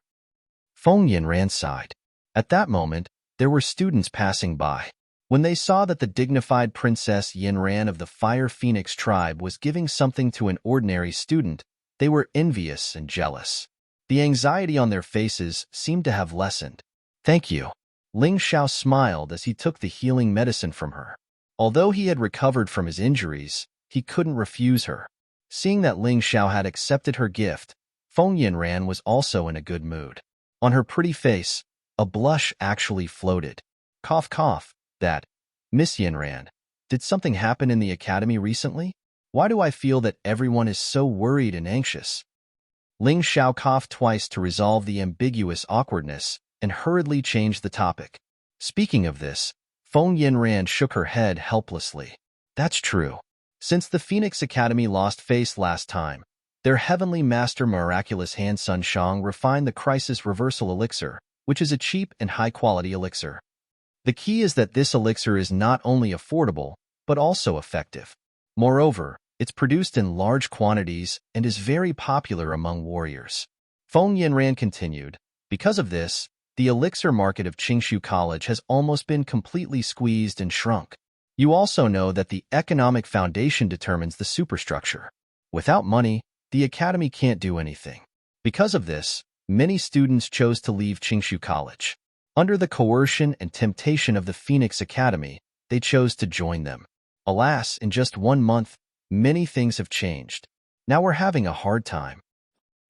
Feng Yanran sighed. At that moment, there were students passing by. When they saw that the dignified Princess Yanran of the Fire Phoenix tribe was giving something to an ordinary student, they were envious and jealous. The anxiety on their faces seemed to have lessened. Thank you. Ling Xiao smiled as he took the healing medicine from her. Although he had recovered from his injuries, he couldn't refuse her. Seeing that Ling Xiao had accepted her gift, Feng Yanran was also in a good mood. On her pretty face, a blush actually floated. Cough, cough. That, Miss Yanran, did something happen in the academy recently? Why do I feel that everyone is so worried and anxious? Ling Xiao coughed twice to resolve the ambiguous awkwardness and hurriedly changed the topic. Speaking of this, Feng Yanran shook her head helplessly. That's true. Since the Phoenix Academy lost face last time, their heavenly master miraculous hand Sun Shang refined the crisis reversal elixir, which is a cheap and high-quality elixir. The key is that this elixir is not only affordable, but also effective. Moreover, it's produced in large quantities and is very popular among warriors. Feng Yanran continued, because of this, the elixir market of Qingshu College has almost been completely squeezed and shrunk. You also know that the economic foundation determines the superstructure. Without money, the academy can't do anything. Because of this, many students chose to leave Qingshu College. Under the coercion and temptation of the Phoenix Academy, they chose to join them. Alas, in just 1 month, many things have changed. Now we're having a hard time.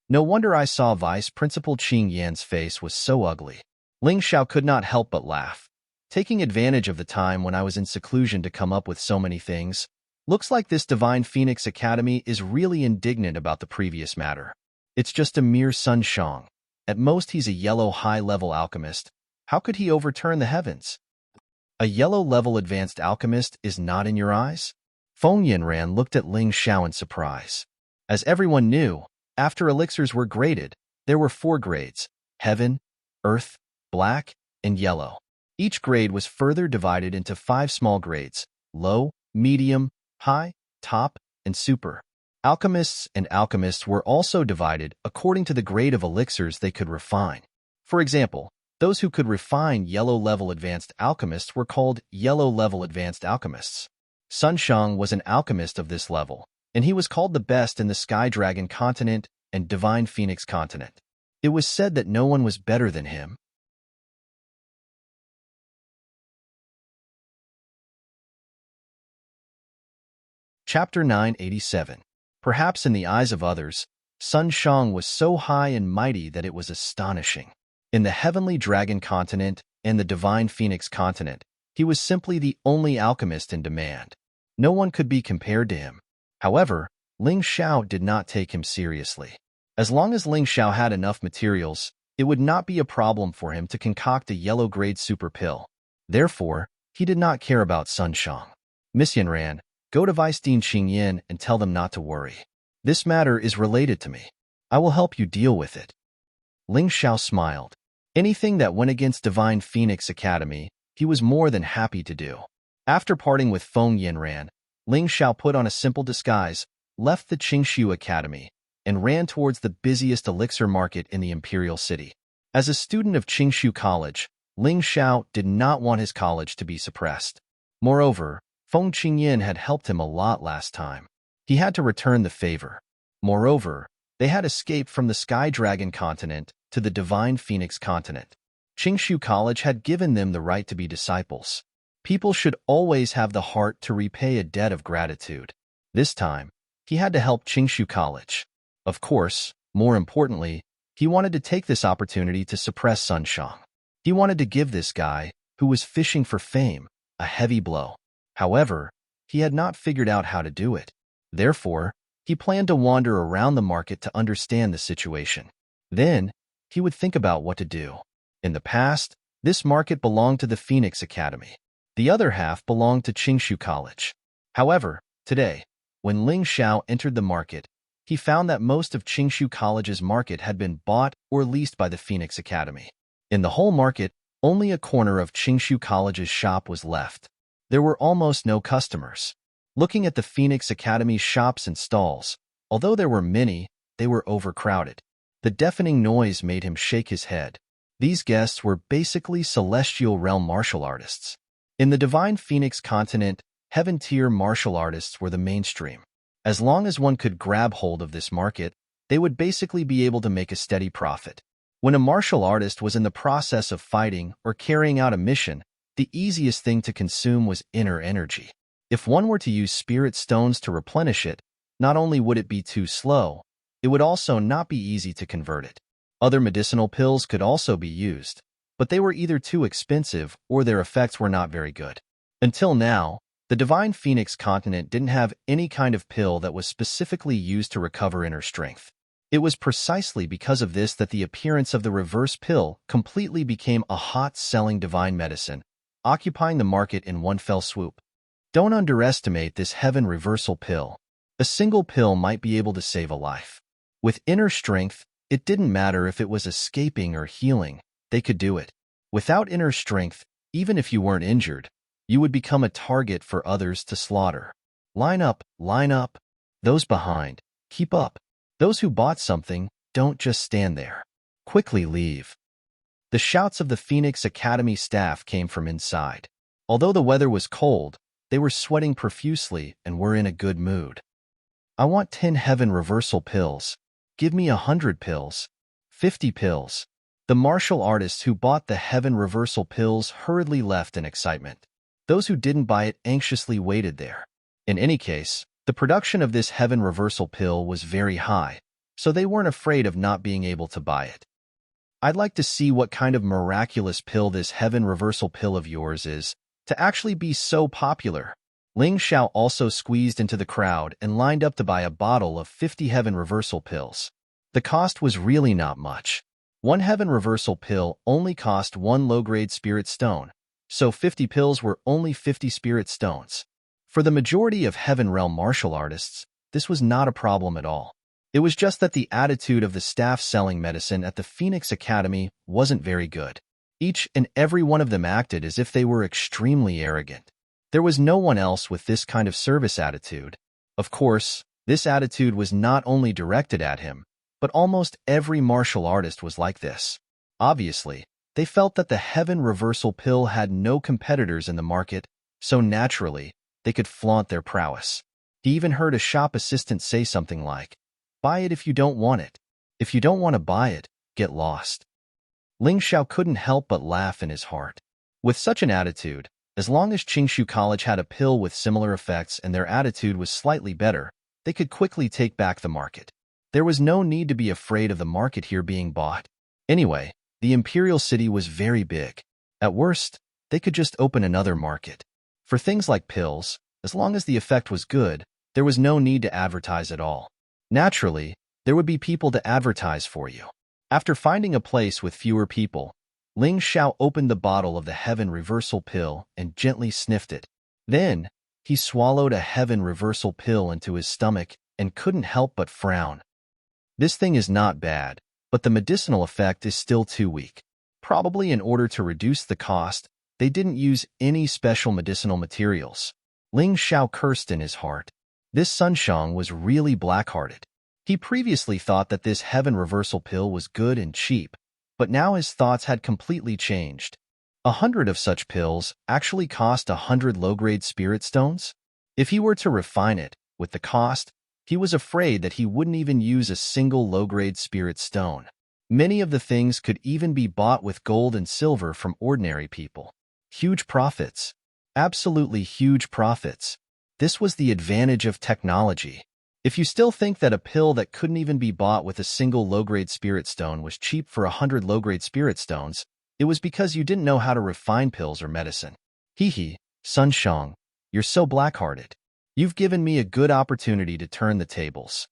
No wonder I saw Vice Principal Qing Yan's face was so ugly. Ling Xiao could not help but laugh. Taking advantage of the time when I was in seclusion to come up with so many things, looks like this Divine Phoenix Academy is really indignant about the previous matter. It's just a mere Sun Shang. At most he's a yellow high-level alchemist. How could he overturn the heavens? A yellow-level advanced alchemist is not in your eyes? Feng Yanran looked at Ling Xiao in surprise. As everyone knew, after elixirs were graded, there were 4 grades: heaven, earth, black, and yellow. Each grade was further divided into 5 small grades: low, medium, high, top, and super. Alchemists and alchemists were also divided according to the grade of elixirs they could refine. For example, those who could refine yellow-level advanced alchemists were called yellow-level advanced alchemists. Sun Shang was an alchemist of this level, and he was called the best in the Sky Dragon continent and Divine Phoenix continent. It was said that no one was better than him. Chapter 987. Perhaps in the eyes of others, Sun Shang was so high and mighty that it was astonishing. In the Heavenly Dragon continent and the Divine Phoenix continent, he was simply the only alchemist in demand. No one could be compared to him. However, Ling Xiao did not take him seriously. As long as Ling Xiao had enough materials, it would not be a problem for him to concoct a yellow-grade super pill. Therefore, he did not care about Sun Shang. Miss Yanran, go to Vice Dean Qingyan and tell them not to worry. This matter is related to me. I will help you deal with it. Ling Xiao smiled. Anything that went against Divine Phoenix Academy, he was more than happy to do. After parting with Feng Yanran, Ling Xiao put on a simple disguise, left the Qingshu Academy, and ran towards the busiest elixir market in the imperial city. As a student of Qingshu College, Ling Xiao did not want his college to be suppressed. Moreover, Feng Qingyan had helped him a lot last time. He had to return the favor. Moreover, they had escaped from the Sky Dragon continent to the Divine Phoenix continent. Qingshu College had given them the right to be disciples. People should always have the heart to repay a debt of gratitude. This time, he had to help Qingshu College. Of course, more importantly, he wanted to take this opportunity to suppress Sun Shang. He wanted to give this guy, who was fishing for fame, a heavy blow. However, he had not figured out how to do it. Therefore, he planned to wander around the market to understand the situation. Then, he would think about what to do. In the past, this market belonged to the Phoenix Academy. The other half belonged to Qingshu College. However, today, When Ling Xiao entered the market, he found that most of Qingshu College's market had been bought or leased by the Phoenix Academy. In the whole market, only a corner of Qingshu College's shop was left. There were almost no customers. Looking at the Phoenix Academy's shops and stalls, although there were many, they were overcrowded. The deafening noise made him shake his head. These guests were basically celestial realm martial artists. In the Divine Phoenix continent, heaven-tier martial artists were the mainstream. As long as one could grab hold of this market, they would basically be able to make a steady profit. When a martial artist was in the process of fighting or carrying out a mission, the easiest thing to consume was inner energy. If one were to use spirit stones to replenish it, not only would it be too slow, it would also not be easy to convert it. Other medicinal pills could also be used, but they were either too expensive or their effects were not very good. Until now, the Divine Phoenix continent didn't have any kind of pill that was specifically used to recover inner strength. It was precisely because of this that the appearance of the reverse pill completely became a hot-selling divine medicine, occupying the market in one fell swoop. Don't underestimate this heaven reversal pill. A single pill might be able to save a life. With inner strength, it didn't matter if it was escaping or healing, they could do it. Without inner strength, even if you weren't injured, you would become a target for others to slaughter. Line up, line up. Those behind, keep up. Those who bought something, don't just stand there. Quickly leave. The shouts of the Phoenix Academy staff came from inside. Although the weather was cold, they were sweating profusely and were in a good mood. I want 10 heaven reversal pills. Give me 100 pills. 50 pills. The martial artists who bought the heaven reversal pills hurriedly left in excitement. Those who didn't buy it anxiously waited there. In any case, the production of this heaven reversal pill was very high, so they weren't afraid of not being able to buy it. I'd like to see what kind of miraculous pill this heaven reversal pill of yours is, to actually be so popular. Ling Xiao also squeezed into the crowd and lined up to buy a bottle of 50 heaven reversal pills. The cost was really not much. One heaven reversal pill only cost 1 low-grade spirit stone, so 50 pills were only 50 spirit stones. For the majority of heaven realm martial artists, this was not a problem at all. It was just that the attitude of the staff selling medicine at the Phoenix Academy wasn't very good. Each and every one of them acted as if they were extremely arrogant. There was no one else with this kind of service attitude. Of course, this attitude was not only directed at him, but almost every martial artist was like this. Obviously, they felt that the heaven reversal pill had no competitors in the market, so naturally, they could flaunt their prowess. He even heard a shop assistant say something like, "Buy it if you don't want it. If you don't want to buy it, get lost." Ling Xiao couldn't help but laugh in his heart. With such an attitude, as long as Qingshu College had a pill with similar effects and their attitude was slightly better, they could quickly take back the market. There was no need to be afraid of the market here being bought. Anyway, the Imperial City was very big. At worst, they could just open another market. For things like pills, as long as the effect was good, there was no need to advertise at all. Naturally, there would be people to advertise for you. After finding a place with fewer people, Ling Xiao opened the bottle of the heaven reversal pill and gently sniffed it. Then, he swallowed a heaven reversal pill into his stomach and couldn't help but frown. This thing is not bad, but the medicinal effect is still too weak. Probably in order to reduce the cost, they didn't use any special medicinal materials. Ling Xiao cursed in his heart. This Sunshang was really black-hearted. He previously thought that this heaven reversal pill was good and cheap, but now his thoughts had completely changed. 100 of such pills actually cost 100 low-grade spirit stones? If he were to refine it, with the cost, he was afraid that he wouldn't even use a single low-grade spirit stone. Many of the things could even be bought with gold and silver from ordinary people. Huge profits. Absolutely huge profits. This was the advantage of technology. If you still think that a pill that couldn't even be bought with a single low-grade spirit stone was cheap for 100 low-grade spirit stones, it was because you didn't know how to refine pills or medicine. Hee, Sunshang, you're so black-hearted. You've given me a good opportunity to turn the tables.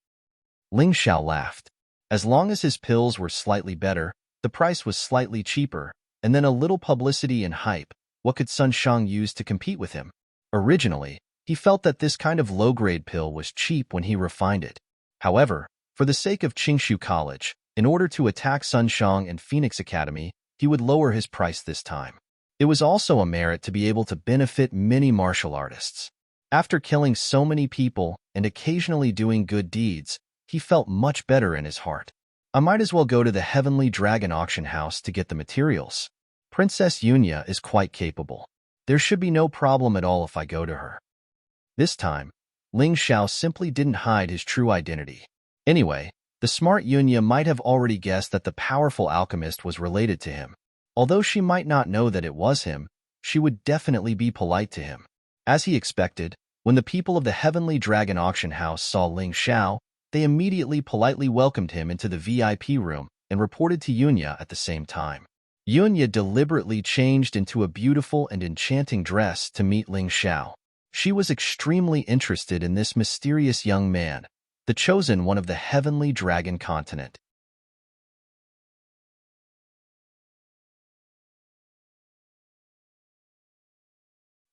Ling Xiao laughed. As long as his pills were slightly better, the price was slightly cheaper, and then a little publicity and hype, what could Sunshang use to compete with him? Originally, He felt that this kind of low-grade pill was cheap when he refined it. However, for the sake of Qingshu College, in order to attack Sunshang and Phoenix Academy, he would lower his price this time. It was also a merit to be able to benefit many martial artists. After killing so many people and occasionally doing good deeds, he felt much better in his heart. I might as well go to the Heavenly Dragon auction house to get the materials. Princess Yunya is quite capable. There should be no problem at all if I go to her. This time, Ling Xiao simply didn't hide his true identity. Anyway, the smart Yunya might have already guessed that the powerful alchemist was related to him. Although she might not know that it was him, she would definitely be polite to him. As he expected, when the people of the Heavenly Dragon auction house saw Ling Xiao, they immediately politely welcomed him into the VIP room and reported to Yunya at the same time. Yunya deliberately changed into a beautiful and enchanting dress to meet Ling Xiao. She was extremely interested in this mysterious young man, the chosen one of the Heavenly Dragon continent.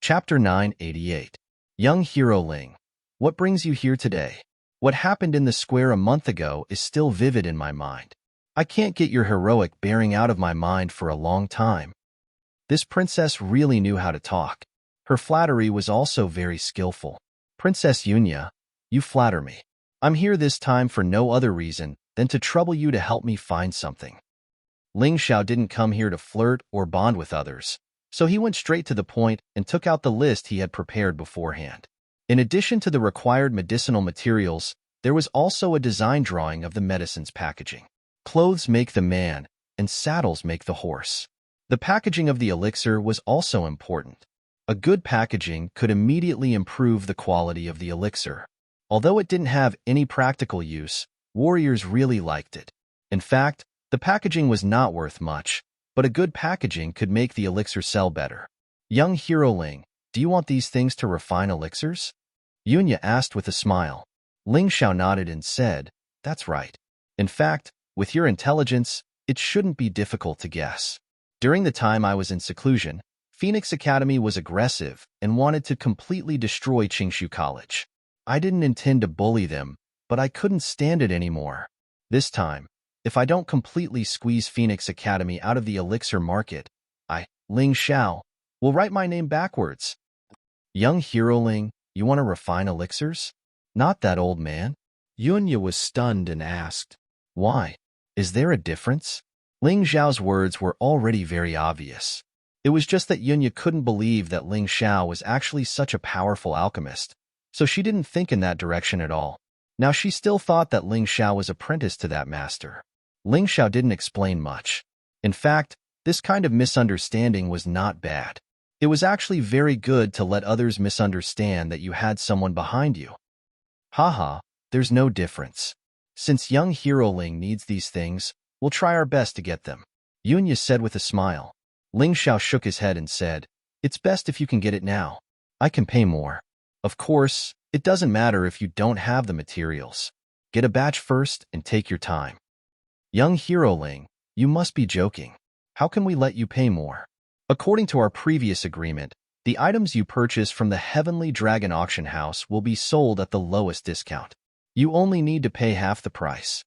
Chapter 988. Young Hero Ling. What brings you here today? What happened in the square a month ago is still vivid in my mind. I can't get your heroic bearing out of my mind for a long time. This princess really knew how to talk. Her flattery was also very skillful. Princess Yunya, you flatter me. I'm here this time for no other reason than to trouble you to help me find something. Ling Xiao didn't come here to flirt or bond with others, so he went straight to the point and took out the list he had prepared beforehand. In addition to the required medicinal materials, there was also a design drawing of the medicine's packaging. Clothes make the man, and saddles make the horse. The packaging of the elixir was also important. A good packaging could immediately improve the quality of the elixir. Although it didn't have any practical use, warriors really liked it. In fact, the packaging was not worth much, but a good packaging could make the elixir sell better. Young Hero Ling, do you want these things to refine elixirs? Yunya asked with a smile. Ling Xiao nodded and said, that's right. In fact, with your intelligence, it shouldn't be difficult to guess. During the time I was in seclusion, Phoenix Academy was aggressive and wanted to completely destroy Qingshu College. I didn't intend to bully them, but I couldn't stand it anymore. This time, if I don't completely squeeze Phoenix Academy out of the elixir market, I, Ling Xiao, will write my name backwards. Young Hero Ling, you want to refine elixirs? Not that, old man. Yunya was stunned and asked, why? Is there a difference? Ling Xiao's words were already very obvious. It was just that Yunya couldn't believe that Ling Xiao was actually such a powerful alchemist, so she didn't think in that direction at all. Now she still thought that Ling Xiao was apprenticed to that master. Ling Xiao didn't explain much. In fact, this kind of misunderstanding was not bad. It was actually very good to let others misunderstand that you had someone behind you. Haha, there's no difference. Since young Hero Ling needs these things, we'll try our best to get them. Yunya said with a smile. Ling Xiao shook his head and said, it's best if you can get it now. I can pay more. Of course, it doesn't matter if you don't have the materials. Get a batch first and take your time. Young Hero Ling, you must be joking. How can we let you pay more? According to our previous agreement, the items you purchase from the Heavenly Dragon auction house will be sold at the lowest discount. You only need to pay half the price.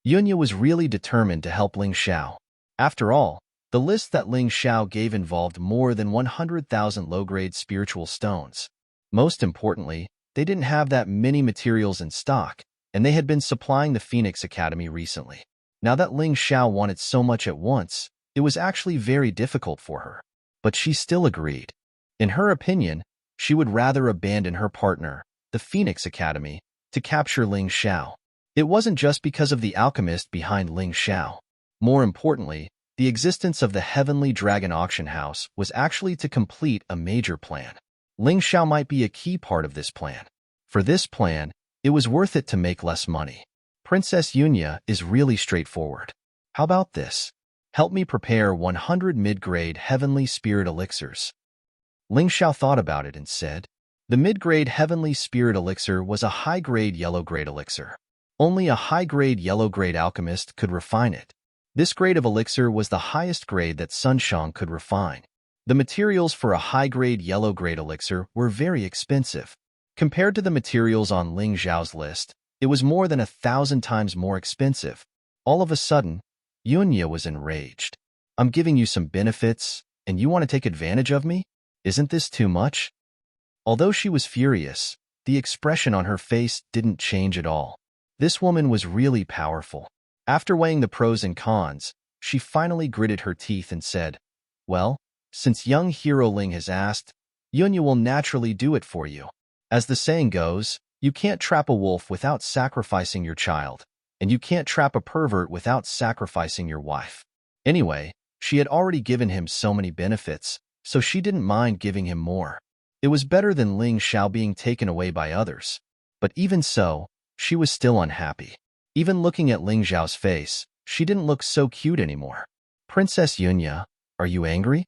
Yunya was really determined to help Ling Xiao. After all, the list that Ling Xiao gave involved more than 100,000 low-grade spiritual stones. Most importantly, they didn't have that many materials in stock, and they had been supplying the Phoenix Academy recently. Now that Ling Xiao wanted so much at once, it was actually very difficult for her. But she still agreed. In her opinion, she would rather abandon her partner, the Phoenix Academy, to capture Ling Xiao. It wasn't just because of the alchemist behind Ling Xiao. More importantly, the existence of the Heavenly Dragon auction house was actually to complete a major plan. Ling Xiao might be a key part of this plan. For this plan, it was worth it to make less money. Princess Yunya is really straightforward. How about this? Help me prepare 100 mid-grade Heavenly Spirit elixirs. Ling Xiao thought about it and said, the mid-grade Heavenly Spirit elixir was a high-grade yellow-grade elixir. Only a high-grade yellow-grade alchemist could refine it. This grade of elixir was the highest grade that Sunshang could refine. The materials for a high-grade yellow-grade elixir were very expensive. Compared to the materials on Ling Xiao's list, it was more than 1,000 times more expensive. All of a sudden, Yunya was enraged. I'm giving you some benefits, and you want to take advantage of me? Isn't this too much? Although she was furious, the expression on her face didn't change at all. This woman was really powerful. After weighing the pros and cons, she finally gritted her teeth and said, "Well, since young hero Ling has asked, Yunya will naturally do it for you. As the saying goes, you can't trap a wolf without sacrificing your child, and you can't trap a pervert without sacrificing your wife." Anyway, she had already given him so many benefits, so she didn't mind giving him more. It was better than Ling Xiao being taken away by others. But even so, she was still unhappy. Even looking at Ling Xiao's face, she didn't look so cute anymore. "Princess Yunya, are you angry?"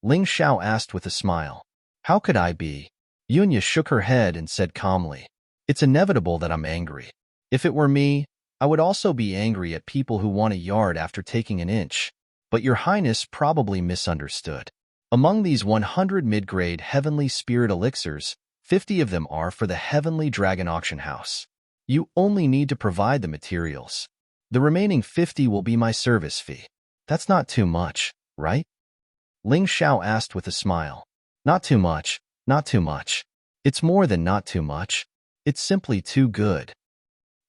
Ling Xiao asked with a smile. "How could I be?" Yunya shook her head and said calmly, "It's inevitable that I'm angry. If it were me, I would also be angry at people who want a yard after taking an inch. But your highness probably misunderstood. Among these 100 mid-grade heavenly spirit elixirs, 50 of them are for the Heavenly Dragon Auction House. You only need to provide the materials. The remaining 50 will be my service fee. That's not too much, right?" Ling Xiao asked with a smile. "Not too much, not too much. It's more than not too much. It's simply too good."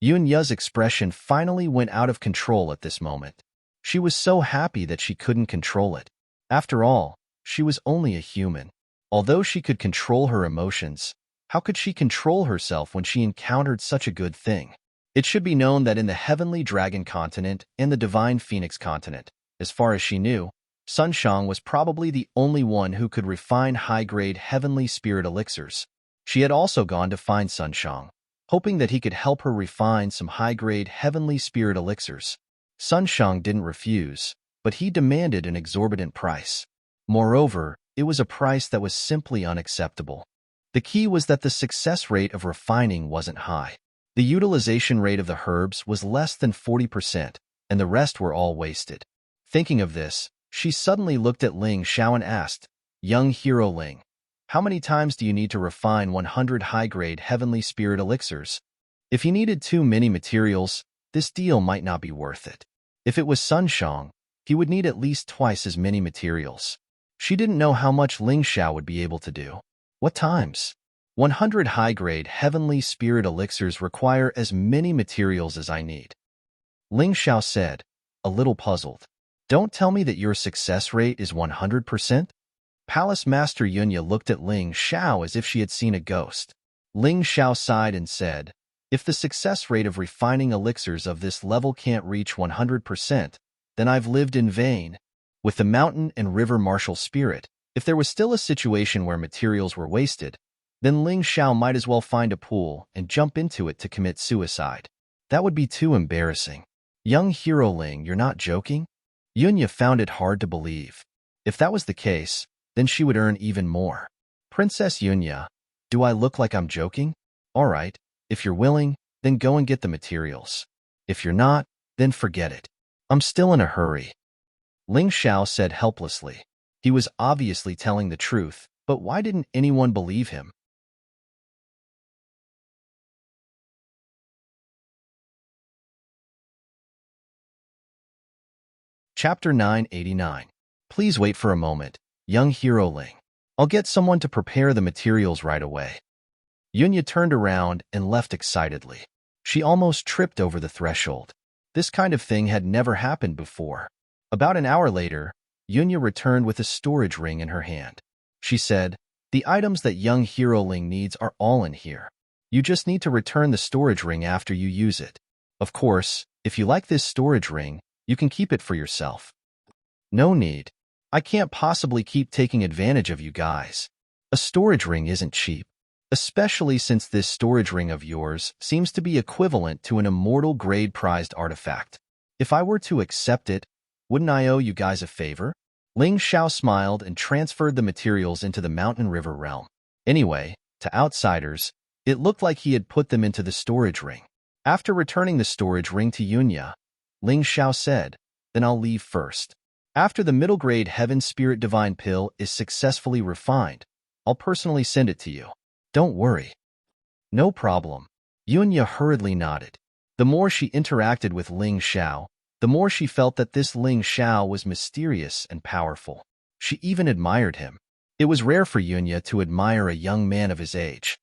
Yunya's expression finally went out of control at this moment. She was so happy that she couldn't control it. After all, she was only a human. Although she could control her emotions, how could she control herself when she encountered such a good thing? It should be known that in the Heavenly Dragon Continent and the Divine Phoenix Continent, as far as she knew, Sunshang was probably the only one who could refine high-grade heavenly spirit elixirs. She had also gone to find Sunshang, hoping that he could help her refine some high-grade heavenly spirit elixirs. Sunshang didn't refuse, but he demanded an exorbitant price. Moreover, it was a price that was simply unacceptable. The key was that the success rate of refining wasn't high. The utilization rate of the herbs was less than 40%, and the rest were all wasted. Thinking of this, she suddenly looked at Ling Xiao and asked, "Young hero Ling, how many times do you need to refine 100 high-grade heavenly spirit elixirs? If he needed too many materials, this deal might not be worth it. If it was Sunshang, he would need at least twice as many materials." She didn't know how much Ling Xiao would be able to do. "What times?" 100 high-grade heavenly spirit elixirs require as many materials as I need," Ling Xiao said, a little puzzled. "Don't tell me that your success rate is 100%? Palace Master Yunya looked at Ling Xiao as if she had seen a ghost. Ling Xiao sighed and said, "If the success rate of refining elixirs of this level can't reach 100%, then I've lived in vain." With the mountain and river martial spirit, if there was still a situation where materials were wasted, then Ling Xiao might as well find a pool and jump into it to commit suicide. That would be too embarrassing. "Young hero Ling, you're not joking?" Yunya found it hard to believe. If that was the case, then she would earn even more. "Princess Yunya, do I look like I'm joking? All right, if you're willing, then go and get the materials. If you're not, then forget it. I'm still in a hurry," Ling Xiao said helplessly. He was obviously telling the truth, but why didn't anyone believe him? Chapter 989. Please wait for a moment, young hero Ling. I'll get someone to prepare the materials right away. Yunya turned around and left excitedly. She almost tripped over the threshold. This kind of thing had never happened before. About an hour later, Yunya returned with a storage ring in her hand. She said, "The items that young hero Ling needs are all in here. You just need to return the storage ring after you use it. Of course, if you like this storage ring, you can keep it for yourself." "No need. I can't possibly keep taking advantage of you guys. A storage ring isn't cheap, especially since this storage ring of yours seems to be equivalent to an immortal grade prized artifact. If I were to accept it, wouldn't I owe you guys a favor?" Ling Xiao smiled and transferred the materials into the mountain river realm. Anyway, to outsiders, it looked like he had put them into the storage ring. After returning the storage ring to Yunya, Ling Xiao said, "Then I'll leave first." After the middle-grade Heaven Spirit Divine pill is successfully refined, I'll personally send it to you. Don't worry. No problem. Yunya hurriedly nodded. The more she interacted with Ling Xiao, the more she felt that this Ling Xiao was mysterious and powerful. She even admired him. It was rare for Yunya to admire a young man of his age.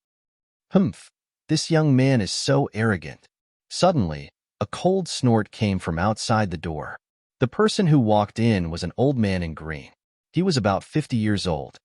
Humph, this young man is so arrogant. Suddenly, a cold snort came from outside the door. The person who walked in was an old man in green. He was about 50 years old.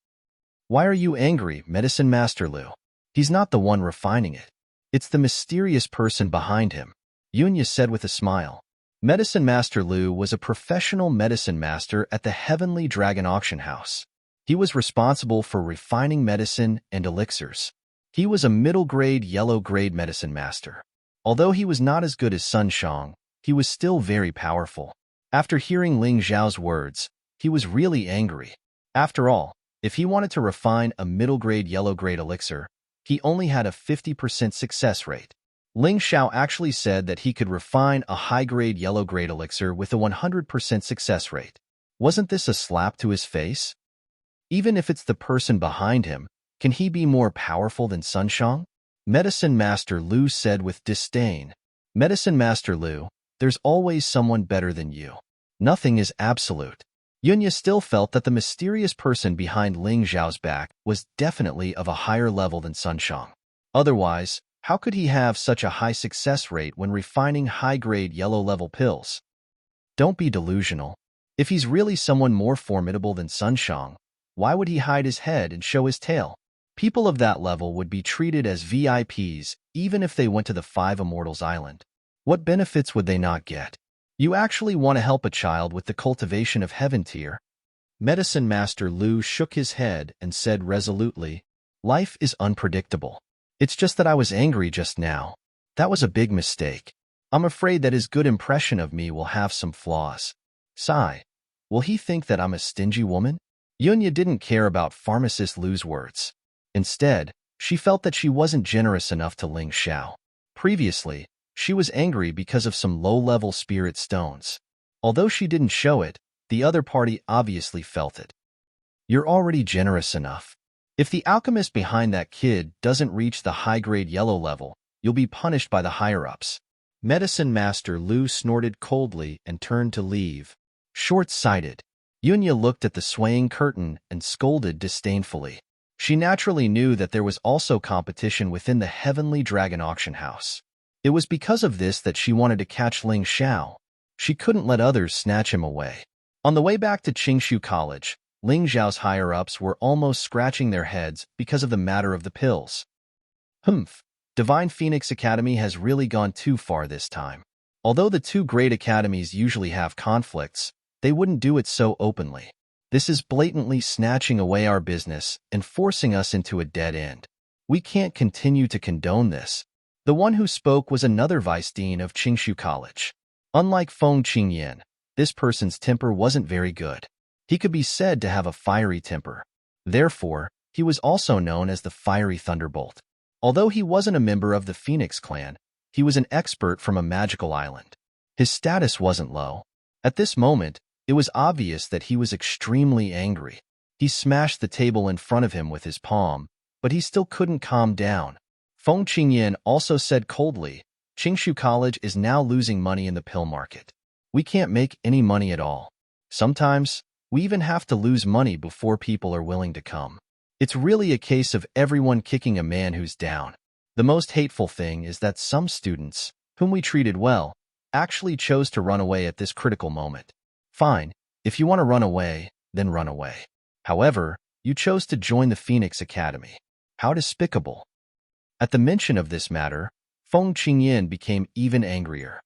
Why are you angry, Medicine Master Lu? He's not the one refining it. It's the mysterious person behind him, Yunya said with a smile. Medicine Master Lu was a professional medicine master at the Heavenly Dragon Auction House. He was responsible for refining medicine and elixirs. He was a middle-grade, yellow-grade medicine master. Although he was not as good as Sun Shang, he was still very powerful. After hearing Ling Zhao's words, he was really angry. After all, if he wanted to refine a middle-grade yellow-grade elixir, he only had a 50% success rate. Ling Xiao actually said that he could refine a high-grade yellow-grade elixir with a 100% success rate. Wasn't this a slap to his face? Even if it's the person behind him, can he be more powerful than Sun Shang? Medicine Master Lu said with disdain. Medicine Master Lu, there's always someone better than you. Nothing is absolute. Yunya still felt that the mysterious person behind Ling Zhao's back was definitely of a higher level than Sun Shang. Otherwise, how could he have such a high success rate when refining high-grade yellow-level pills? Don't be delusional. If he's really someone more formidable than Sun Shang, why would he hide his head and show his tail? People of that level would be treated as VIPs even if they went to the Five Immortals Island. What benefits would they not get? You actually want to help a child with the cultivation of heaven tier? Medicine Master Lu shook his head and said resolutely, life is unpredictable. It's just that I was angry just now. That was a big mistake. I'm afraid that his good impression of me will have some flaws. Sigh. Will he think that I'm a stingy woman? Yunya didn't care about pharmacist Lu's words. Instead, she felt that she wasn't generous enough to Ling Xiao. Previously, she was angry because of some low-level spirit stones. Although she didn't show it, the other party obviously felt it. You're already generous enough. If the alchemist behind that kid doesn't reach the high-grade yellow level, you'll be punished by the higher-ups. Medicine Master Lu snorted coldly and turned to leave. Short-sighted. Yunya looked at the swaying curtain and scolded disdainfully. She naturally knew that there was also competition within the Heavenly Dragon Auction House. It was because of this that she wanted to catch Ling Xiao. She couldn't let others snatch him away. On the way back to Qingshu College, Ling Zhao's higher-ups were almost scratching their heads because of the matter of the pills. Humph, Divine Phoenix Academy has really gone too far this time. Although the two great academies usually have conflicts, they wouldn't do it so openly. This is blatantly snatching away our business and forcing us into a dead end. We can't continue to condone this. The one who spoke was another vice dean of Qingshu College. Unlike Feng Qingyan, this person's temper wasn't very good. He could be said to have a fiery temper. Therefore, he was also known as the Fiery Thunderbolt. Although he wasn't a member of the Phoenix clan, he was an expert from a magical island. His status wasn't low. At this moment, it was obvious that he was extremely angry. He smashed the table in front of him with his palm, but he still couldn't calm down. Feng Qingyan also said coldly, Qingshu College is now losing money in the pill market. We can't make any money at all. Sometimes, we even have to lose money before people are willing to come. It's really a case of everyone kicking a man who's down. The most hateful thing is that some students, whom we treated well, actually chose to run away at this critical moment. Fine, if you want to run away, then run away. However, you chose to join the Phoenix Academy. How despicable. At the mention of this matter, Feng Qingyan became even angrier.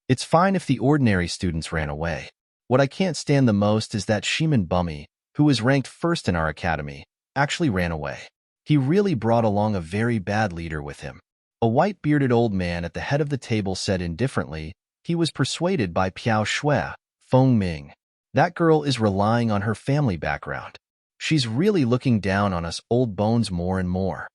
It's fine if the ordinary students ran away. What I can't stand the most is that Shiman Bummy, who was ranked first in our academy, actually ran away. He really brought along a very bad leader with him. A white-bearded old man at the head of the table said indifferently, he was persuaded by Piao Shui, Feng Ming. That girl is relying on her family background. She's really looking down on us old bones more and more.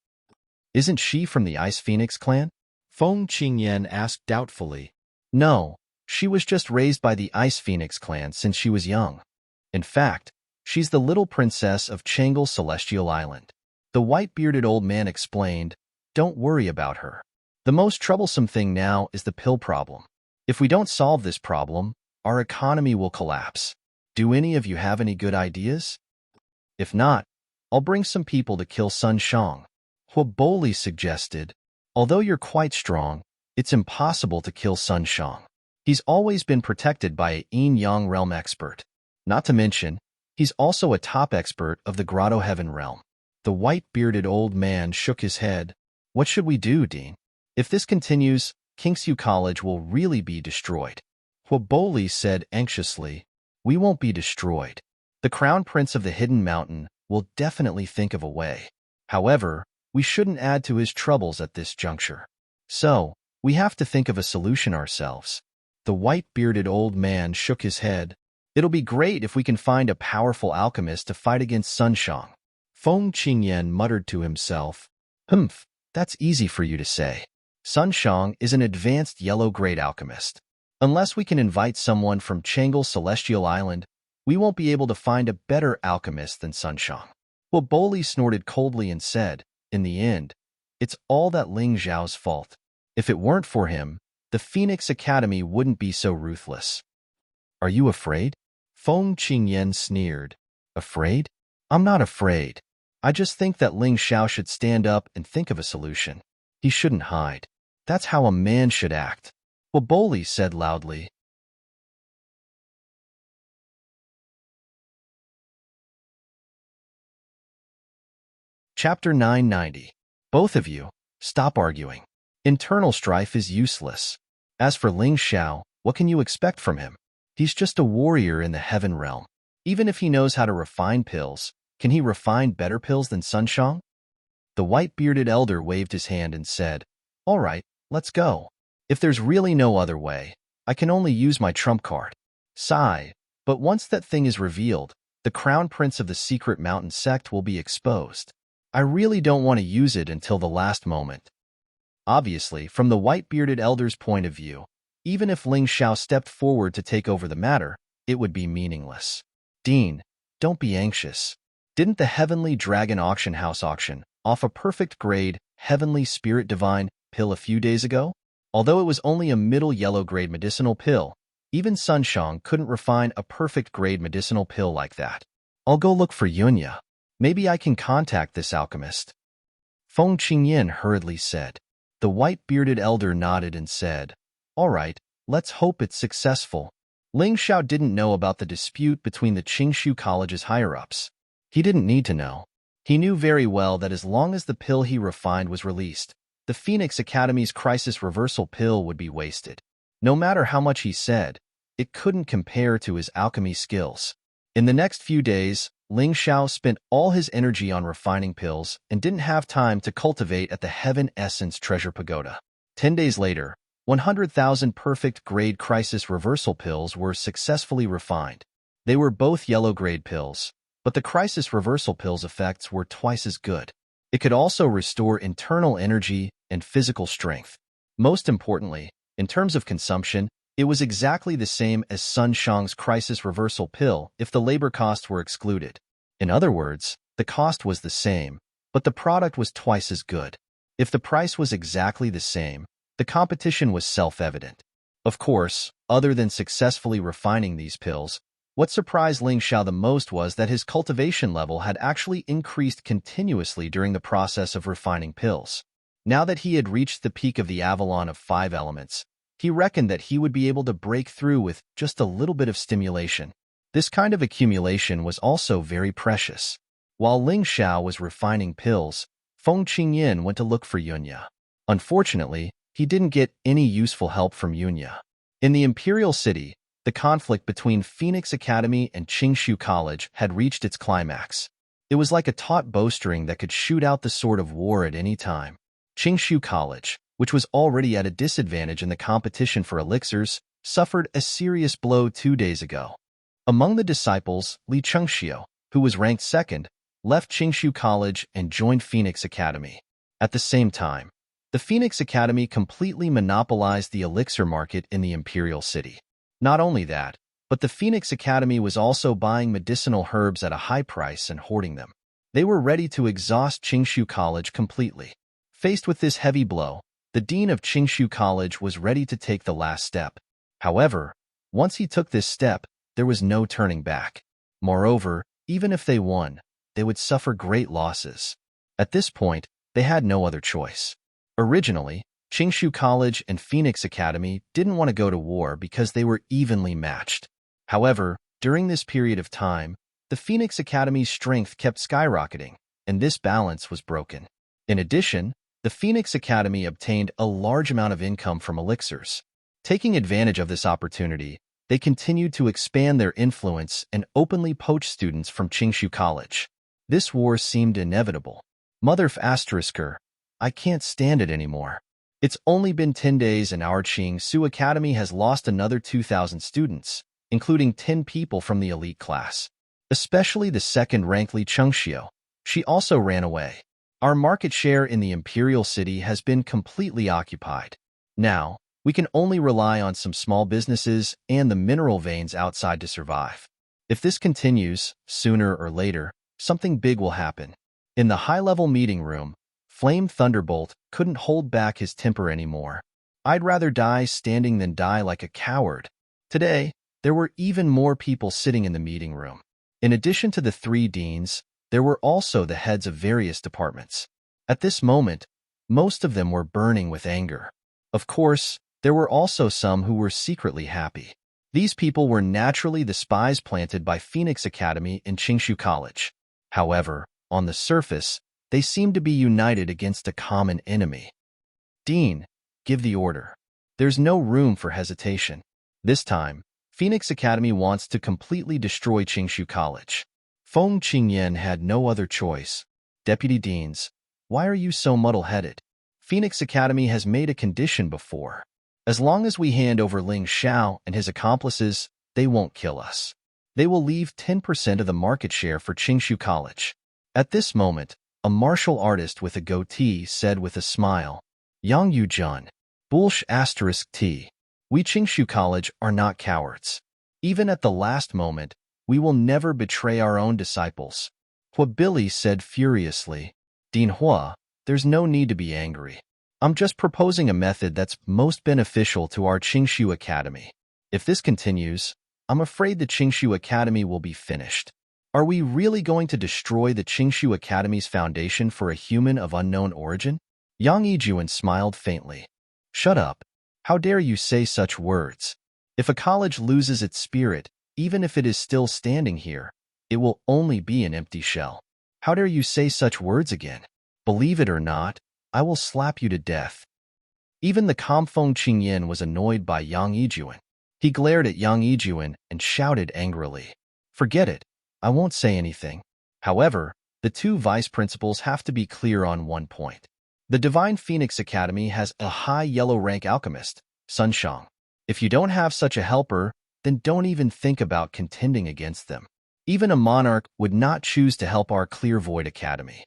Isn't she from the Ice Phoenix clan? Feng Qingyan asked doubtfully. No, she was just raised by the Ice Phoenix clan since she was young. In fact, she's the little princess of Chang'il's celestial island. The white-bearded old man explained, "Don't worry about her. The most troublesome thing now is the pill problem. If we don't solve this problem, our economy will collapse. Do any of you have any good ideas? If not, I'll bring some people to kill Sun Shang." Huaboli suggested, "Although you're quite strong, it's impossible to kill Sun Shang. He's always been protected by a yin-yang realm expert. Not to mention, he's also a top expert of the Grotto Heaven realm." The white-bearded old man shook his head. "What should we do, Dean? If this continues, Kingsview College will really be destroyed." Huaboli said anxiously, "We won't be destroyed. The Crown Prince of the Hidden Mountain will definitely think of a way. However, we shouldn't add to his troubles at this juncture. So, we have to think of a solution ourselves." The white-bearded old man shook his head. "It'll be great if we can find a powerful alchemist to fight against Sun Shang." Feng Qingyan muttered to himself, "Humph, that's easy for you to say. Sun Shang is an advanced yellow-grade alchemist. Unless we can invite someone from Chang'il's celestial island, we won't be able to find a better alchemist than Sun Shang." Huaboli snorted coldly and said, "In the end, it's all that Ling Zhao's fault. If it weren't for him, the Phoenix Academy wouldn't be so ruthless." "Are you afraid?" Feng Qingyan sneered. "Afraid? I'm not afraid. I just think that Ling Zhao should stand up and think of a solution. He shouldn't hide. That's how a man should act." Huaboli said loudly. Chapter 990. Both of you, stop arguing. Internal strife is useless. As for Ling Zhao, what can you expect from him? He's just a warrior in the heaven realm. Even if he knows how to refine pills, can he refine better pills than Sun Shang? The white-bearded elder waved his hand and said, "All right, let's go. If there's really no other way, I can only use my trump card. Sigh, but once that thing is revealed, the crown prince of the secret mountain sect will be exposed. I really don't want to use it until the last moment." Obviously, from the white-bearded elder's point of view, even if Ling Zhao stepped forward to take over the matter, it would be meaningless. "Dean, don't be anxious. Didn't the Heavenly Dragon Auction House auction off a perfect-grade, Heavenly Spirit Divine pill a few days ago? Although it was only a middle yellow-grade medicinal pill, even Sun Shang couldn't refine a perfect-grade medicinal pill like that. I'll go look for Yunya. Maybe I can contact this alchemist." Feng Qingyan hurriedly said. The white-bearded elder nodded and said, "All right, let's hope it's successful." Ling Zhao didn't know about the dispute between the Qingshu College's higher-ups. He didn't need to know. He knew very well that as long as the pill he refined was released, the Phoenix Academy's crisis reversal pill would be wasted. No matter how much he said, it couldn't compare to his alchemy skills. In the next few days, Ling Zhao spent all his energy on refining pills and didn't have time to cultivate at the Heaven Essence Treasure Pagoda. 10 days later, 100,000 perfect-grade crisis reversal pills were successfully refined. They were both yellow-grade pills, but the crisis reversal pill's effects were twice as good. It could also restore internal energy and physical strength. Most importantly, in terms of consumption, it was exactly the same as Sun Shang's crisis reversal pill if the labor costs were excluded. In other words, the cost was the same, but the product was twice as good. If the price was exactly the same, the competition was self-evident. Of course, other than successfully refining these pills, what surprised Ling Zhao the most was that his cultivation level had actually increased continuously during the process of refining pills. Now that he had reached the peak of the Avalon of 5 elements, he reckoned that he would be able to break through with just a little bit of stimulation. This kind of accumulation was also very precious. While Ling Zhao was refining pills, Feng Qingyan went to look for Yunya. Unfortunately, he didn't get any useful help from Yunya. In the Imperial City, the conflict between Phoenix Academy and Qingshu College had reached its climax. It was like a taut bowstring that could shoot out the sword of war at any time. Qingshu College, which was already at a disadvantage in the competition for elixirs, suffered a serious blow 2 days ago. Among the disciples, Li Chengxiu, who was ranked second, left Qingshu College and joined Phoenix Academy. At the same time, the Phoenix Academy completely monopolized the elixir market in the Imperial City. Not only that, But the Phoenix Academy was also buying medicinal herbs at a high price and hoarding them. They were ready to exhaust Qingshu College completely. Faced with this heavy blow, the dean of Qingshu College was ready to take the last step. However, once he took this step, there was no turning back. Moreover, even if they won, they would suffer great losses. At this point, they had no other choice. Originally, Qingshu College and Phoenix Academy didn't want to go to war because they were evenly matched. However, during this period of time, the Phoenix Academy's strength kept skyrocketing, and this balance was broken. In addition, the Phoenix Academy obtained a large amount of income from elixirs. Taking advantage of this opportunity, they continued to expand their influence and openly poach students from Qingshu College. This war seemed inevitable. Mother f***, I can't stand it anymore. It's only been 10 days and our Qingshu Academy has lost another 2,000 students, including 10 people from the elite class. Especially the second-ranked Li Chengxiu. She also ran away. Our market share in the imperial city has been completely occupied. Now, we can only rely on some small businesses and the mineral veins outside to survive. If this continues, sooner or later, something big will happen. In the high-level meeting room, Flame Thunderbolt couldn't hold back his temper anymore. I'd rather die standing than die like a coward. Today, there were even more people sitting in the meeting room. In addition to the 3 deans, there were also the heads of various departments. At this moment, most of them were burning with anger. Of course, there were also some who were secretly happy. These people were naturally the spies planted by Phoenix Academy in Qingshu College. However, on the surface, they seemed to be united against a common enemy. Dean, give the order. There's no room for hesitation. This time, Phoenix Academy wants to completely destroy Qingshu College. Feng Qingyan had no other choice. Deputy Deans, why are you so muddle-headed? Phoenix Academy has made a condition before. As long as we hand over Ling Xiao and his accomplices, they won't kill us. They will leave 10% of the market share for Qingshu College. At this moment, a martial artist with a goatee said with a smile, Yang Yujun, Bulsh *T. We Qingshu College are not cowards. Even at the last moment, we will never betray our own disciples. Hua Billy said furiously, Dean Hua, there's no need to be angry. I'm just proposing a method that's most beneficial to our Qingshu Academy. If this continues, I'm afraid the Qingshu Academy will be finished. Are we really going to destroy the Qingshu Academy's foundation for a human of unknown origin? Yang Yijuan smiled faintly. Shut up. How dare you say such words? If a college loses its spirit, even if it is still standing here, it will only be an empty shell. How dare you say such words again? Believe it or not, I will slap you to death. Even the Kamfeng Qingyan was annoyed by Yang Yijuan. He glared at Yang Yijuan and shouted angrily. Forget it. I won't say anything. However, the 2 vice principals have to be clear on one point. The Divine Phoenix Academy has a high yellow rank alchemist, Sun Shang. If you don't have such a helper, then don't even think about contending against them. Even a monarch would not choose to help our Clear Void Academy.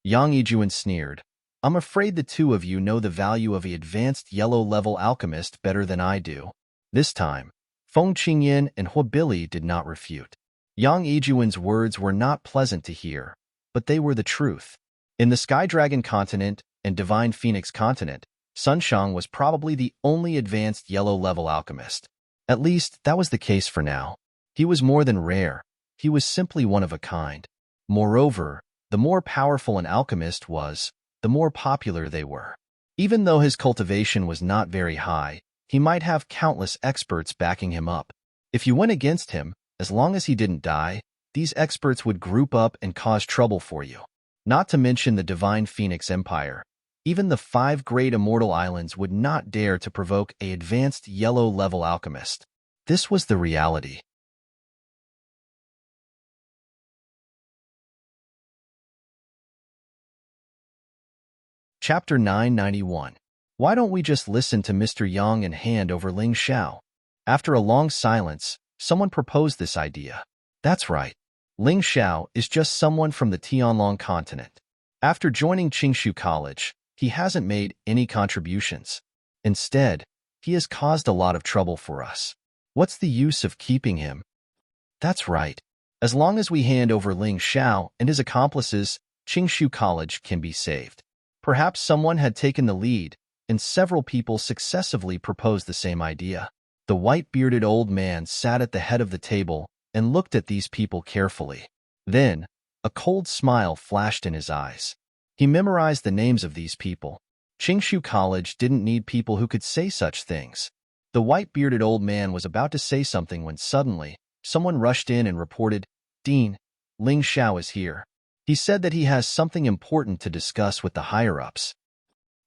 Yang Yijuan sneered. I'm afraid the 2 of you know the value of an advanced yellow-level alchemist better than I do. This time, Feng Qingyan and Hua Billy did not refute. Yang Yijuan's words were not pleasant to hear, but they were the truth. In the Sky Dragon continent and Divine Phoenix continent, Sun Shang was probably the only advanced yellow-level alchemist. At least, that was the case for now. He was more than rare. He was simply one of a kind. Moreover, the more powerful an alchemist was, the more popular they were. Even though his cultivation was not very high, he might have countless experts backing him up. If you went against him, as long as he didn't die, these experts would group up and cause trouble for you. Not to mention the Divine Phoenix Empire. Even the 5 great immortal islands would not dare to provoke an advanced yellow-level alchemist. This was the reality. Chapter 991. Why don't we just listen to Mr. Yang and hand over Ling Xiao? After a long silence, someone proposed this idea. That's right. Ling Xiao is just someone from the Tianlong continent. After joining Qingshu College, he hasn't made any contributions. Instead, he has caused a lot of trouble for us. What's the use of keeping him? That's right. As long as we hand over Ling Xiao and his accomplices, Qingshu College can be saved. Perhaps someone had taken the lead, and several people successively proposed the same idea. The white-bearded old man sat at the head of the table and looked at these people carefully. Then, a cold smile flashed in his eyes. He memorized the names of these people. Qingshu College didn't need people who could say such things. The white-bearded old man was about to say something when suddenly, someone rushed in and reported, "Dean, Ling Xiao is here. He said that he has something important to discuss with the higher-ups."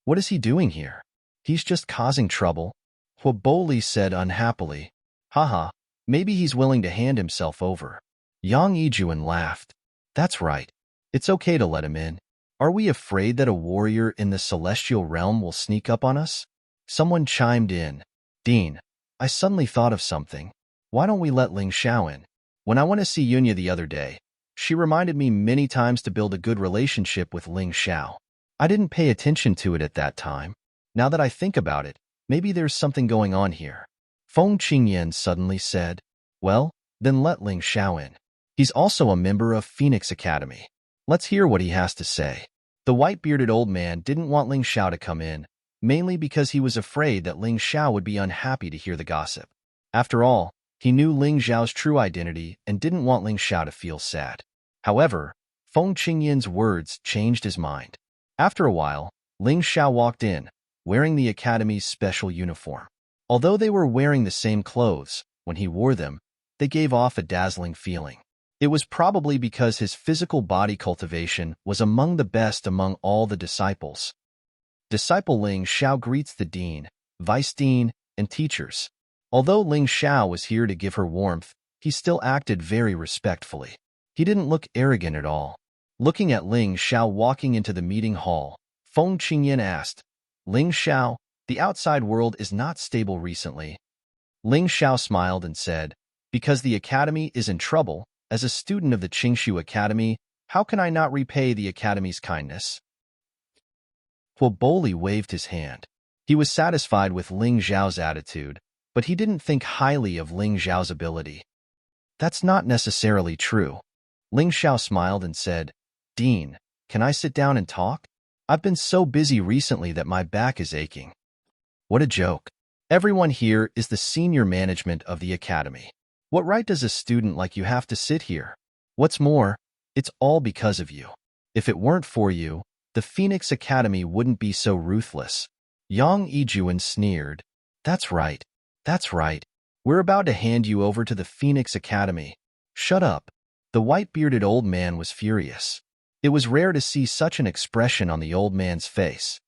"What is he doing here?" "He's just causing trouble," Huaboli said unhappily. "Haha, maybe he's willing to hand himself over." Yang Yijuan laughed. "That's right. It's okay to let him in. Are we afraid that a warrior in the celestial realm will sneak up on us?" Someone chimed in. "Dean, I suddenly thought of something. Why don't we let Ling Xiao in? When I went to see Yunya the other day, she reminded me many times to build a good relationship with Ling Xiao. I didn't pay attention to it at that time. Now that I think about it, maybe there's something going on here." Feng Qingyan suddenly said, "Well, then let Ling Xiao in. He's also a member of Phoenix Academy. Let's hear what he has to say." The white-bearded old man didn't want Ling Xiao to come in, mainly because he was afraid that Ling Xiao would be unhappy to hear the gossip. After all, he knew Ling Xiao's true identity and didn't want Ling Xiao to feel sad. However, Feng Qingyan's words changed his mind. After a while, Ling Xiao walked in, wearing the academy's special uniform. Although they were wearing the same clothes, when he wore them, they gave off a dazzling feeling. It was probably because his physical body cultivation was among the best among all the disciples. Disciple Ling Xiao greets the dean, vice dean, and teachers. Although Ling Xiao was here to give her warmth, he still acted very respectfully. He didn't look arrogant at all. Looking at Ling Xiao walking into the meeting hall, Feng Qingyan asked, "Ling Xiao, the outside world is not stable recently." Ling Xiao smiled and said, "Because the academy is in trouble, as a student of the Qingshu Academy, how can I not repay the academy's kindness?" Huaboli waved his hand. He was satisfied with Ling Xiao's attitude, but he didn't think highly of Ling Xiao's ability. "That's not necessarily true." Ling Xiao smiled and said, "Dean, can I sit down and talk? I've been so busy recently that my back is aching." What a joke. Everyone here is the senior management of the academy. What right does a student like you have to sit here? What's more, it's all because of you. If it weren't for you, the Phoenix Academy wouldn't be so ruthless. Yang Yijuan sneered. That's right. We're about to hand you over to the Phoenix Academy." "Shut up." The white-bearded old man was furious. It was rare to see such an expression on the old man's face.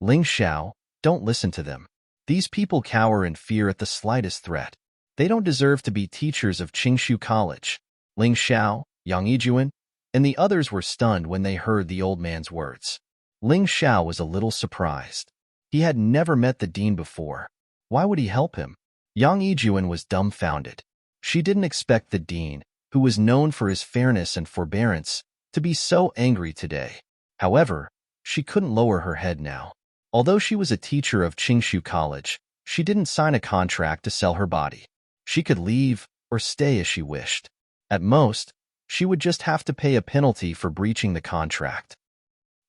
"Ling Xiao, don't listen to them. These people cower in fear at the slightest threat. They don't deserve to be teachers of Qingshu College." Ling Xiao, Yang Yijuan, and the others were stunned when they heard the old man's words. Ling Xiao was a little surprised. He had never met the dean before. Why would he help him? Yang Yijuan was dumbfounded. She didn't expect the dean, who was known for his fairness and forbearance, to be so angry today. However, she couldn't lower her head now. Although she was a teacher of Qingshu College, she didn't sign a contract to sell her body. She could leave or stay as she wished. At most, she would just have to pay a penalty for breaching the contract.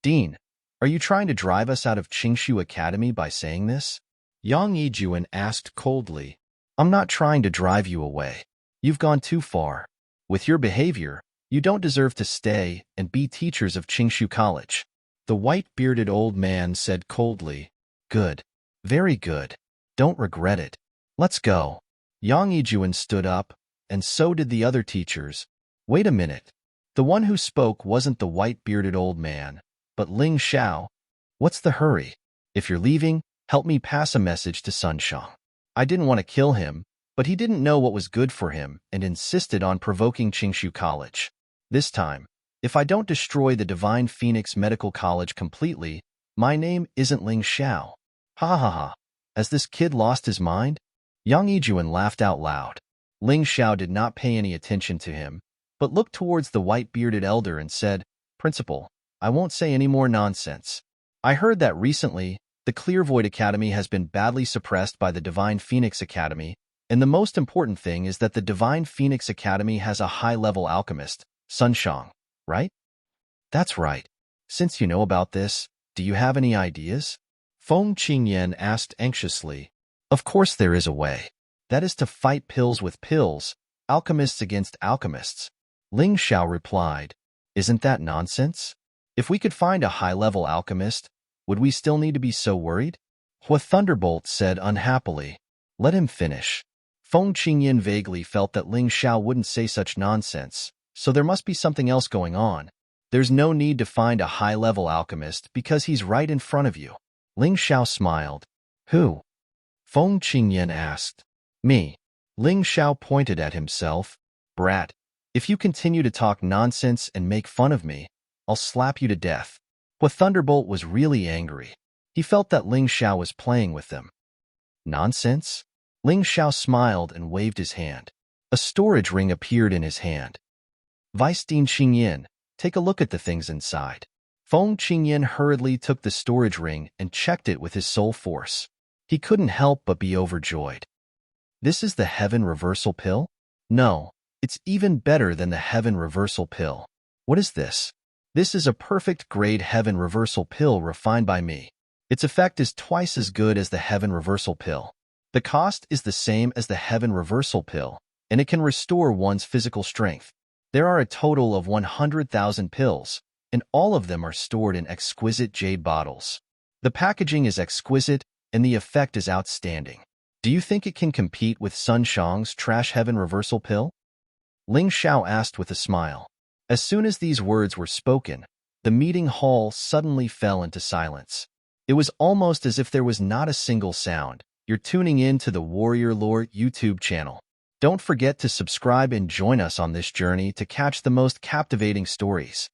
"Dean, are you trying to drive us out of Qingshu Academy by saying this?" Yang Yijuan asked coldly. "I'm not trying to drive you away. You've gone too far. With your behavior, you don't deserve to stay and be teachers of Qingshu College." The white-bearded old man said coldly, "Good. Very good. Don't regret it. Let's go." Yang Yijuan stood up, and so did the other teachers. Wait a minute. The one who spoke wasn't the white-bearded old man, but Ling Xiao. "What's the hurry? If you're leaving, help me pass a message to Sunshang." I didn't want to kill him, but he didn't know what was good for him and insisted on provoking Qingshu College. This time, if I don't destroy the Divine Phoenix Medical College completely, my name isn't Ling Xiao. Ha ha ha. Has this kid lost his mind? Yang Yijuan laughed out loud. Ling Xiao did not pay any attention to him, but looked towards the white-bearded elder and said, "Principal, I won't say any more nonsense. I heard that recently, the Clear Void Academy has been badly suppressed by the Divine Phoenix Academy, And the most important thing is that the Divine Phoenix Academy has a high-level alchemist, Sun Shang, right? That's right. Since you know about this, do you have any ideas? Feng Qingyan asked anxiously. Of course there is a way. That is to fight pills with pills, alchemists against alchemists. Ling Xiao replied. Isn't that nonsense? If we could find a high-level alchemist, would we still need to be so worried? Hua Thunderbolt said unhappily. Let him finish. Feng Qingyan vaguely felt that Ling Xiao wouldn't say such nonsense, so there must be something else going on. There's no need to find a high-level alchemist because he's right in front of you. Ling Xiao smiled. Who? Feng Qingyan asked. Me. Ling Xiao pointed at himself. Brat, if you continue to talk nonsense and make fun of me, I'll slap you to death. Hua Thunderbolt was really angry. He felt that Ling Xiao was playing with them. Nonsense? Ling Xiao smiled and waved his hand. A storage ring appeared in his hand. Vice Dean Qingyan, take a look at the things inside. Feng Qingyan hurriedly took the storage ring and checked it with his soul force. He couldn't help but be overjoyed. This is the Heaven Reversal Pill? No, it's even better than the Heaven Reversal Pill. What is this? This is a perfect-grade Heaven Reversal Pill refined by me. Its effect is twice as good as the Heaven Reversal Pill. The cost is the same as the Heaven Reversal Pill, and it can restore one's physical strength. There are a total of 100,000 pills, and all of them are stored in exquisite jade bottles. The packaging is exquisite, and the effect is outstanding. Do you think it can compete with Sun Shang's Trash Heaven Reversal Pill? Ling Xiao asked with a smile. As soon as these words were spoken, the meeting hall suddenly fell into silence. It was almost as if there was not a single sound. You're tuning in to the Warrior Lore YouTube channel. Don't forget to subscribe and join us on this journey to catch the most captivating stories.